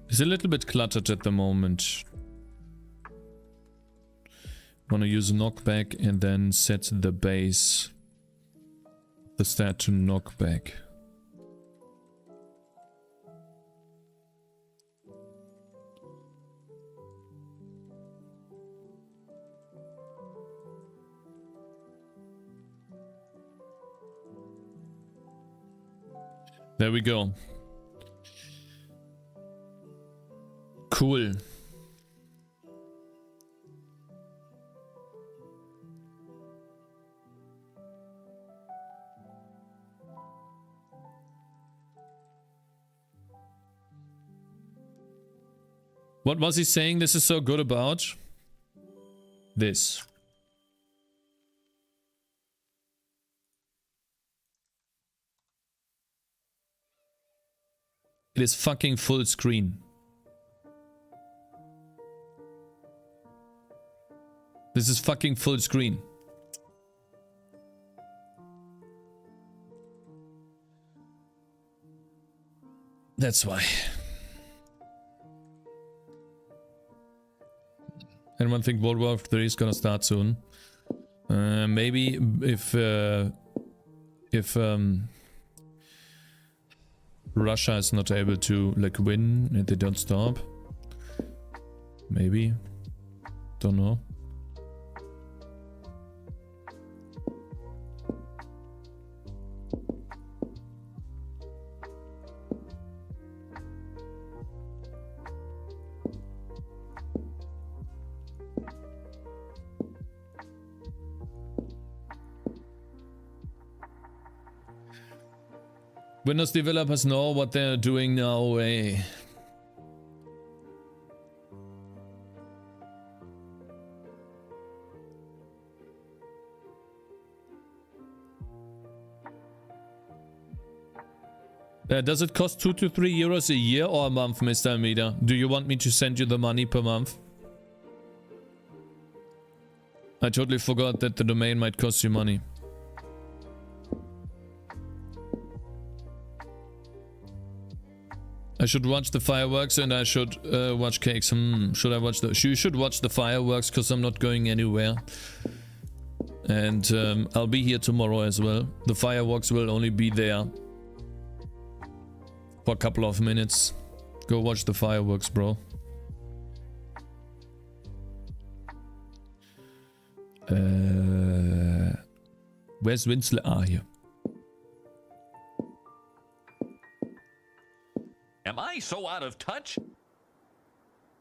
It's a little bit cluttered at the moment. Wanna use knockback and then set the base. The stat to knockback. There we go. Cool. What was he saying this is so good about? This. It is fucking full screen. This is fucking full screen. That's why. Anyone think World War III is gonna start soon? Maybe if Russia is not able to like win and they don't stop. Maybe. Don't know. Windows developers know what they're doing now, eh? Does it cost 2 to 3 euros a year or a month, Mr. Amida? Do you want me to send you the money per month? I totally forgot that the domain might cost you money. I should watch the fireworks and I should watch Cakez. Should I watch the... You should watch the fireworks because I'm not going anywhere. And I'll be here tomorrow as well. The fireworks will only be there for a couple of minutes. Go watch the fireworks, bro. Where's Winslet? Ah, here. Am I so out of touch?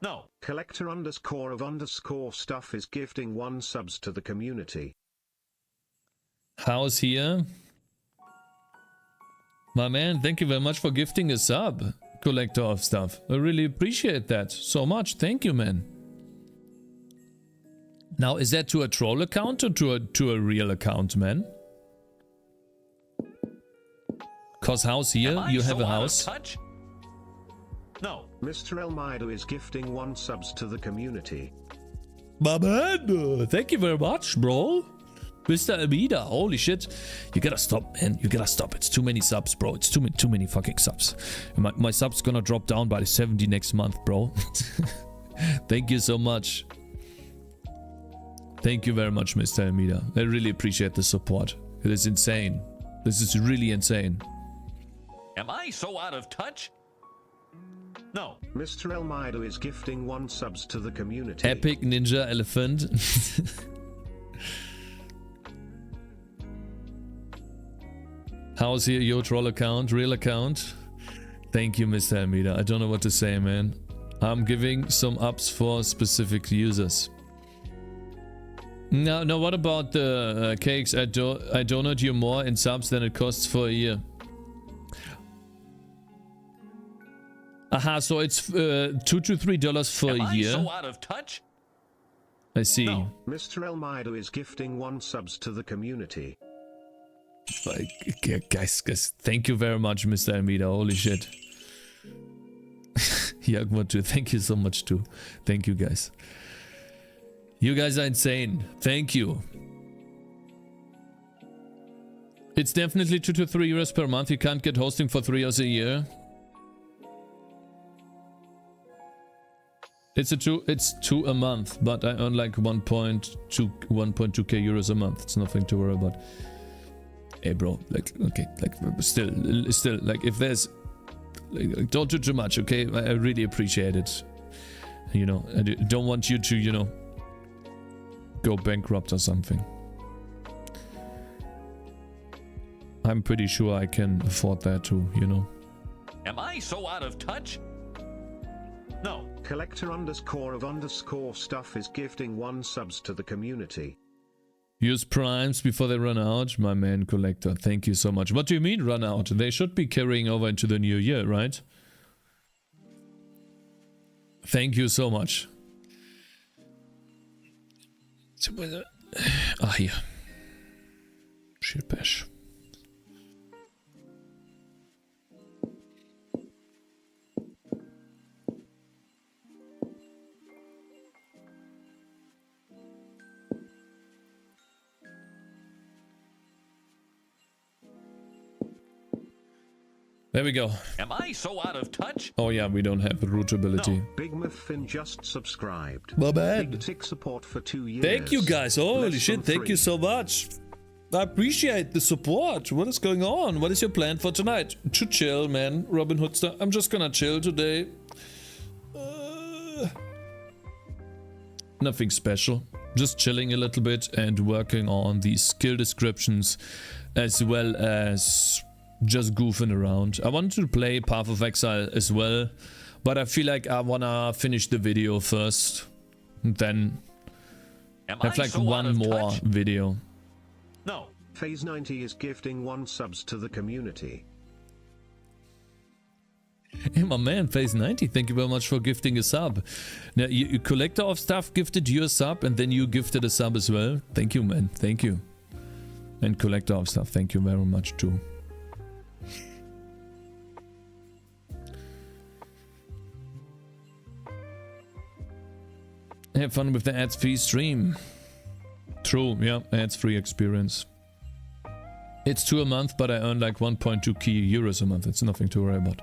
No. Collector underscore of underscore stuff is gifting 1 subs to the community. House here. My man, thank you very much for gifting a sub, collector of stuff. I really appreciate that so much. Thank you, man. Now, is that to a troll account or to a real account, man? Cause house here, you have a house. Touch? No. Mr. Elmido is gifting 1 subs to the community. My man, thank you very much, bro. Mr. Almeida, holy shit. You gotta stop, man. You gotta stop. It's too many subs, bro. It's too many fucking subs. My sub's gonna drop down by 70 next month, bro. Thank you so much. Thank you very much, Mr. Almeida. I really appreciate the support. It is insane. This is really insane. Am I so out of touch? No. Mr. Elmido is gifting 1 subs to the community. Epic Ninja Elephant. How's here your troll account? Real account? Thank you, Mr. Almeida. I don't know what to say, man. I'm giving some ups for specific users. No, what about the cakes? I donate you more in subs than it costs for a year. Aha, so it's $2 to $3 for a year. Am I so out of touch? I see. No. Mr. Elmido is gifting 1 subs to the community. Guys, thank you very much, Mr. Almeida. Holy shit. Jagma too. Thank you so much too. Thank you, guys. You guys are insane. Thank you. It's definitely 2 to 3 euros per month. You can't get hosting for 3 euros a year. It's 2 a month, but I earn like 1.2k euros a month. It's nothing to worry about. Hey bro, like, okay, like, still, like, if there's, like, don't do too much, okay? I really appreciate it. You know, I don't want you to, you know, go bankrupt or something. I'm pretty sure I can afford that too, you know. Am I so out of touch? No. Collector underscore of underscore stuff is gifting 1 subs to the community. Use primes before they run out. My man, collector. Thank you so much. What do you mean run out? They should be carrying over into the new year, right? Thank you so much. Ah, hier. Shit bash. There we go. Am I so out of touch? Oh yeah, we don't have the rootability. No. Big Muffin just subscribed. My bad. Big Tick support for 2 years. Thank you guys. Holy shit, thank you so much. I appreciate the support. What is going on? What is your plan for tonight? To chill, man. Robin Hoodster. I'm just gonna chill today. Nothing special. Just chilling a little bit and working on the skill descriptions as well as just goofing around. I wanted to play Path of Exile as well, but I feel like I wanna finish the video first, and then have like one more video. No. Phase 90 is gifting 1 subs to the community. Hey, my man, Phase 90, thank you very much for gifting a sub. Now, you collector of stuff gifted you a sub, and then you gifted a sub as well. Thank you, man. Thank you. And collector of stuff, thank you very much too. Have fun with the ads-free stream. True, yeah, ads-free experience. It's 2 a month, but I earn like 1.2k euros a month. It's nothing to worry about.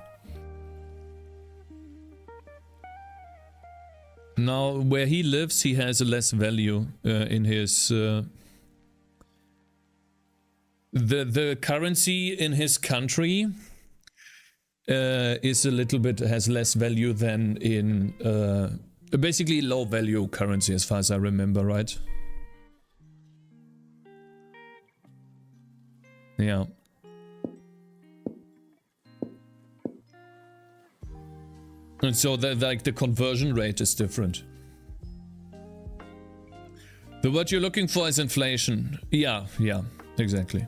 Now, where he lives, he has a less value in his... the currency in his country is a little bit, has less value than in basically low value currency as far as I remember, right? Yeah. And so the conversion rate is different. The word you're looking for is inflation. Yeah, exactly.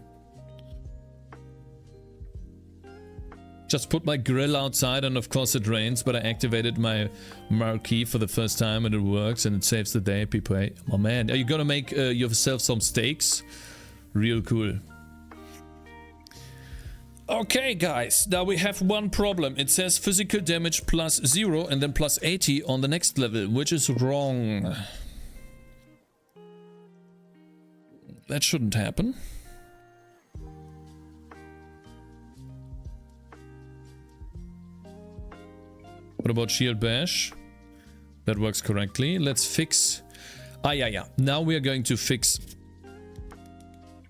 Just put my grill outside and of course it rains, but I activated my marquee for the first time and it works and it saves the day. People, hey, oh man, are you gonna make yourself some steaks? Real cool. Okay guys, now we have one problem. It says physical damage plus 0 and then plus 80 on the next level, which is wrong. That shouldn't happen. What about shield bash? That works correctly. Let's fix... yeah. Now we are going to fix...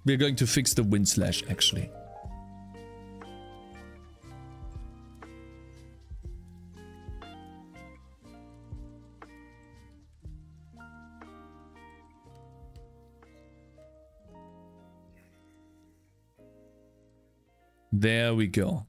We're going to fix the wind slash, actually. There we go.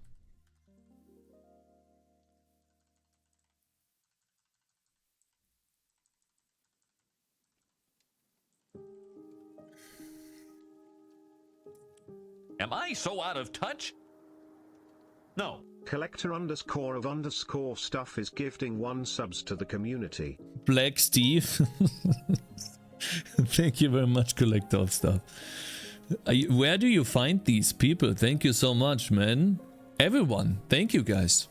Am I so out of touch? No. Collector _of_ stuff is gifting 1 subs to the community. Black Steve. Thank you very much, Collector of Stuff. Where do you find these people? Thank you so much, man. Everyone, thank you guys.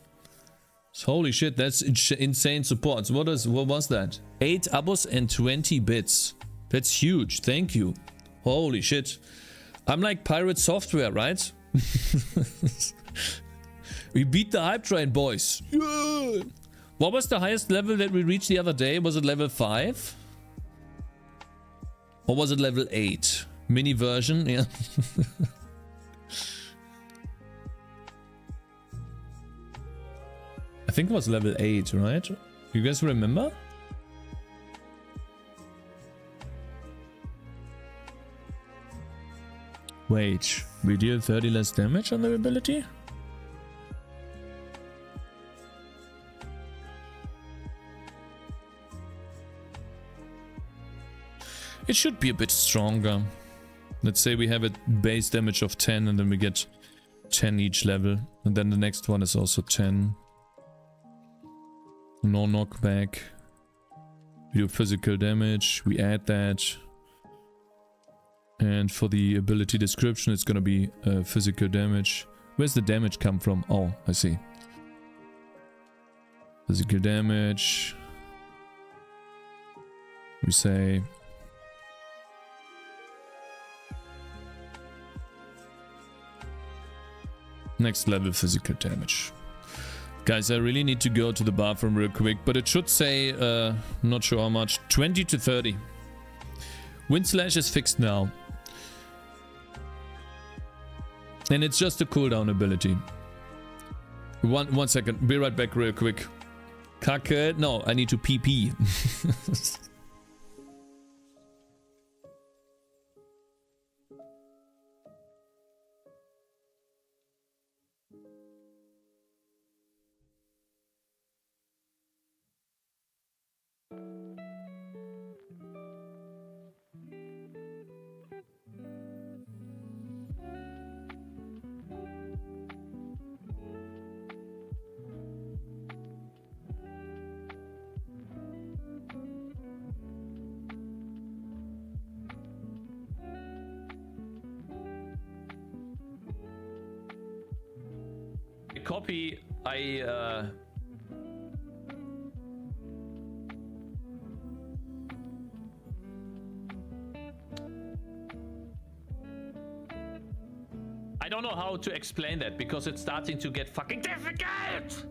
Holy shit, that's insane support. What was that? 8 abos and 20 bits. That's huge. Thank you. Holy shit. I'm like Pirate Software, right? We beat the hype train, boys. Yeah. What was the highest level that we reached the other day? Was it level 5? Or was it level 8? Mini version, yeah. I think it was level 8, right? You guys remember? Wait, we deal 30 less damage on the ability? It should be a bit stronger. Let's say we have a base damage of 10 and then we get 10 each level. And then the next one is also 10. No knockback. We do physical damage. We add that. And for the ability description, it's gonna be physical damage. Where's the damage come from? Oh, I see. Physical damage. We say... next level physical damage. Guys, I really need to go to the bathroom real quick, but it should say, not sure how much, 20 to 30. Wind Slash is fixed now. And it's just a cooldown ability. One second, be right back real quick. Cakez, no, I need to PP. Copy, I don't know how to explain that because it's starting to get fucking difficult.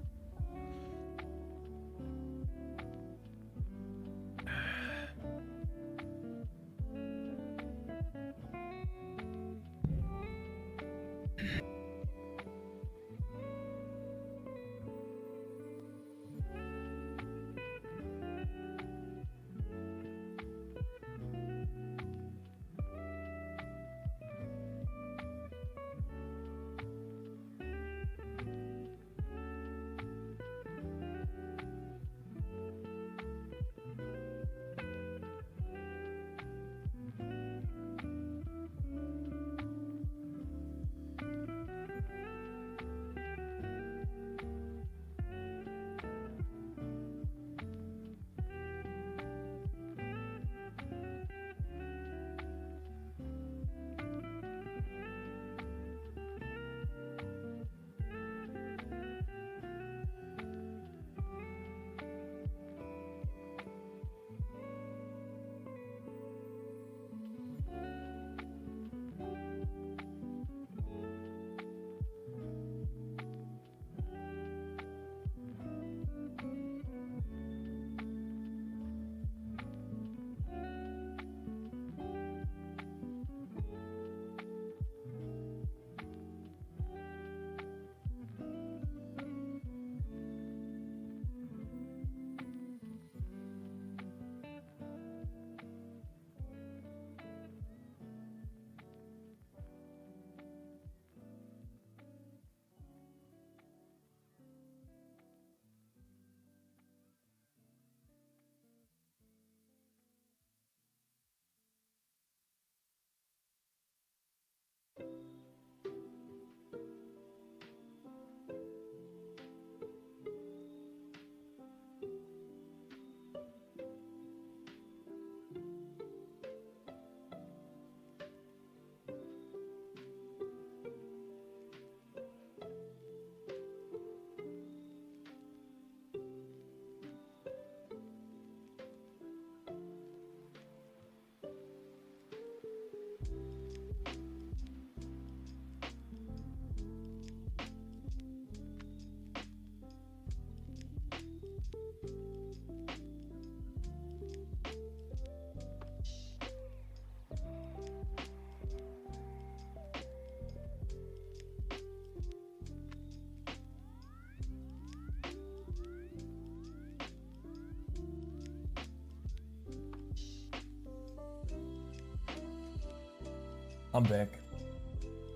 I'm back.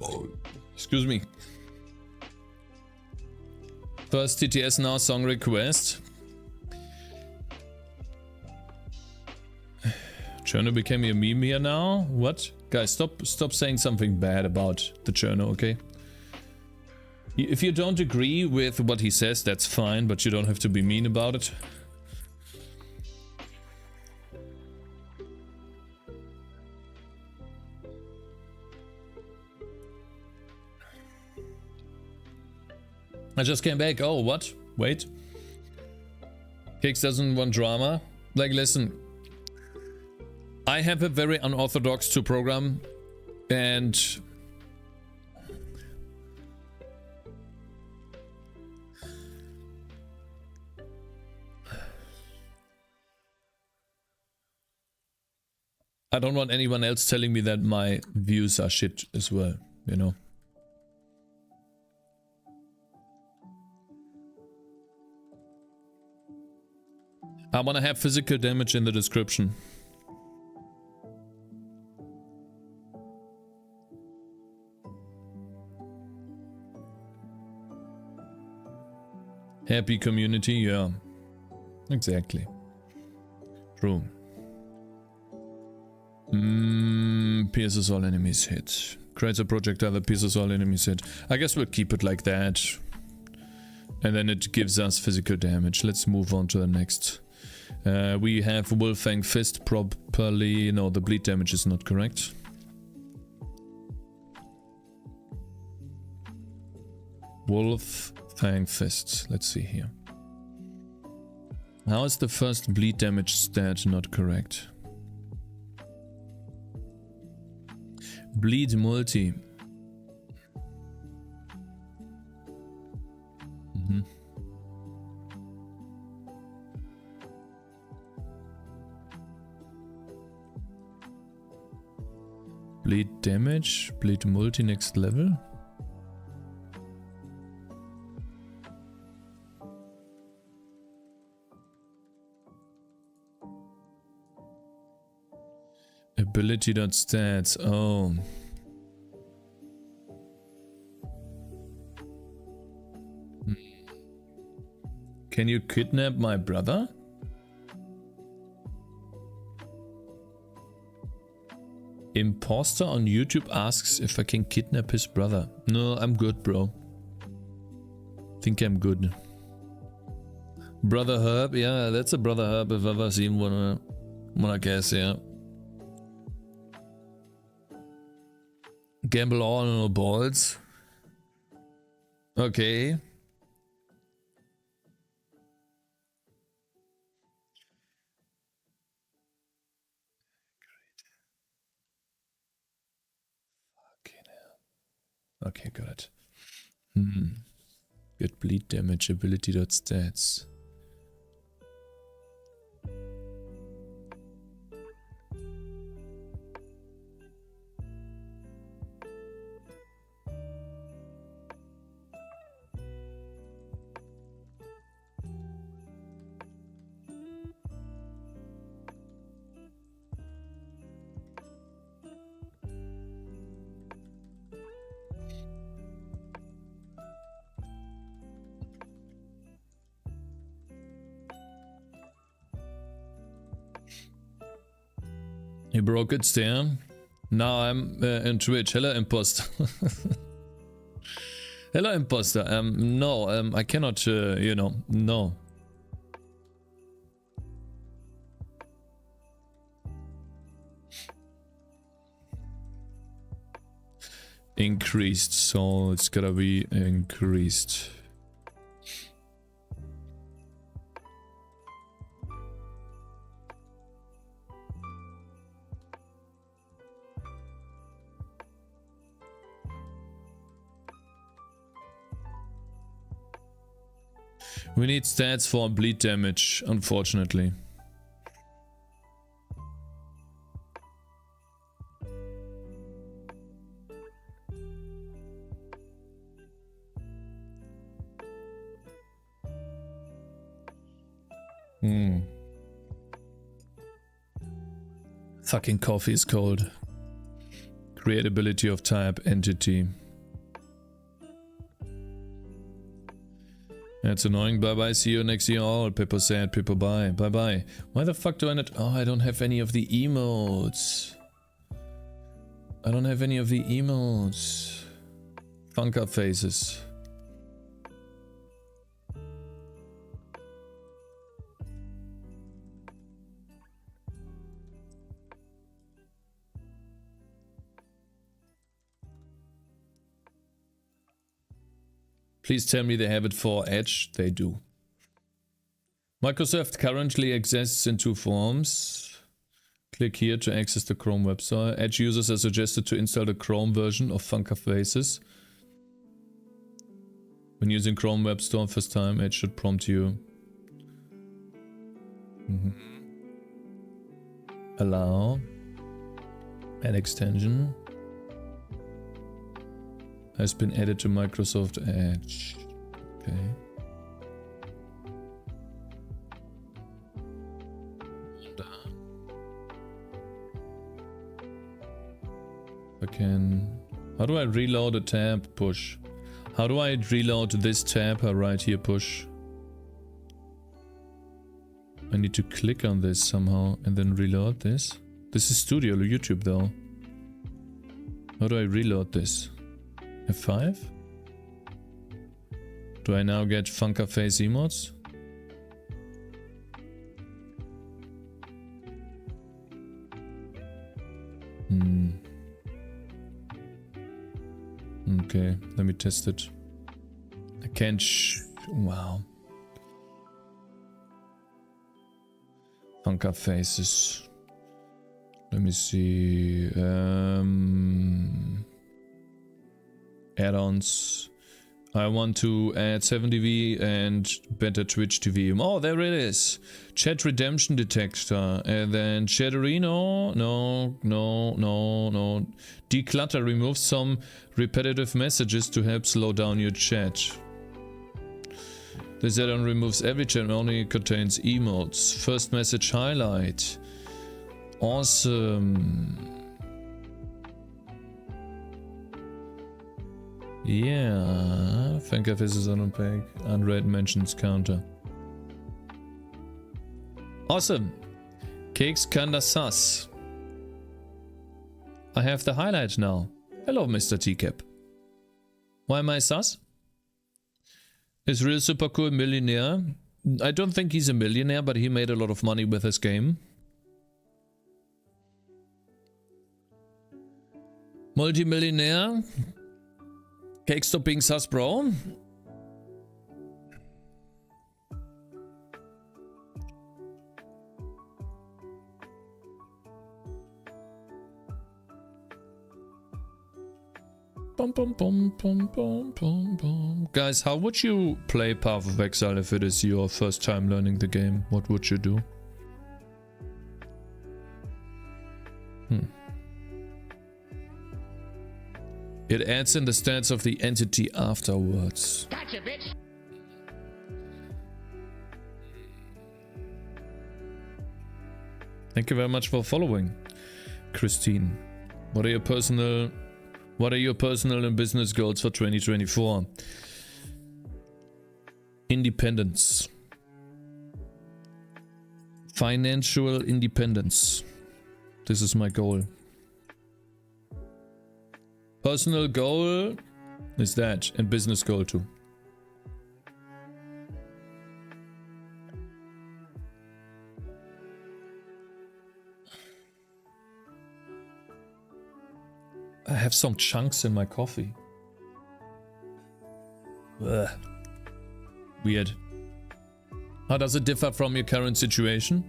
Oh, excuse me. First TTS now, song request. Cherno became a meme here now? What? Guys, stop saying something bad about the Cherno, okay? If you don't agree with what he says, that's fine, but you don't have to be mean about it. I just came back. Oh, what? Wait. Cakez doesn't want drama. Like, listen. I have a very unorthodox to program, and I don't want anyone else telling me that my views are shit as well, you know. I want to have physical damage in the description. Happy community, yeah. Exactly. True. Pierces all enemies hit. Creates a projectile that pierces all enemies hit. I guess we'll keep it like that. And then it gives us physical damage. Let's move on to the next. We have Wolfang Fist properly. No, the bleed damage is not correct. Wolfang Fist. Let's see here. How is the first bleed damage stat not correct? Bleed multi. Bleed damage, bleed multi next level. Ability.stats, oh. Can you kidnap my brother? Imposter on YouTube asks if I can kidnap his brother. No, I'm good, bro. Think I'm good. Brother Herb, yeah, that's a Brother Herb if I've ever seen one, I guess, yeah. Gamble all on the balls. Okay. Okay, got it. Good bleed damage, ability.stats. You broke it, Stan. Now I'm in Twitch. Hello, imposter. Hello, imposter. No, I cannot, you know, no. Increased, so it's gotta be increased. We need stats for bleed damage, unfortunately. Fucking coffee is cold. Creatability of type entity. That's annoying. Bye bye. See you next year all. Pippo said. Pippo bye. Bye bye. Why the fuck do I not... Oh, I don't have any of the emotes. I don't have any of the emotes. Funker faces. Please tell me they have it for Edge. They do. Microsoft currently exists in 2 forms. Click here to access the Chrome web store. Edge users are suggested to install the Chrome version of Funker Faces. When using Chrome web store first time, Edge should prompt you. Allow. Add extension. Has been added to Microsoft Edge. Okay. How do I reload a tab? Push. How do I reload this tab? Right here, push. I need to click on this somehow and then reload this. This is Studio YouTube though. How do I reload this? F5? Do I now get Funker Face emotes? Okay, let me test it. I can't wow. Funker Faces. Let me see. Add-ons. I want to add 7TV and better Twitch TV. Oh, there it is. Chat redemption detector. And then Chatterino. No. Declutter removes some repetitive messages to help slow down your chat. This add-on removes every chat and only contains emotes. First message highlight. Awesome. Yeah, Funker Faces on opaque. Unread mentions counter. Awesome. Cakez kinda sus. I have the highlight now. Hello, Mr. Teacup. Why am I sus? Is real super cool millionaire. I don't think he's a millionaire, but he made a lot of money with his game. Multi-millionaire. Cakez, stop being sus, bro. Guys, how would you play Path of Exile if it is your first time learning the game? What would you do? It adds in the stats of the entity afterwards. Gotcha, bitch. Thank you very much for following, Christine. What are your personal and business goals for 2024? Independence. Financial independence. This is my goal. Personal goal is that, and business goal too. I have some chunks in my coffee. Ugh. Weird. How does it differ from your current situation?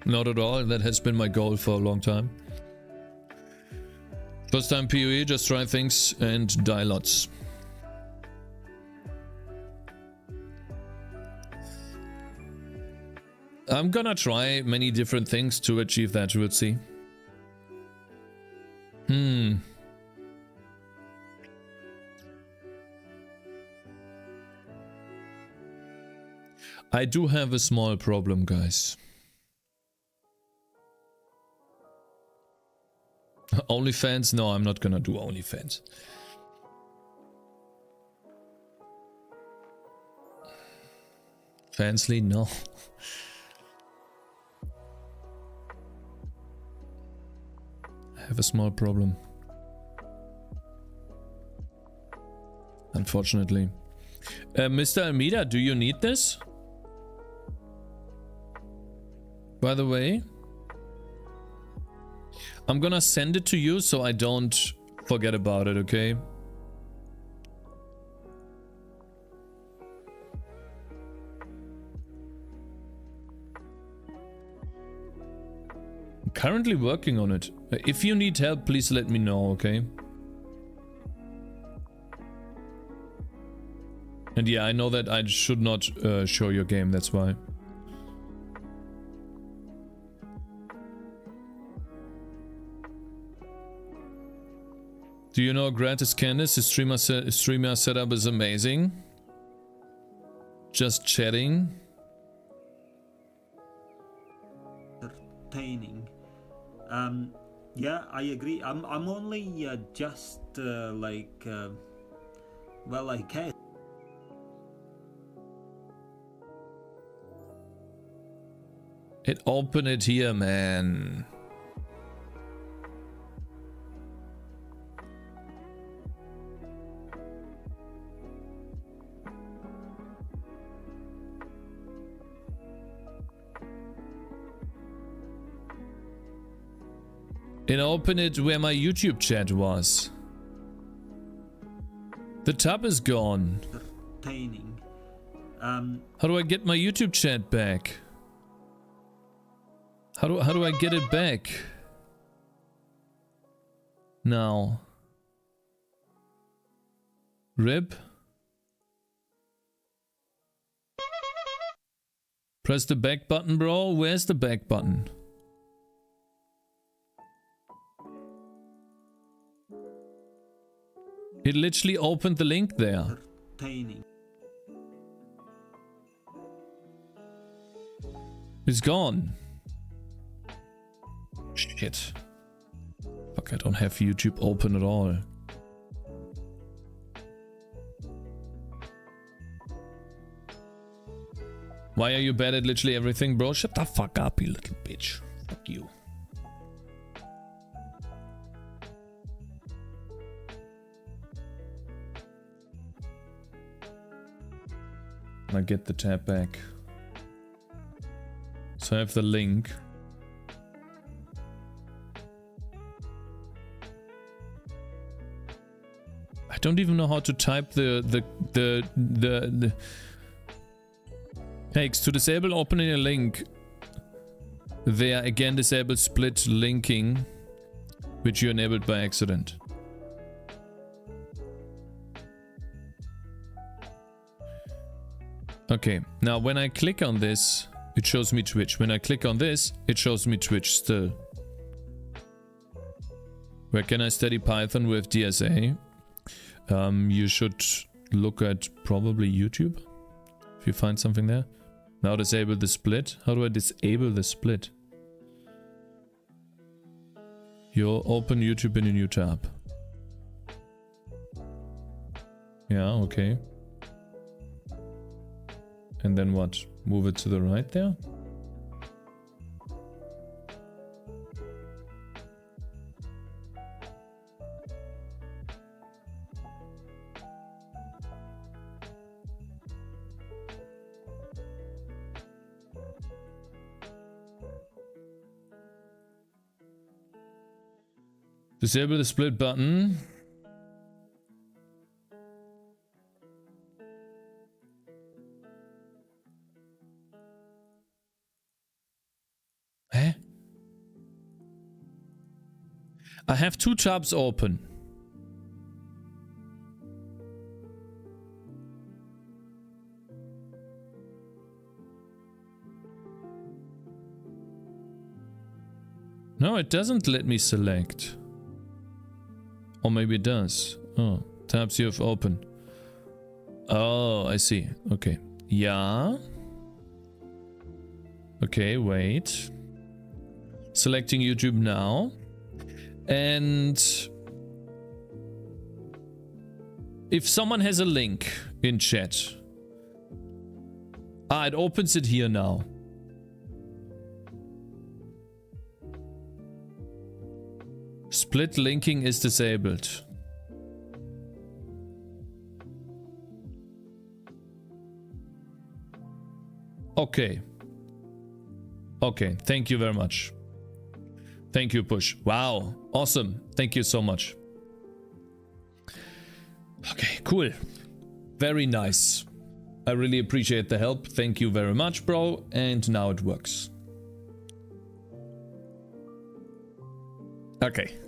Not at all. That has been my goal for a long time. First time PoE, just try things and die lots. I'm gonna try many different things to achieve that, we'll see. I do have a small problem, guys. OnlyFans? No, I'm not gonna do OnlyFans. Fansly? No. I have a small problem. Unfortunately. Mr. Almeida, do you need this? By the way, I'm gonna send it to you so I don't forget about it, okay? I'm currently working on it. If you need help, please let me know, okay? And yeah, I know that I should not show your game, that's why. Do you know Gratis Candice? His streamer setup is amazing. Just chatting. Entertaining. Yeah, I agree. I'm only just like well, I guess. Open it here, man. Open it where my YouTube chat was. The tab is gone. Entertaining. How do I get my YouTube chat back? How do I get it back? Now. RIP. Press the back button, bro. Where's the back button? It literally opened the link there. Entertaining. It's gone. Shit. Fuck, I don't have YouTube open at all. Why are you bad at literally everything, bro? Shut the fuck up, you little bitch. Fuck you. I get the tab back. So I have the link. I don't even know how to type the Cakez, to disable opening a link. There again disable split linking, which you enabled by accident. Okay, now when I click on this, it shows me Twitch. When I click on this, it shows me Twitch still. Where can I study Python with DSA? You should look at probably YouTube, if you find something there. Now disable the split. How do I disable the split? You open YouTube in a new tab. Yeah, okay. And then what? Move it to the right there? Disable the split button. Eh? I have two tabs open. No, it doesn't let me select. Or maybe it does. Oh, tabs you have open. Oh, I see. Okay. Yeah. Okay, wait. Selecting YouTube now. And if someone has a link in chat, it opens it here now. Split linking is disabled. Okay. Okay, thank you very much. Thank you, Push. Wow, awesome. Thank you so much. Okay, cool. Very nice. I really appreciate the help. Thank you very much, bro. And now it works. Okay.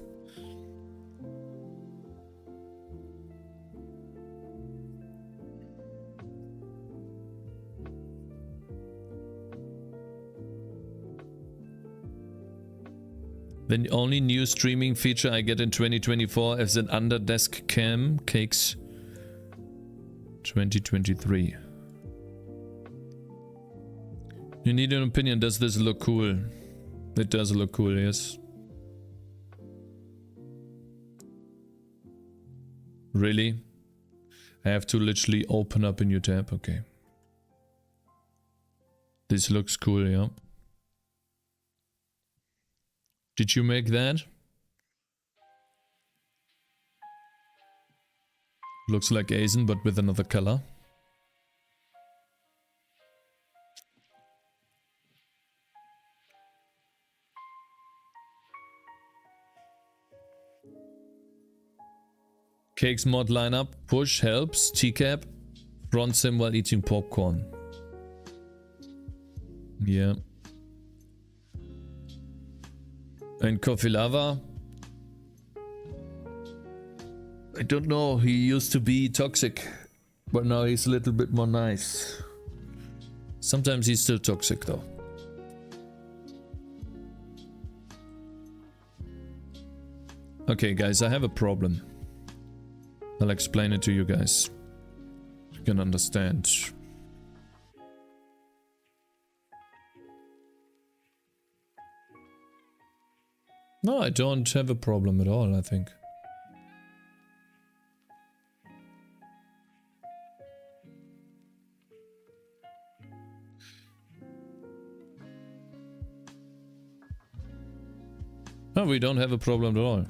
The only new streaming feature I get in 2024 is an under-desk cam. Cakez 2023. You need an opinion. Does this look cool? It does look cool, yes. Really? I have to literally open up a new tab? Okay. This looks cool, yeah. Did you make that? Looks like Asen, but with another color. Cakez mod lineup. Push helps. TCAP. Front sim while eating popcorn. Yeah. And Coffee Lava. I don't know. He used to be toxic, but now he's a little bit more nice. Sometimes he's still toxic though. Okay, guys, I have a problem. I'll explain it to you guys. You can understand. No, I don't have a problem at all, I think. No, we don't have a problem at all.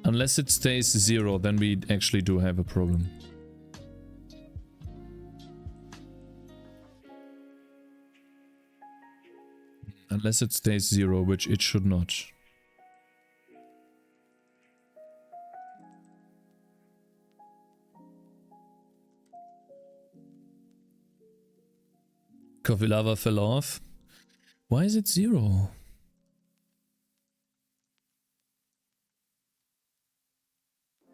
Unless it stays 0, then we actually do have a problem. Unless it stays 0, which it should not. Coffee lava fell off. Why is it 0?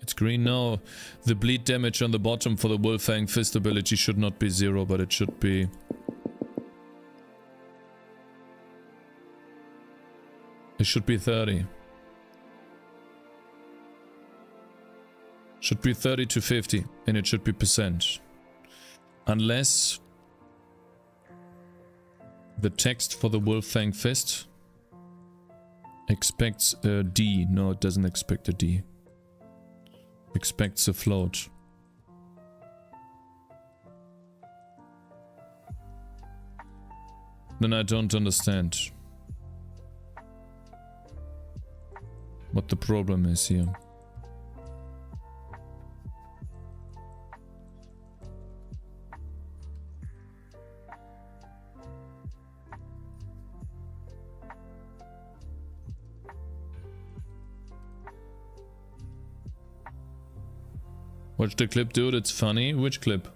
It's green now. The bleed damage on the bottom for the Wolfang Fist ability should not be 0, but it should be... It should be 30. Should be 30 to 50, and it should be %. Unless... the text for the Wolfang Fist expects a D. No, it doesn't expect a D. Expects a float. Then I don't understand what the problem is here. Watch the clip, dude, it's funny. Which clip?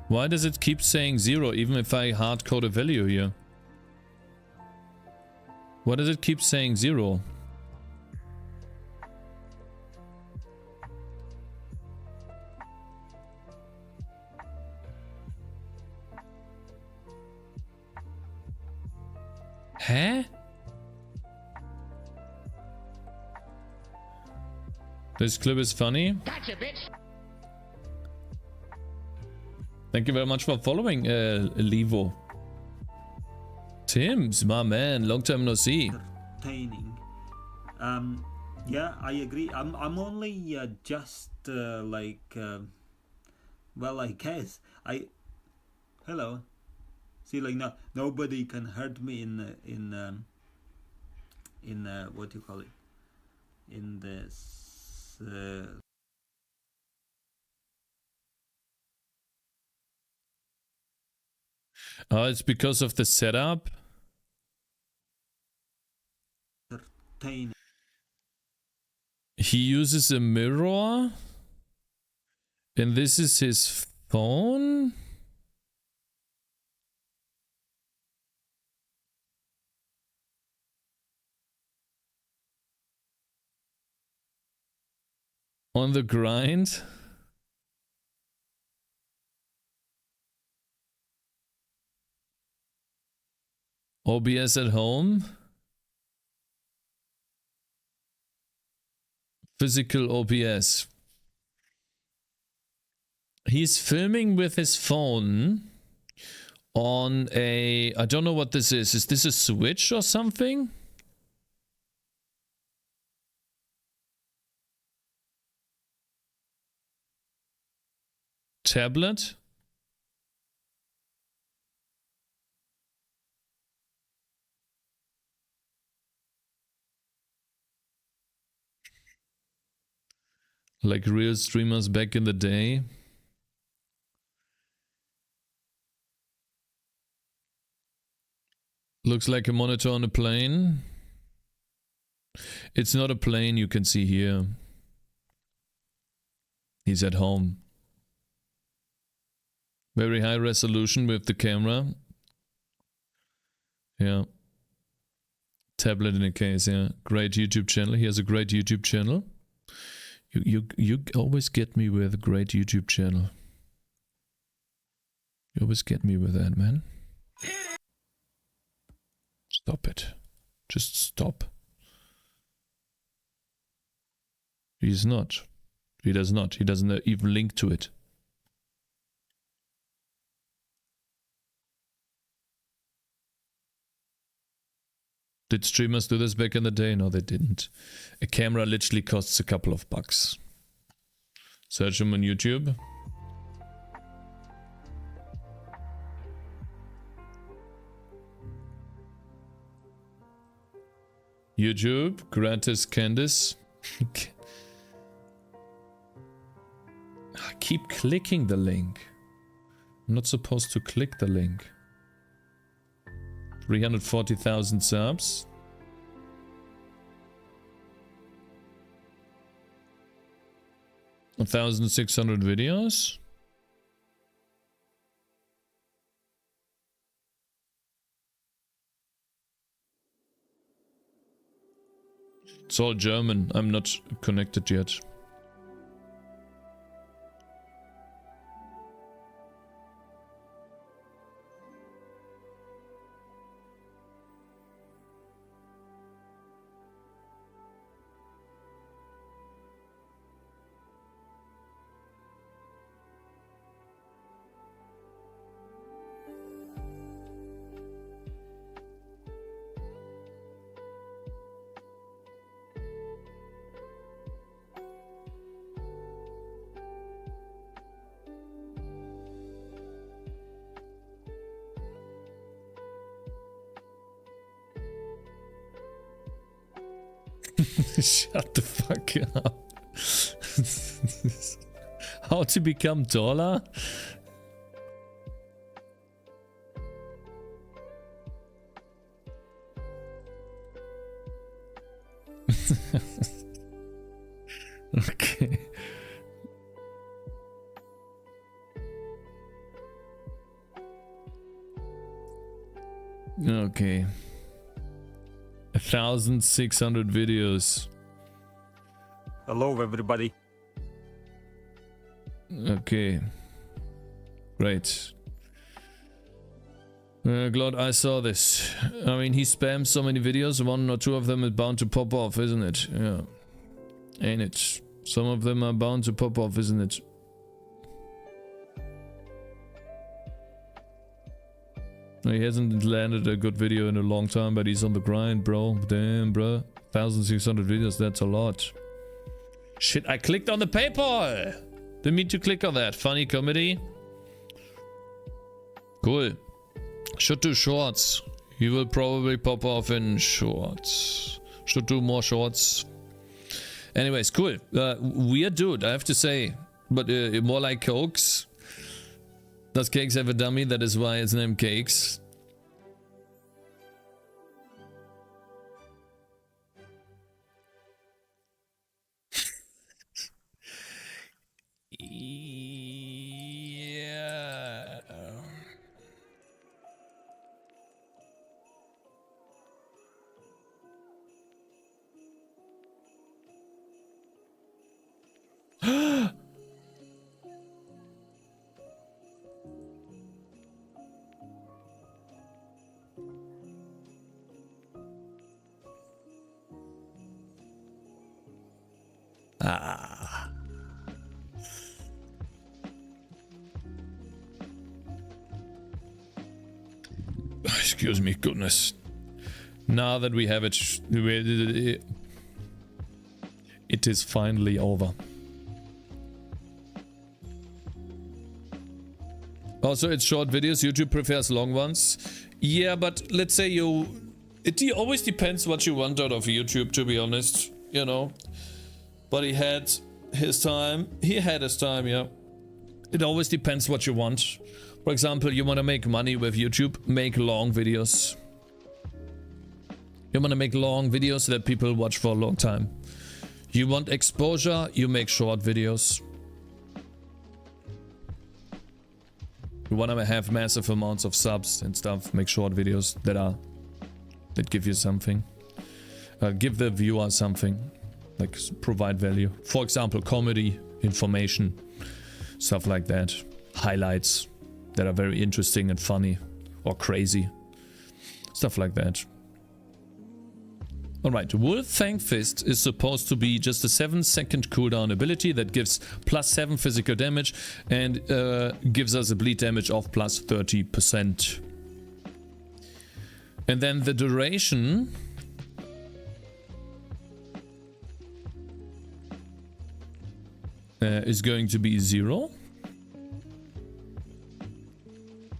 Why does it keep saying 0 even if I hardcode a value here? Why does it keep saying 0? This clip is funny. Gotcha, bitch. Thank you very much for following, Levo. Tim's, my man, long time no see. Entertaining. Yeah, I agree. I'm only just like well, I guess hello. See, like nobody can hurt me in what do you call it? In this. Oh, it's because of the setup. Entertaining. He uses a mirror, and this is his phone. On the grind. OBS at home. Physical OBS. He's filming with his phone on a... I don't know what this is. Is this a Switch or something? Tablet? Like real streamers back in the day. Looks like a monitor on a plane. It's not a plane, you can see here. He's at home. Very high resolution with the camera. Yeah. Tablet in a case, yeah. Great YouTube channel. He has a great YouTube channel. You always get me with a great YouTube channel. You always get me with that, man. Stop it. Just stop. He's not. He does not. He doesn't even link to it. Did streamers do this back in the day? No, they didn't. A camera literally costs a couple of bucks. Search him on YouTube. YouTube, gratis Candice. I keep clicking the link. I'm not supposed to click the link. 340,000 subs. A 1,600 videos. It's all German. I'm not connected yet. Shut the fuck up. How to become taller? Okay. Okay. 1,600 videos. Hello, everybody. Okay. Great. Glad I saw this. I mean, he spams so many videos, one or two of them is bound to pop off, isn't it? Yeah. Ain't it? Some of them are bound to pop off, isn't it? He hasn't landed a good video in a long time, but he's on the grind, bro. Damn, bro. 1,600 videos, that's a lot. Shit, I clicked on the PayPal! Didn't mean to click on that. Funny comedy. Cool. Should do shorts. He will probably pop off in shorts. Should do more shorts. Anyways, cool. Weird dude, I have to say. But more like Cokes. Does Cakes have a dummy? That is why it's named Cakes. Yeah. Ah. Excuse me, goodness. Now that we have it, it is finally over. Also, it's short videos. YouTube prefers long ones. Yeah, but let's say it always depends what you want out of YouTube, to be honest. You know. But he had his time. He had his time, yeah. It always depends what you want. For example, you want to make money with YouTube, make long videos. You want to make long videos that people watch for a long time. You want exposure, you make short videos. You want to have massive amounts of subs and stuff, make short videos that give you something. Give the viewer something, like provide value. For example, comedy, information, stuff like that. Highlights that are very interesting and funny or crazy. Stuff like that. Alright, Wolf Fang Fist is supposed to be just a 7-second cooldown ability that gives +7 physical damage and gives us a bleed damage of +30%. And then the duration is going to be 0.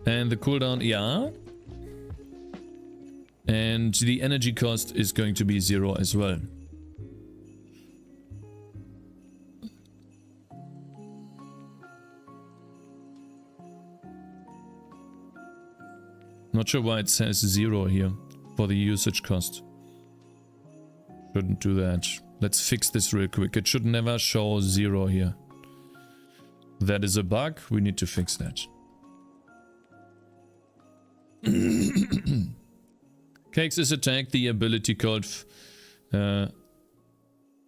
And the cooldown, yeah. And the energy cost is going to be 0 as well. Not sure why it says 0 here for the usage cost. Shouldn't do that. Let's fix this real quick. It should never show 0 here. That is a bug. We need to fix that. Cakes is attack the ability called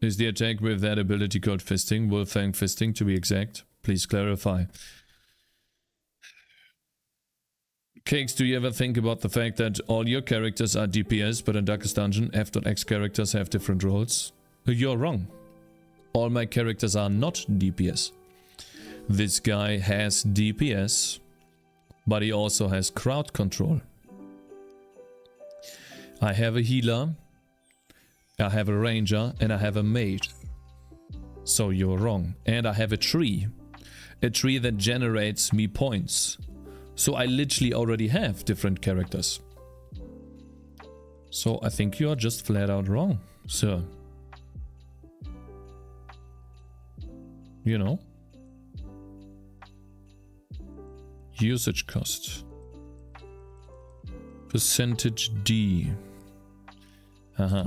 is the attack with that ability called fisting, Wolfang fisting to be exact. Please clarify. Cakes, do you ever think about the fact that all your characters are DPS, but in Darkest Dungeon F.X characters have different roles? You're wrong. All my characters are not DPS. This guy has DPS, but he also has crowd control. I have a healer, I have a ranger, and I have a mage. So you're wrong. And I have a tree that generates me points. So I literally already have different characters. So I think you are just flat out wrong, sir. You know? Usage cost. Percentage D. Haha.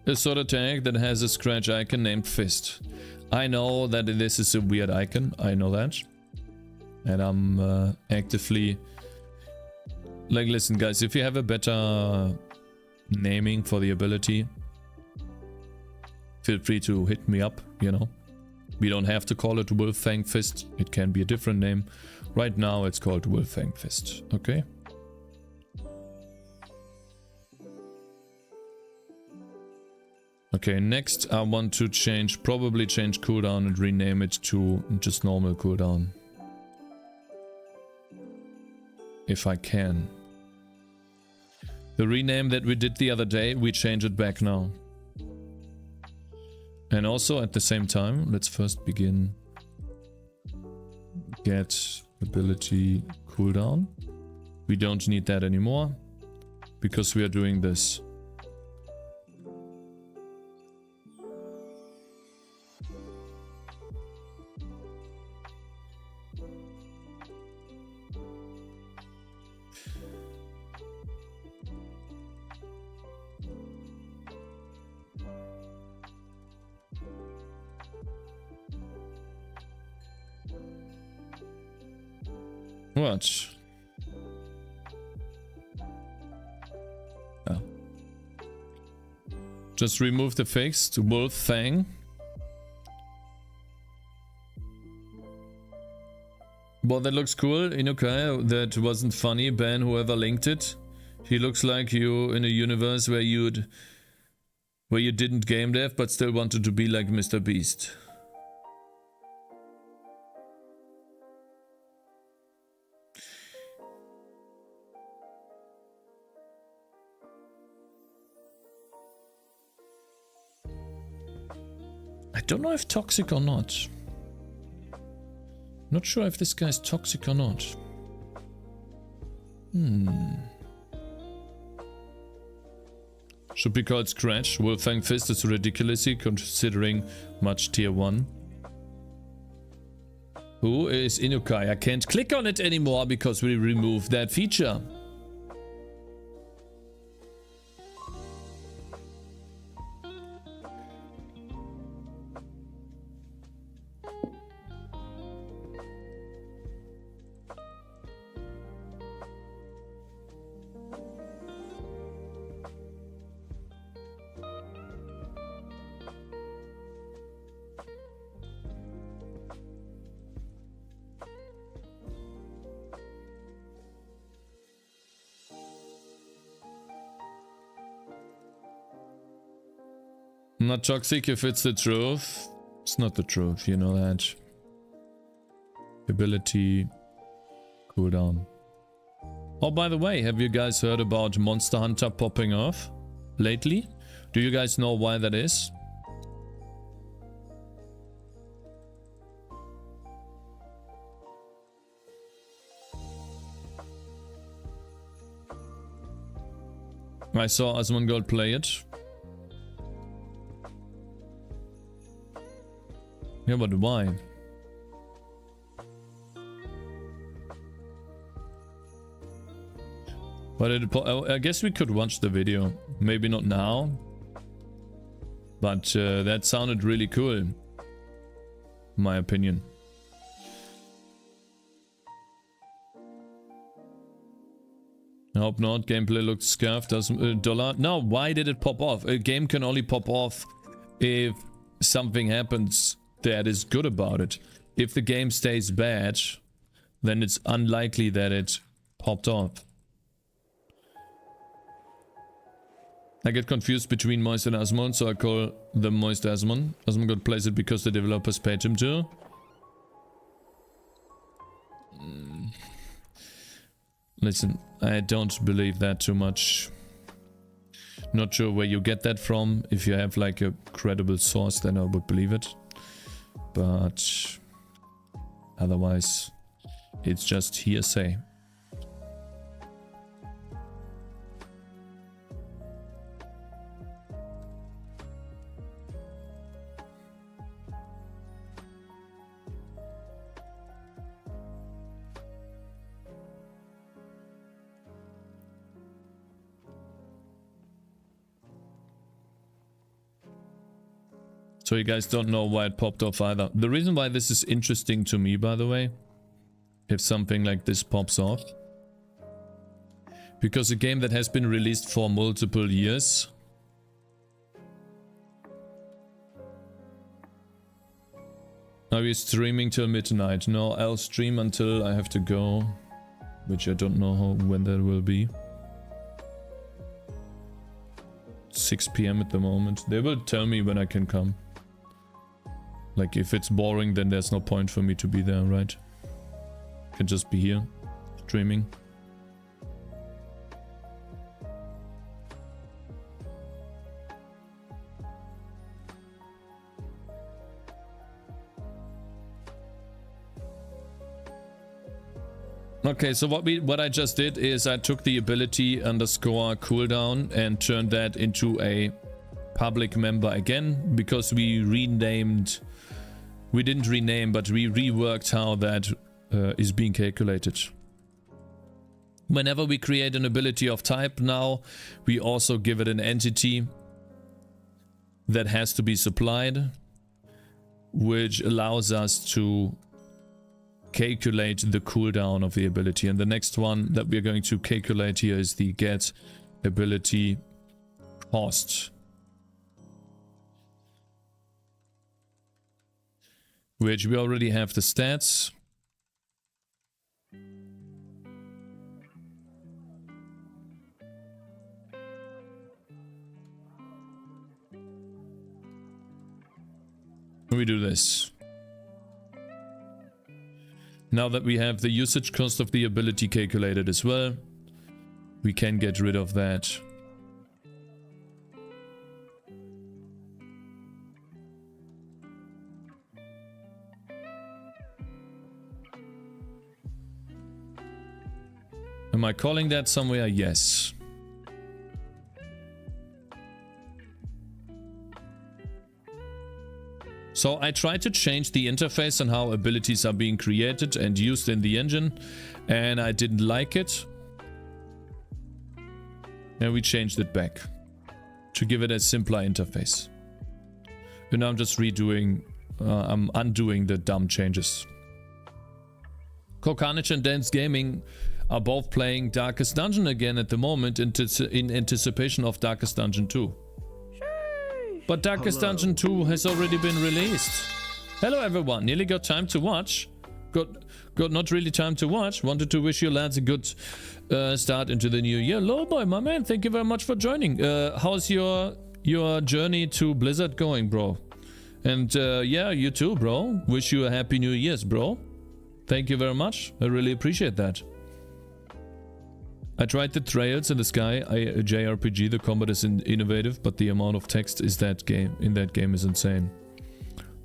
A sword attack that has a scratch icon named Fist. I know that this is a weird icon. I know that. And I'm actively... Like, listen guys, if you have a better naming for the ability, feel free to hit me up, you know. We don't have to call it Wolfang Fist. It can be a different name. Right now it's called Wolfang Fist, okay? Okay, next I want to probably change cooldown and rename it to just normal cooldown. If I can. The rename that we did the other day, we change it back now. And also at the same time, let's first begin. Get ability cooldown. We don't need that anymore because we are doing this. What? Oh. Just remove the fixed wolf fang. Well, that looks cool. Inukai, that wasn't funny. Ban whoever linked it. He looks like you in a universe where you didn't game dev but still wanted to be like Mr. Beast. I don't know if toxic or not. Not sure if this guy's toxic or not. Should be called Scratch. Wolfang Fist is ridiculously considering much tier 1. Who is Inukai? I can't click on it anymore because we removed that feature. Not toxic if it's the truth. It's not the truth, you know that. Ability cooldown. Oh, by the way, have you guys heard about Monster Hunter popping off lately? Do you guys know why that is? I saw Asmongold play it. Yeah, but why? But I guess we could watch the video. Maybe not now. But that sounded really cool. In my opinion. I hope not. Gameplay looks scuffed. Dollar. No, why did it pop off? A game can only pop off if something happens that is good about it. If the game stays bad, then it's unlikely that it popped off. I get confused between Moist and Asmon, so I call them Moist Asmon. Asmon plays it because the developers paid him to. Listen, I don't believe that too much. Not sure where you get that from. If you have like a credible source, then I would believe it. But otherwise, it's just hearsay. So you guys don't know why it popped off either. The reason why this is interesting to me, by the way, if something like this pops off, because a game that has been released for multiple years, are we streaming till midnight? No, I'll stream until I have to go, which I don't know when that will be. 6 p.m. at the moment. They will tell me when I can come. Like, if it's boring, then there's no point for me to be there, right? I can just be here, streaming. Okay, so what I just did is I took the ability underscore cooldown and turned that into a public member again, because we renamed, we didn't rename, but we reworked how that is being calculated. Whenever we create an ability of type now, we also give it an entity that has to be supplied, which allows us to calculate the cooldown of the ability. And the next one that we're going to calculate here is the get ability cost, which we already have the stats. We do this. Now that we have the usage cost of the ability calculated as well, we can get rid of that. Am I calling that somewhere? Yes. So I tried to change the interface and how abilities are being created and used in the engine, and I didn't like it. And we changed it back to give it a simpler interface. And now I'm just redoing, I'm undoing the dumb changes. Kokanich and Dance Gaming are both playing Darkest Dungeon again at the moment in anticipation of Darkest Dungeon 2. But Darkest Dungeon 2 has already been released. Hello everyone, nearly got time to watch. Got not really time to watch. Wanted to wish you lads a good start into the new year. Lowboy, my man, thank you very much for joining. How's your journey to Blizzard going, bro? And yeah, you too, bro. Wish you a happy new year's, bro. Thank you very much. I really appreciate that. I tried the Trails in the Sky JRPG. The combat is innovative, but the amount of text in that game is insane.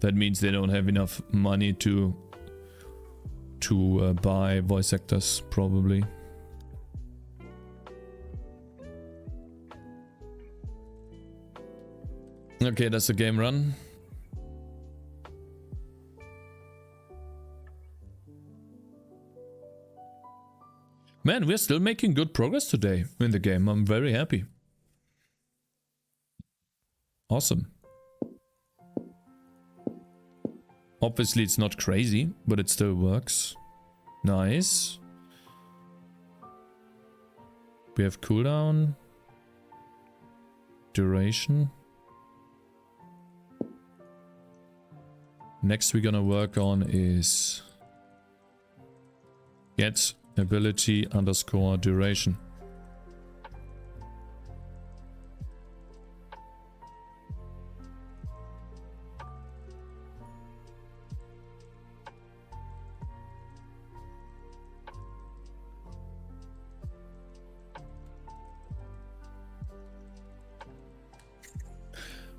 That means they don't have enough money to buy voice actors, probably. Okay, that's the game run. Man, we're still making good progress today in the game. I'm very happy. Awesome. Obviously, it's not crazy, but it still works. Nice. We have cooldown. Duration. Next we're gonna work on is get ability underscore duration.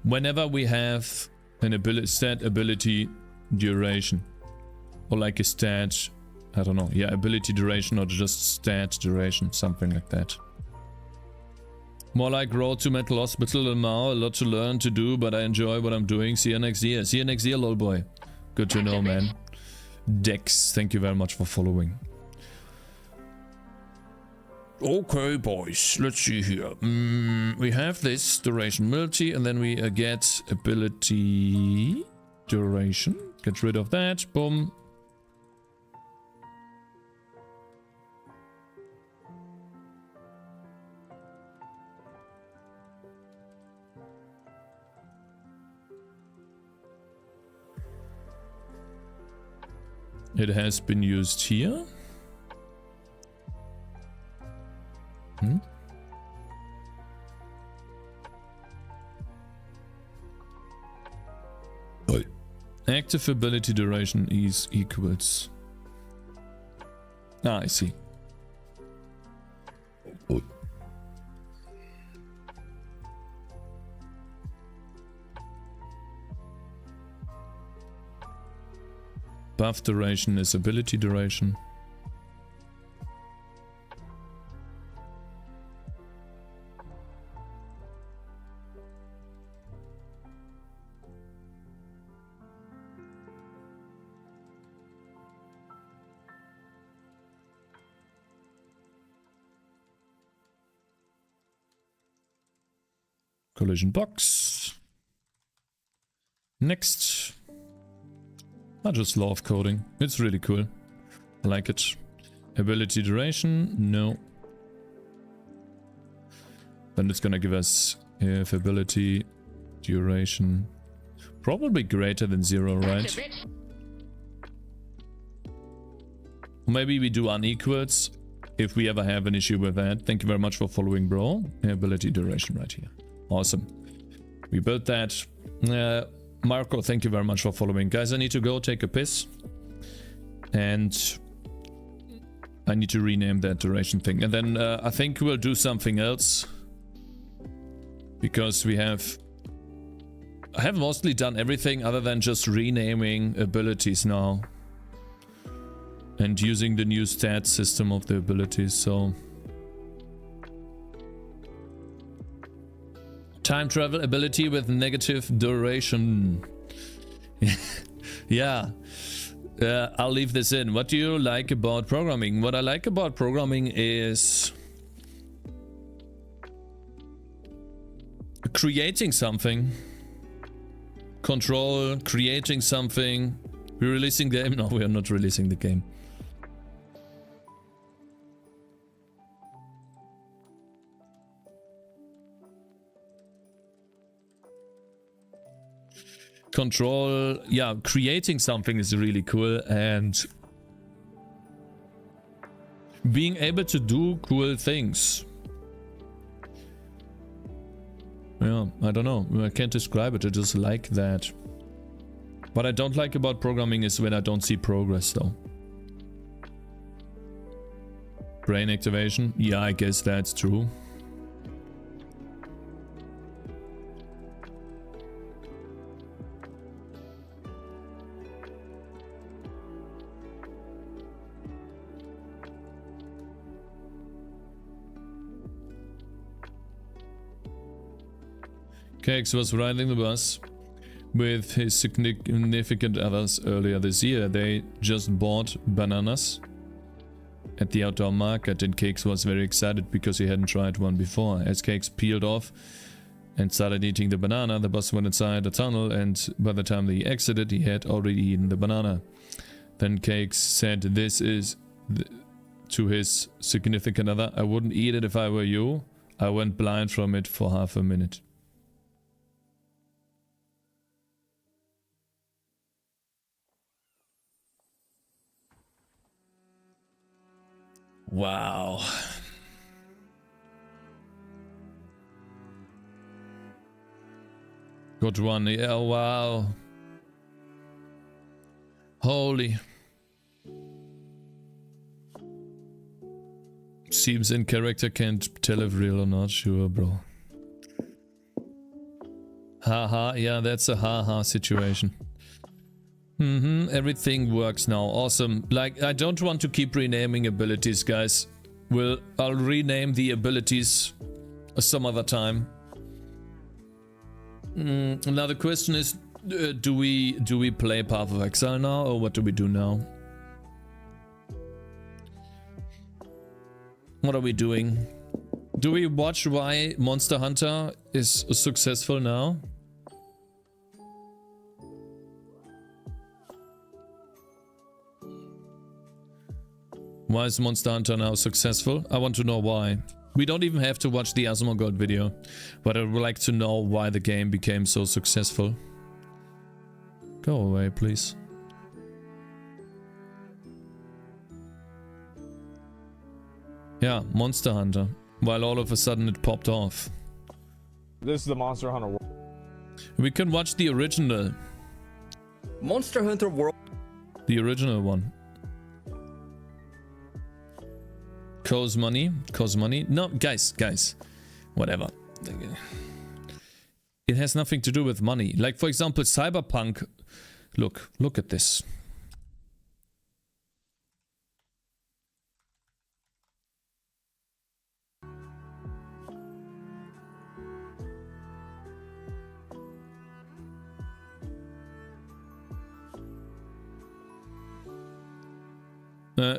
Whenever we have an stat ability duration, or like a stat, I don't know, yeah, ability duration or just stat duration, something like that. More like Road to Mental Hospital and Mao, a lot to learn to do, but I enjoy what I'm doing. See you next year. See you next year, lol boy. Good to know, man. Dex, thank you very much for following. Okay, boys, let's see here. We have this duration multi, and then we get ability duration. Get rid of that. Boom. It has been used here. Active ability duration is equals. Ah, I see. Oh. Buff duration is ability duration. Collision box. Next. I just love coding. It's really cool. I like it. Ability duration? No. Then it's gonna give us if ability duration. Probably greater than 0, right? Maybe we do unequals if we ever have an issue with that. Thank you very much for following, bro. Ability duration right here. Awesome. We built that. Marco, thank you very much for following. Guys, I need to go take a piss. And I need to rename that duration thing. And then I think we'll do something else. Because I have mostly done everything other than just renaming abilities now. And using the new stat system of the abilities, so... Time travel ability with negative duration. Yeah. I'll leave this in. What do you like about programming? What I like about programming is creating something. Control, creating something. We're releasing the game? No, we are not releasing the game. Control, yeah, creating something is really cool, and being able to do cool things. Yeah, I don't know, I can't describe it, I just like that. What I don't like about programming is when I don't see progress though. Brain activation, yeah, I guess that's true. Cakez was riding the bus with his significant others earlier this year. They just bought bananas at the outdoor market, and Cakez was very excited because he hadn't tried one before. As Cakez peeled off and started eating the banana, the bus went inside a tunnel, and by the time they exited, he had already eaten the banana. Then Cakez said to his significant other, "I wouldn't eat it if I were you. I went blind from it for half a minute." Wow. Got one. Yeah, wow. Holy. Seems in character, can't tell if real or not. Sure, bro. Haha, yeah, that's a haha situation. Everything works now. Awesome. Like, I don't want to keep renaming abilities, guys. I'll rename the abilities some other time. Now the question is, do we play Path of Exile now, or what do we do now? What are we doing? Do we watch why Monster Hunter is successful now? Why is Monster Hunter now successful? I want to know why. We don't even have to watch the Asmongold video, but I would like to know why the game became so successful. Go away, please. Yeah, Monster Hunter. While all of a sudden it popped off. This is the Monster Hunter world. We can watch the original. Monster Hunter World. The original one. Cause money. No, guys. Whatever. It has nothing to do with money. Like, for example, Cyberpunk. Look at this.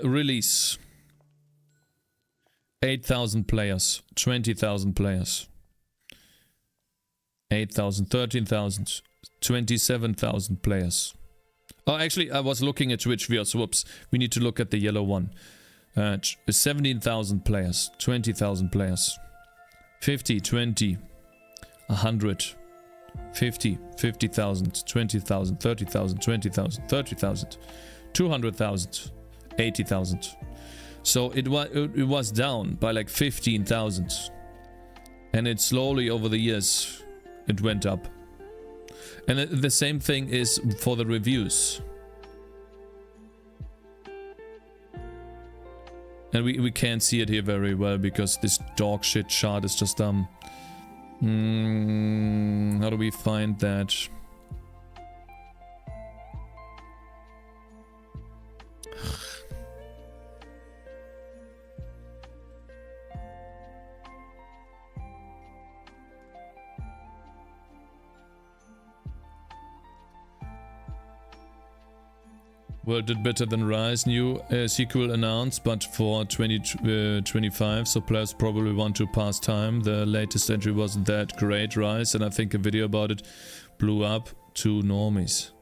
Release. 8,000 players. 20,000 players. 8,000, 13,000, 27,000 players. Oh, actually, I was looking at Twitch viewers. Whoops. We need to look at the yellow one. 17,000 players. 20,000 players. 50, 20, 100, 50, 50,000, 20,000, 30,000, 20,000, 30,000, 200,000, 80,000. So it was down by like 15,000. And it slowly over the years, it went up. And the same thing is for the reviews. And we can't see it here very well because this dog shit chart is just how do we find that? World did better than Rise. New sequel announced, but for 2025, so players probably want to pass time. The latest entry wasn't that great, Rise, and I think a video about it blew up to normies.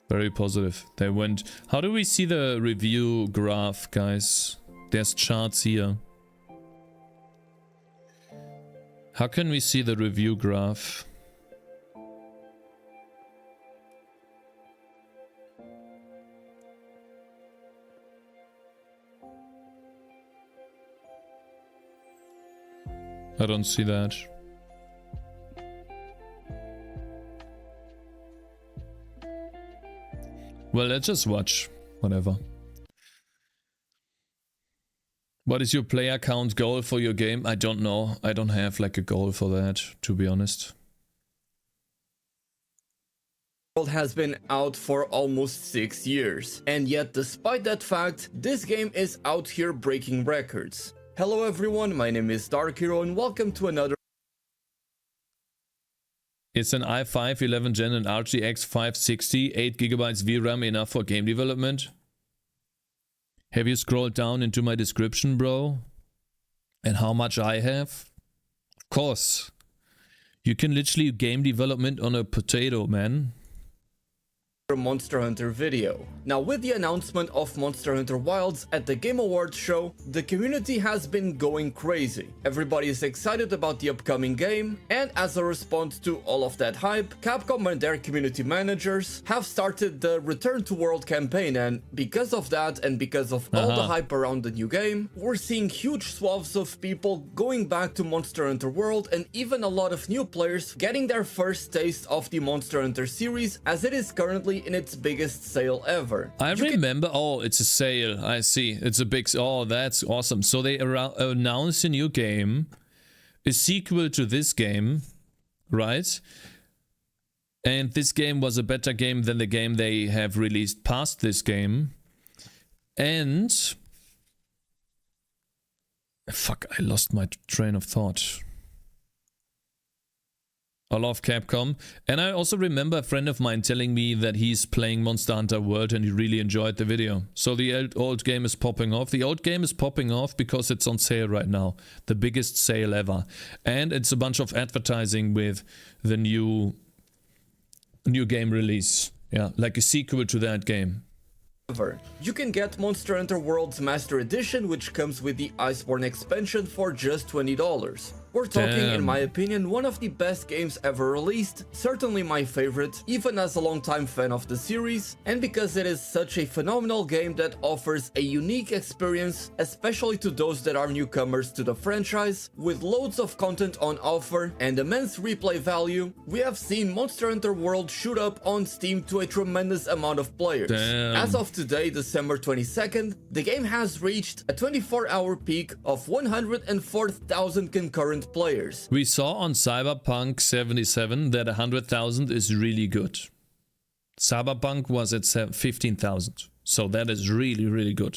Very positive. They went... How do we see the review graph, guys? There's charts here. How can we see the review graph? I don't see that. Well, let's just watch. Whatever. What is your player count goal for your game? I don't know. I don't have like a goal for that, to be honest. World has been out for almost 6 years. And yet, despite that fact, this game is out here breaking records. Hello everyone, my name is Dark Hero and welcome to another... It's an i5 11 Gen and RTX 560, 8GB VRAM enough for game development? Have you scrolled down into my description, bro? And how much I have? Of course. You can literally game development on a potato, man. Monster Hunter video. Now, with the announcement of Monster Hunter Wilds at the Game Awards show, the community has been going crazy. Everybody is excited about the upcoming game, and as a response to all of that hype, Capcom and their community managers have started the Return to World campaign, and because of that and because of all the hype around the new game, we're seeing huge swaths of people going back to Monster Hunter World, and even a lot of new players getting their first taste of the Monster Hunter series as it is currently in its biggest sale ever. I remember. Oh, it's a sale. I see. It's a big... Oh, that's awesome. So they announced a new game, a sequel to this game, right? And this game was a better game than the game they have released past this game. And... Fuck, I lost my train of thought. I love Capcom. And I also remember a friend of mine telling me that he's playing Monster Hunter World and he really enjoyed the video. So the old game is popping off. The old game is popping off because it's on sale right now. The biggest sale ever. And it's a bunch of advertising with the new game release. Yeah, like a sequel to that game. You can get Monster Hunter World's Master Edition, which comes with the Iceborne expansion for just $20. We're talking, in Damn. my opinion, one of the best games ever released, certainly my favorite, even as a longtime fan of the series, and because it is such a phenomenal game that offers a unique experience, especially to those that are newcomers to the franchise, with loads of content on offer and immense replay value. We have seen Monster Hunter World shoot up on Steam to a tremendous amount of players. Damn. As of today, December 22nd, the game has reached a 24-hour peak of 104,000 concurrent players. We saw on Cyberpunk 77 that 100,000 is really good. Cyberpunk was at 15,000. So that is really, really good.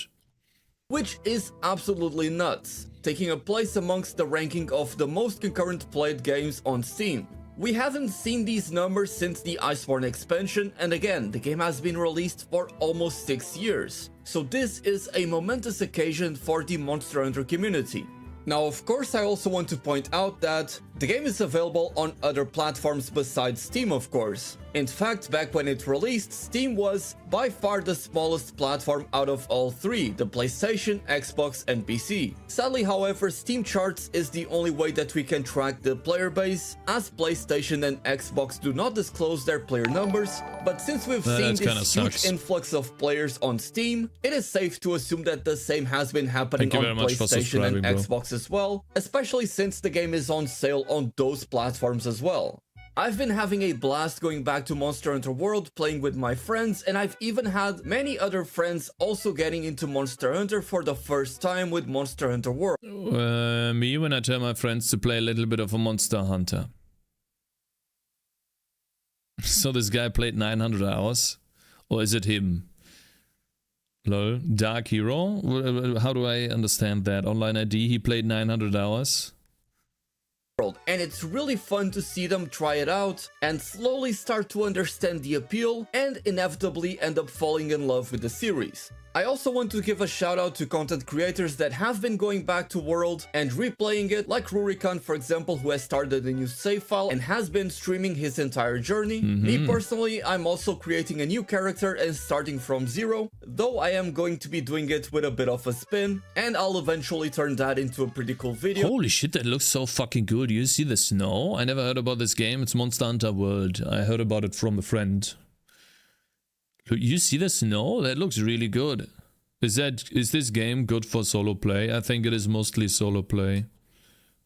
Which is absolutely nuts, taking a place amongst the ranking of the most concurrent played games on Steam. We haven't seen these numbers since the Iceborne expansion, and again, the game has been released for almost 6 years. So this is a momentous occasion for the Monster Hunter community. Now, of course, I also want to point out that the game is available on other platforms besides Steam, of course. In fact, back when it released, Steam was by far the smallest platform out of all three, the PlayStation, Xbox, and PC. Sadly, however, Steam charts is the only way that we can track the player base, as PlayStation and Xbox do not disclose their player numbers, but since we've seen this huge influx of players on Steam, it is safe to assume that the same has been happening on PlayStation and Xbox as well, especially since the game is on sale on those platforms as well. I've been having a blast going back to Monster Hunter World, playing with my friends, and I've even had many other friends also getting into Monster Hunter for the first time with Monster Hunter World. Me, when I tell my friends to play a little bit of a Monster Hunter. So this guy played 900 hours? Or is it him? Lol. Dark Hero? How do I understand that? Online ID, he played 900 hours? And it's really fun to see them try it out and slowly start to understand the appeal and inevitably end up falling in love with the series. I also want to give a shout out to content creators that have been going back to World and replaying it, like Rurikan, for example, who has started a new save file and has been streaming his entire journey. Me personally, I'm also creating a new character and starting from zero, though I am going to be doing it with a bit of a spin, and I'll eventually turn that into a pretty cool video. Holy shit, that looks so fucking good. You see the snow? I never heard about this game. It's Monster Hunter World. I heard about it from a friend. You see the snow? That looks really good. Is this game good for solo play? I think it is mostly solo play.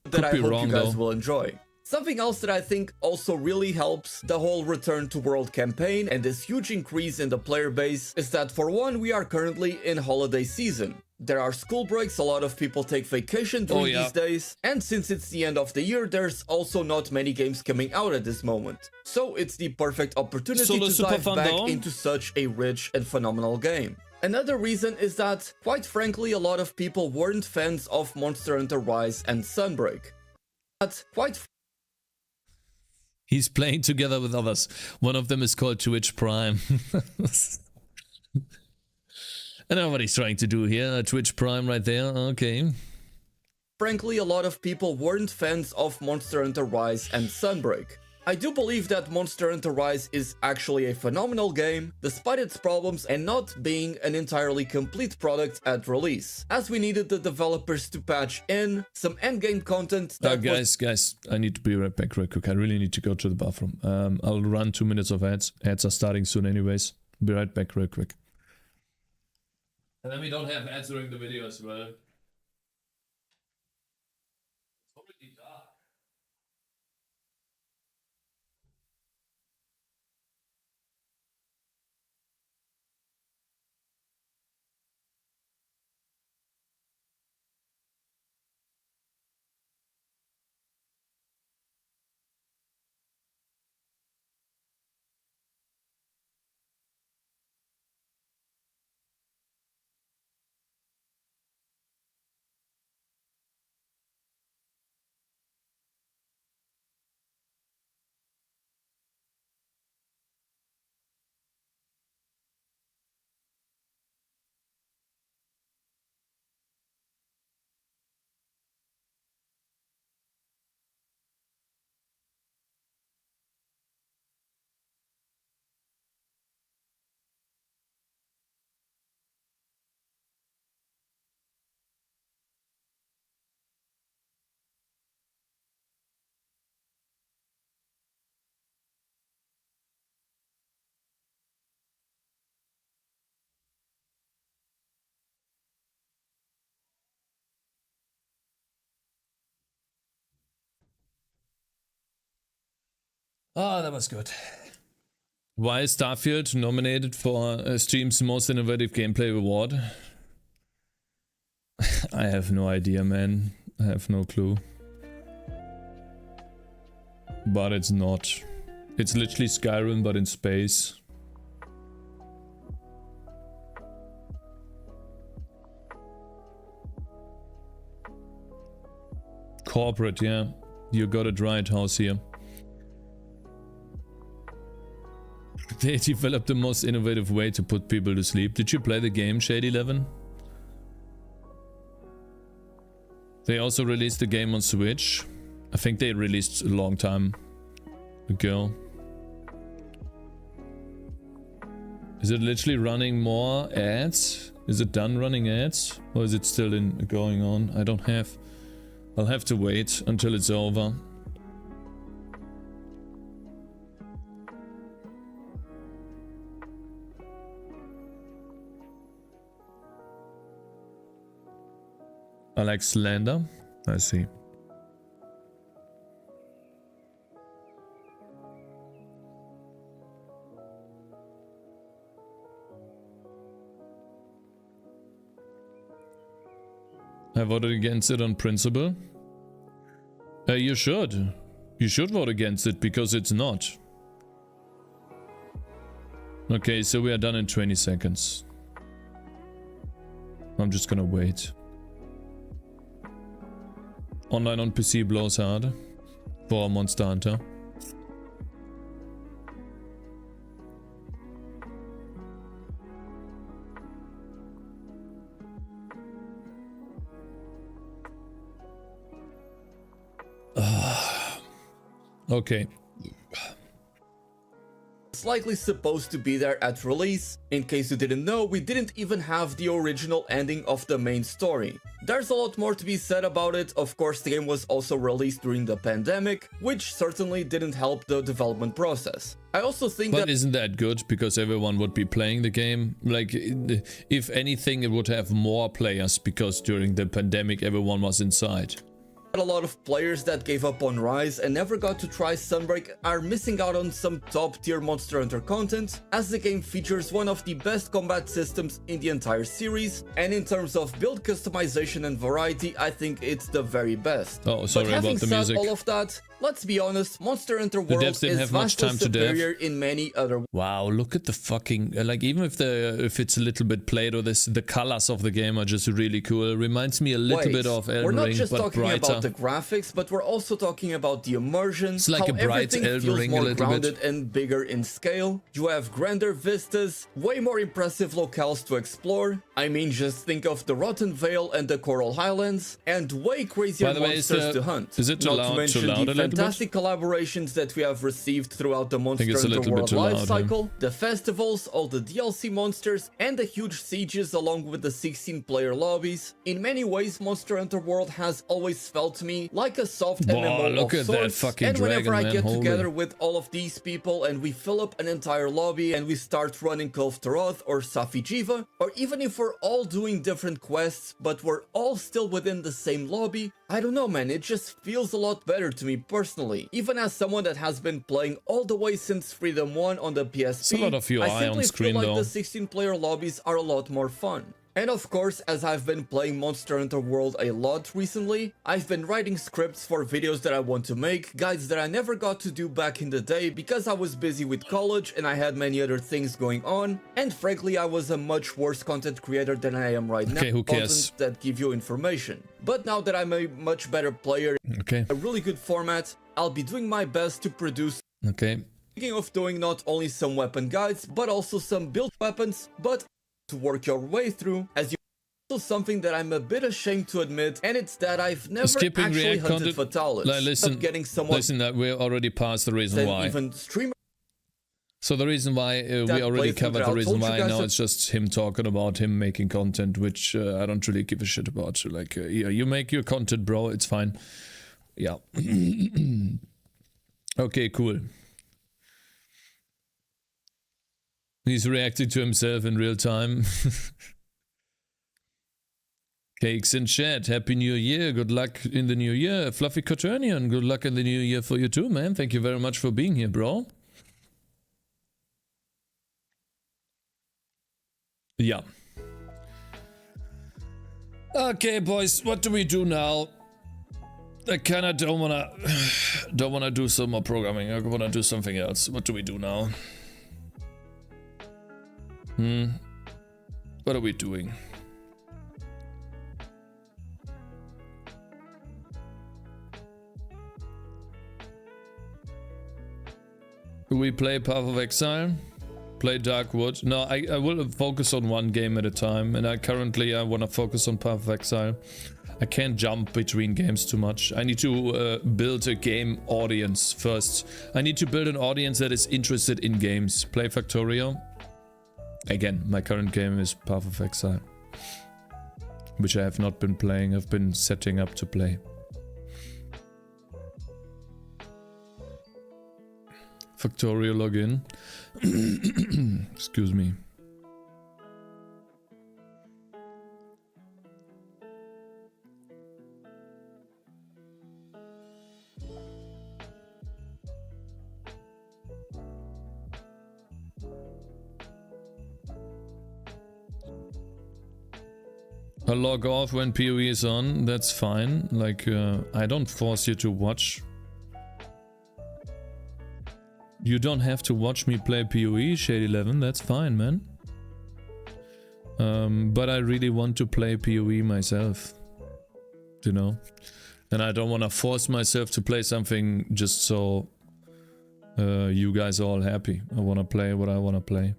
That I Could be hope wrong you guys though. will enjoy. Something else that I think also really helps the whole Return to World campaign and this huge increase in the player base is that, for one, we are currently in holiday season. There are school breaks, a lot of people take vacation during these days, and since it's the end of the year, there's also not many games coming out at this moment. So it's the perfect opportunity to dive back into such a rich and phenomenal game. Another reason is that, quite frankly, a lot of people weren't fans of Monster Hunter Rise and Sunbreak. But He's playing together with others. One of them is called Twitch Prime. I know what he's trying to do here. Twitch Prime right there. Okay. Frankly, a lot of people weren't fans of Monster Hunter Rise and Sunbreak. I do believe that Monster Hunter Rise is actually a phenomenal game, despite its problems and not being an entirely complete product at release, as we needed the developers to patch in some endgame content that guys, I need to be right back real quick. I really need to go to the bathroom. I'll run 2 minutes of ads. Ads are starting soon anyways. Be right back real quick. And then we don't have ads during the video as well. Oh, that was good. Why is Starfield nominated for Steam's Most Innovative Gameplay Award? I have no idea, man. I have no clue. But it's not. It's literally Skyrim, but in space. Corporate, yeah. You got it right, house here. They developed the most innovative way to put people to sleep. Did you play the game, Shade11? They also released the game on Switch. I think they released a long time ago. Is it literally running more ads? Is it done running ads? Or is it still going on? I don't have. I'll have to wait until it's over. I like Slender. I see. I voted against it on principle. You should. You should vote against it because it's not. Okay, so we are done in 20 seconds. I'm just gonna wait. Online on PC blows hard for Monster Hunter. Okay. It's likely supposed to be there at release. In case you didn't know, we didn't even have the original ending of the main story. There's a lot more to be said about it. Of course, the game was also released during the pandemic, which certainly didn't help the development process. I also think But isn't that good? Because everyone would be playing the game. Like, if anything, it would have more players because during the pandemic everyone was inside. A lot of players that gave up on Rise and never got to try Sunbreak are missing out on some top tier Monster Hunter content, as the game features one of the best combat systems in the entire series, and in terms of build customization and variety, I think it's the very best. Oh, sorry but having about the said music. all of that, let's be honest, Monster Hunter World devs didn't is have much vastly time to dev. superior in many other. Wow, look at the fucking like, even if it's a little bit played or the colors of the game are just really cool. It reminds me a little bit of Elden we're not Ring, just but talking brighter. about the graphics, but we're also talking about the immersion. It's like how a bright everything Elden feels Ring a more little grounded bit. and bigger in scale. You have grander vistas, way more impressive locales to explore. I mean, just think of the Rotten Vale and the Coral Highlands, and way crazier By the way, monsters to hunt. is it too Not loud- to too mention loud a the little bit? fantastic collaborations that we have received throughout the Monster it's a Hunter little bit World too loud, life cycle, the festivals, all the DLC monsters, and the huge sieges along with the 16-player lobbies. In many ways, Monster Hunter World has always felt to me like a soft Wow, MMO look of at that sorts, fucking and whenever dragon, I man, get holy. together with all of these people and we fill up an entire lobby and we start running Call of Taroth or Safi'jiiva, or even if we're all doing different quests but we're all still within the same lobby, I don't know, man, it just feels a lot better to me personally. Even as someone that has been playing all the way since Freedom 1 on the PSP, a lot of UI I simply on screen, feel like though. the 16-player lobbies are a lot more fun. And of course, as I've been playing Monster Hunter World a lot recently, I've been writing scripts for videos that I want to make, guides that I never got to do back in the day because I was busy with college and I had many other things going on, and frankly I was a much worse content creator than I am right now. Okay, who cares? Content that give you information. But now that I'm a much better player, a really good format, I'll be doing my best to produce. Okay. Speaking of doing not only some weapon guides, but also some build weapons, but to work your way through, as you also something that I'm a bit ashamed to admit, and it's that I've never Skipping actually React hunted content. Fatalis. Like, listen, Getting someone listen, that we're already past the reason than why. even streamer. So the reason why we That already playthrough covered that the I reason told you why. guys Now that- it's just him talking about him making content, which I don't really give a shit about. So like, yeah, you make your content, bro. It's fine. Yeah. Okay, cool. He's reacting to himself in real time. Cakes in chat. Happy New Year. Good luck in the new year. Fluffy Coturnian. Good luck in the new year for you too, man. Thank you very much for being here, bro. Yeah. Okay, boys. What do we do now? I kind of don't wanna do some more programming. I wanna do something else. What do we do now? What are we doing? Do we play Path of Exile? Play Darkwood? No, I will focus on one game at a time, and I want to focus on Path of Exile. I can't jump between games too much. I need to build a game audience first. I need to build an audience that is interested in games. Play Factorio. Again, my current game is Path of Exile, which I have not been playing. I've been setting up to play. Factorio login. Excuse me. I'll log off when PoE is on, that's fine. Like, I don't force you to watch. You don't have to watch me play PoE, Shade11, that's fine, man. But I really want to play PoE myself, you know? And I don't want to force myself to play something just so you guys are all happy. I want to play what I want to play,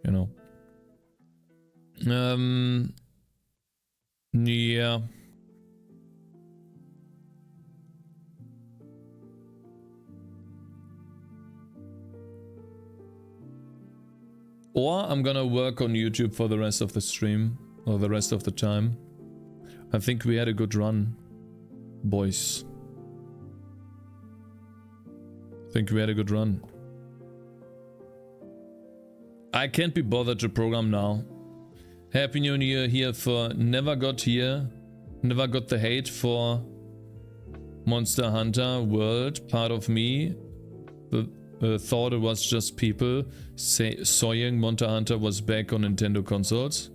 you know? Yeah. Or I'm gonna work on YouTube for the rest of the stream, or the rest of the time. I think we had a good run, boys. I think we had a good run. I can't be bothered to program now. Happy New Year here for never got the hate for Monster Hunter World. Part of me thought it was just people saying Monster Hunter was back on Nintendo consoles.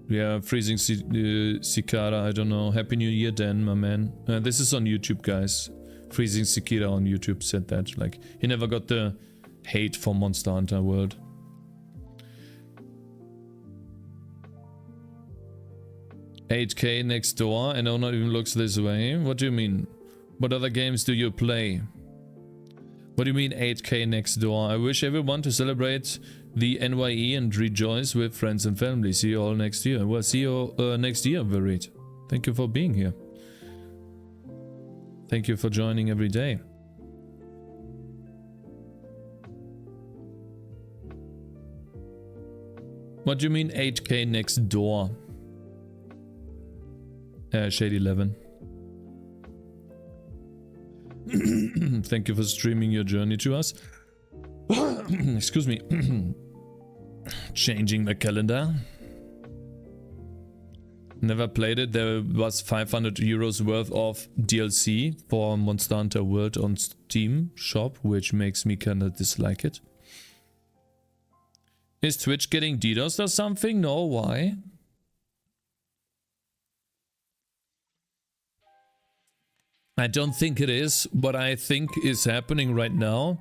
Yeah, Freezing Cicada, I don't know. Happy New Year, Dan, my man. This is on YouTube, guys. Freezing Cicada on YouTube said that. Like, he never got the hate for Monster Hunter World. $8K next door, and owner even looks this way. What do you mean? What other games do you play? What do you mean 8K next door? I wish everyone to celebrate the NYE and rejoice with friends and family. See you all next year. Well, see you next year, Verit. Thank you for being here. Thank you for joining every day. What do you mean 8K next door? Shade11. Thank you for streaming your journey to us. Excuse me. Changing the calendar. Never played it. There was 500 euros worth of DLC for Monster Hunter World on Steam shop, which makes me kinda dislike it. Is Twitch getting DDoS or something? No, why? I don't think it is. What I think is happening right now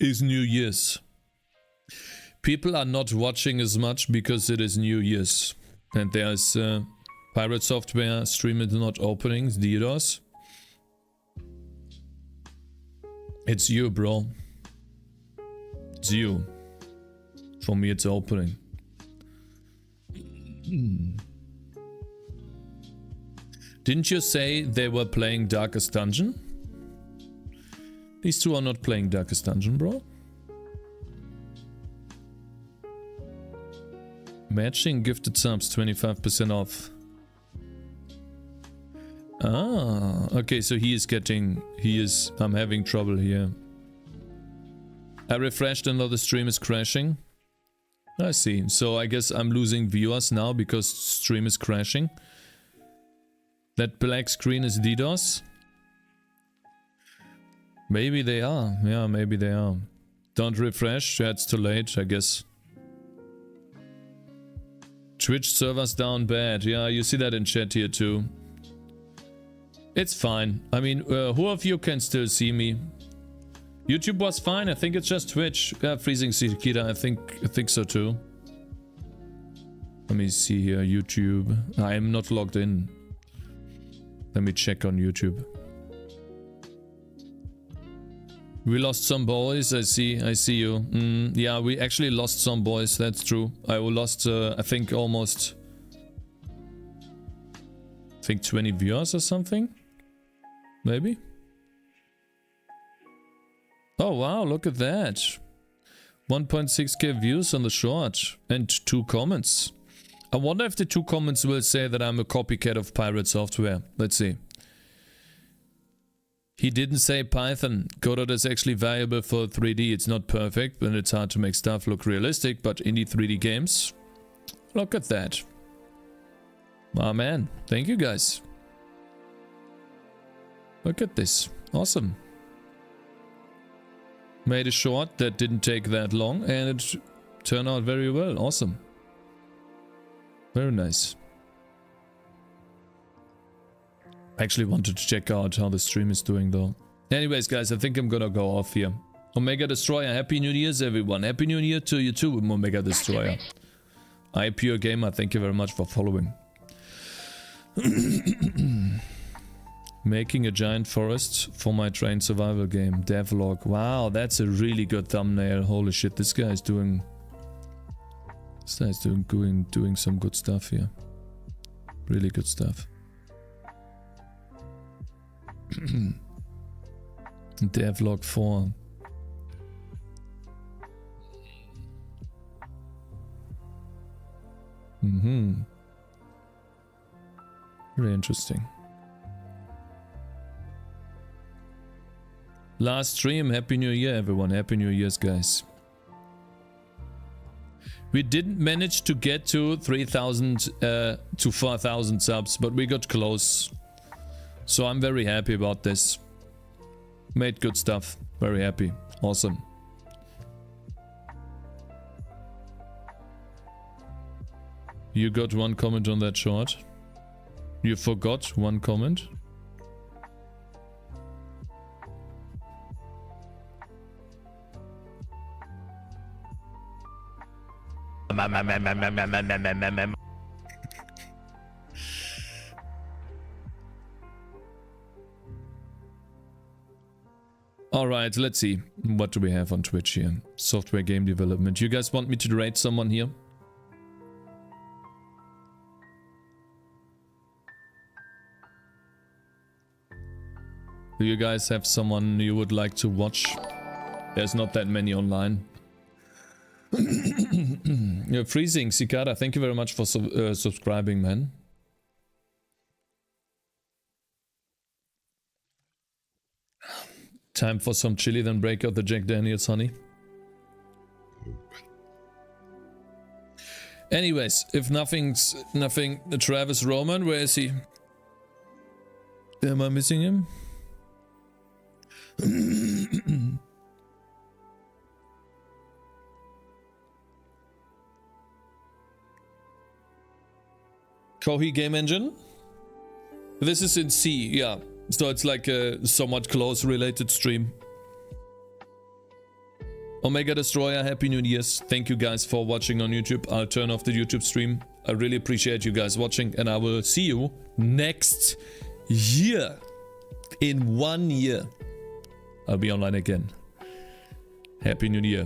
is New Year's. People are not watching as much because it is New Year's. And there's pirate software, stream is not opening, DDoS. It's you, bro. It's you. For me, it's opening. Didn't you say they were playing Darkest Dungeon? These two are not playing Darkest Dungeon, bro. Matching gifted subs, 25% off. Ah, okay, so I'm having trouble here. I refreshed and now the stream is crashing. I see. So I guess I'm losing viewers now because stream is crashing. That black screen is DDoS. Maybe they are. Yeah, maybe they are. Don't refresh. Yeah, it's too late, I guess. Twitch servers down bad. Yeah, you see that in chat here too. It's fine. I mean, who of you can still see me? YouTube was fine. I think it's just Twitch. Yeah, freezing Sikita. I think so too. Let me see here. YouTube. I am not logged in. Let me check on YouTube. We lost some boys. I see you. Yeah, we actually lost some boys. That's true. I lost, I think almost... I think 20 viewers or something. Maybe. Oh wow, look at that. 1.6k views on the short. And 2 comments. I wonder if the 2 comments will say that I'm a copycat of Pirate Software. Let's see. He didn't say Python. Godot is actually valuable for 3D. It's not perfect, and it's hard to make stuff look realistic, but indie 3D games. Look at that. Oh man, thank you guys. Look at this. Awesome. Made a short that didn't take that long, and it turned out very well. Awesome. Very nice. I actually wanted to check out how the stream is doing though. Anyways guys, I think I'm gonna go off here. Omega Destroyer, Happy New Year's everyone. Happy New Year to you too, Omega Destroyer. I Pure Gamer, thank you very much for following. Making a giant forest for my train survival game, devlog. Wow, that's a really good thumbnail. Holy shit, this guy's doing... This guy's doing some good stuff here. Really good stuff. Devlog 4. Very interesting. Last stream, Happy New Year everyone. Happy New Year's guys. We didn't manage to get to 3,000 to 4,000 subs, but we got close. So I'm very happy about this. Made good stuff. Very happy. Awesome. You got 1 comment on that short. You forgot 1 comment. Alright, let's see. What do we have on Twitch here? Software game development. You guys want me to rate someone here? Do you guys have someone you would like to watch? There's not that many online. You're freezing, Cicada. Thank you very much for subscribing, man. Time for some chili, then break out the Jack Daniels, honey. Anyways, if nothing, Travis Roman, where is he? Am I missing him? Kohi Game Engine? This is in C, yeah. So it's like a somewhat close related stream. Omega Destroyer, Happy New Year's. Thank you guys for watching on YouTube. I'll turn off the YouTube stream. I really appreciate you guys watching, and I will see you next year. In 1 year, I'll be online again. Happy New Year.